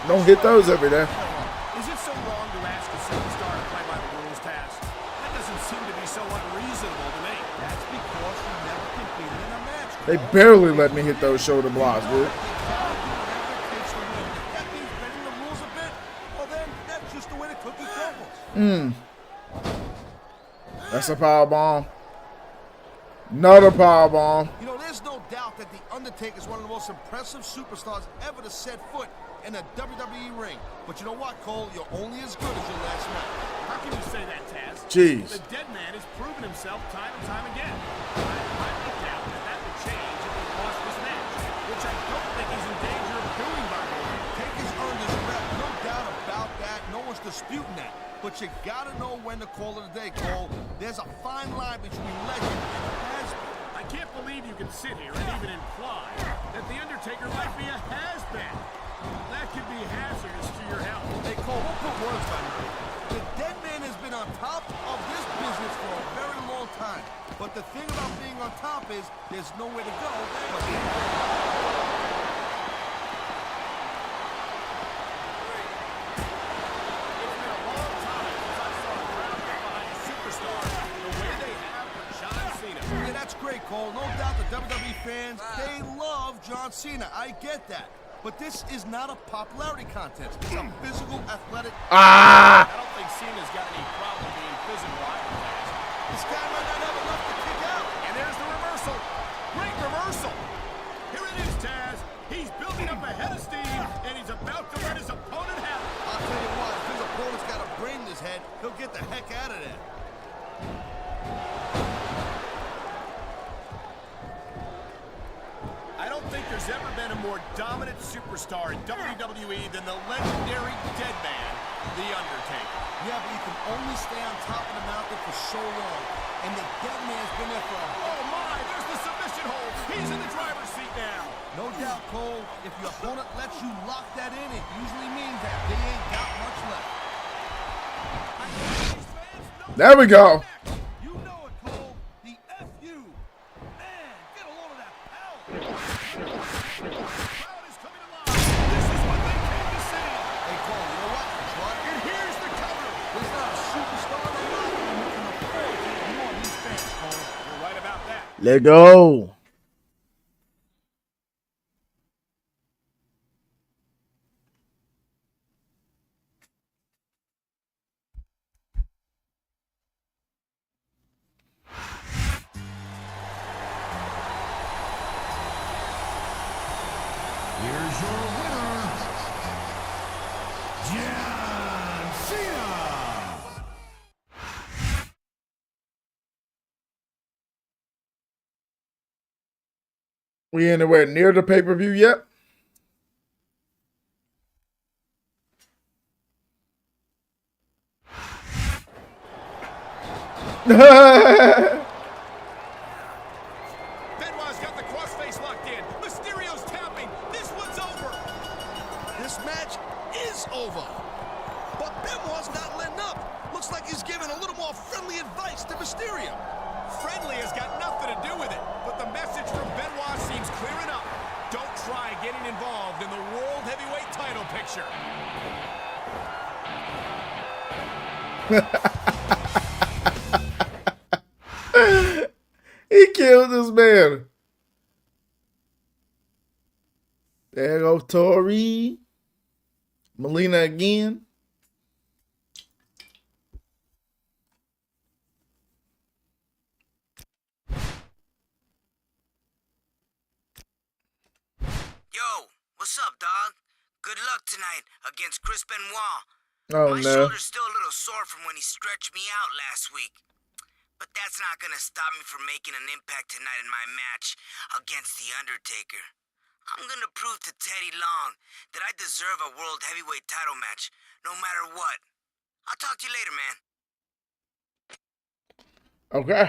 Don't hit those every day. Is it so wrong to ask a superstar to play by the rules, Taz? That doesn't seem to be so unreasonable to me. That's because you never competed in a match. They barely let me hit those shoulder blocks, dude. That means bending the rules a bit. Well, then that's just the way the cookie crumbles. That's a power bomb. Another power bomb. You know, there's no doubt that The Undertaker is one of the most impressive superstars ever to set foot in a WWE ring. But you know what, Cole? You're only as good as your last match. How can you say that, Taz? Jeez. The dead man has proven himself time and time again. I don't doubt that would change if he lost this match, which I don't think he's in danger of doing, by the way. Taker's earned his rep, no doubt about that. No one's disputing that. But you gotta know when to call it a day, Cole. There's a fine line between legend and has-been. I can't believe you can sit here and even imply that The Undertaker might be a has-been. That could be hazardous to your health. Hey, Cole, don't put words on it. The dead man has been on top of this business for a very long time. But the thing about being on top is there's nowhere to go but Yeah, that's great, Cole. No doubt the WWE fans, they love John Cena. I get that. But this is not a popularity contest. It's a physical, athletic... Ah! I don't think Cena's got any problem being physical either, Taz. This guy might not have enough to kick out. And there's the reversal. Great reversal. Here it is, Taz. He's building up ahead of steam, and he's about to let his opponent have it. I'll tell you what, if his opponent's got a brain in his head, he'll get the heck out of there. I don't think there's ever been a more dominant superstar in WWE than the legendary dead man, The Undertaker. Yeah, but you can only stay on top of the mountain for so long. And the dead man's been there for a... Oh my, there's the submission hold. He's in the driver's seat now. No doubt, Cole. If your opponent lets you lock that in, it usually means that they ain't got much left. There we go. You know it, Cole. The F.U. Man, get a load of that power. Crowd is coming alive. This is what they came to see. Hey, Cole, you know what? And here's the cover. There's not a superstar in the locker room who can afford to ignore these fans, Cole. You're right about that. Let go. Here's your winner, John Cena. We anywhere near the pay-per-view yet? Benoit's got the crossface locked in. Mysterio's tapping. This one's over. This match is over. But Benoit's not letting up. Looks like he's giving a little more friendly advice to Mysterio. Friendly has got nothing to do with it, but the message from Benoit seems clear enough. Don't try getting involved in the World Heavyweight title picture. He killed this man. There go Tori. Melina again. Yo, what's up, dog? Good luck tonight against Chris Benoit. Oh, My no. shoulder's still a little sore from when he stretched me out last week. But that's not gonna stop me from making an impact tonight in my match against The Undertaker. I'm gonna prove to Teddy Long that I deserve a World Heavyweight title match, no matter what. I'll talk to you later, man. Okay.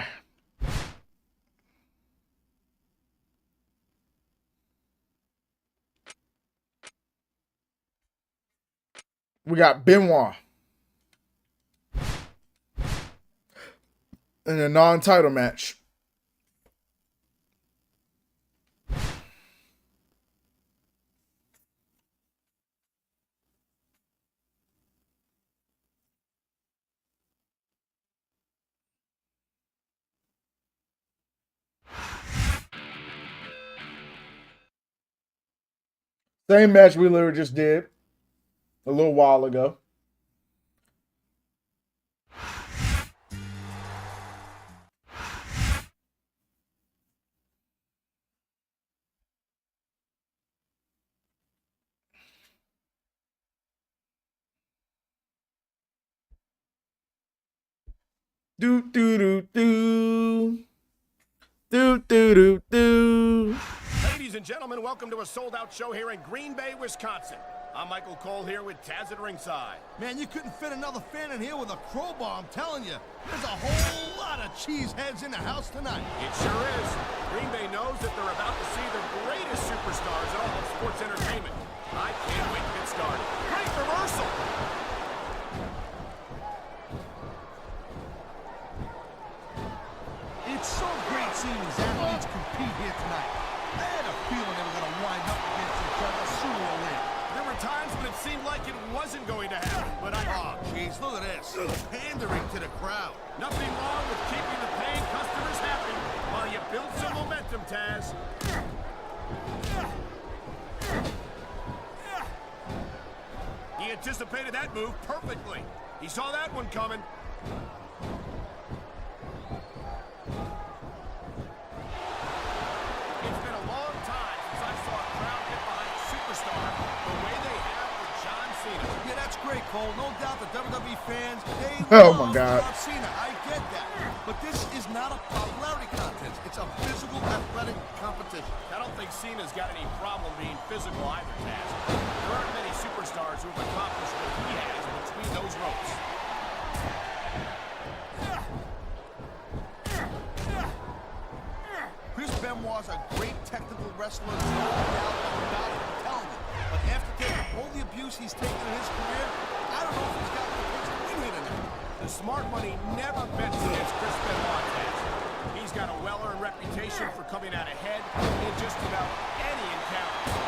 We got Benoit in a non-title match. Same match we literally just did a little while ago. Do do do do. Do do do do. Ladies and gentlemen, welcome to a sold-out show here in Green Bay, Wisconsin. I'm Michael Cole here with Taz at ringside. Man, you couldn't fit another fan in here with a crowbar, I'm telling you. There's a whole lot of cheeseheads in the house tonight. It sure is. Green Bay knows that they're about to see the greatest superstars in all of sports entertainment. I can't wait to get started. Great reversal! It's so great seeing these athletes compete here tonight. I had a feeling they were going to wind up against each other sooner or later. There were times when it seemed like it wasn't going to happen, but Oh, jeez, look at this. Pandering to the crowd. Nothing wrong with keeping the paying customers happy while you build some momentum, Taz. He anticipated that move perfectly. He saw that one coming. It's been a long time since I saw a crowd get behind a superstar the way they have with John Cena. Yeah, that's great, Cole. No doubt the WWE fans, they Oh, my love God. John Cena. I get that. But this is not a popularity contest. It's a physical, athletic competition. I don't think Cena's got any problem being physical either, Taz. There aren't many superstars who have accomplished what he has between those ropes. Chris Benoit's a great technical wrestler, no doubt about it, I'm telling you. But after taking all the abuse he's taken in his career, I don't know if he's got what it takes to win here tonight. The smart money never bets against Chris Benoit, Taz. He's got a well-earned reputation for coming out ahead in just about any encounter.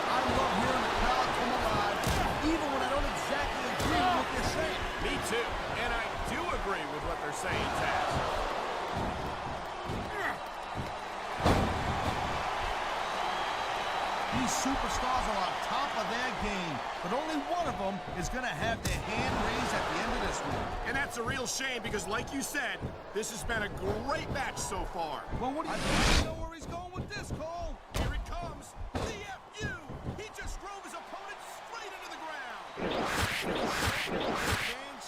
I love hearing the crowd come alive, even when I don't exactly agree with what they're saying. Me too, and I do agree with what they're saying, Taz. These superstars are on top of their game, but only one of them is going to have their hand raised at the end of this one. And that's a real shame because, like you said, this has been a great match so far. Well, what do you know where he's going with this, Cole? Here it comes. The FU. He just drove his opponent straight into the ground. Fans,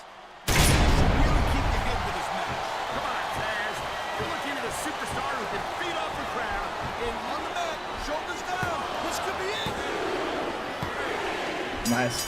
really keep your head with this match. Come on, Taz. You're looking at a superstar who can feed off the crowd. And on the mat, shoulders down. This could be it. Nice.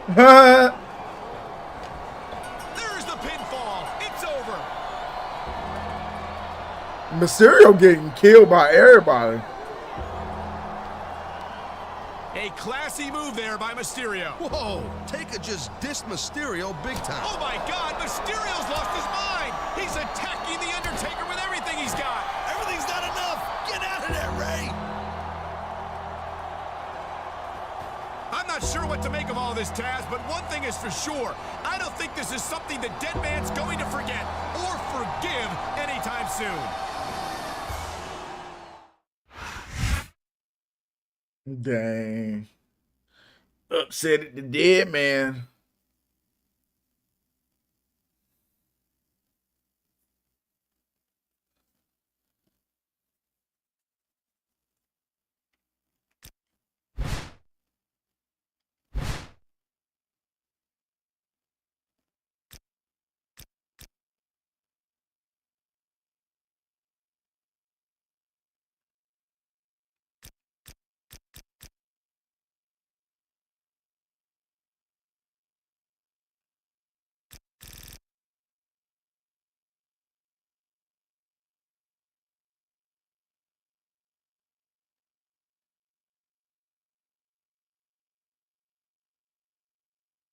There's the pinfall. It's over. Mysterio getting killed by everybody. A classy move there by Mysterio. Whoa, Taker just dissed Mysterio big time. Oh my God, Mysterio's lost his mind. He's attacking The Undertaker with everything he's got. Everything's not enough. Get out of there, Ray. I'm not sure what to make of all this, Taz, but one thing is for sure. I don't think this is something the dead man's going to forget or forgive anytime soon. Dang. Upset at the dead man.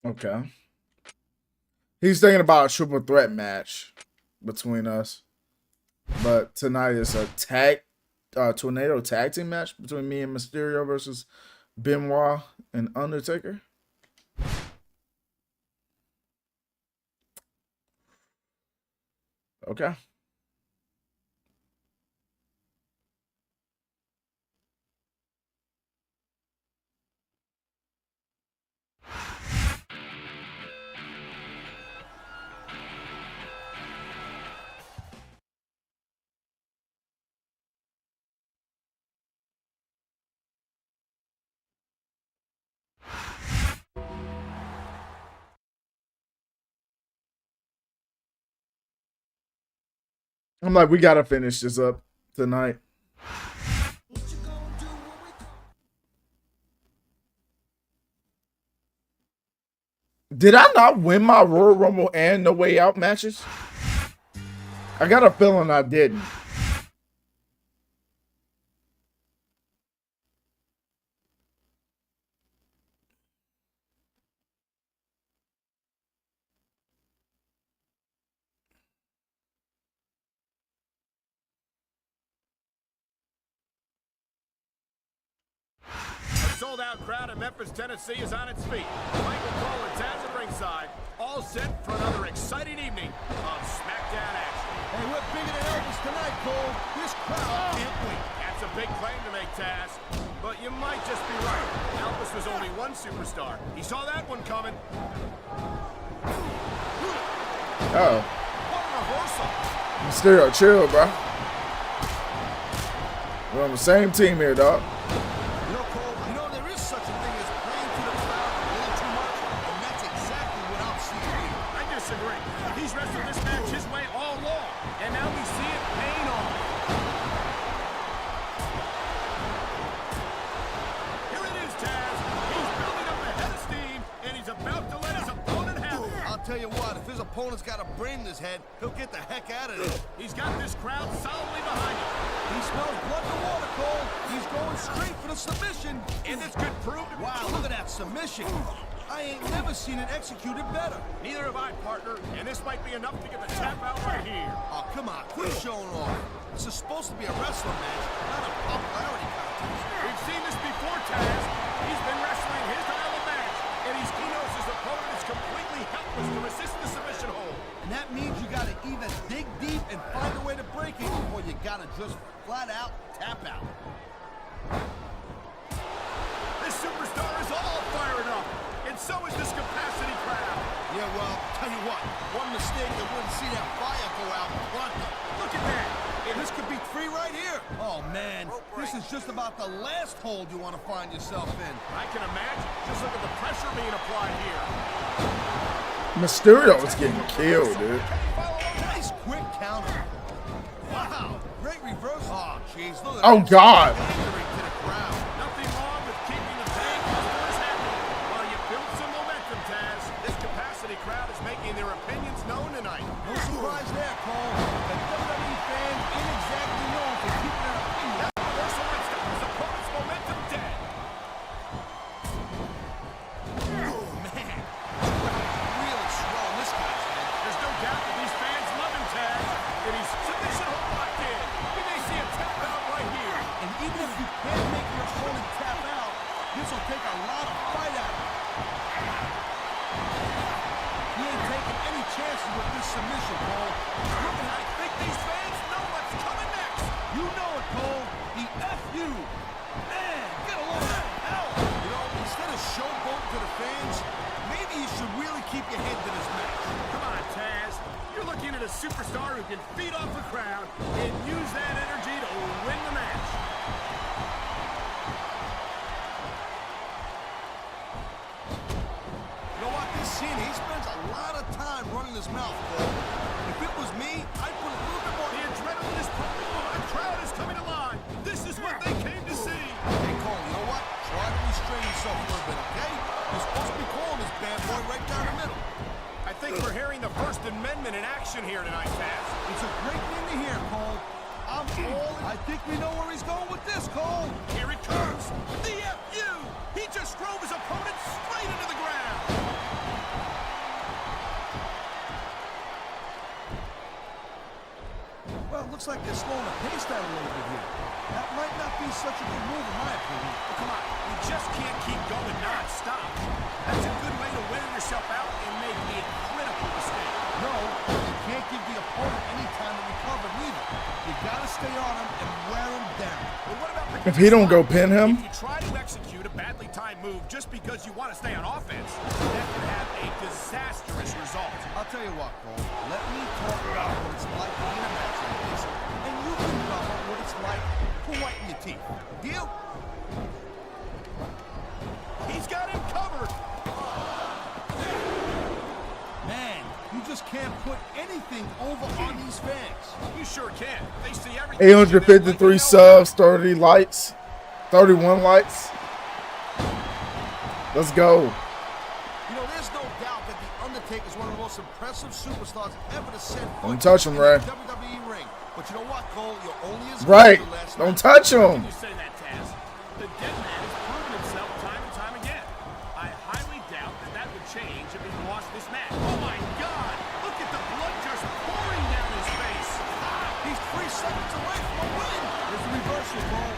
Okay. He's thinking about a triple threat match between us. But tonight is a tornado tag team match between me and Mysterio versus Benoit and Undertaker. Okay. I'm like, we gotta finish this up tonight. Did I not win my Royal Rumble and No Way Out matches? I got a feeling I didn't. Sold-out crowd in Memphis, Tennessee is on its feet. Michael Cole and Taz at ringside, all set for another exciting evening of SmackDown action. Hey, we're bigger than Elvis tonight, Cole. This crowd can't wait. That's a big claim to make, Taz. But you might just be right. Elvis was only one superstar. He saw that one coming. Oh. What a reversal. Mysterio, chill, bro. We're on the same team here, dog. Tell you what, if his opponent's got a brain in his head, he'll get the heck out of there. He's got this crowd solidly behind him. He smells blood to water, Cole. He's going straight for the submission. And this could prove to be wow, look at that submission. I ain't never seen it executed better. Neither have I, partner. And this might be enough to get the tap out right here. Oh, come on, quit showing off. This is supposed to be a wrestling match, not a popularity contest. We've seen this before, Taz. He's been wrestling his style of match, and he knows his opponent is completely helpless to resist the submission hold. And that means you gotta either dig deep and find a way to break it, or you gotta just flat out tap out. This superstar is all fired up, and so is this capacity crowd. Yeah, well, tell you what, one mistake that wouldn't see that fire go out in front. Look at that. And this could be 3 right here. Oh, man, this is just about the last hold you want to find yourself in. I can imagine. Just look at the pressure being applied here. Mysterio is getting killed, dude. Nice quick counter. Wow, great reverse. Oh, jeez, look at Oh, God. Nothing wrong with keeping the paying customers happy while you build some momentum Cole, that WWE fans ain't exactly known for keeping their opinion. That reversal might stop his opponent's momentum dead. Oh, man. Really swelling this guy's head. There's no doubt that these fans love him, Taz. And he's submission hold locked in. We may see a tap out right here. And even if you can't make your opponent tap out, this will take a lot of fight out of him. He ain't taking any chances with this submission, Cole. Look at, I think these fans know what's coming next. You know it, Cole. The F.U. Man, get a load of that hell. You know, instead of showboating to the fans, maybe you should really keep your head to this match. Come on, Taz. You're looking at a superstar who can feed off the crowd and use that energy to win the match. You know what? This Cena, he spends a lot of time running his mouth, Cole. If it was me, I'd put a little bit more... The adrenaline is pumping. The crowd is coming alive. This is what they came to see. Hey, Cole, you know what? Try to restrain yourself a little bit, okay? You're supposed to be calling this bad boy right down the middle. I think we're hearing the First Amendment in action here tonight, Taz. It's a great thing to hear, Cole. I'm all in. I think we know where he's going with this, Cole. Here it comes. The F.U. He just drove his opponent straight into the ground. Well, it looks like they're slowing the pace down a little bit here. That might not be such a good move, in my opinion. Oh, come on. You just can't keep going non-stop. That's a good way to wear yourself out and make a critical mistake. No, you can't give the opponent any time to recover neither. You gotta stay on him and wear him down. But what about the If he don't go pin him, if you try to execute a badly timed move just because you want to stay on offense, that can have a disastrous result. I'll tell you what, Cole. Let me talk about what it's like to be in a match like this, and you can know what it's like to whiten your teeth. Deal? He's got him covered. Man, you just can't put anything over on these fans. You sure can. They see everything. 853 subs, 30 lights, 31 lights. Let's go. You know, there's no doubt that The Undertaker is one of the most impressive superstars ever to set foot Don't touch him, Ray. in the WWE ring. But you know what, Cole? You're only as good Right. as the last Don't match. touch him. You say that, Taz. The dead man has proven himself time and time again. I highly doubt that would change if he lost this match. Oh my God! Look at the blood just pouring down his face. He's 3 seconds away from a win. There's a reversal, Cole.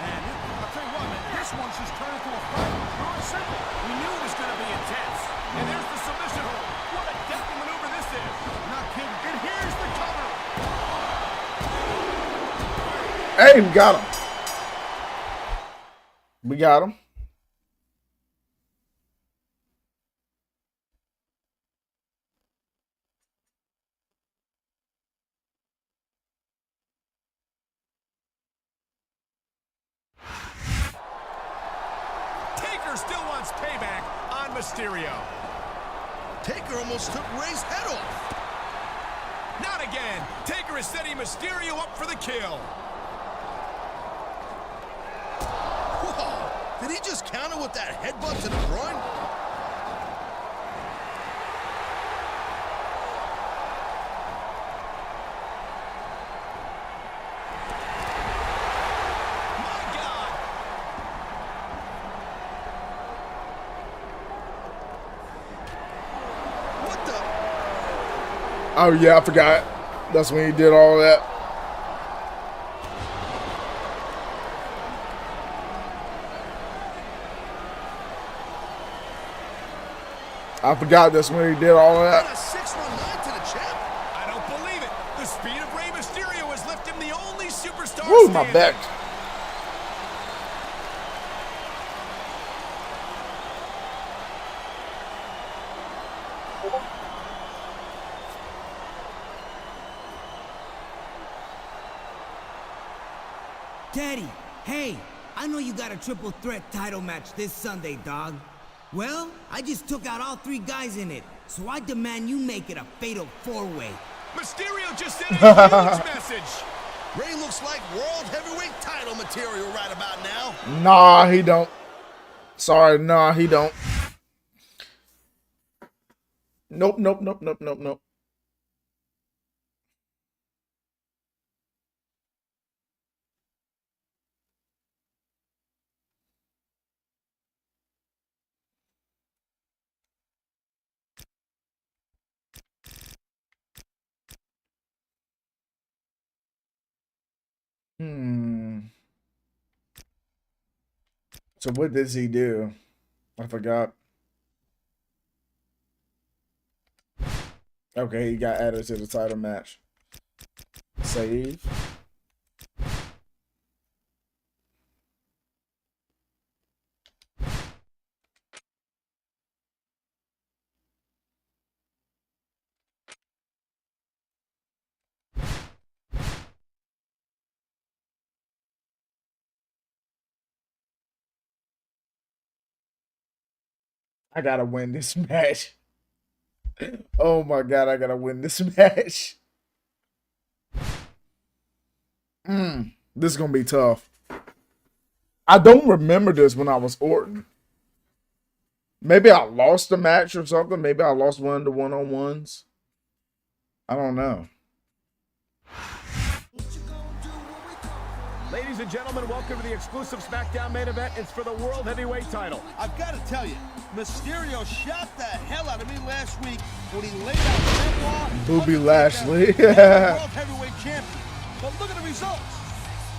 Man, I'll tell you what, man, this one's just turned into a fight. Pure and simple. We knew it was going to be intense. And there's the submission hold. What a deadly maneuver this is. Not kidding. And here's the cover. Hey, we got him. We got him. Taker still wants payback on Mysterio. Taker almost took Ray's head off. Not again. Taker is setting Mysterio up for the kill. Whoa! Did he just counter with that headbutt to the groin? My God! What the? Oh yeah, I forgot. That's when he did all that. I forgot that's when he did all And that. a 619 to the champ? I don't believe it. The speed of Rey Mysterio has left him the only superstar Woo, my standing. back. Teddy, hey, I know you got a triple threat title match this Sunday, dog. Well, I just took out all 3 guys in it, so I demand you make it a fatal 4-way. Mysterio just sent a huge message. Ray looks like world heavyweight title material right about now. Nah, he don't. Sorry, nah, he don't. Nope, nope, nope, nope, nope, nope. So what does he do? I forgot. Okay, he got added to the title match. Save. I gotta win this match. Oh my god, I gotta win this match. This is gonna be tough. I don't remember this when I was Orton. Maybe I lost a match or something. Maybe I lost one of the one-on-ones. I don't know. Ladies and gentlemen, welcome to the exclusive SmackDown main event. It's for the World Heavyweight title. I've got to tell you, Mysterio shot the hell out of me last week when he laid out Benoit. Booby Lashley. World Heavyweight Champion. But look at the results.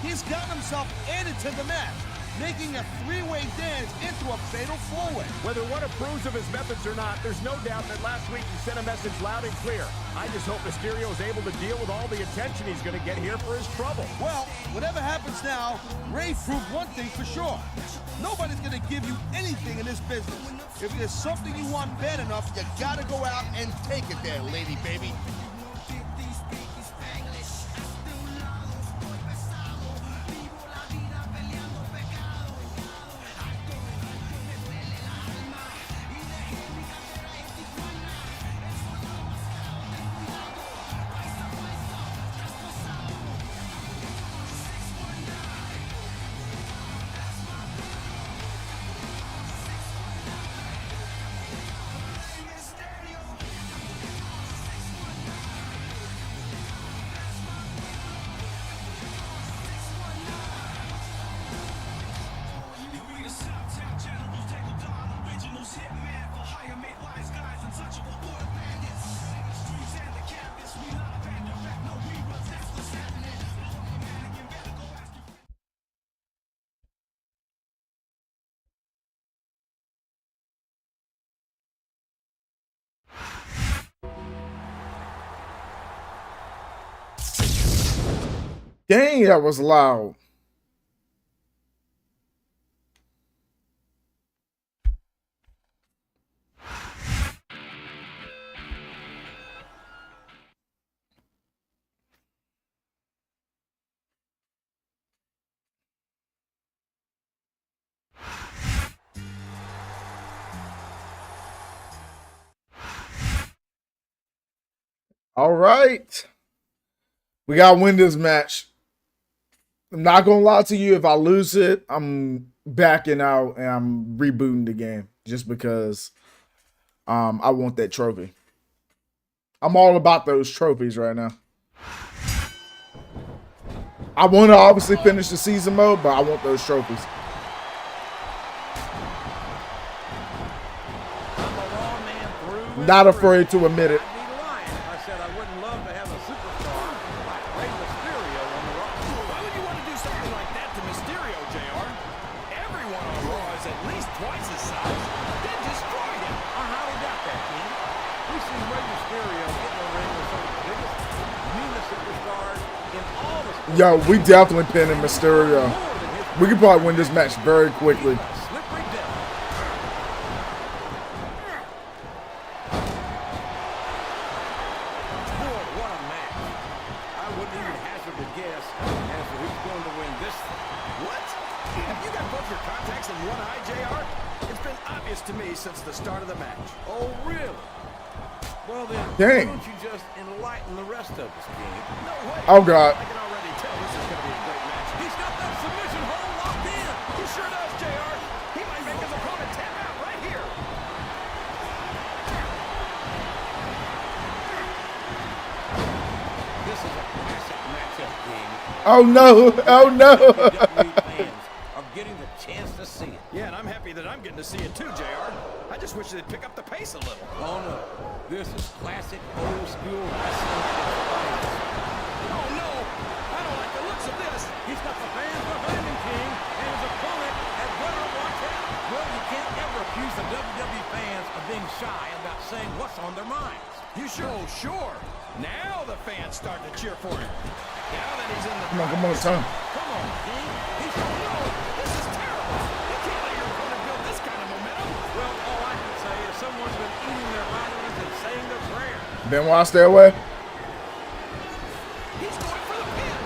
He's gotten himself added to the match, making a three-way dance into a fatal four-way. Whether one approves of his methods or not, there's no doubt that last week he sent a message loud and clear. I just hope Mysterio is able to deal with all the attention he's going to get here for his trouble. Well, whatever happens now, Ray proved one thing for sure. Nobody's going to give you anything in this business. If there's something you want bad enough, you got to go out and take it there, lady baby. Dang, that was loud. All right. We got to win this match. I'm not going to lie to you. If I lose it, I'm backing out and I'm rebooting the game just because I want that trophy. I'm all about those trophies right now. I want to obviously finish the season mode, but I want those trophies. Not afraid to admit it. Yo, we definitely pinning Mysterio. We could probably win this match very quickly. Since the start of the match. Oh, really? Well then, dang. Why don't you just enlighten the rest of us, King? No way. Oh, God. I can already tell this is going to be a great match. He's got that submission hold locked in. He sure does, JR. He might make his opponent tap out right here. Oh no! Oh no! WWE fans are getting the chance to see it. Yeah, and I'm happy that I'm getting to see it too, JR. I just wish they'd pick up the pace a little. Oh no, this is classic old school wrestling at its finest. Oh no! I don't like the looks of this. He's got the fans behind him, King, and his opponent had better watch out. Well, you can't ever accuse the WWE fans of being shy about saying what's on their minds. You sure? Oh, sure. Now the fans start to cheer for him. Now that he's in the Come on, Tom. Come on, King. He's no, this is terrible. You can't let your opponent build this kind of momentum. Well, all I can say is someone's been eating their vitamins and saying their prayers. Benoit, stay away. He's going for the pin.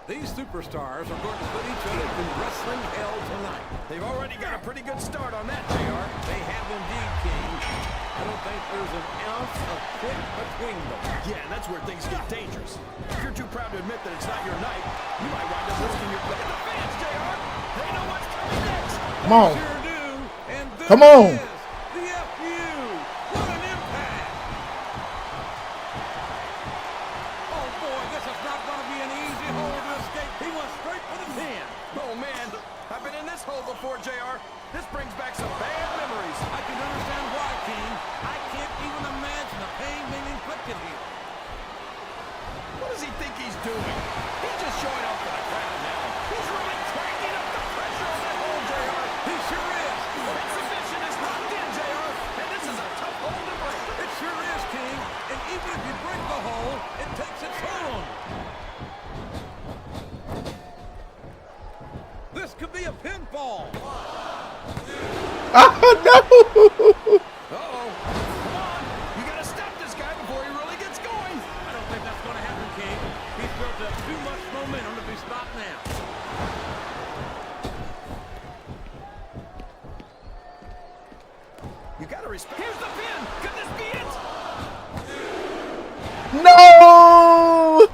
These superstars are going to put each other through wrestling hell tonight. They've already got a pretty good start on that, JR. They have indeed, King. I don't think there's an ounce of kick between them. Yeah, and that's where things get dangerous. If you're too proud to admit that it's not your night, you might wind up risking your... Look at the fans, JR. They know what's coming next. Come on. They sure do. And this Come on. is the FU. What an impact. Oh, boy, this is not going to be an easy hole to escape. He went straight for the pin. Oh, man. I've been in this hole before, JR. This brings back some bad memories. I can understand why, King. I can't even imagine the pain being inflicted here. What does he think he's doing? He's just showing off for the crowd now. He's really cranking up the pressure on that hole, JR. He sure is. That submission is locked in, JR. And this is a tough hole to break. It sure is, King. And even if you break the hole, it takes its toll on you. This could be a pinfall. Oh no! Uh-oh. Come on. You got to stop this guy before he really gets going. I don't think that's going to happen, King. He's built up too much momentum to be stopped now. You got to respect. Here's the pin. Could this be it? No!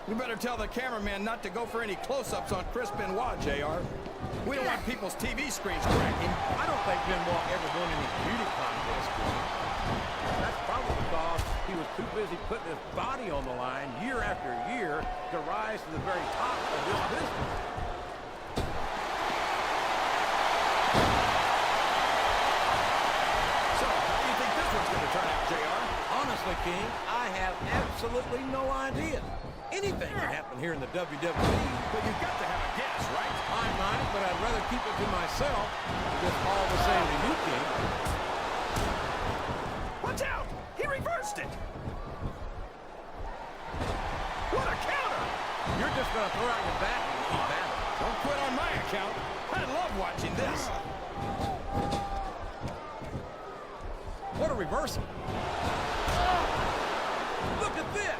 You better tell the cameraman not to go for any close-ups on Chris Benoit, JR. We don't want people's TV screens cracking. I don't think Benoit ever won any beauty contest, King. That's probably because he was too busy putting his body on the line year after year to rise to the very top of this business. So, how do you think this one's going to turn out, JR? Honestly, King, I have absolutely no idea. Anything can happen here in the WWE. But you've got to have a guess, right? I might, but I'd rather keep it to myself. Just all the same to you, King. Watch out! He reversed it! What a counter! You're just going to throw out your back and keep at it. Don't quit on my account. I love watching this. What a reversal. Look at this.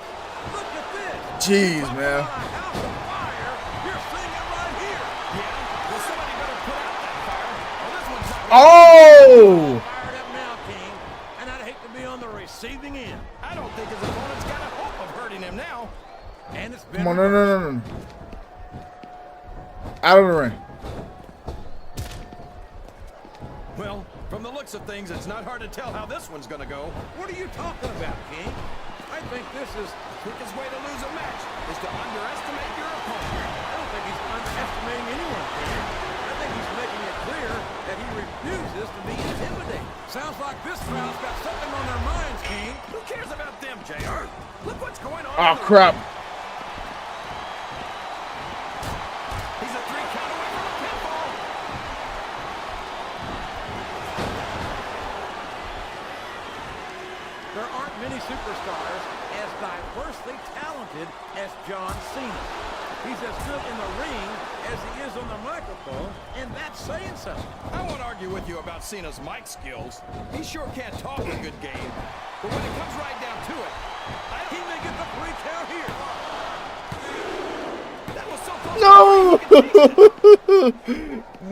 Look at this. Jeez, man. House of fire. You're seeing it right here. Yeah, well, somebody better put out that fire. Well, this one's not Oh! Fired up now, King. And I'd hate to be on the receiving end. I don't think his opponent's got a hope of hurting him now. And it's been Come on, no. Out of the ring. Well, from the looks of things, it's not hard to tell how this one's going to go. What are you talking about, King? I think this is the quickest way to lose a match is to underestimate your opponent. I don't think he's underestimating anyone, King. I think he's making it clear that he refuses to be intimidated. Sounds like this crowd's got something on their minds, King. Who cares about them, JR? Look what's going on. Oh, crap. He's a 3 count away from a pinfall. There aren't many superstars as diversely talented as John Cena. He's as good in the ring as he is on the microphone, and that's saying something. I won't argue with you about Cena's mic skills. He sure can't talk a good game. But when it comes right down to it, he may get the 3 count here. That was so close.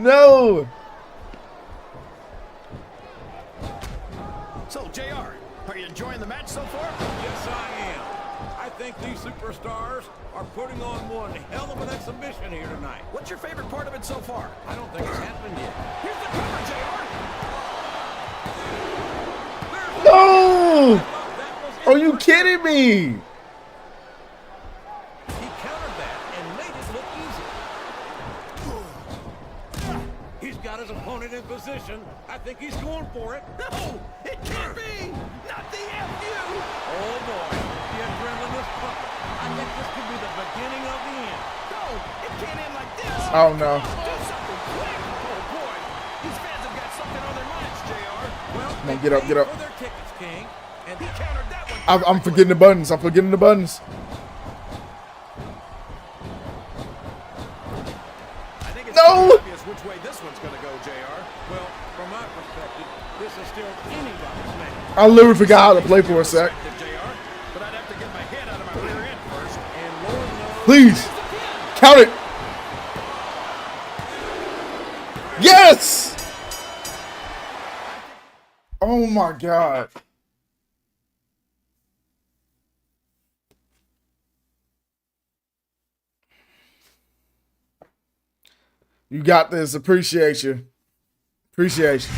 No! No! So, JR, are you enjoying the match so far? Yes, I am. I think these superstars are putting on one hell of an exhibition here tonight. What's your favorite part of it so far? I don't think it's happened yet. Here's the cover, JR. No! Are you kidding me? He countered that and made it look easy. He's got his opponent in position. I think he's going for it. No, it can't be. Not the FU. Oh boy, the adrenaline is pumping. I think this could be the beginning of the end. No, it can't end like this. Oh no. Do something quick. Oh boy, these fans have got something on their minds, JR. Well, Come on, get up, get up. for their tickets, King. And he countered that one. I'm forgetting the buttons. I'm forgetting the buttons. I think it's No! obvious which way this one's going to go, JR. Well, from my perspective, this is still anybody's match. I literally forgot how to play for a sec. But I'd have to get my head out of my rear end first. And Lord knows. Please. Count it. Yes! Oh my God. You got this. Appreciate you. Appreciate you.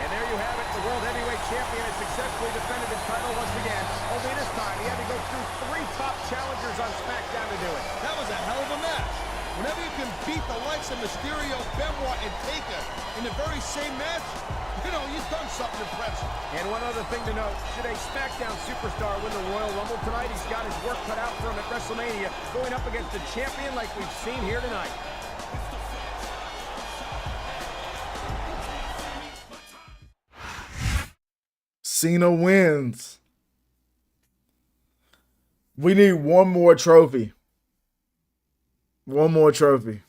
And there you have it. The World Heavyweight Champion has successfully defended his title once again. Only this time, he had to go through 3 top challengers on SmackDown to do it. That was a hell of a match. Whenever you can beat the likes of Mysterio, Benoit, and Taker in the very same match, you know, you've done something impressive. And one other thing to note, should a SmackDown superstar win the Royal Rumble tonight, he's got his work cut out for him at WrestleMania, going up against the champion like we've seen here tonight. Cena wins. We need one more trophy. One more trophy.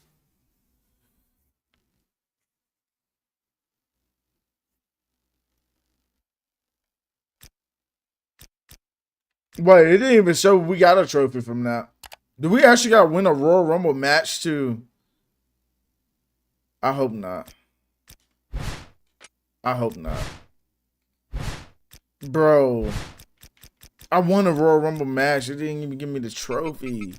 Wait, it didn't even show we got a trophy from that. Do we actually got to win a Royal Rumble match too? I hope not. I hope not. Bro, I won a Royal Rumble match. It didn't even give me the trophy.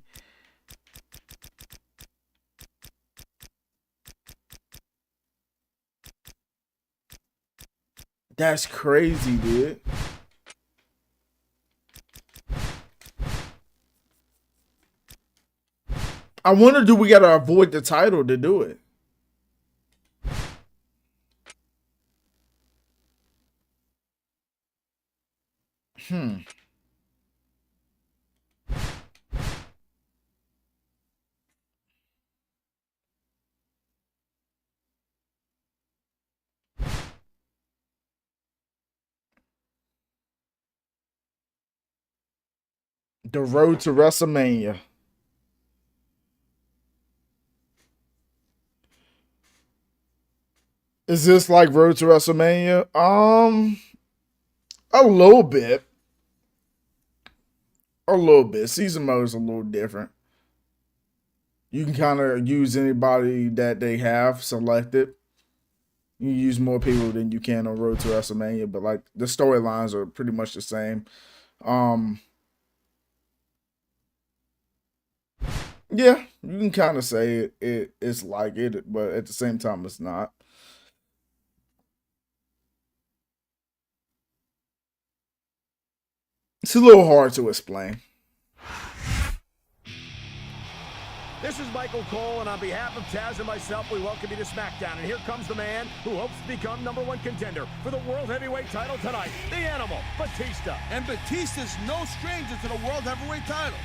That's crazy, dude. I wonder, do we gotta avoid the title to do it? The road to WrestleMania. Is this like Road to WrestleMania? A little bit. A little bit. Season mode is a little different. You can kind of use anybody that they have selected. You use more people than you can on Road to WrestleMania, but like the storylines are pretty much the same. Yeah, you can kind of say it's like it, but at the same time, it's not. It's a little hard to explain. This is Michael Cole, and on behalf of Taz and myself, we welcome you to SmackDown. And here comes the man who hopes to become #1 contender for the World Heavyweight title tonight, the Animal, Batista. And Batista's no stranger to the World Heavyweight title.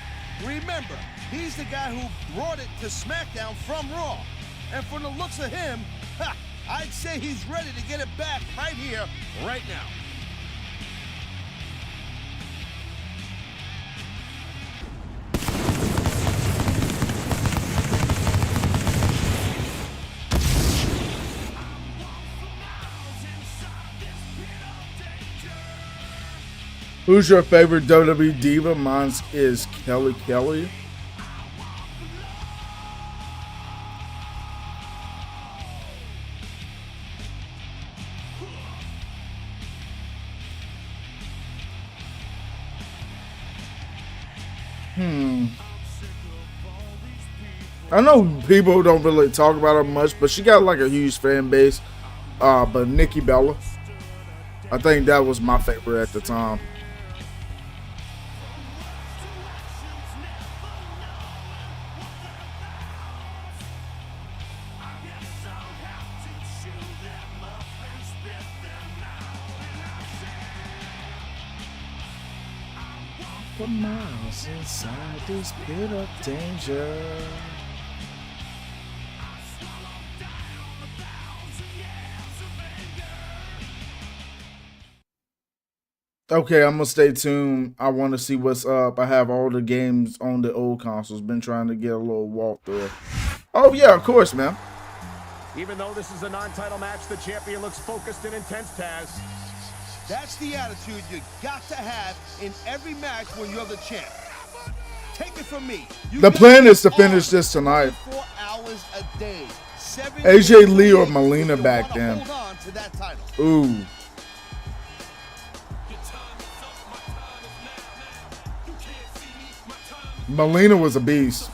Remember, he's the guy who brought it to SmackDown from Raw. And from the looks of him, I'd say he's ready to get it back right here, right now. Who's your favorite WWE diva? Mine is Kelly Kelly. I know people don't really talk about her much, but she got like a huge fan base. But Nikki Bella. I think that was my favorite at the time. For miles inside this pit of danger. Okay, I'm gonna stay tuned. I want to see what's up. I have all the games on the old consoles. Been trying to get a little walkthrough. Oh yeah, of course, man. Even though this is a non-title match, the champion looks focused and intense, Taz. That's the attitude you got to have in every match when you're the champ. Take it from me. The plan is to finish this tonight. 4 hours a day. AJ Lee or Melina back then. Hold on to that title. Ooh. Melina was a beast.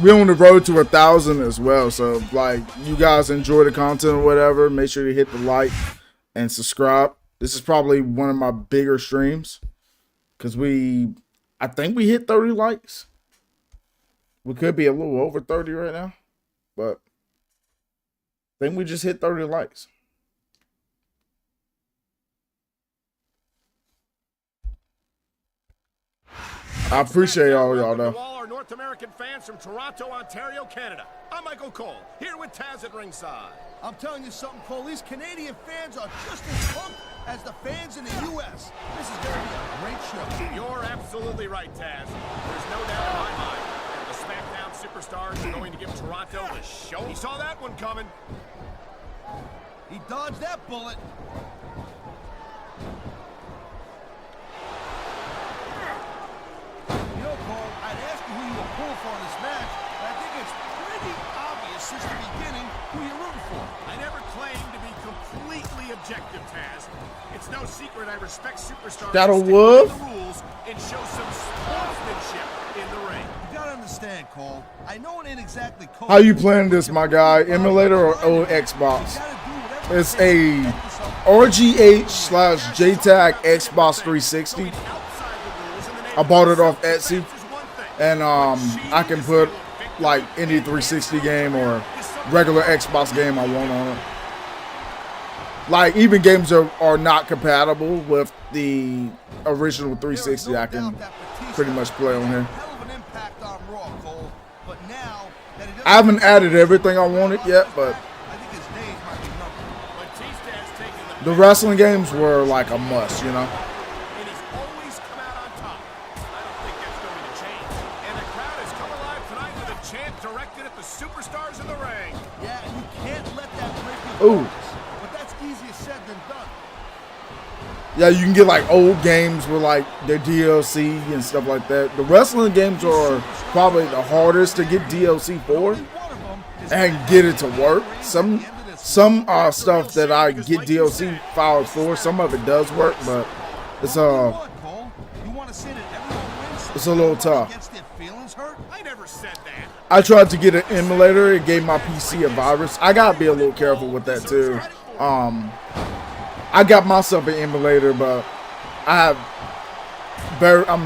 We're on the road to 1,000 as well, so like you guys enjoy the content or whatever, make sure to hit the like and subscribe. This is probably one of my bigger streams because I think we hit 30 likes. We could be a little over 30 right now, but I think we just hit 30 likes. I appreciate all y'all though. North American fans from Toronto, Ontario, Canada. I'm Michael Cole, here with Taz at ringside. I'm telling you something, Cole. These Canadian fans are just as pumped as the fans in the U.S. This is going to be a great show. You're absolutely right, Taz. There's no doubt in my mind. The SmackDown superstars are going to give Toronto the show. He saw that one coming. He dodged that bullet. Cole, I'd ask you who you were pulling for in this match, but I think it's pretty obvious since the beginning who you're rooting for. I never claimed to be completely objective, Taz. It's no secret I respect superstars Got a who stick wolf? to the rules and show some sportsmanship in the ring. You gotta understand, Cole. I know it ain't exactly Cole. How you playing this, my guy? Emulator or old Xbox? It's a RGH/JTAG Xbox 360. I bought it off Etsy, and I can put like any 360 game or regular Xbox game I want on it. Like even games are not compatible with the original 360, I can pretty much play on here. I haven't added everything I wanted yet, but the wrestling games were like a must, you know. Ooh. But that's easier said than done. Yeah, you can get like old games with like their DLC and stuff like that. The wrestling games are probably the hardest to get DLC for and get it to work. Some stuff that I get DLC files for, some of it does work, but it's a little tough. I tried to get an emulator. It gave my PC a virus. I gotta be a little careful with that too. I got myself an emulator, but I'm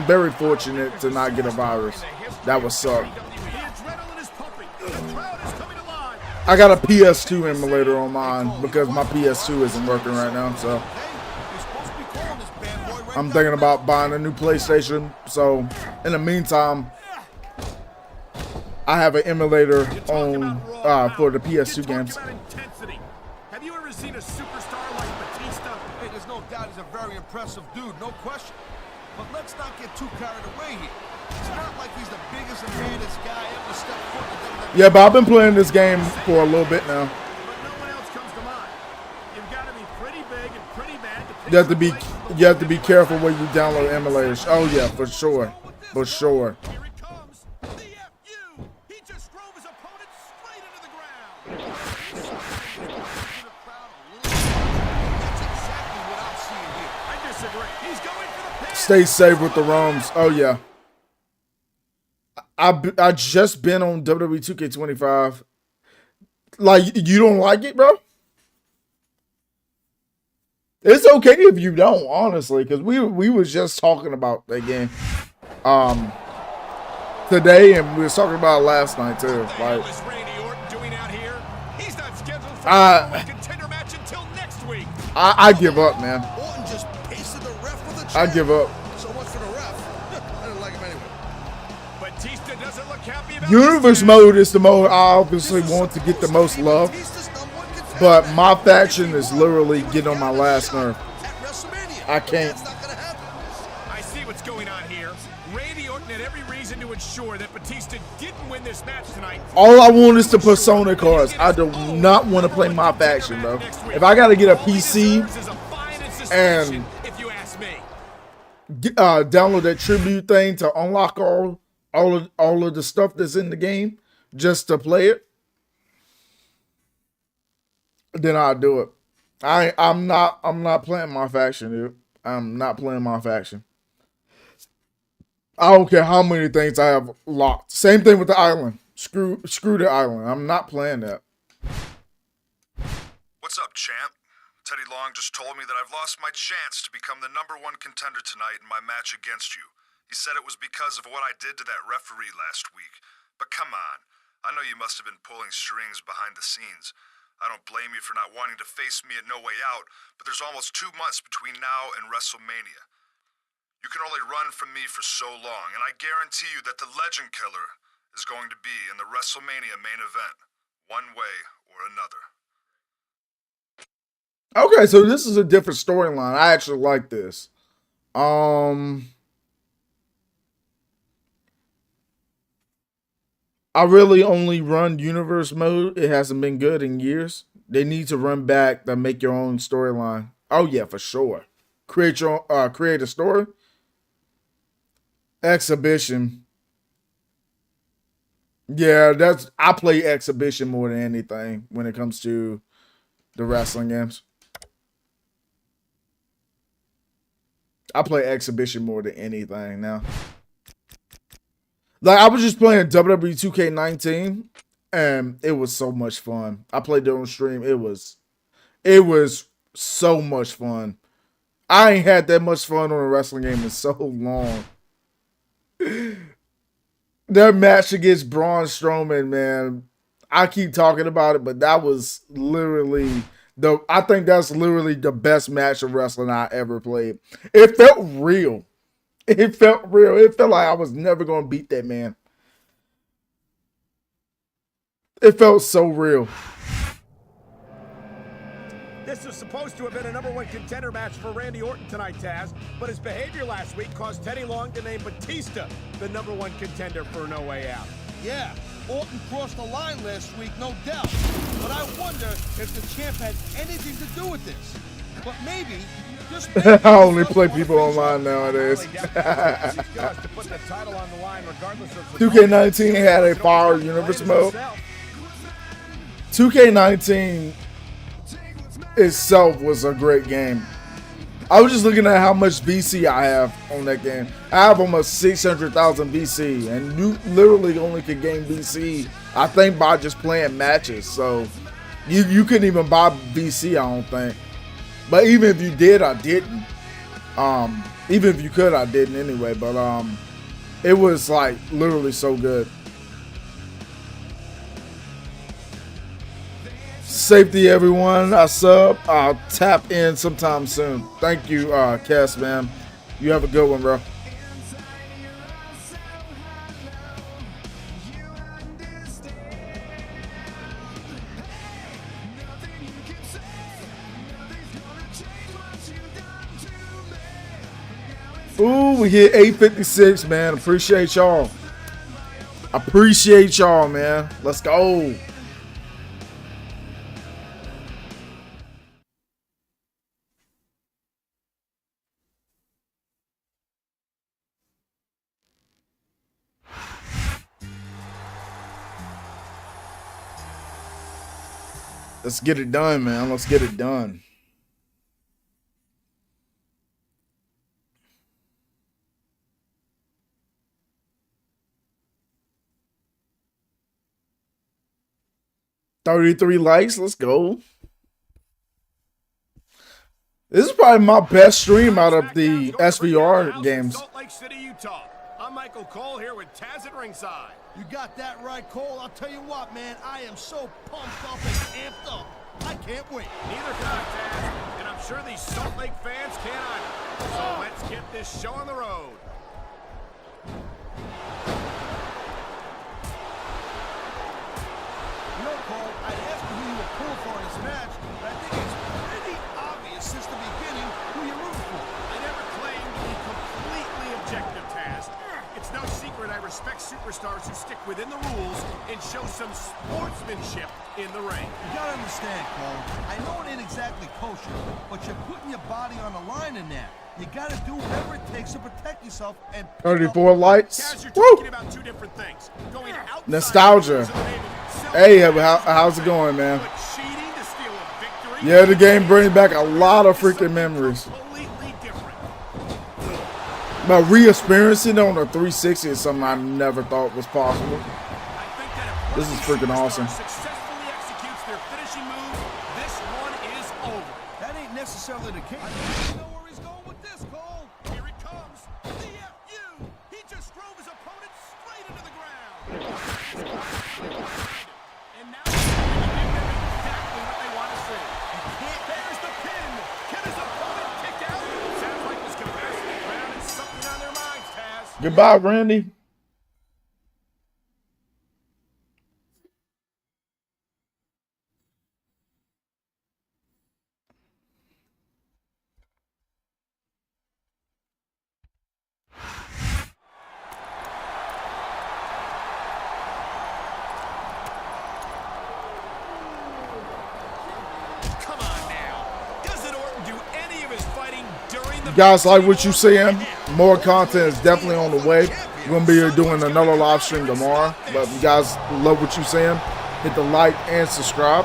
very fortunate to not get a virus. That would suck. I got a PS2 emulator on mine because my PS2 isn't working right now, so I'm thinking about buying a new PlayStation. So in the meantime, I have an emulator on for the PS2 games. Have you ever seen a superstar like Batista? Hey, there's no doubt he's a very impressive dude, no question. But let's not get too carried away here. It's not like he's the biggest and baddest guy ever stepped foot in the WWE. Yeah, but I've been playing this game for a little bit now. But no one else comes to mind. You've got to be pretty big and pretty bad to You have to be careful when you download emulators. Oh yeah, for sure. For sure. Stay safe with the ROMs. Oh yeah. I just been on WWE 2K25. Like, you don't like it, bro? It's okay if you don't, honestly, because we was just talking about that game today, and we was talking about it last night too. Like, I give up, man. I give up. So much for the ref. I didn't like him anyway. Batista doesn't look happy about Universe mode is the mode I obviously want to get the most love, but my faction is literally getting on my last nerve. I can't. I see what's going on here. Randy Orton had every reason to ensure that Batista didn't win this match tonight. All I want is the Persona cards. I do not want to play my faction, bro. If I gotta get a PC and download that tribute thing to unlock all of the stuff that's in the game just to play it, then I'll do it. I'm not playing my faction, dude. I'm not playing my faction. I don't care how many things I have locked. Same thing with the island. Screw the island. I'm not playing that. What's up, champ? Teddy Long just told me that I've lost my chance to become the #1 contender tonight in my match against you. He said it was because of what I did to that referee last week. But come on, I know you must have been pulling strings behind the scenes. I don't blame you for not wanting to face me at No Way Out, but there's almost 2 months between now and WrestleMania. You can only run from me for so long, and I guarantee you that the Legend Killer is going to be in the WrestleMania main event, one way or another. Okay, so this is a different storyline. I actually like this. I really only run universe mode. It hasn't been good in years. They need to run back to make your own storyline. Oh yeah, for sure. Create your create a story. Exhibition. Yeah, I play exhibition more than anything when it comes to the wrestling games. I play exhibition more than anything now. Like, I was just playing WWE 2K19, and it was so much fun. I played it on stream. It was so much fun. I ain't had that much fun on a wrestling game in so long. That match against Braun Strowman, man. I keep talking about it, but that was literally I think that's literally the best match of wrestling I ever played. It felt real. It felt real. It felt like I was never going to beat that man. It felt so real. This was supposed to have been a #1 contender match for Randy Orton tonight, Taz, but his behavior last week caused Teddy Long to name Batista the #1 contender for No Way Out. Yeah, Orton crossed the line last week, no doubt. But I wonder if the champ had anything to do with this. But maybe, just maybe, I only play people online nowadays. 2K19 had a fire universe mode. 2K19 itself was a great game. I was just looking at how much VC I have on that game. I have almost 600,000 VC, and you literally only could gain VC, I think, by just playing matches. So you couldn't even buy VC, I don't think. But even if you did, I didn't. Even if you could, I didn't anyway. But it was like literally so good. Safety, everyone. I sub. I'll tap in sometime soon. Thank you, Cass, man. You have a good one, bro. Ooh, we hit 856, man. Appreciate y'all. Appreciate y'all, man. Let's go. Let's get it done, man. Let's get it done. $33 likes. Let's go. This is probably my best stream out of the SvR games. Salt Lake City, Utah. I'm Michael Cole here with Taz at ringside. You got that right, Cole. I'll tell you what, man. I am so pumped up and amped up. I can't wait. Neither can I, Taz. And I'm sure these Salt Lake fans can't either. So let's get this show on the road. You know, Cole, I'd ask you who you were pulling for in this match, but I think it's pretty obvious since the beginning who you're rooting for. I never claimed to be completely objective, Taz. It's no secret I respect superstars who stick within the rules and show some sportsmanship in the ring. You gotta understand, Cole. I know it ain't exactly kosher, but you're putting your body on the line in that. You gotta do whatever it takes to protect yourself and 34 likes. Taz, you're Woo! talking about two different things. Going outside Nostalgia. Hey, how's it going, man? cheating to steal a victory. Yeah, the game brings back a lot of freaking memories. Completely different. But re-experiencing on a 360 is something I never thought was possible. This is freaking awesome. Successfully executes their finishing move. This one is over. That ain't necessarily the case. I know where he's going with this, Cole. Here it comes. The FU. He just drove his opponent straight into the ground. And now he's giving them exactly what they want to see. There's the pin. Can his opponent kick out? Sounds like this capacity crowd is something on their minds, Taz. Goodbye, Randy. You guys like what you seeing? More content is definitely on the way. We're gonna be doing another live stream tomorrow. But if you guys love what you seeing, hit the like and subscribe.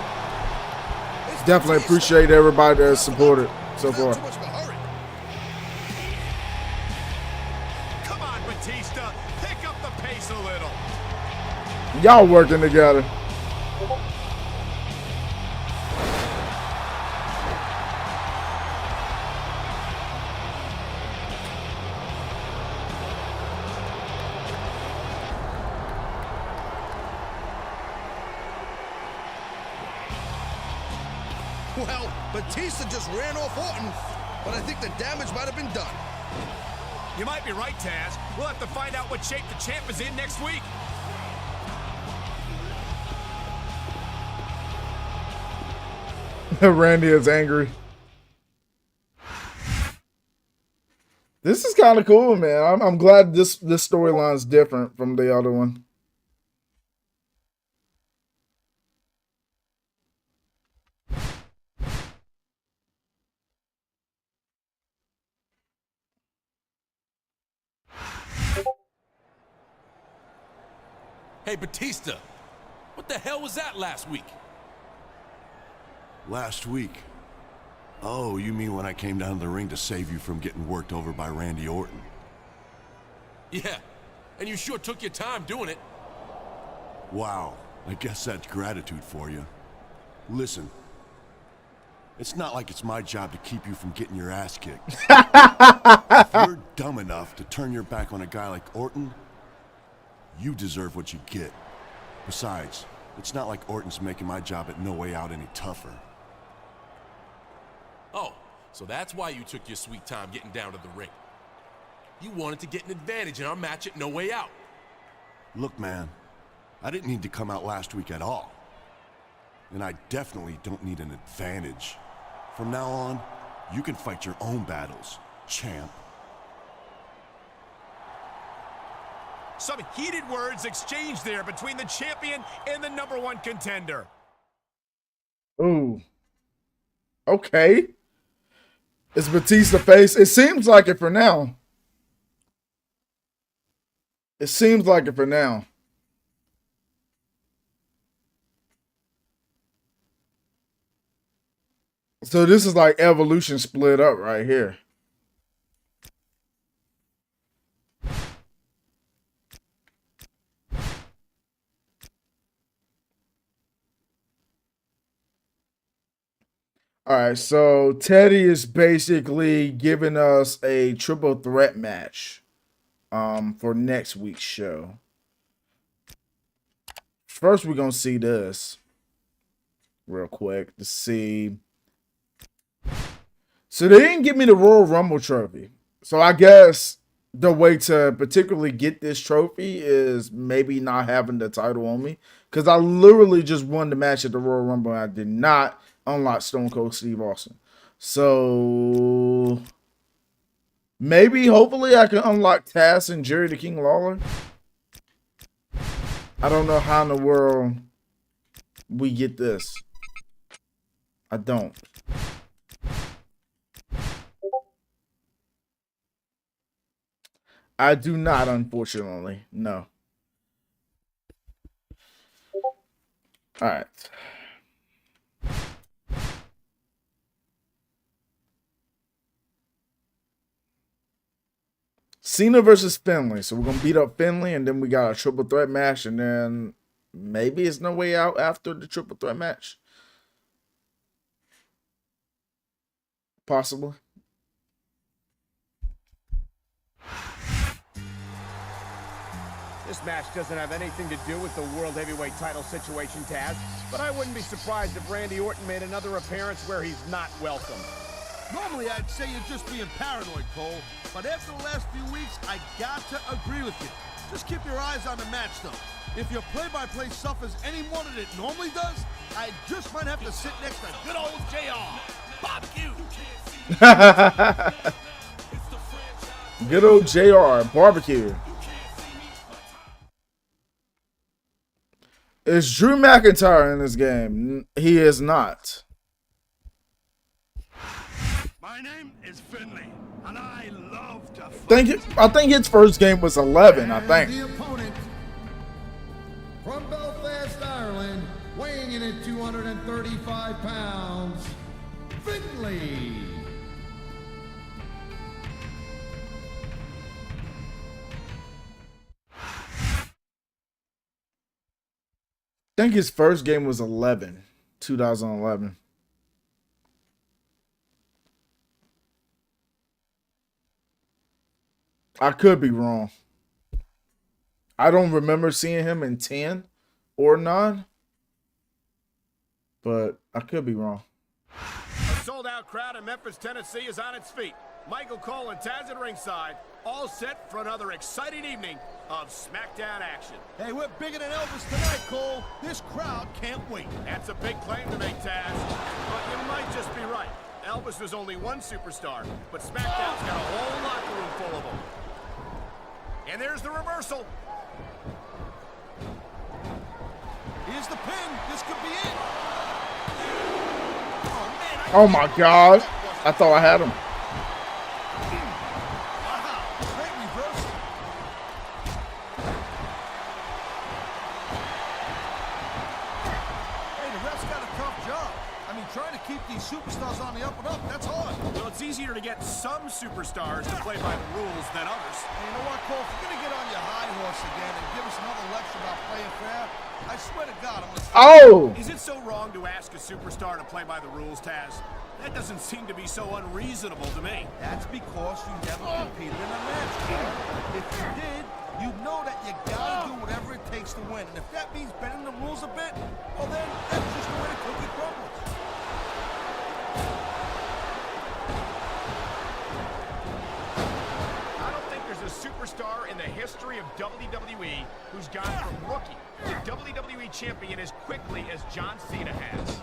Definitely appreciate everybody that has supported so far. Come on, Batista. Pick up the pace a little. Y'all working together. Well, Batista just ran off Orton, but I think the damage might have been done. You might be right, Taz. We'll have to find out what shape the champ is in next week. Randy is angry. This is kind of cool, man. I'm glad this storyline is different from the other one. Hey, Batista, what the hell was that last week? Last week? Oh, you mean when I came down to the ring to save you from getting worked over by Randy Orton? Yeah, and you sure took your time doing it. Wow, I guess that's gratitude for you. Listen, it's not like it's my job to keep you from getting your ass kicked. If you're dumb enough to turn your back on a guy like Orton, you deserve what you get. Besides, it's not like Orton's making my job at No Way Out any tougher. Oh, so that's why you took your sweet time getting down to the ring. You wanted to get an advantage in our match at No Way Out. Look, man, I didn't need to come out last week at all. And I definitely don't need an advantage. From now on, you can fight your own battles, champ. Some heated words exchanged there between the champion and the #1 contender. Ooh. Okay. Is Batista face? It seems like it for now. It seems like it for now. So this is like Evolution split up right here. All right, so Teddy is basically giving us a triple threat match for next week's show. First, we're going to see this real quick to see. So they didn't give me the Royal Rumble trophy. So I guess the way to particularly get this trophy is maybe not having the title on me. Because I literally just won the match at the Royal Rumble and I did not unlock Stone Cold Steve Austin. So maybe, hopefully, I can unlock Taz and Jerry the King Lawler. I don't know how in the world we get this. I don't. I do not, unfortunately. No. All right. Cena versus Finlay. So we're going to beat up Finlay, and then we got a triple threat match, and then maybe it's no way out after the triple threat match. Possibly. This match doesn't have anything to do with the World Heavyweight title situation, Taz, but I wouldn't be surprised if Randy Orton made another appearance where he's not welcome. Normally, I'd say you're just being paranoid, Cole. But after the last few weeks, I got to agree with you. Just keep your eyes on the match, though. If your play-by-play suffers any more than it normally does, I just might have to sit next to good old JR. Barbecue! Good old JR. Barbecue. Is Drew McIntyre in this game? He is not. My name is Finlay, and I love to I think his first game was 11, I think. The opponent from Belfast, Ireland, weighing in at 235 pounds, Finlay. I think his first game was 2011. I could be wrong. I don't remember seeing him in 10 or 9, but I could be wrong. A sold-out crowd in Memphis, Tennessee is on its feet. Michael Cole and Taz at ringside, all set for another exciting evening of SmackDown action. Hey, we're bigger than Elvis tonight, Cole. This crowd can't wait. That's a big claim to make, Taz. But you might just be right. Elvis was only one superstar, but SmackDown's got a whole locker room full of them. And there's the reversal. Here's the pin. This could be it. Oh my God. I thought I had him. Great reversal. Hey, the ref's got a tough job. I mean, trying to keep these superstars on the up and up, that's hard. Well, it's easier to get some superstars to play by the rules than others. Hey, you know what, Cole? If you're going to get on your high horse again and give us another lecture about playing fair, I swear to God, I'm going to... Oh! Is it so wrong to ask a superstar to play by the rules, Taz? That doesn't seem to be so unreasonable to me. That's because you never competed in a match, Cole. If you did, you'd know that you gotta do whatever it takes to win. And if that means bending the rules a bit, well then, that's just the way the cookie crumbles. I don't think there's a superstar in the history of WWE who's gone from rookie to WWE champion as quickly as John Cena has.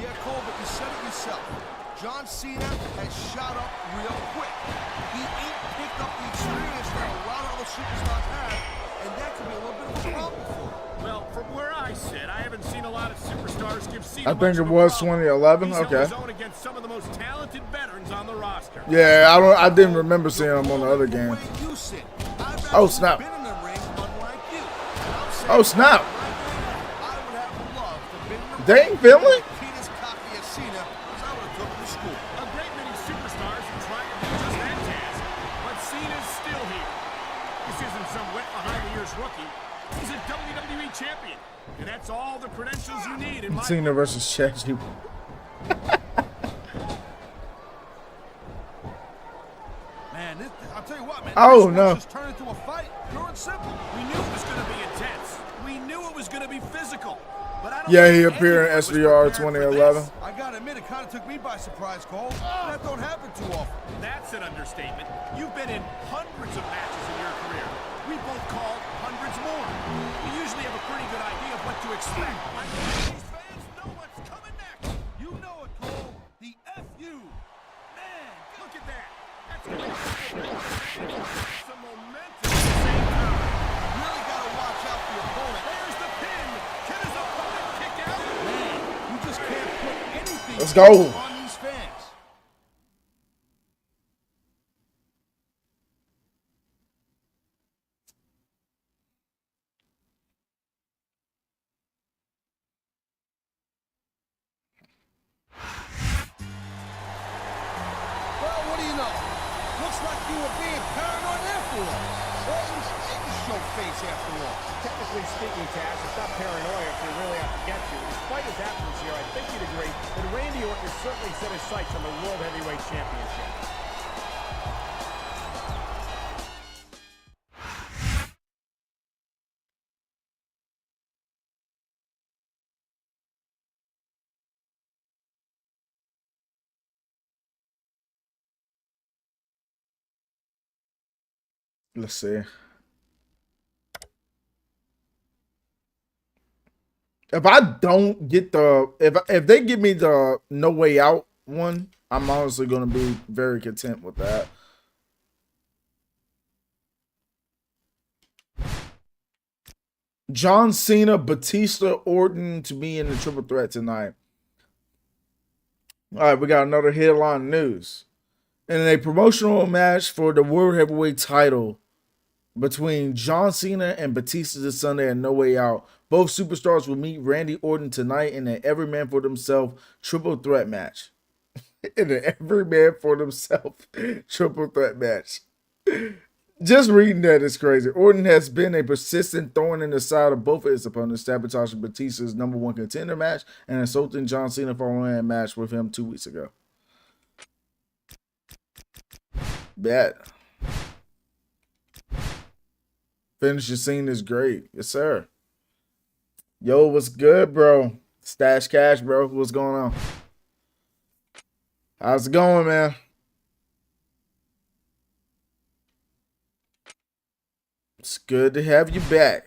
Yeah, Cole, but you said it yourself. John Cena has shot up real quick. He ain't picked up the experience that a lot of other superstars have, and that could be a little bit of a problem for him. Well, from where I sit, I haven't seen a lot of superstars give Cena I think it was 2011. Okay. He's held his own against some of the most talented veterans on the roster. Yeah, I didn't remember seeing him on the other game. Oh snap! Oh snap! They ain't filming? A great many superstars have tried to do just that task, but Cena's still here. This isn't some wet behind the ears rookie. He's a WWE champion, and that's all the credentials you need in my Cena versus Chad. Man, I'll tell you what, man. Oh no! Just turn into a fight. Pure and simple. We knew it was going to be intense. We knew it was going to be physical. But I don't Yeah, he appeared in SvR 2011. I gotta admit, it kind of took me by surprise, Cole. That don't happen too often. That's an understatement. You've been in hundreds of matches in your career. We both called hundreds more. We usually have a pretty good idea of what to expect. These fans know what's coming next. You know it, Cole. The FU. Man, look at that. That's going to be some momentum at the same time. You really got to watch out for your opponent. There's the pin. Can his opponent kick out? Man, you just can't put anything Let's go. on these fans. Well, what do you know? Looks like you were being paranoid after all. Orton's a show face after all. Technically speaking, Taz, it's not paranoia if they really have to get you. Despite his absence here, I think you'd agree that Randy Orton has certainly set his sights on the World Heavyweight Championship. Let's see. If I don't get the if they give me the No Way Out one, I'm honestly gonna be very content with that. John Cena, Batista, Orton to be in the triple threat tonight. All right, we got another headline news. In a promotional match for the World Heavyweight title between John Cena and Batista this Sunday at No Way Out, both superstars will meet Randy Orton tonight in an every man for themselves triple threat match. In an every man for themselves triple threat match. Just reading that is crazy. Orton has been a persistent thorn in the side of both of his opponents, sabotaging Batista's #1 contender match and insulting John Cena following a match with him 2 weeks ago. Bet. Finishing scene is great. Yes, sir. Yo, what's good, bro? Stash Cash, bro. What's going on? How's it going, man? It's good to have you back.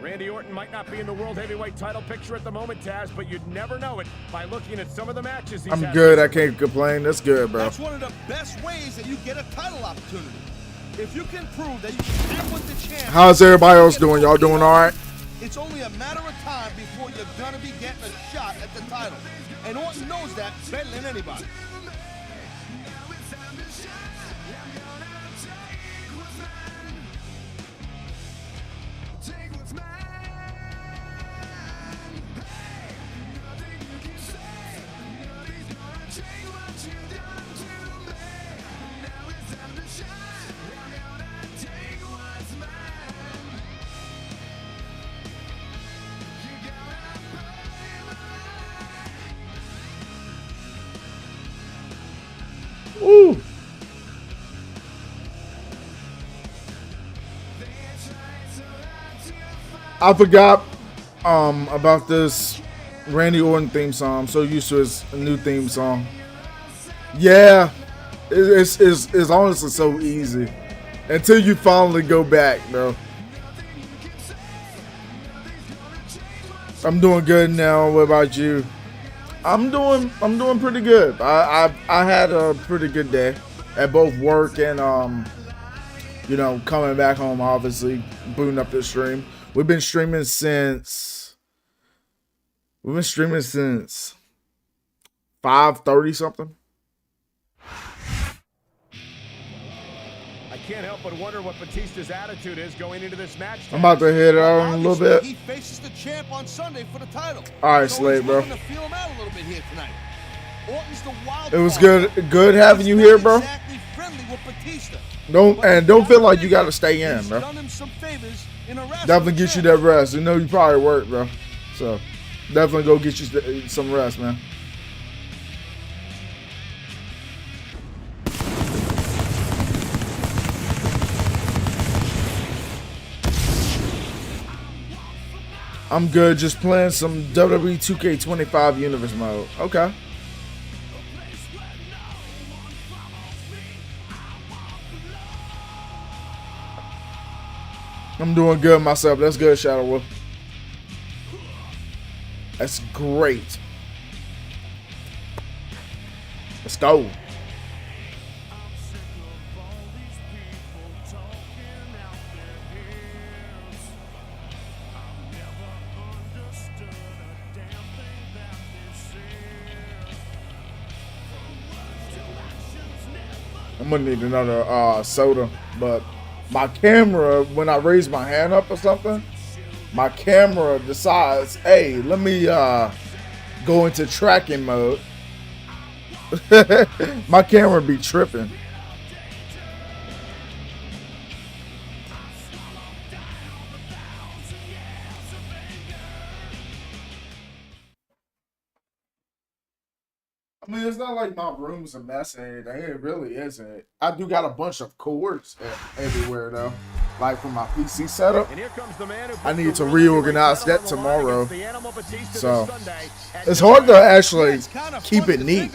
Randy Orton might not be in the World Heavyweight title picture at the moment, Taz, but you'd never know it by looking at some of the matches he's I'm had. good. I can't complain. That's good, bro. That's one of the best ways that you get a title opportunity. If you can prove that you can hang with the champ. How's everybody else doing? Y'all doing all right? It's only a matter of time before you're going to be getting a shot at the title. And Orton knows that better than anybody. I forgot about this Randy Orton theme song. I'm so used to his new theme song. Yeah, it's honestly so easy until you finally go back, bro. I'm doing good now. What about you? I'm doing pretty good. I had a pretty good day at both work and you know, coming back home, obviously booting up the stream. We've been streaming since 5:30 something. I can't help but wonder what Batista's attitude is going into this match. I'm about to hit it out a little bit. He faces the champ on Sunday for the title. All right, Slade, bro. To feel him out a little bit here tonight. Orton's the wild It was good having you here, bro. Exactly friendly with Batista. Don't feel like you got to stay in, bro. Done him some favors in a Definitely get you that rest. You know you probably work, bro. So definitely go get you some rest, man. I'm good, just playing some WWE 2K25 Universe mode. Okay. I'm doing good myself. That's good, Shadow Wolf. That's great. Let's go. I'm gonna need another soda, but my camera, when I raise my hand up or something, my camera decides, hey, let me go into tracking mode. My camera be tripping. I mean, it's not like my room's a mess or anything. It really isn't. I do got a bunch of cords everywhere, though. Like for my PC setup. I need to reorganize that tomorrow. So, it's hard to actually keep it neat.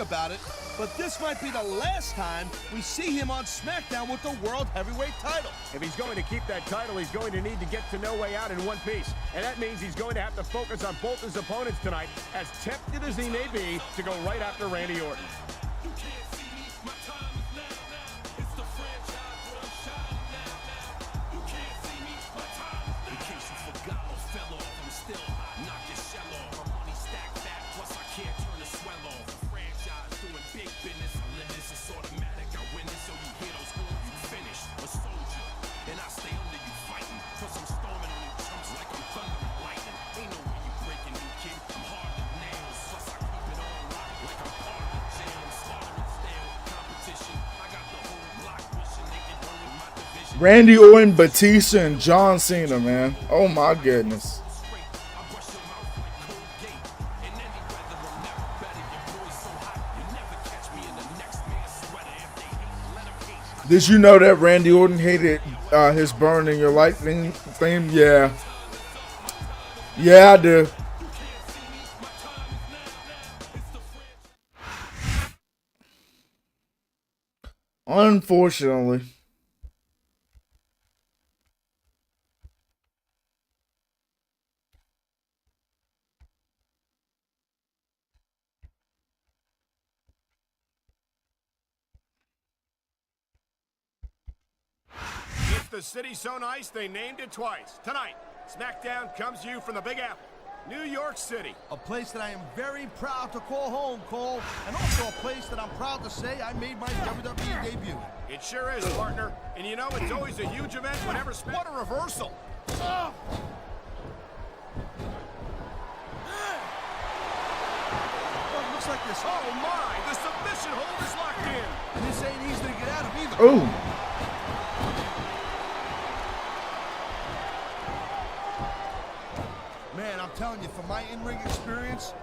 But this might be the last time we see him on SmackDown with the World Heavyweight title. If he's going to keep that title, he's going to need to get to No Way Out in one piece. And that means he's going to have to focus on both his opponents tonight, as tempted as he may be to go right after Randy Orton. Randy Orton, Batista, and John Cena, man. Oh my goodness. Did you know that Randy Orton hated his Burn in Your Light theme? Yeah. Yeah, I do. Unfortunately. The city's so nice, they named it twice. Tonight, SmackDown comes to you from the Big Apple, New York City. A place that I am very proud to call home, Cole. And also a place that I'm proud to say I made my WWE debut. It sure is, partner. And you know, it's always a huge event whenever What a reversal! Oh. Well, it looks like this. Oh my! The submission hold is locked in. And this ain't easy to get out of either. Ooh. Man, I'm telling you, from my in-ring experience,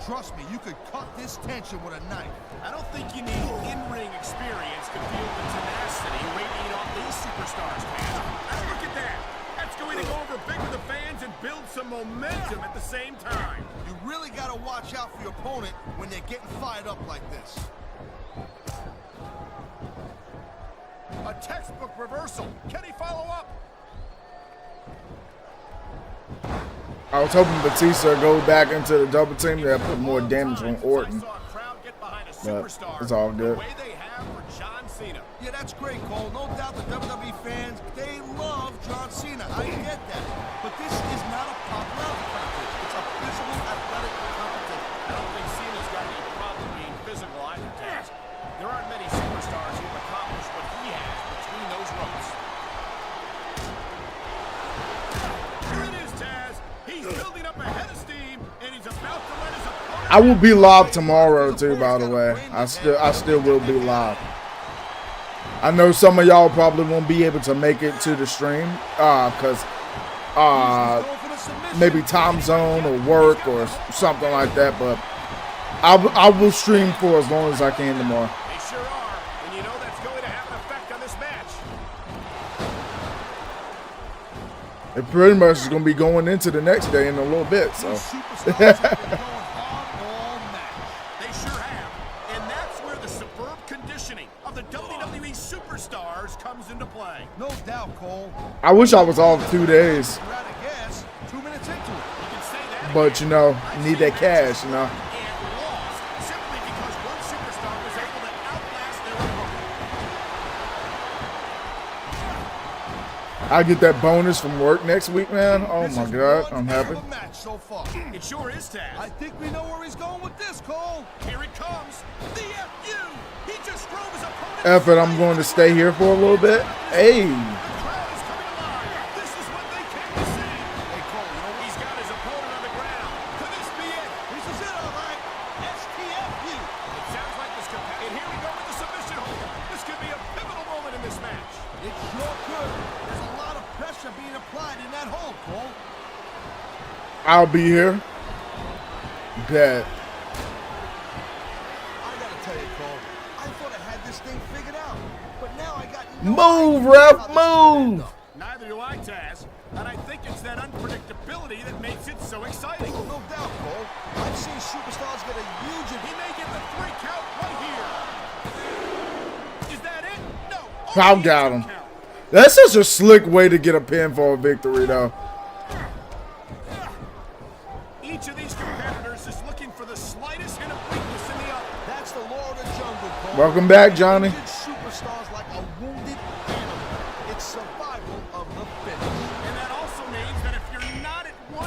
trust me, you could cut this tension with a knife. I don't think you need in-ring experience to feel the tenacity radiating off these superstars, man. Now look at that. That's going to go over big with the fans and build some momentum at the same time. You really got to watch out for your opponent when they're getting fired up like this. A textbook reversal. Can he follow up? I was hoping Batista would go back into the double team to put more damage on Orton. But it's all good. Cena. Yeah, that's great, Cole. No doubt the WWE fans, they love John Cena. I get that. But this is not a popularity contest. It's a physical, athletic competition. I don't think Cena's got any problem being physical either, Taz. There aren't many superstars who've accomplished what he has between those ropes. Here it is, Taz. He's building up a head of steam, and he's about to let his opponent... I will be live tomorrow too, by the way. I still will be live. I know some of y'all probably won't be able to make it to the stream because maybe time zone or work or something like that, but I will stream for as long as I can tomorrow. They sure are, and you know that's going to have an effect on this match. It pretty much is going to be going into the next day in a little bit, so. Comes into play. No doubt, Cole. I wish I was off 2 days. 2 minutes into it. But you know, you need that cash, you know. Simply because one superstar was able to outlast their opponent. I get that bonus from work next week, man. Oh my God, I'm happy. So far. It sure is, Taz. I think we know where he's going with this, Cole. Here it comes. The FU. He just drove his opponent. F it, I'm going to stay here for a little bit. Hey. This is what they came to see. Hey, Cole, you know he's got his opponent on the ground. Could this be it? This is it, all right. STFU. It sounds like this could. And here we go with the submission hold. This could be a pivotal moment in this match. It sure could. There's a lot of pressure being applied in that hold, Cole. I'll be here. Bet. I gotta tell you, Cole, I thought I had this thing figured out, but now I got move, ref, move. Neither do I, Taz, and I think it's that unpredictability that makes it so exciting. Oh, no doubt, Cole. I've seen superstars get a huge. He may get the 3 count right here. Is that it? No. Pow got him. That's such a slick way to get a pinfall victory, though. Each of these competitors is looking for the slightest hint of weakness in the other. That's the law of the jungle, Cole. Welcome back, Johnny. Superstars like a wounded animal. It's survival of the fittest. And that also means that if you're not at 100%,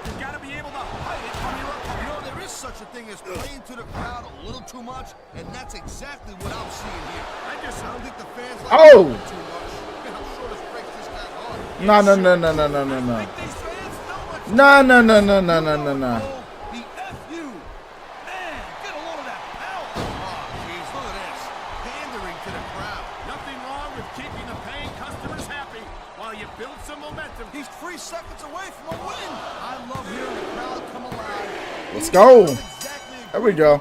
you've got to be able to hide it from your opponent. You know, there is such a thing as playing to the crowd a little too much, and that's exactly what I'm seeing here. I don't think the fans like too much. And I'm sure this breaks this guy's heart. No. No. The FU. Man, get a load of that power. Oh, jeez, look at this. Pandering to the crowd. Nothing wrong with keeping the paying customers happy while you build some momentum. He's 3 seconds away from a win. I love hearing the crowd come alive. Let's go. There we go.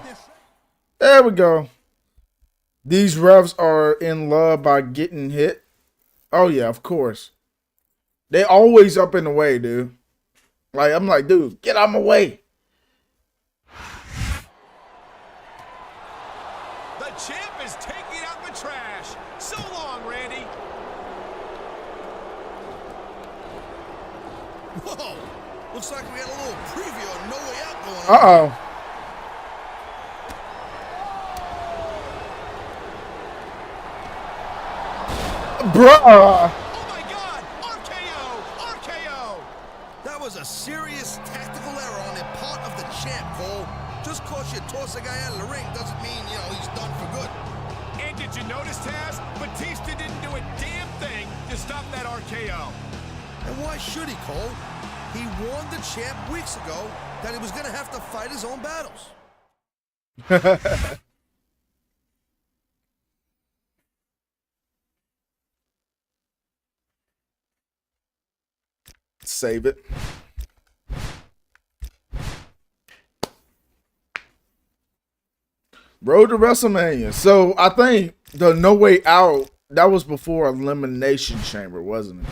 There we go. These refs are in love by getting hit. Oh, yeah, of course. They always up in the way, dude. Like, I'm like, dude, get out of my way. The champ is taking out the trash. So long, Randy. Whoa. Looks like we had a little preview of No Way Out going on. Uh-oh. Bruh. Oh my God! RKO! RKO! That was a serious tactical error on the part of the champ, Cole. Just cause you toss a guy out of the ring doesn't mean, you know, he's done for good. And did you notice, Taz? Batista didn't do a damn thing to stop that RKO. And why should he, Cole? He warned the champ weeks ago that he was going to have to fight his own battles. Save it. Road to WrestleMania. So I think the No Way Out, that was before Elimination Chamber, wasn't it?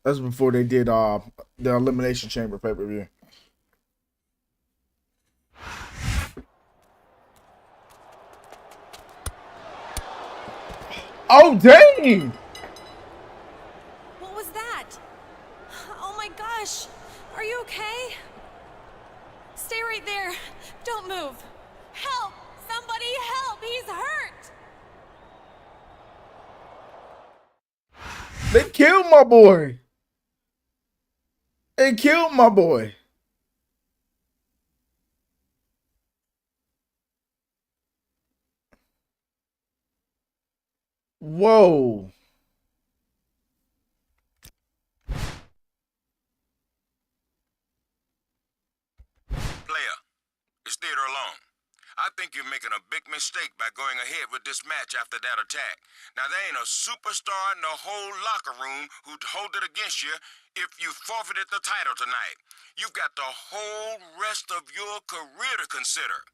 That's before they did the Elimination Chamber pay-per-view. Oh, dang! What was that? Oh my gosh. Are you okay? Stay right there. Don't move. Help! Somebody help! He's hurt! They killed my boy. They killed my boy. Whoa. Player, it's theater alone. I think you're making a big mistake by going ahead with this match after that attack. Now, there ain't a superstar in the whole locker room who'd hold it against you if you forfeited the title tonight. You've got the whole rest of your career to consider.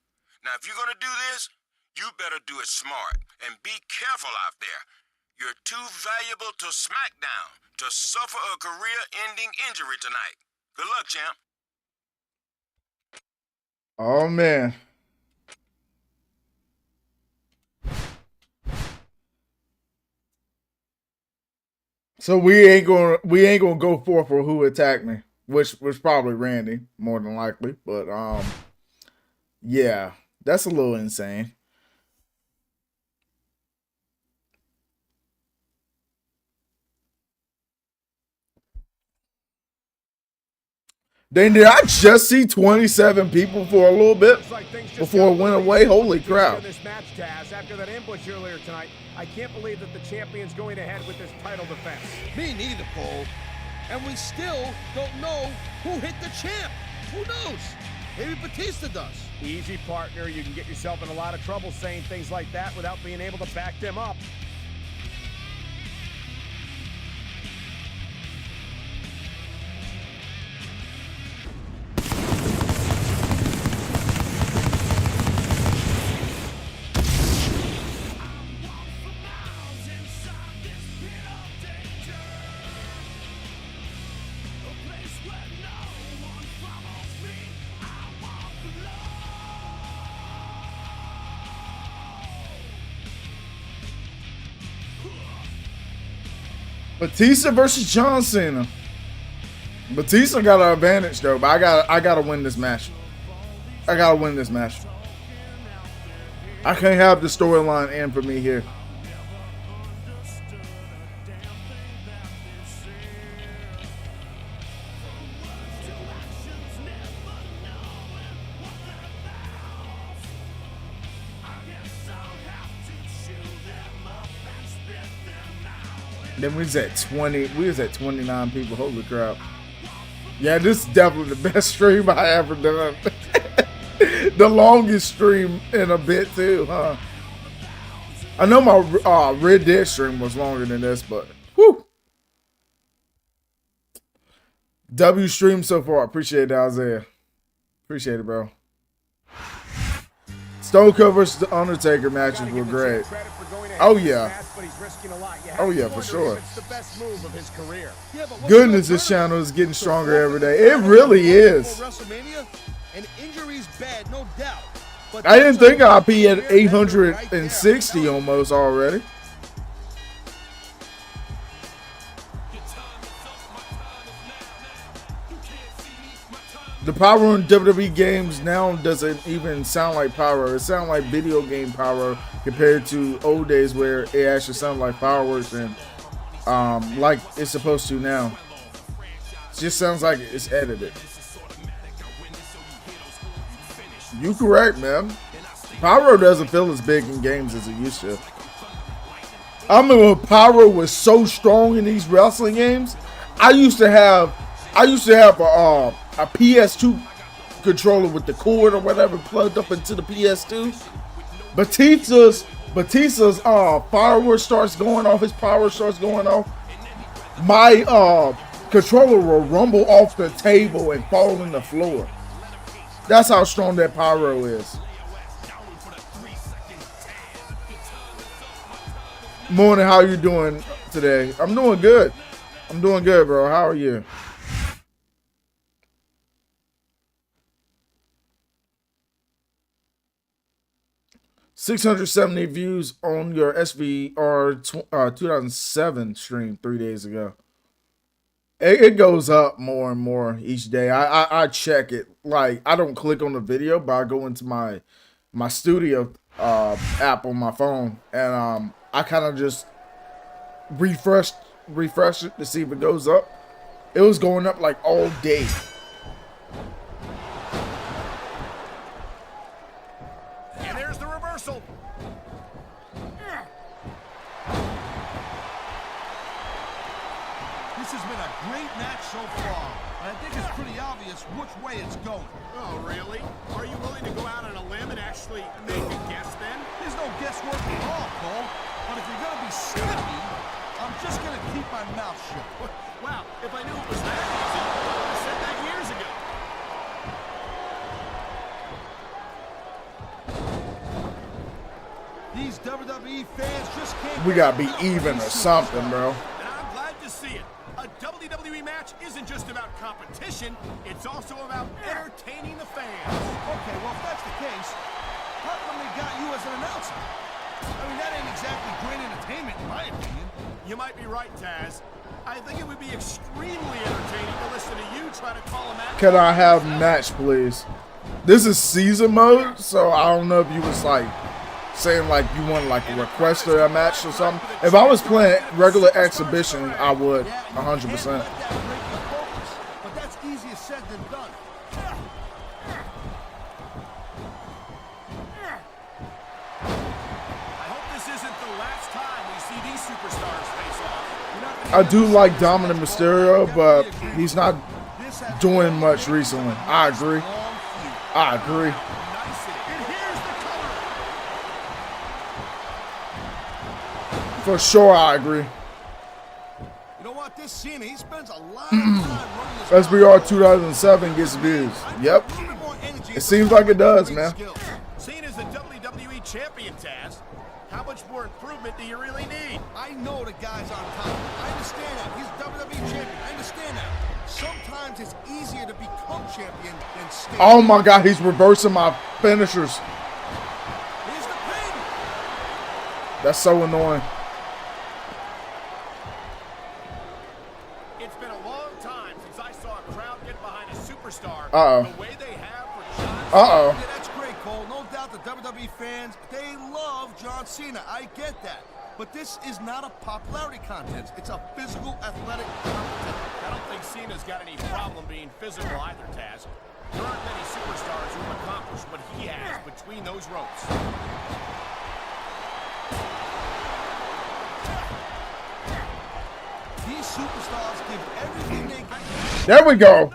Now, if you're gonna do this, you better do it smart and be careful out there. You're too valuable to SmackDown to suffer a career-ending injury tonight. Good luck, champ. Oh, man. So we ain't gonna go for who attacked me, which was probably Randy, more than likely. But yeah, that's a little insane. Dang, did I just see 27 people for a little bit before it went away? Holy crap. This match, Taz, after that ambush earlier tonight, I can't believe that the champion's going ahead with this title defense. Me neither, Cole. And we still don't know who hit the champ. Who knows? Maybe Batista does. Easy, partner. You can get yourself in a lot of trouble saying things like that without being able to back them up. Batista versus John Cena. Batista got an advantage though, but I gotta win this match. I gotta win this match. I can't have the storyline end for me here. Then we was at 20. We was at 29 people. Holy crap! Yeah, this is definitely the best stream I ever done. The longest stream in a bit too, huh? I know my Red Dead stream was longer than this, but whew. W stream so far. Appreciate it, Isaiah. Appreciate it, bro. Stone Cold versus The Undertaker matches were great. Oh yeah. Oh yeah, for sure. Goodness, this channel is getting stronger every day. It really is. And injuries bad, no doubt. I didn't think I'd be at 860 almost already. The power in WWE games now doesn't even sound like power. It sounds like video game power compared to old days where it actually sounded like fireworks and like it's supposed to now. It just sounds like it's edited. You correct, man. Pyro doesn't feel as big in games as it used to. I remember when Pyro was so strong in these wrestling games. I used to have a PS2 controller with the cord or whatever plugged up into the PS2. Batista's firework starts going off, his power starts going off. My controller will rumble off the table and fall on the floor. That's how strong that Pyro is. Morning, how you doing today? I'm doing good. I'm doing good, bro. How are you? $670 views on your SvR 2007 stream 3 days ago. It goes up more and more each day. I check it. Like, I don't click on the video, but I go into my studio app on my phone, and I kind of just refresh it to see if it goes up. It was going up like all day. And there's the reversal. This has been a great match so far. And I think it's pretty obvious which way it's going. Oh, really? Are you willing to go out on a limb and actually make a guess then? There's no guesswork at all, Cole. But if you're going to be sneaky, I'm just going to keep my mouth shut. Wow, if I knew it was that easy, I would have said that years ago. These WWE fans just can't... We gotta be even or something, bro. And I'm glad to see it. A WWE match isn't just about competition, it's also about entertaining the fans. Okay, well, if that's the case, how come they got you as an announcer? I mean, that ain't exactly great entertainment, in my opinion. You might be right, Taz. I think it would be extremely entertaining to listen to you try to call a match. Can I have match, please? This is season mode, so I don't know if you was like saying like you want like a request or a match or something. If I was playing regular exhibition, I would 100%. But that's easier said than done. I hope this isn't the last time we see these superstars face off. I do like Dominic Mysterio, but he's not doing much recently. I agree. I agree. For sure, I agree. You know what? This Cena, he spends a lot of time running this SvR 2007 gets views. Yep. It seems like it does, man. Cena's the WWE champion, Taz. How much more improvement do you really need? I know the guy's on top. I understand that. He's WWE champion. I understand that. Sometimes it's easier to become champion than stay. Oh my God, he's reversing my finishers. Here's the pin. That's so annoying. It's been a long time since I saw a crowd get behind a superstar the way they have for John Cena. Yeah, that's great, Cole. No doubt the WWE fans, they love John Cena. I get that. But this is not a popularity contest. It's a physical, athletic competition. I don't think Cena's got any problem being physical either, Taz. There aren't many superstars who have accomplished what he has between those ropes. These superstars give everything they can. There we go.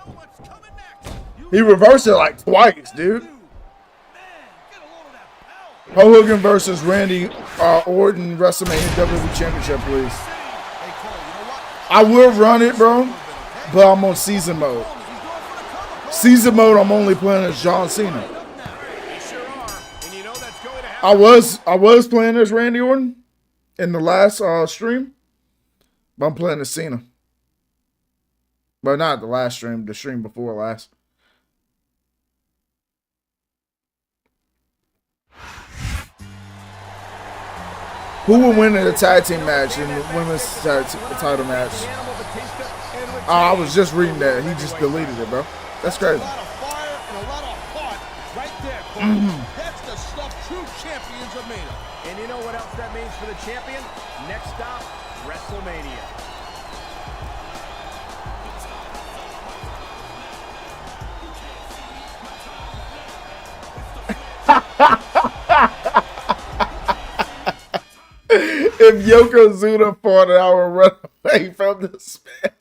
He reversed it like twice, dude. Hulk Hogan versus Randy Orton WrestleMania WWE Championship, please. I will run it, bro, but I'm on season mode. Season mode, I'm only playing as John Cena. I was playing as Randy Orton in the last stream, but I'm playing as Cena. But not the last stream, the stream before last. Who will win in the tag team match in the women's title match? I was just reading that. He just deleted it, bro. That's crazy. That's the stuff true champions are made of. And you know what else that means for the champion? Next stop, WrestleMania. If Yokozuna fought, I would run away from this man.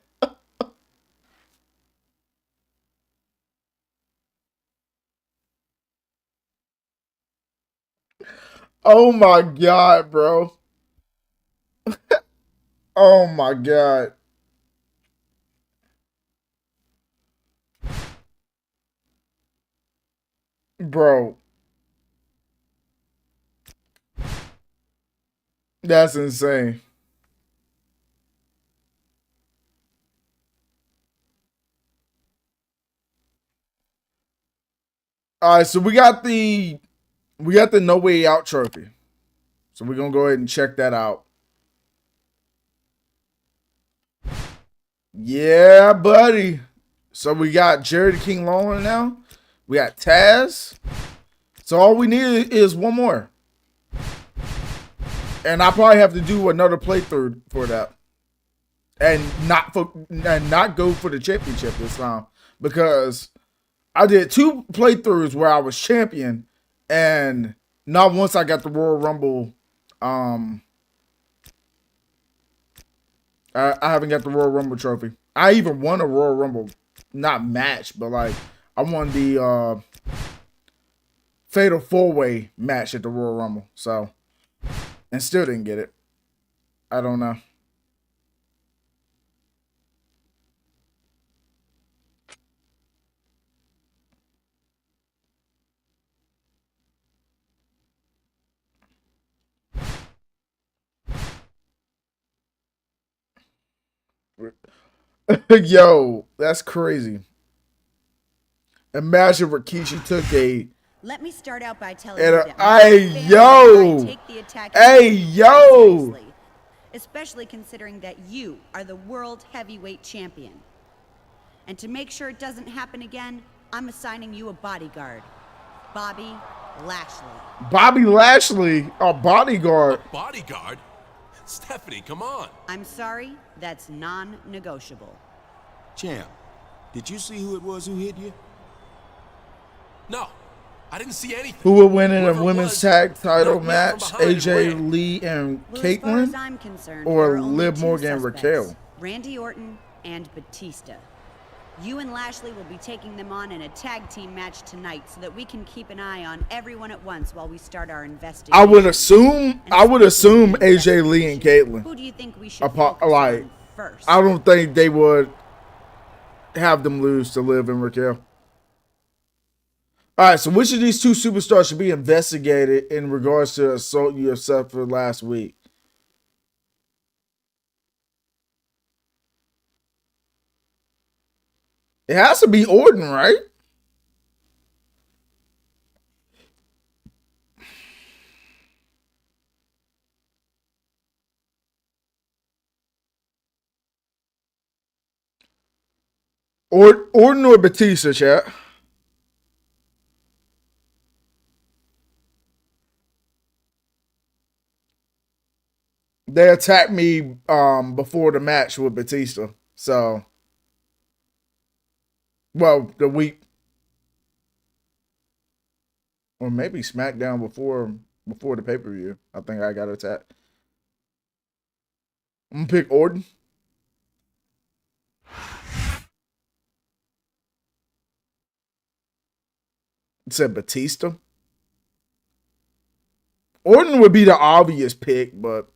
Oh my God, bro. Oh my God. Bro. That's insane. All right, so we got the No Way Out trophy. So we're gonna go ahead and check that out. Yeah, buddy. So we got Jerry the King Lawler now. We got Taz. So all we need is one more. And I probably have to do another playthrough for that. And not go for the championship this time. Because I did 2 playthroughs where I was champion. And not once I got the Royal Rumble. I haven't got the Royal Rumble trophy. I even won a Royal Rumble, not match, but like I won the Fatal 4-Way match at the Royal Rumble. So, and still didn't get it. I don't know. Yo, that's crazy. Imagine Rikishi took a. Let me start out by telling you that especially considering that you are the World Heavyweight Champion. And to make sure it doesn't happen again, I'm assigning you a bodyguard, Bobby Lashley. Bobby Lashley, a bodyguard. A bodyguard? Stephanie, come on. I'm sorry, that's non-negotiable. Champ, did you see who it was who hit you? No, I didn't see anything. Who will win in a women's tag title match? AJ Lee and Caitlyn? As far as I'm concerned, or there are only Liv 2 Morgan and suspects, Raquel? Randy Orton and Batista. You and Lashley will be taking them on in a tag team match tonight so that we can keep an eye on everyone at once while we start our investigation. I would assume AJ Lee and Caitlyn. Who do you think we should focus like, on first? I don't think they would have them lose to Liv and Raquel. All right, so which of these 2 superstars should be investigated in regards to assault you have suffered last week? It has to be Orton, right? Orton or Batista, chat? They attacked me before the match with Batista. So, well, the week, or maybe SmackDown before the pay-per-view. I think I got attacked. I'm gonna pick Orton. It said Batista. Orton would be the obvious pick, but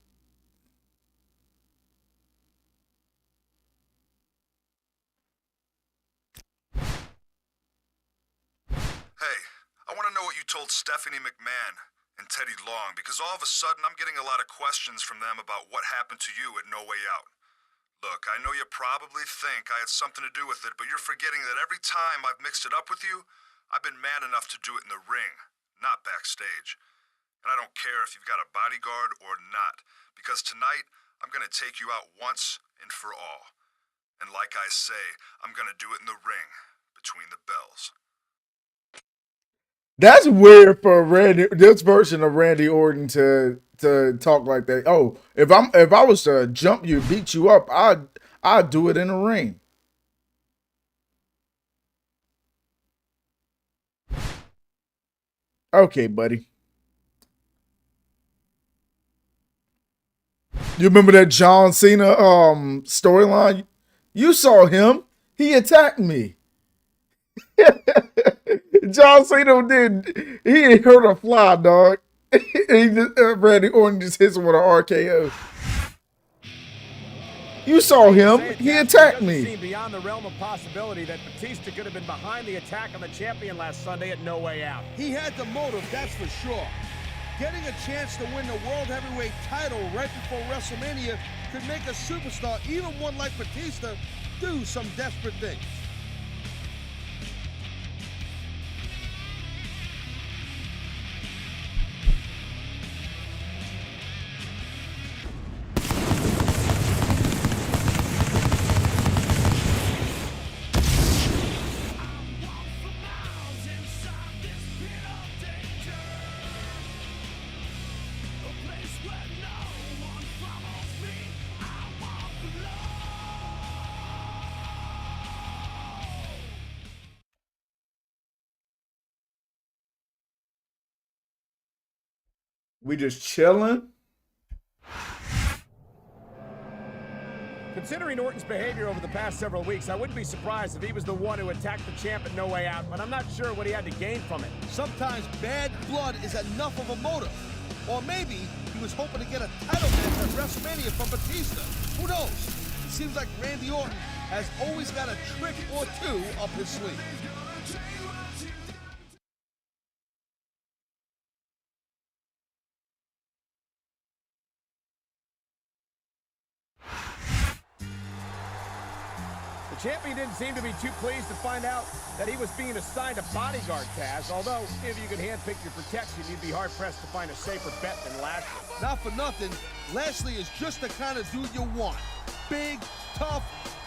told Stephanie McMahon and Teddy Long, because all of a sudden I'm getting a lot of questions from them about what happened to you at No Way Out. Look, I know you probably think I had something to do with it, but you're forgetting that every time I've mixed it up with you, I've been man enough to do it in the ring, not backstage. And I don't care if you've got a bodyguard or not, because tonight I'm going to take you out once and for all. And like I say, I'm going to do it in the ring, between the bells. That's weird for this version of Randy Orton to talk like that. Oh, if I was to jump you, beat you up, I'd do it in the ring. Okay, buddy. You remember that John Cena storyline? You saw him. He attacked me. John Cena he ain't hurt a fly, dog. Randy Orton just hits him with an RKO. You saw him. He attacked me. It seemed beyond the realm of possibility that Batista could have been behind the attack on the champion last Sunday at No Way Out. He had the motive, that's for sure. Getting a chance to win the World Heavyweight title right before WrestleMania could make a superstar, even one like Batista, do some desperate things. We just chilling. Considering Orton's behavior over the past several weeks, I wouldn't be surprised if he was the one who attacked the champ at No Way Out, but I'm not sure what he had to gain from it. Sometimes bad blood is enough of a motive. Or maybe he was hoping to get a title match at WrestleMania from Batista. Who knows? It seems like Randy Orton has always got a trick or two up his sleeve. The champion didn't seem to be too pleased to find out that he was being assigned a bodyguard task, although if you could handpick your protection, you'd be hard-pressed to find a safer bet than Lashley. Not for nothing, Lashley is just the kind of dude you want. Big, tough,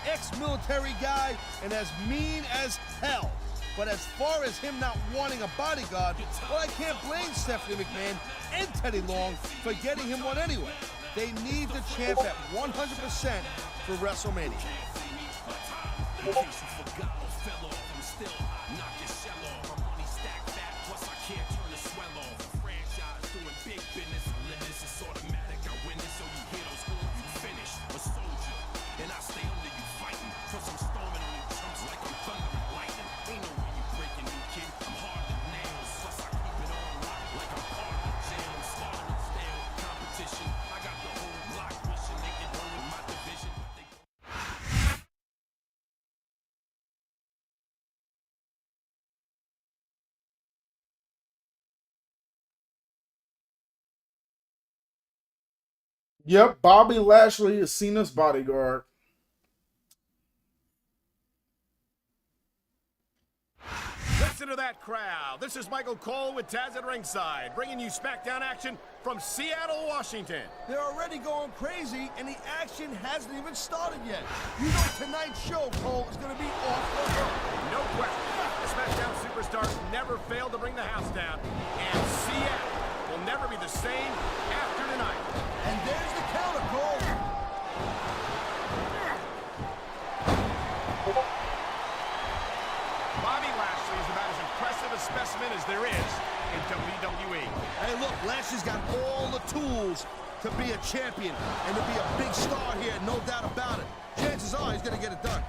ex-military guy, and as mean as hell. But as far as him not wanting a bodyguard, well, I can't blame Stephanie McMahon and Teddy Long for getting him one anyway. They need the champ at 100% for WrestleMania. In case you forgot or fell off, I'm still knock your shell off. My money stacked fat, plus I can't turn the swell off. The franchise doing big business, I live this, it's automatic. I win this, so you hear those horns, you finish. A soldier, and I stay under you fighting. Plus I'm storming on you chumps like I'm thunder and lightning. Ain't no way you breaking me, kid. I'm hard as nails, plus I keep it on lock like I'm part of the jail. I'm slaughtering stale competition. I got the whole block wishing they could run with my division. Yep, Bobby Lashley is Cena's bodyguard. Listen to that crowd. This is Michael Cole with Taz at ringside, bringing you SmackDown action from Seattle, Washington. They're already going crazy, and the action hasn't even started yet. You know tonight's show, Cole, is going to be off the hook. No question. The SmackDown superstars never failed to bring the house down, and Seattle will never be the same after tonight. And there's the counter, Cole. Bobby Lashley is about as impressive a specimen as there is in WWE. Hey, look, Lashley's got all the tools to be a champion and to be a big star here, no doubt about it. Chances are he's going to get it done.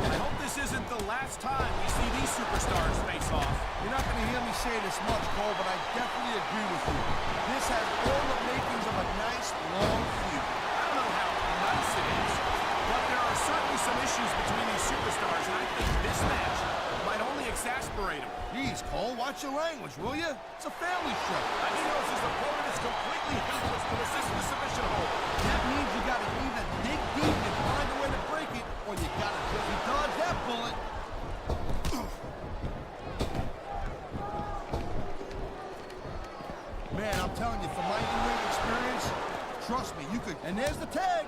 I hope this isn't the last time we see these superstars face off. You're not going to hear me say this much, Cole, but I definitely agree with you. This has all the makings of a nice, long feud. I don't know how nice it is, but there are certainly some issues between these superstars, and I think this match might only exasperate them. Jeez, Cole, watch your language, will you? It's a family show. He knows his opponent is completely helpless to assist the submission hold. That means you got to either dig deep and find a way to break it, or you got to just dodge that bullet. Man, I'm telling you, from my in-ring experience, trust me, you could. And there's the tag.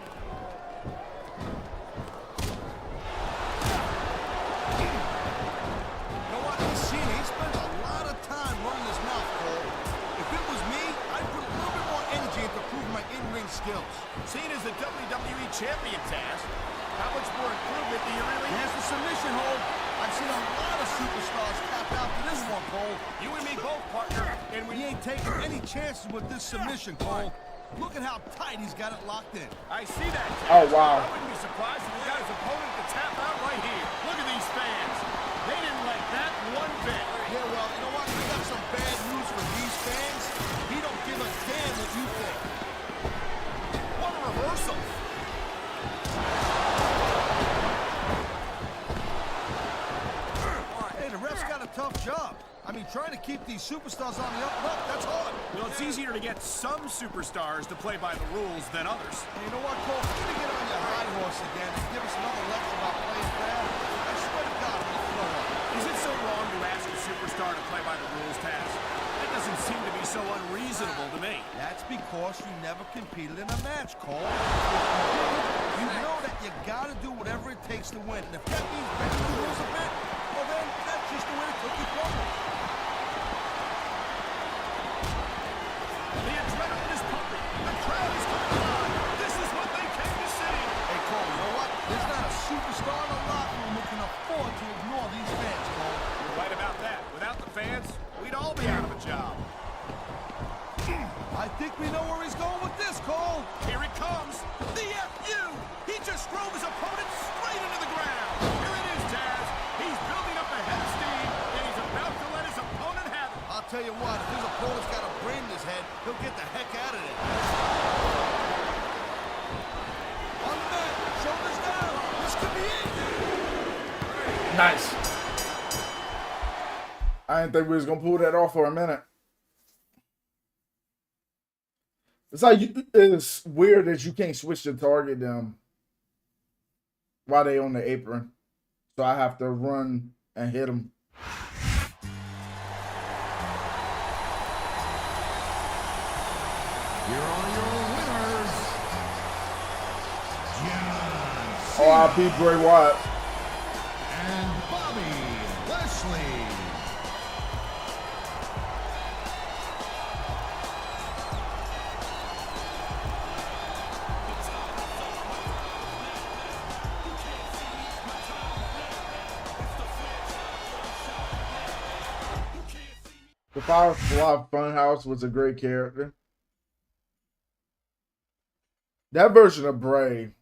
You know what? He's Cena. He spends a lot of time running his mouth, Cole. If it was me, I'd put a little bit more energy into proving my in-ring skills. Cena's the WWE champion, Taz. How much more improvement do you really There's the submission hold. I've seen a lot of superstars tap out to this one, Cole. You and me both, partner. And we ain't taking any chances with this submission, Cole. Look at how tight he's got it locked in. I see that, Taz. Oh, wow. I wouldn't be surprised if he got his opponent to tap out right here. Look at these fans. They didn't like that one bit. Yeah, well, you know what? I got some bad news for these fans. He don't give a damn what you think. What a reversal. Hey, the ref's got a tough job. I mean, trying to keep these superstars on the up and up, that's hard. Well, it's easier to get some superstars to play by the rules than others. Hey, you know what, Cole? You're gonna get on your high horse again and give us another lecture about playing fair. I swear to God, I'm gonna throw up. Is it so wrong to ask a superstar to play by the rules, Taz? That doesn't seem to be so unreasonable to me. That's because you never competed in a match, Cole. You know that you gotta do whatever it takes to win. And if that means bending the rules a bit, well then, that's just the way the cookie crumbles. The adrenaline is pumping. The crowd is coming on. This is what they came to see. Hey, Cole, you know what? There's not a superstar in the locker room who can afford to ignore these fans, Cole. Nice. I didn't think we was gonna pull that off for a minute. It's like it's weird that you can't switch to target them while they on the apron. So I have to run and hit them. Here are your winners, John R.I.P. Bray Wyatt. and Bobby Lashley. The Firefly Funhouse was a great character. That version of Bray,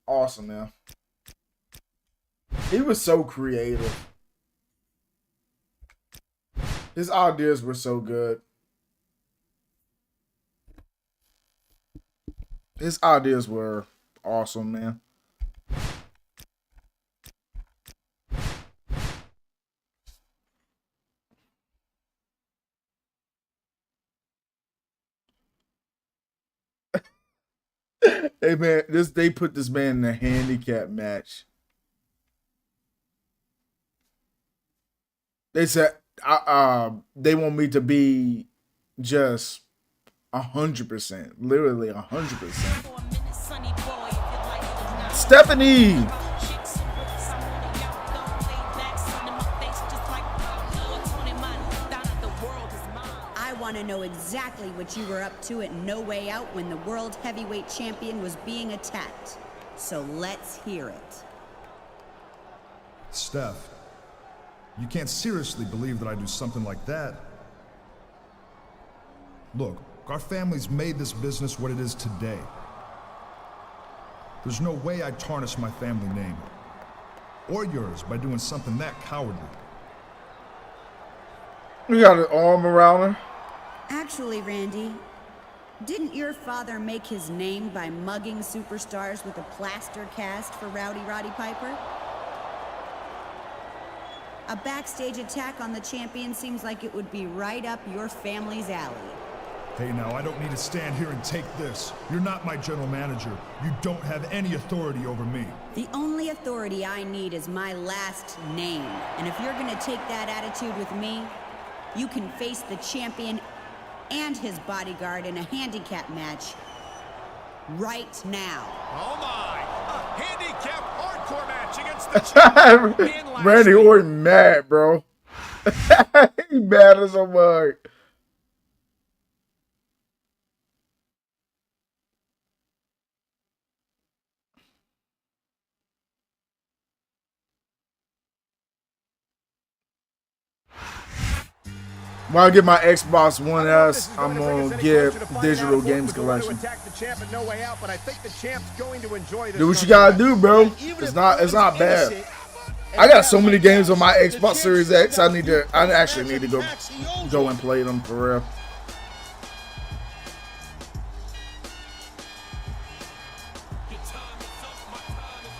awesome, man. He was so creative. His ideas were so good. His ideas were awesome, man. Hey man, they put this man in a handicap match. They said they want me to be just 100%, literally 100%. Stephanie. I want to know exactly what you were up to at No Way Out when the World Heavyweight Champion was being attacked. So let's hear it. Steph, you can't seriously believe that I do something like that. Look, our family's made this business what it is today. There's no way I'd tarnish my family name. Or yours by doing something that cowardly. You got an arm around her. Actually, Randy, didn't your father make his name by mugging superstars with a plaster cast for Rowdy Roddy Piper? A backstage attack on the champion seems like it would be right up your family's alley. Hey now, I don't need to stand here and take this. You're not my general manager. You don't have any authority over me. The only authority I need is my last name. And if you're gonna take that attitude with me, you can face the champion and his bodyguard in a handicap match right now. Oh my! A handicap hardcore match against the champion. Randy Orton mad, bro. He mad as a mug. When I get my Xbox One S, I'm gonna get digital games collection. Do what you gotta do, bro. It's not bad. I got so many games on my Xbox Series X. I actually need to go and play them for real.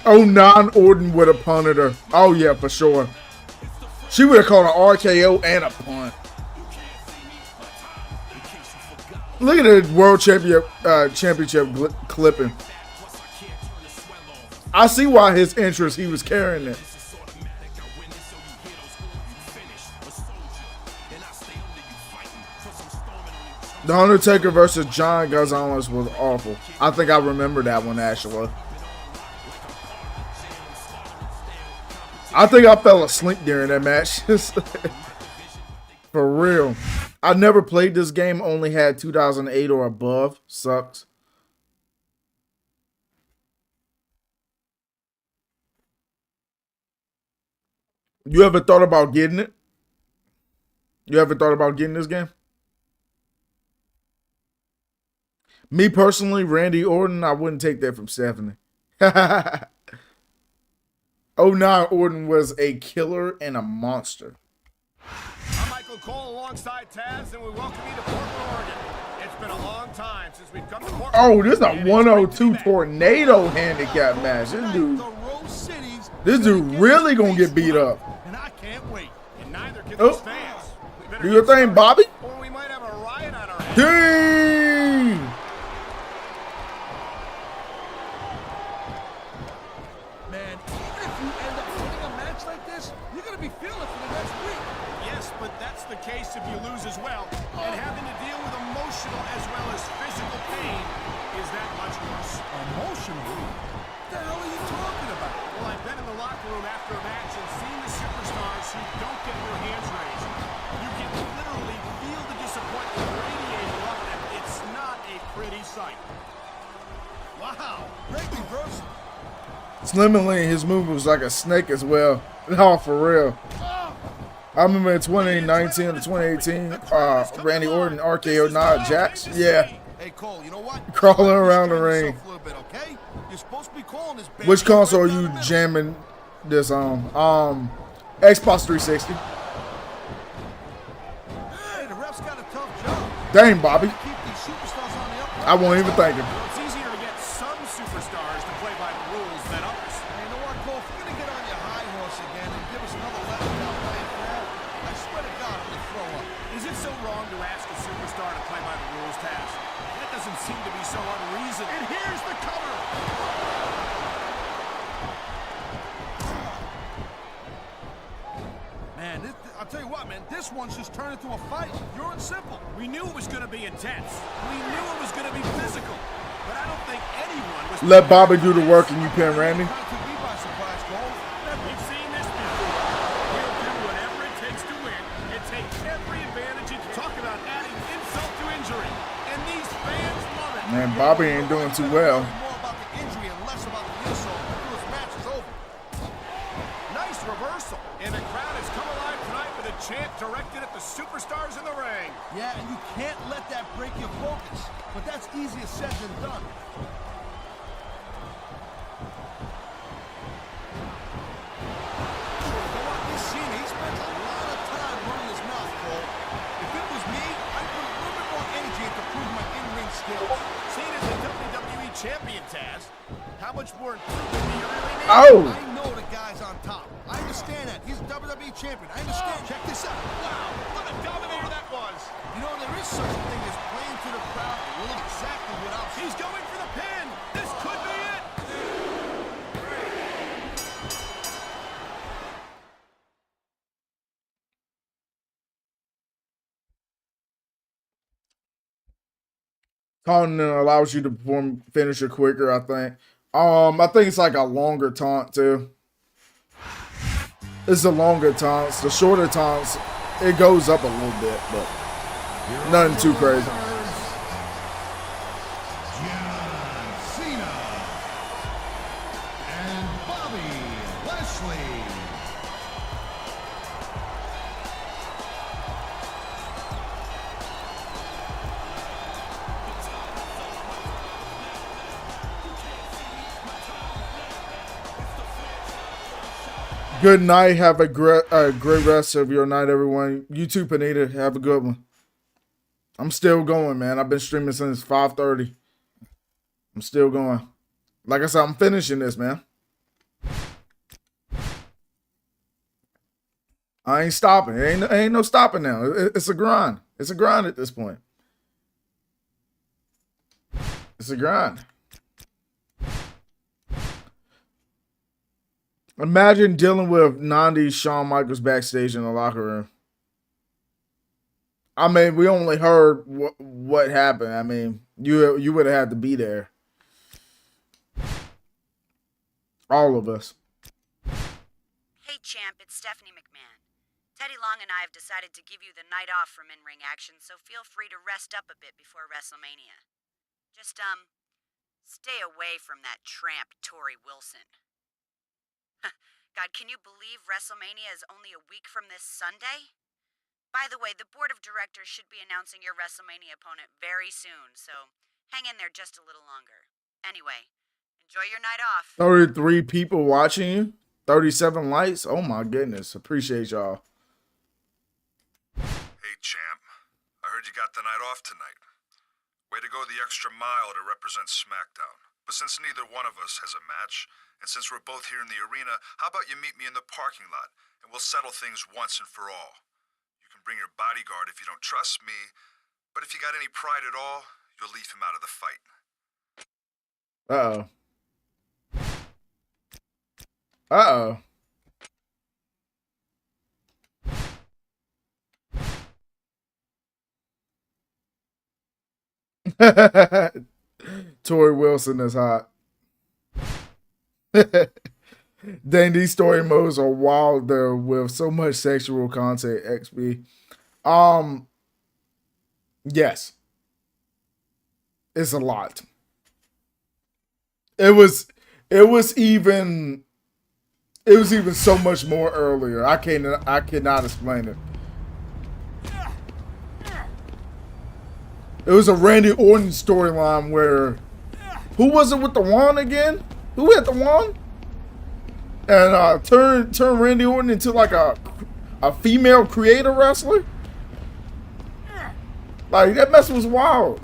Oh, Orton would have punted her. Oh yeah, for sure. She would have called an RKO and a punt. Look at the world championship clipping. I see why his interest, he was carrying it. The Undertaker versus John Gonzalez was awful. I think I remember that one actually. I think I fell asleep during that match. For real. I never played this game, only had 2008 or above. Sucks. You ever thought about getting it? You ever thought about getting this game? Me personally, Randy Orton, I wouldn't take that from Stephanie. 09 Orton was a killer and a monster. I'm Michael Cole alongside Taz, and we welcome you to Portland, Oregon. It's been a long time since we've come to Portland. Oh, this is a 102 tornado handicap match. This dude. The Rose City's This dude really gonna get beat up. And I can't wait. And neither can Oh. these fans. We better Do your get thing, started, Bobby. or we might have a riot on our hands. Dang! Man, even if you end up winning a match like this, you're gonna be feeling it for the next week. Yes, but that's the case if you lose as well. And having to deal with emotional as well as physical pain is that much worse. Emotional? What the hell are you talking about? Well, I've been in the locker room after a match and seen the superstars who don't get their hands raised. You can literally feel the disappointment radiating off them. It's not a pretty sight. Wow, great reversal. Slim and Lean, his move was like a snake as well. Oh, for real. I remember in 2019 or 2018, Randy Orton, RKO, Nia Jax. Yeah. Hey, Cole, you know what? Crawling around the ring. A little bit, okay? You're supposed to be calling this baby Which console are right down you the middle. jamming this on? Xbox 360. Hey, the ref's got a tough job. Dang, Bobby. Keep these superstars on the up. I won't even thank him. It's easier to get some superstars to play by the rules than others. Hey, you know what, Cole? If you're gonna get on your high horse again and give us another lesson about playing fair, I swear to God, I'm gonna throw up. Is it so wrong to ask a superstar to play by the rules, Taz? That doesn't seem to be so unreasonable. And here's the cover. Man, I'll tell you what, man, this one's just turned into a fight. Pure and simple. We knew it was going to be intense. We knew it was going to be physical. But I don't think anyone was... Let Bobby do the work and you pin Randy. Took me by surprise, Cole. We've seen this before. He'll do whatever it takes to win and take every advantage he can. Talk about adding insult to injury. And these fans love it. Man, Bobby ain't doing too well. More about the injury and less about the insult until this match is over. Nice reversal. And the crowd has come alive tonight with a chant directed at the superstars in the ring. Yeah, and you can't let that break your focus. But that's easier said than done. This Cena, he spends a lot of time running his mouth, Cole. If it was me, I'd put a little bit more energy into proving my in-ring skills. Cena's a WWE champion, Taz. How much more improvement do you really need? Oh! I know the guy's on top. I understand that. He's a WWE champion. I understand. Check this out. Wow, what a dominator that was. You know, there is such a thing as playing to the crowd. It will exactly what I'm saying. He's going for the pin. This could be it. Taunting allows you to perform finisher quicker, I think. I think it's like a longer taunt too. It's the longer taunts. The shorter taunts, it goes up a little bit, but nothing too crazy. John Cena and Bobby Lashley. Good night. Have a great rest of your night, everyone. You too, Panita. Have a good one. I'm still going, man. I've been streaming since 5:30. I'm still going. Like I said, I'm finishing this, man. I ain't stopping. Ain't no stopping now. It's a grind. It's a grind at this point. It's a grind. Imagine dealing with 90s Shawn Michaels backstage in the locker room. I mean, we only heard what happened. I mean, you would have had to be there. All of us. Hey, champ, it's Stephanie McMahon. Teddy Long and I have decided to give you the night off from in-ring action, so feel free to rest up a bit before WrestleMania. Just, stay away from that tramp Tori Wilson. God, can you believe WrestleMania is only a week from this Sunday? By the way, the board of directors should be announcing your WrestleMania opponent very soon, so hang in there just a little longer. Anyway, enjoy your night off. 33 people watching you. 37 likes. Oh my goodness. Appreciate y'all. Hey, champ. I heard you got the night off tonight. Way to go the extra mile to represent SmackDown. But since neither one of us has a match, and since we're both here in the arena, how about you meet me in the parking lot, and we'll settle things once and for all. You can bring your bodyguard if you don't trust me, but if you got any pride at all, you'll leave him out of the fight. Uh-oh. Uh-oh. Tori Wilson is hot. Dang, these story modes are wild though, with so much sexual content, XB. Yes. It's a lot. It was even so much more earlier. I cannot explain it. It was a Randy Orton storyline where, who was it with the wand again? Who had the wand? And turn Randy Orton into like a female creator wrestler? Like, that mess was wild.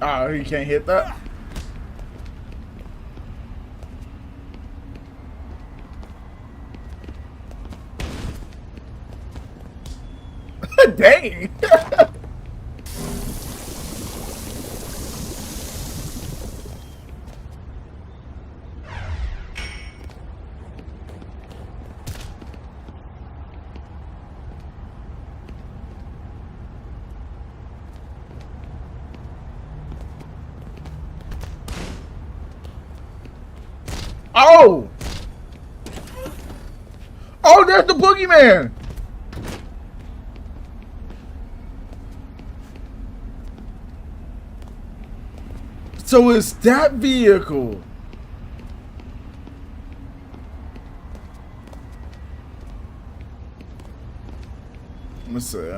Oh, you can't hit that? Dang! Oh! Oh, there's the boogeyman! So it's that vehicle. Let me see.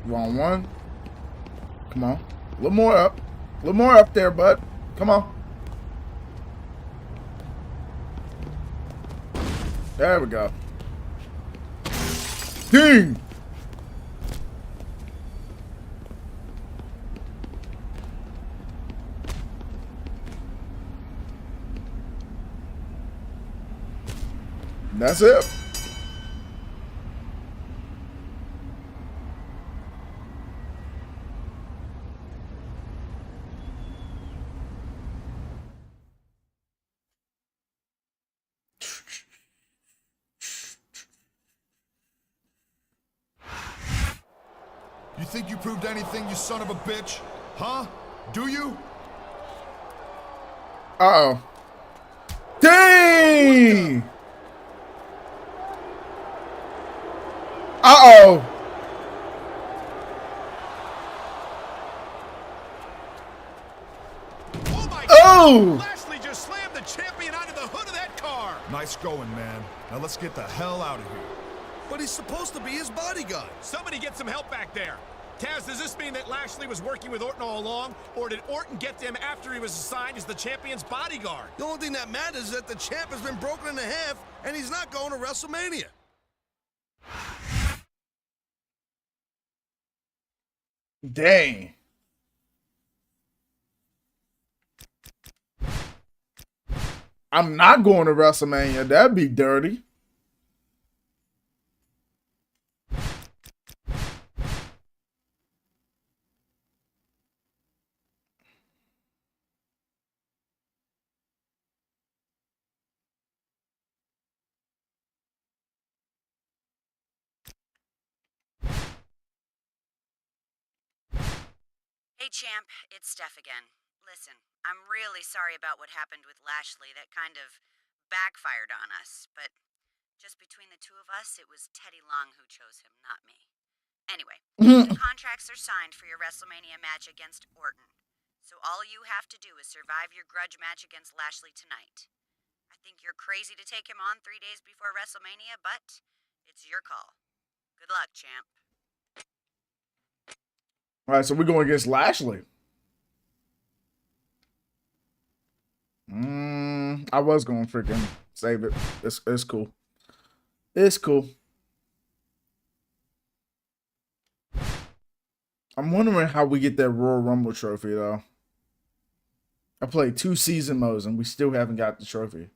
Wrong one. Come on. A little more up. A little more up there, bud. Come on. There we go. Ding! That's it. You think you proved anything, you son of a bitch? Huh? Do you? Uh-oh. Dang! Uh-oh. Oh my Oh! God! Lashley just slammed the champion onto the hood of that car! Nice going, man. Now let's get the hell out of here. But he's supposed to be his bodyguard. Somebody get some help back there. Taz, does this mean that Lashley was working with Orton all along, or did Orton get to him after he was assigned as the champion's bodyguard? The only thing that matters is that the champ has been broken in half, and he's not going to WrestleMania. Dang. I'm not going to WrestleMania. That'd be dirty. Hey, champ, it's Steph again. Listen, I'm really sorry about what happened with Lashley. That kind of backfired on us, but just between the two of us, it was Teddy Long who chose him, not me. Anyway, the contracts are signed for your WrestleMania match against Orton. So all you have to do is survive your grudge match against Lashley tonight. I think you're crazy to take him on 3 days before WrestleMania, but it's your call. Good luck, champ. All right, so we're going against Lashley. I was going to freaking save it. It's cool. It's cool. I'm wondering how we get that Royal Rumble trophy, though. I played 2 season modes, and we still haven't got the trophy.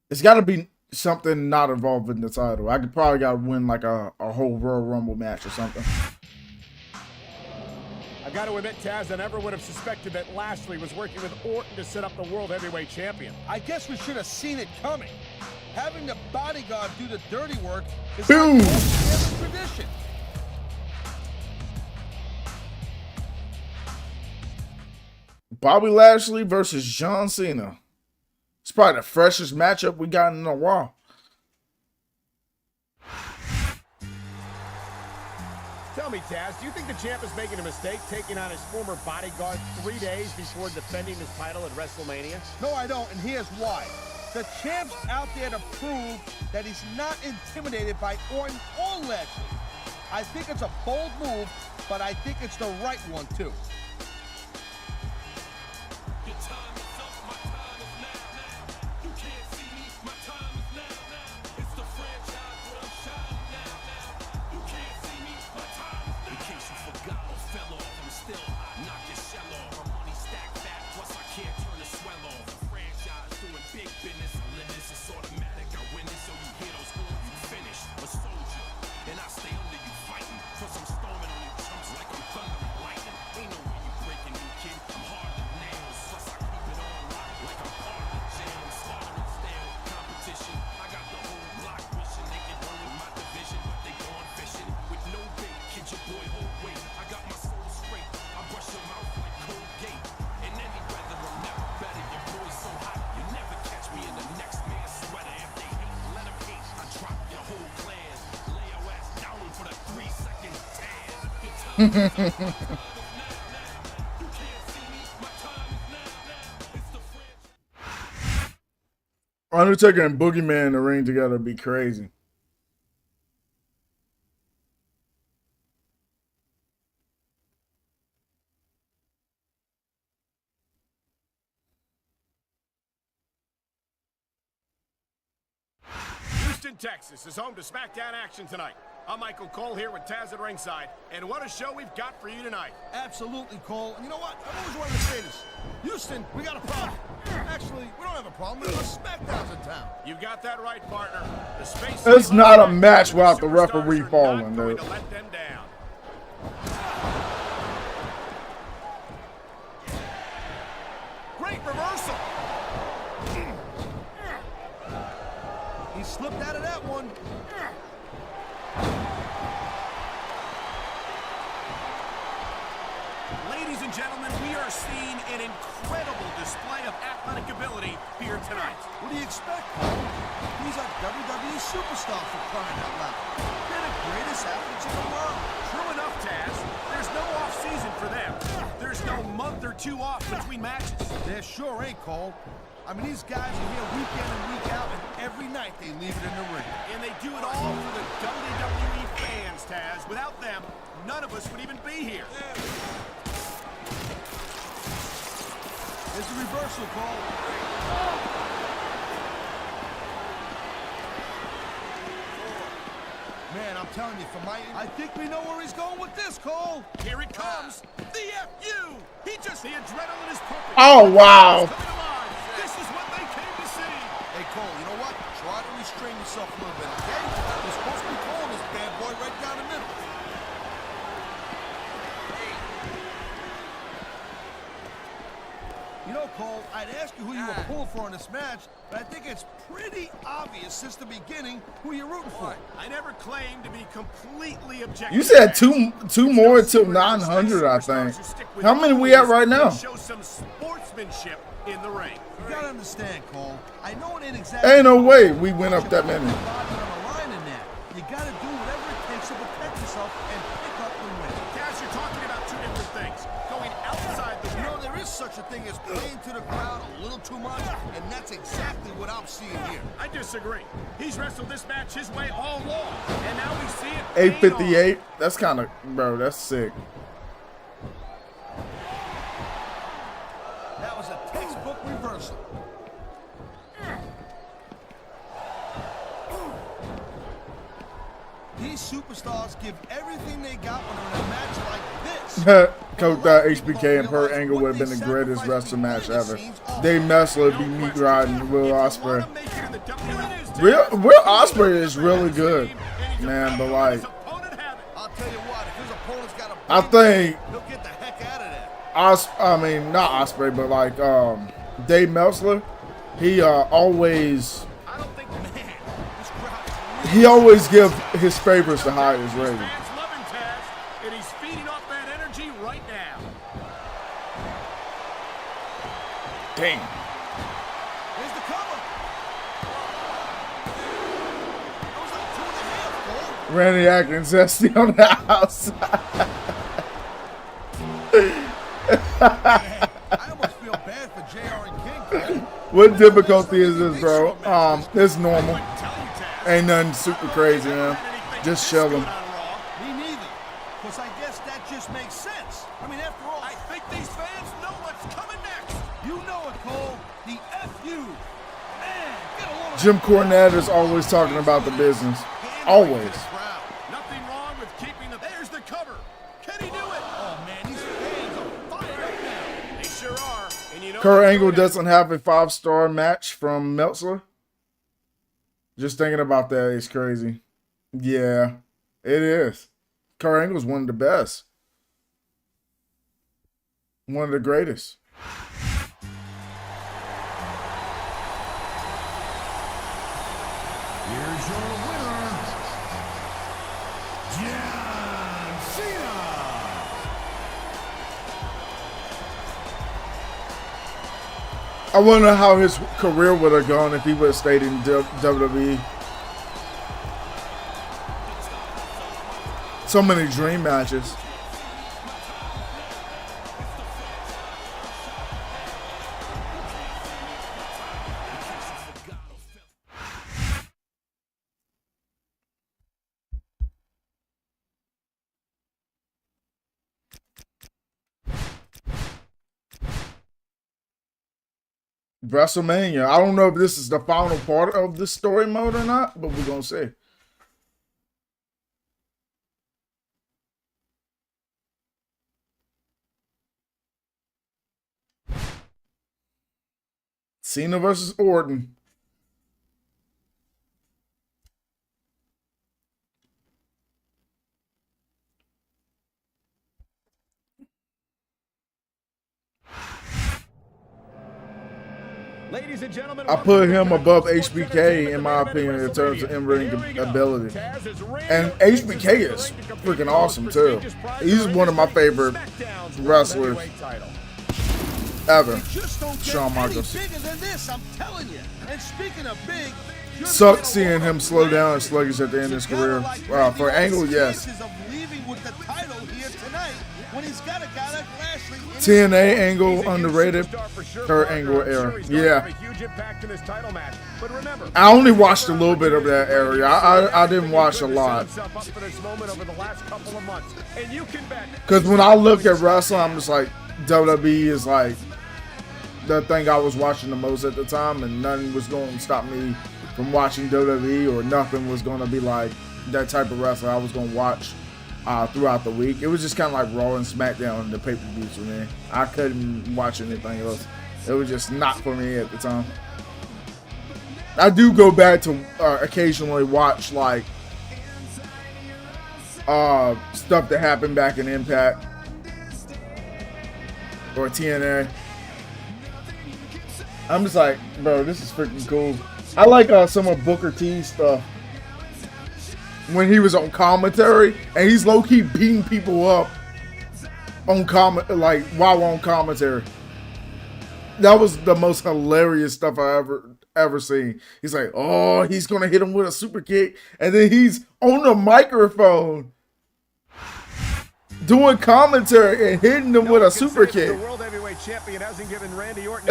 It's got to be something not involved in the title. I could probably got to win like a whole Royal Rumble match or something. I got to admit, Taz, I never would have suspected that Lashley was working with Orton to set up the World Heavyweight Champion. I guess we should have seen it coming. Having the bodyguard do the dirty work is Boom. like a tradition. Bobby Lashley versus John Cena. It's probably the freshest matchup we got in a while. Tell me, Taz, do you think the champ is making a mistake taking on his former bodyguard 3 days before defending his title at WrestleMania? No, I don't, and here's why. The champ's out there to prove that he's not intimidated by Orton or Lashley. I think it's a bold move, but I think it's the right one, too. Undertaker and Boogeyman in the ring together would be crazy. Houston, Texas is home to SmackDown action tonight. I'm Michael Cole here with Taz at ringside, and what a show we've got for you tonight. Absolutely, Cole. And you know what? I've always wanted to say this. Houston, we got a problem. Actually, we don't have a problem. There's SmackDown's in town. You got that right, partner. The space It's not a match without the referee falling, dude. to let them down. Great reversal. He slipped out of that one. Ladies and gentlemen, we are seeing an incredible display of athletic ability here tonight. What do you expect, Cole? He's a WWE superstar for crying out loud. They're the greatest athletes in the world. True enough, Taz. There's no off-season for them. There's no month or two off between matches. There sure ain't, Cole. I mean, these guys are here week in and week out, and every night they leave it in the ring. And they do it all for the WWE fans, Taz. Without them, none of us would even be here. There's a reversal, Cole. Man, I'm telling you, I think we know where he's going with this, Cole. Here it comes. The FU. The adrenaline is pumping. Oh, wow. This is what they came to see. Hey, Cole, you know what? Try to restrain yourself a little bit, okay? You're supposed to be calling this bad boy right down the middle. You know, Cole, I'd ask you who you were pulling for in this match, but I think it's pretty obvious since the beginning who you're rooting for. I never claimed to be completely objective. You said two more till 900, I think. How many we at right now? Show some sportsmanship in the ring. You gotta understand, Cole. I know it ain't exactly. Ain't no way we went up that many. You gotta do whatever it takes to protect yourself and pick up the win. Cass, you're talking about two different things. Going outside the ring. You know, there is such a thing as playing to the crowd a little too much, and that's exactly what I'm seeing here. I disagree. He's wrestled this match his way all along, and now we see it. 858. That's kind of, bro. That's sick. That was a textbook reversal. These superstars give everything they got when they're in a match like this. Coach thought HBK and Kurt Angle would have been the greatest wrestling match ever. Dave Messler be meat riding Will Ospreay. Will Ospreay is really good, man. But like, I think I mean not Ospreay, but like Dave Messler, he always give his favorites the highest rating. And he's feeding off that energy right now. Damn. Here's the cover. That was like 2.5, Cole. Randy Atkins zesty on the outside. I almost feel bad for JR and King. What difficulty is this, bro? It's normal. Ain't nothing super crazy, man. Just chilling. Me neither. Because I guess that just makes sense. I mean, after all, I think these fans know what's coming next. You know it, Cole. The FU. Man, get a load of Jim Cornette is always talking about the business. Always. Nothing wrong with keeping the. There's the cover. Can he do it? Oh man, these fans are fired up now. They sure are. And you know, Kurt Angle doesn't have a 5-star match from Meltzer. Just thinking about that is crazy. Yeah, it is. Kurt Angle's one of the best. One of the greatest. Here's your winner, John Cena. I wonder how his career would have gone if he would have stayed in WWE. So many dream matches. WrestleMania. I don't know if this is the final part of the story mode or not, but we're going to see. Cena versus Orton. Ladies and gentlemen, I put him above HBK in my opinion in terms of in-ring ability. And HBK is freaking awesome too. He's one of my favorite wrestlers ever. Shawn Michaels. Bigger than this, I'm telling you. And speaking of big, Sucks seeing him slow down and sluggish at the end of his career. For Angle, yes. TNA Angle underrated. Kurt Angle era. Yeah. I only watched a little bit of that area. I didn't watch a lot. Because when I look at wrestling, I'm just like, WWE is like the thing I was watching the most at the time, and nothing was going to stop me from watching WWE, or nothing was going to be like that type of wrestling I was going to watch throughout the week. It was just kind of like Raw and SmackDown and the pay-per-views for me. I couldn't watch anything else. It was just not for me at the time. I do go back to occasionally watch like stuff that happened back in Impact or TNA. I'm just like, bro, this is freaking cool. I like some of Booker T's stuff when he was on commentary, and he's low key beating people up on while on commentary. That was the most hilarious stuff I ever seen. He's like, oh, he's gonna hit him with a super kick, and then he's on the microphone doing commentary and hitting them with a super kick. It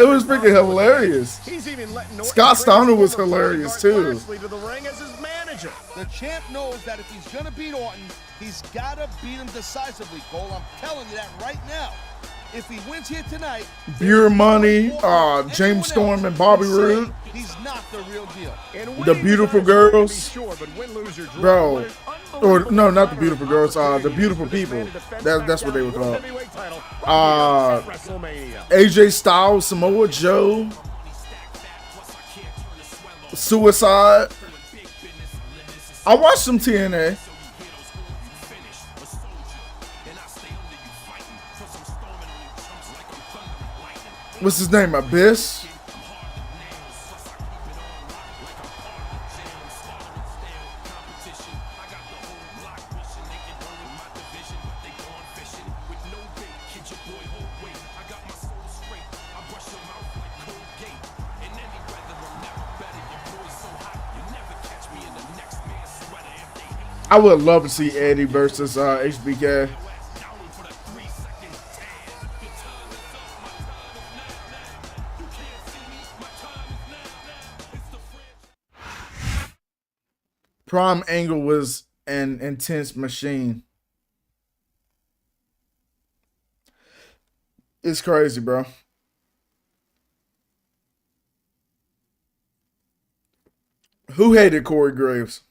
was freaking hilarious. Scott Steiner was hilarious too. The champ knows that if he's gonna beat Orton, he's gotta beat him decisively, Cole. I'm telling you that right now. If he wins here tonight, Beer Money, James Storm, and Bobby Roode. He's not the real deal. The Beautiful Girls, bro. Or no, not the Beautiful Girls. The Beautiful People. That's what they were called. AJ Styles, Samoa Joe, Suicide. I watched some TNA. What's his name? Abyss? I would love to see Eddie versus HBK. Prime Angle was an intense machine. It's crazy, bro. Who hated Corey Graves?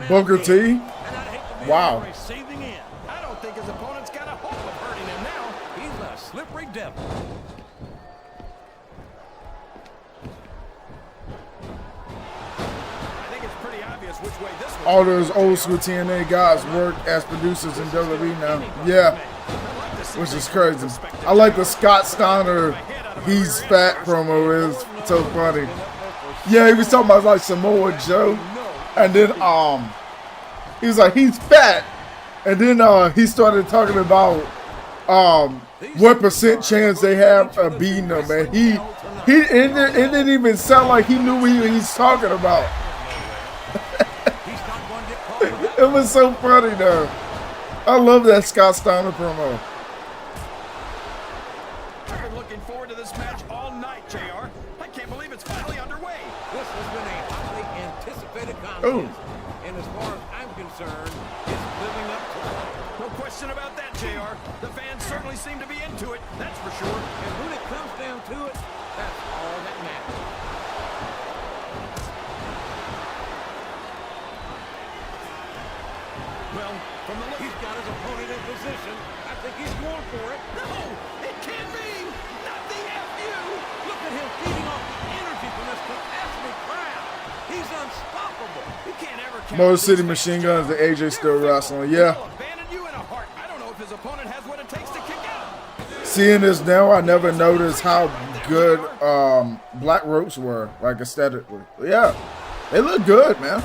Booker T? Wow. I don't think his opponent's got a hope of hurting him now. He's a slippery devil. I think it's pretty obvious which way this one. All those old school TNA guys work as producers in WWE now. Yeah. Which is crazy. I like the Scott Steiner he's fat promo. Is so funny. Yeah, he was talking about like Samoa Joe. And then he was like, he's fat. And then he started talking about what percent chance they have of beating him. And it didn't even sound like he knew what he's talking about. It was so funny though. I love that Scott Steiner promo. I've been looking forward to this match all night, JR. I can't believe it's finally underway. This has been a hotly anticipated contest. Ooh. And as far as I'm concerned, it's living up to it. No question about that, JR. The fans certainly seem to be into it, that's for sure. And when it comes down to it, that's all that matters. Well, from the look, he's got his opponent in position. I think he's going for it. No, it can't be. Not the FU. Look at him feeding off the energy from this capacity crowd. He's unstoppable. You can't ever count. Motor City Machine Guns, the AJ still wrestling. Yeah. I don't know if his opponent has what it takes to kick out. Seeing this now, I never noticed how good Black Ropes were, like aesthetically. Yeah, they look good, man.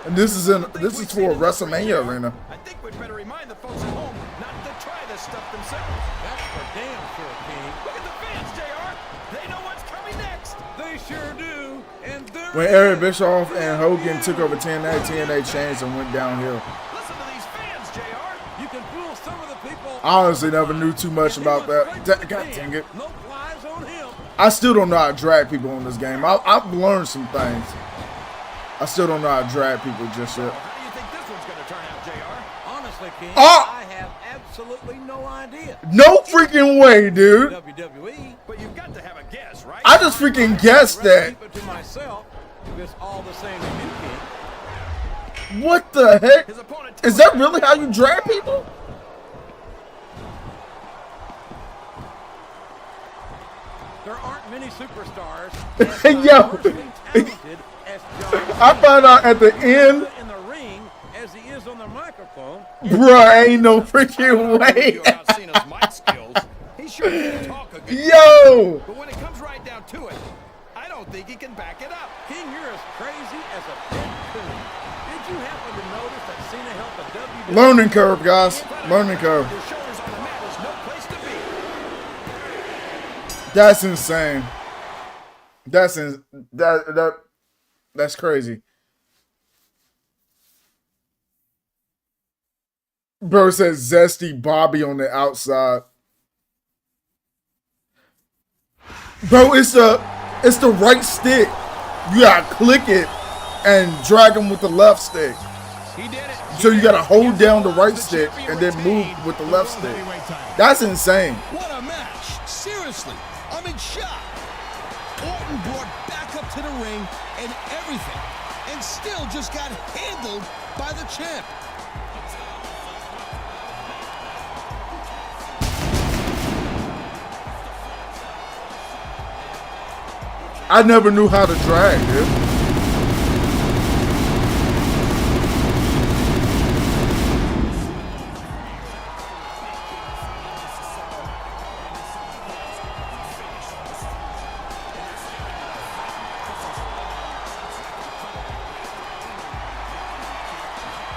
And this is for a WrestleMania arena. I think we'd better remind the folks at home not to try this stuff themselves. That's for damn sure, King. Look at the fans, JR. They know what's coming next. They sure do. And when Eric Bischoff and Hogan took over TNA changed and went downhill. Listen to these fans, JR. You can fool some of the people. I honestly never knew too much about that. God dang it. I still don't know how to drag people in this game. I've learned some things. I still don't know how to drag people just yet. How do you think this one's going to turn out, JR? King. Oh! I have absolutely no idea. No freaking way, dude. WWE, but you've got to have a guess, right? I just freaking guessed that. Keep it to myself if it's all the same to you, King. What the heck? Is that really how you drag people? There aren't many superstars Yo, I found out at the end. in the ring as he is on the microphone. Bruh, ain't no freaking way. Cena's mic skills. He sure can talk a good Yo! But when it comes right down to it, I don't think he can back it up. King, you're as crazy as a pit coon. Did you happen to notice that Cena helped the WWE? Learning curve, guys. Learning curve. Your shoulders on the mat is no place to be. That's insane. That's crazy. Bro says zesty Bobby on the outside. Bro, it's the right stick. You gotta click it and drag him with the left stick. He did it. So you gotta hold down the right stick and then move with the left stick. That's insane. What a match. Seriously, I'm in shock. Orton brought back up to the ring and everything, and still just got handled by the champ. I never knew how to drag, dude.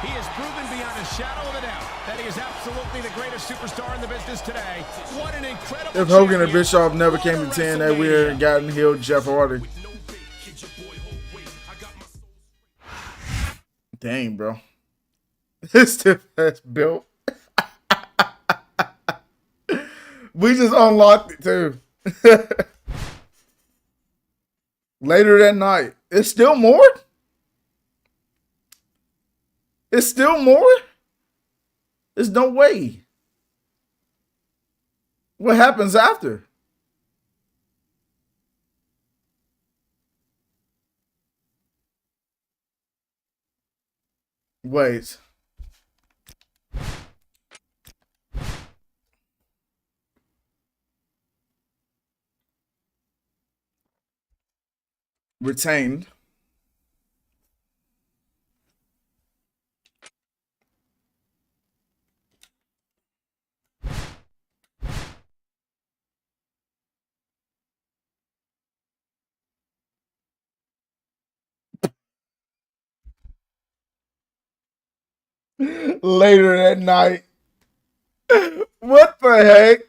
He has proven beyond a shadow of a doubt that he is absolutely the greatest superstar in the business today. What an incredible If Hogan and champion. Bischoff never came to 10, that we had gotten healed Jeff Hardy. Dang, bro. This stiff ass built. We just unlocked it too. Later that night. It's still more? It's still more? There's no way. What happens after? Wait. Retained. Later that night. What the heck?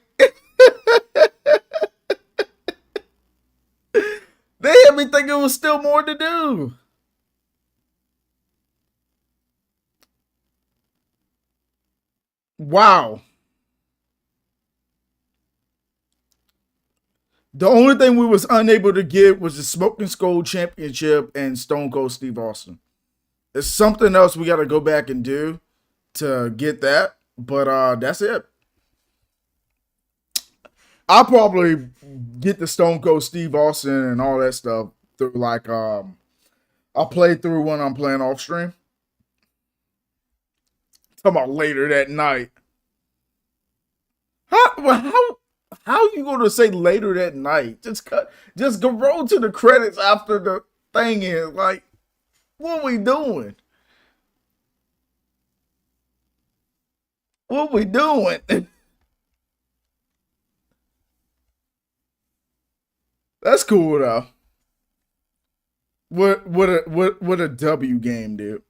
They had me think it was still more to do. Wow. The only thing we was unable to get was the Smoking Skull Championship and Stone Cold Steve Austin. There's something else we got to go back and do to get that, but that's it. I'll probably get the Stone Cold Steve Austin and all that stuff through like I'll play through when I'm playing off stream. Talking about later that night. How you gonna say later that night? Just go roll to the credits after the thing is like, what we doing? What we doing? That's cool though. What a W game, dude.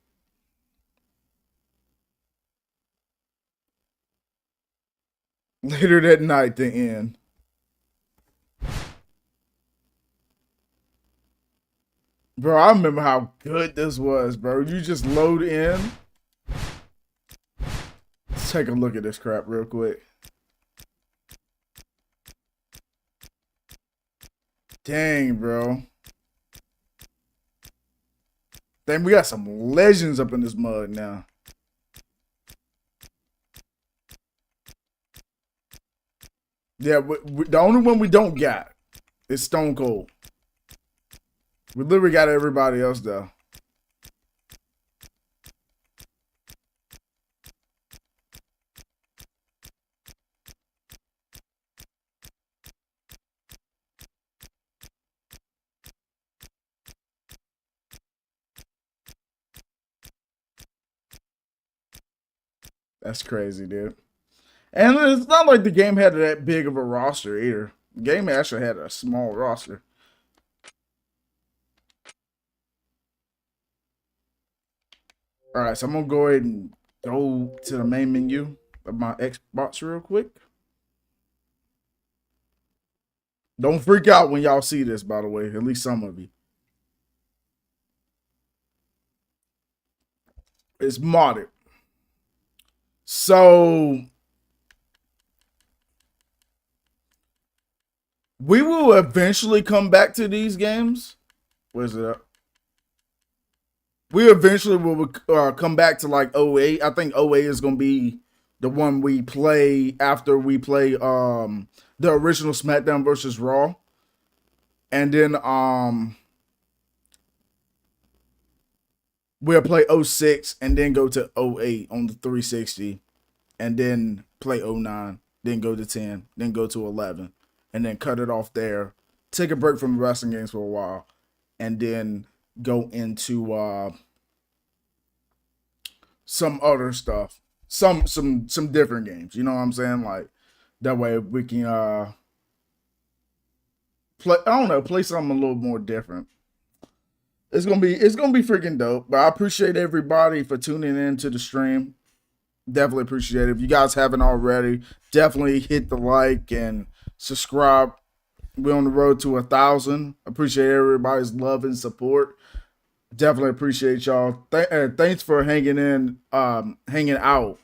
Later that night, the end. Bro, I remember how good this was, bro. You just load in. Let's take a look at this crap real quick. Dang, bro. Dang, we got some legends up in this mud now. Yeah, the only one we don't got is Stone Cold. We literally got everybody else, though. That's crazy, dude. And it's not like the game had that big of a roster either. The game actually had a small roster. All right, so I'm going to go ahead and go to the main menu of my Xbox real quick. Don't freak out when y'all see this, by the way. At least some of you. It's modded. So we will eventually come back to these games. Where's it at? We eventually will come back to like 08. I think 08 is going to be the one we play after we play the original SmackDown versus Raw. And then we'll play 06 and then go to 08 on the 360 and then play 09, then go to 10, then go to 11 and then cut it off there. Take a break from the wrestling games for a while and then go into some other stuff. Some different games, you know what I'm saying? Like that way we can play something a little more different. It's gonna be freaking dope. But I appreciate everybody for tuning in to the stream. Definitely appreciate it. If you guys haven't already, definitely hit the like and subscribe. We're on the road to 1,000. Appreciate everybody's love and support. Definitely appreciate y'all. Thanks for hanging out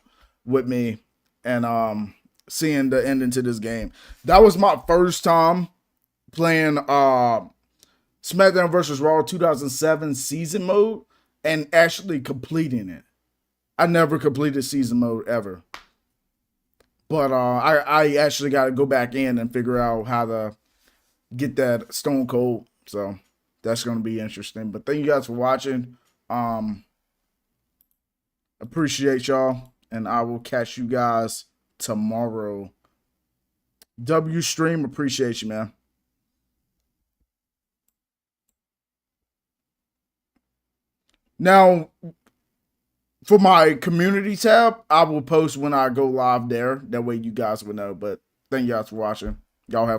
with me and seeing the ending to this game. That was my first time playing SmackDown vs. Raw 2007 season mode and actually completing it. I never completed season mode ever. But I actually got to go back in and figure out how to get that Stone Cold. So that's going to be interesting. But thank you guys for watching. Appreciate y'all. And I will catch you guys tomorrow. W Stream, appreciate you, man. Now, for my community tab, I will post when I go live there. That way you guys will know. But thank you guys for watching. Y'all have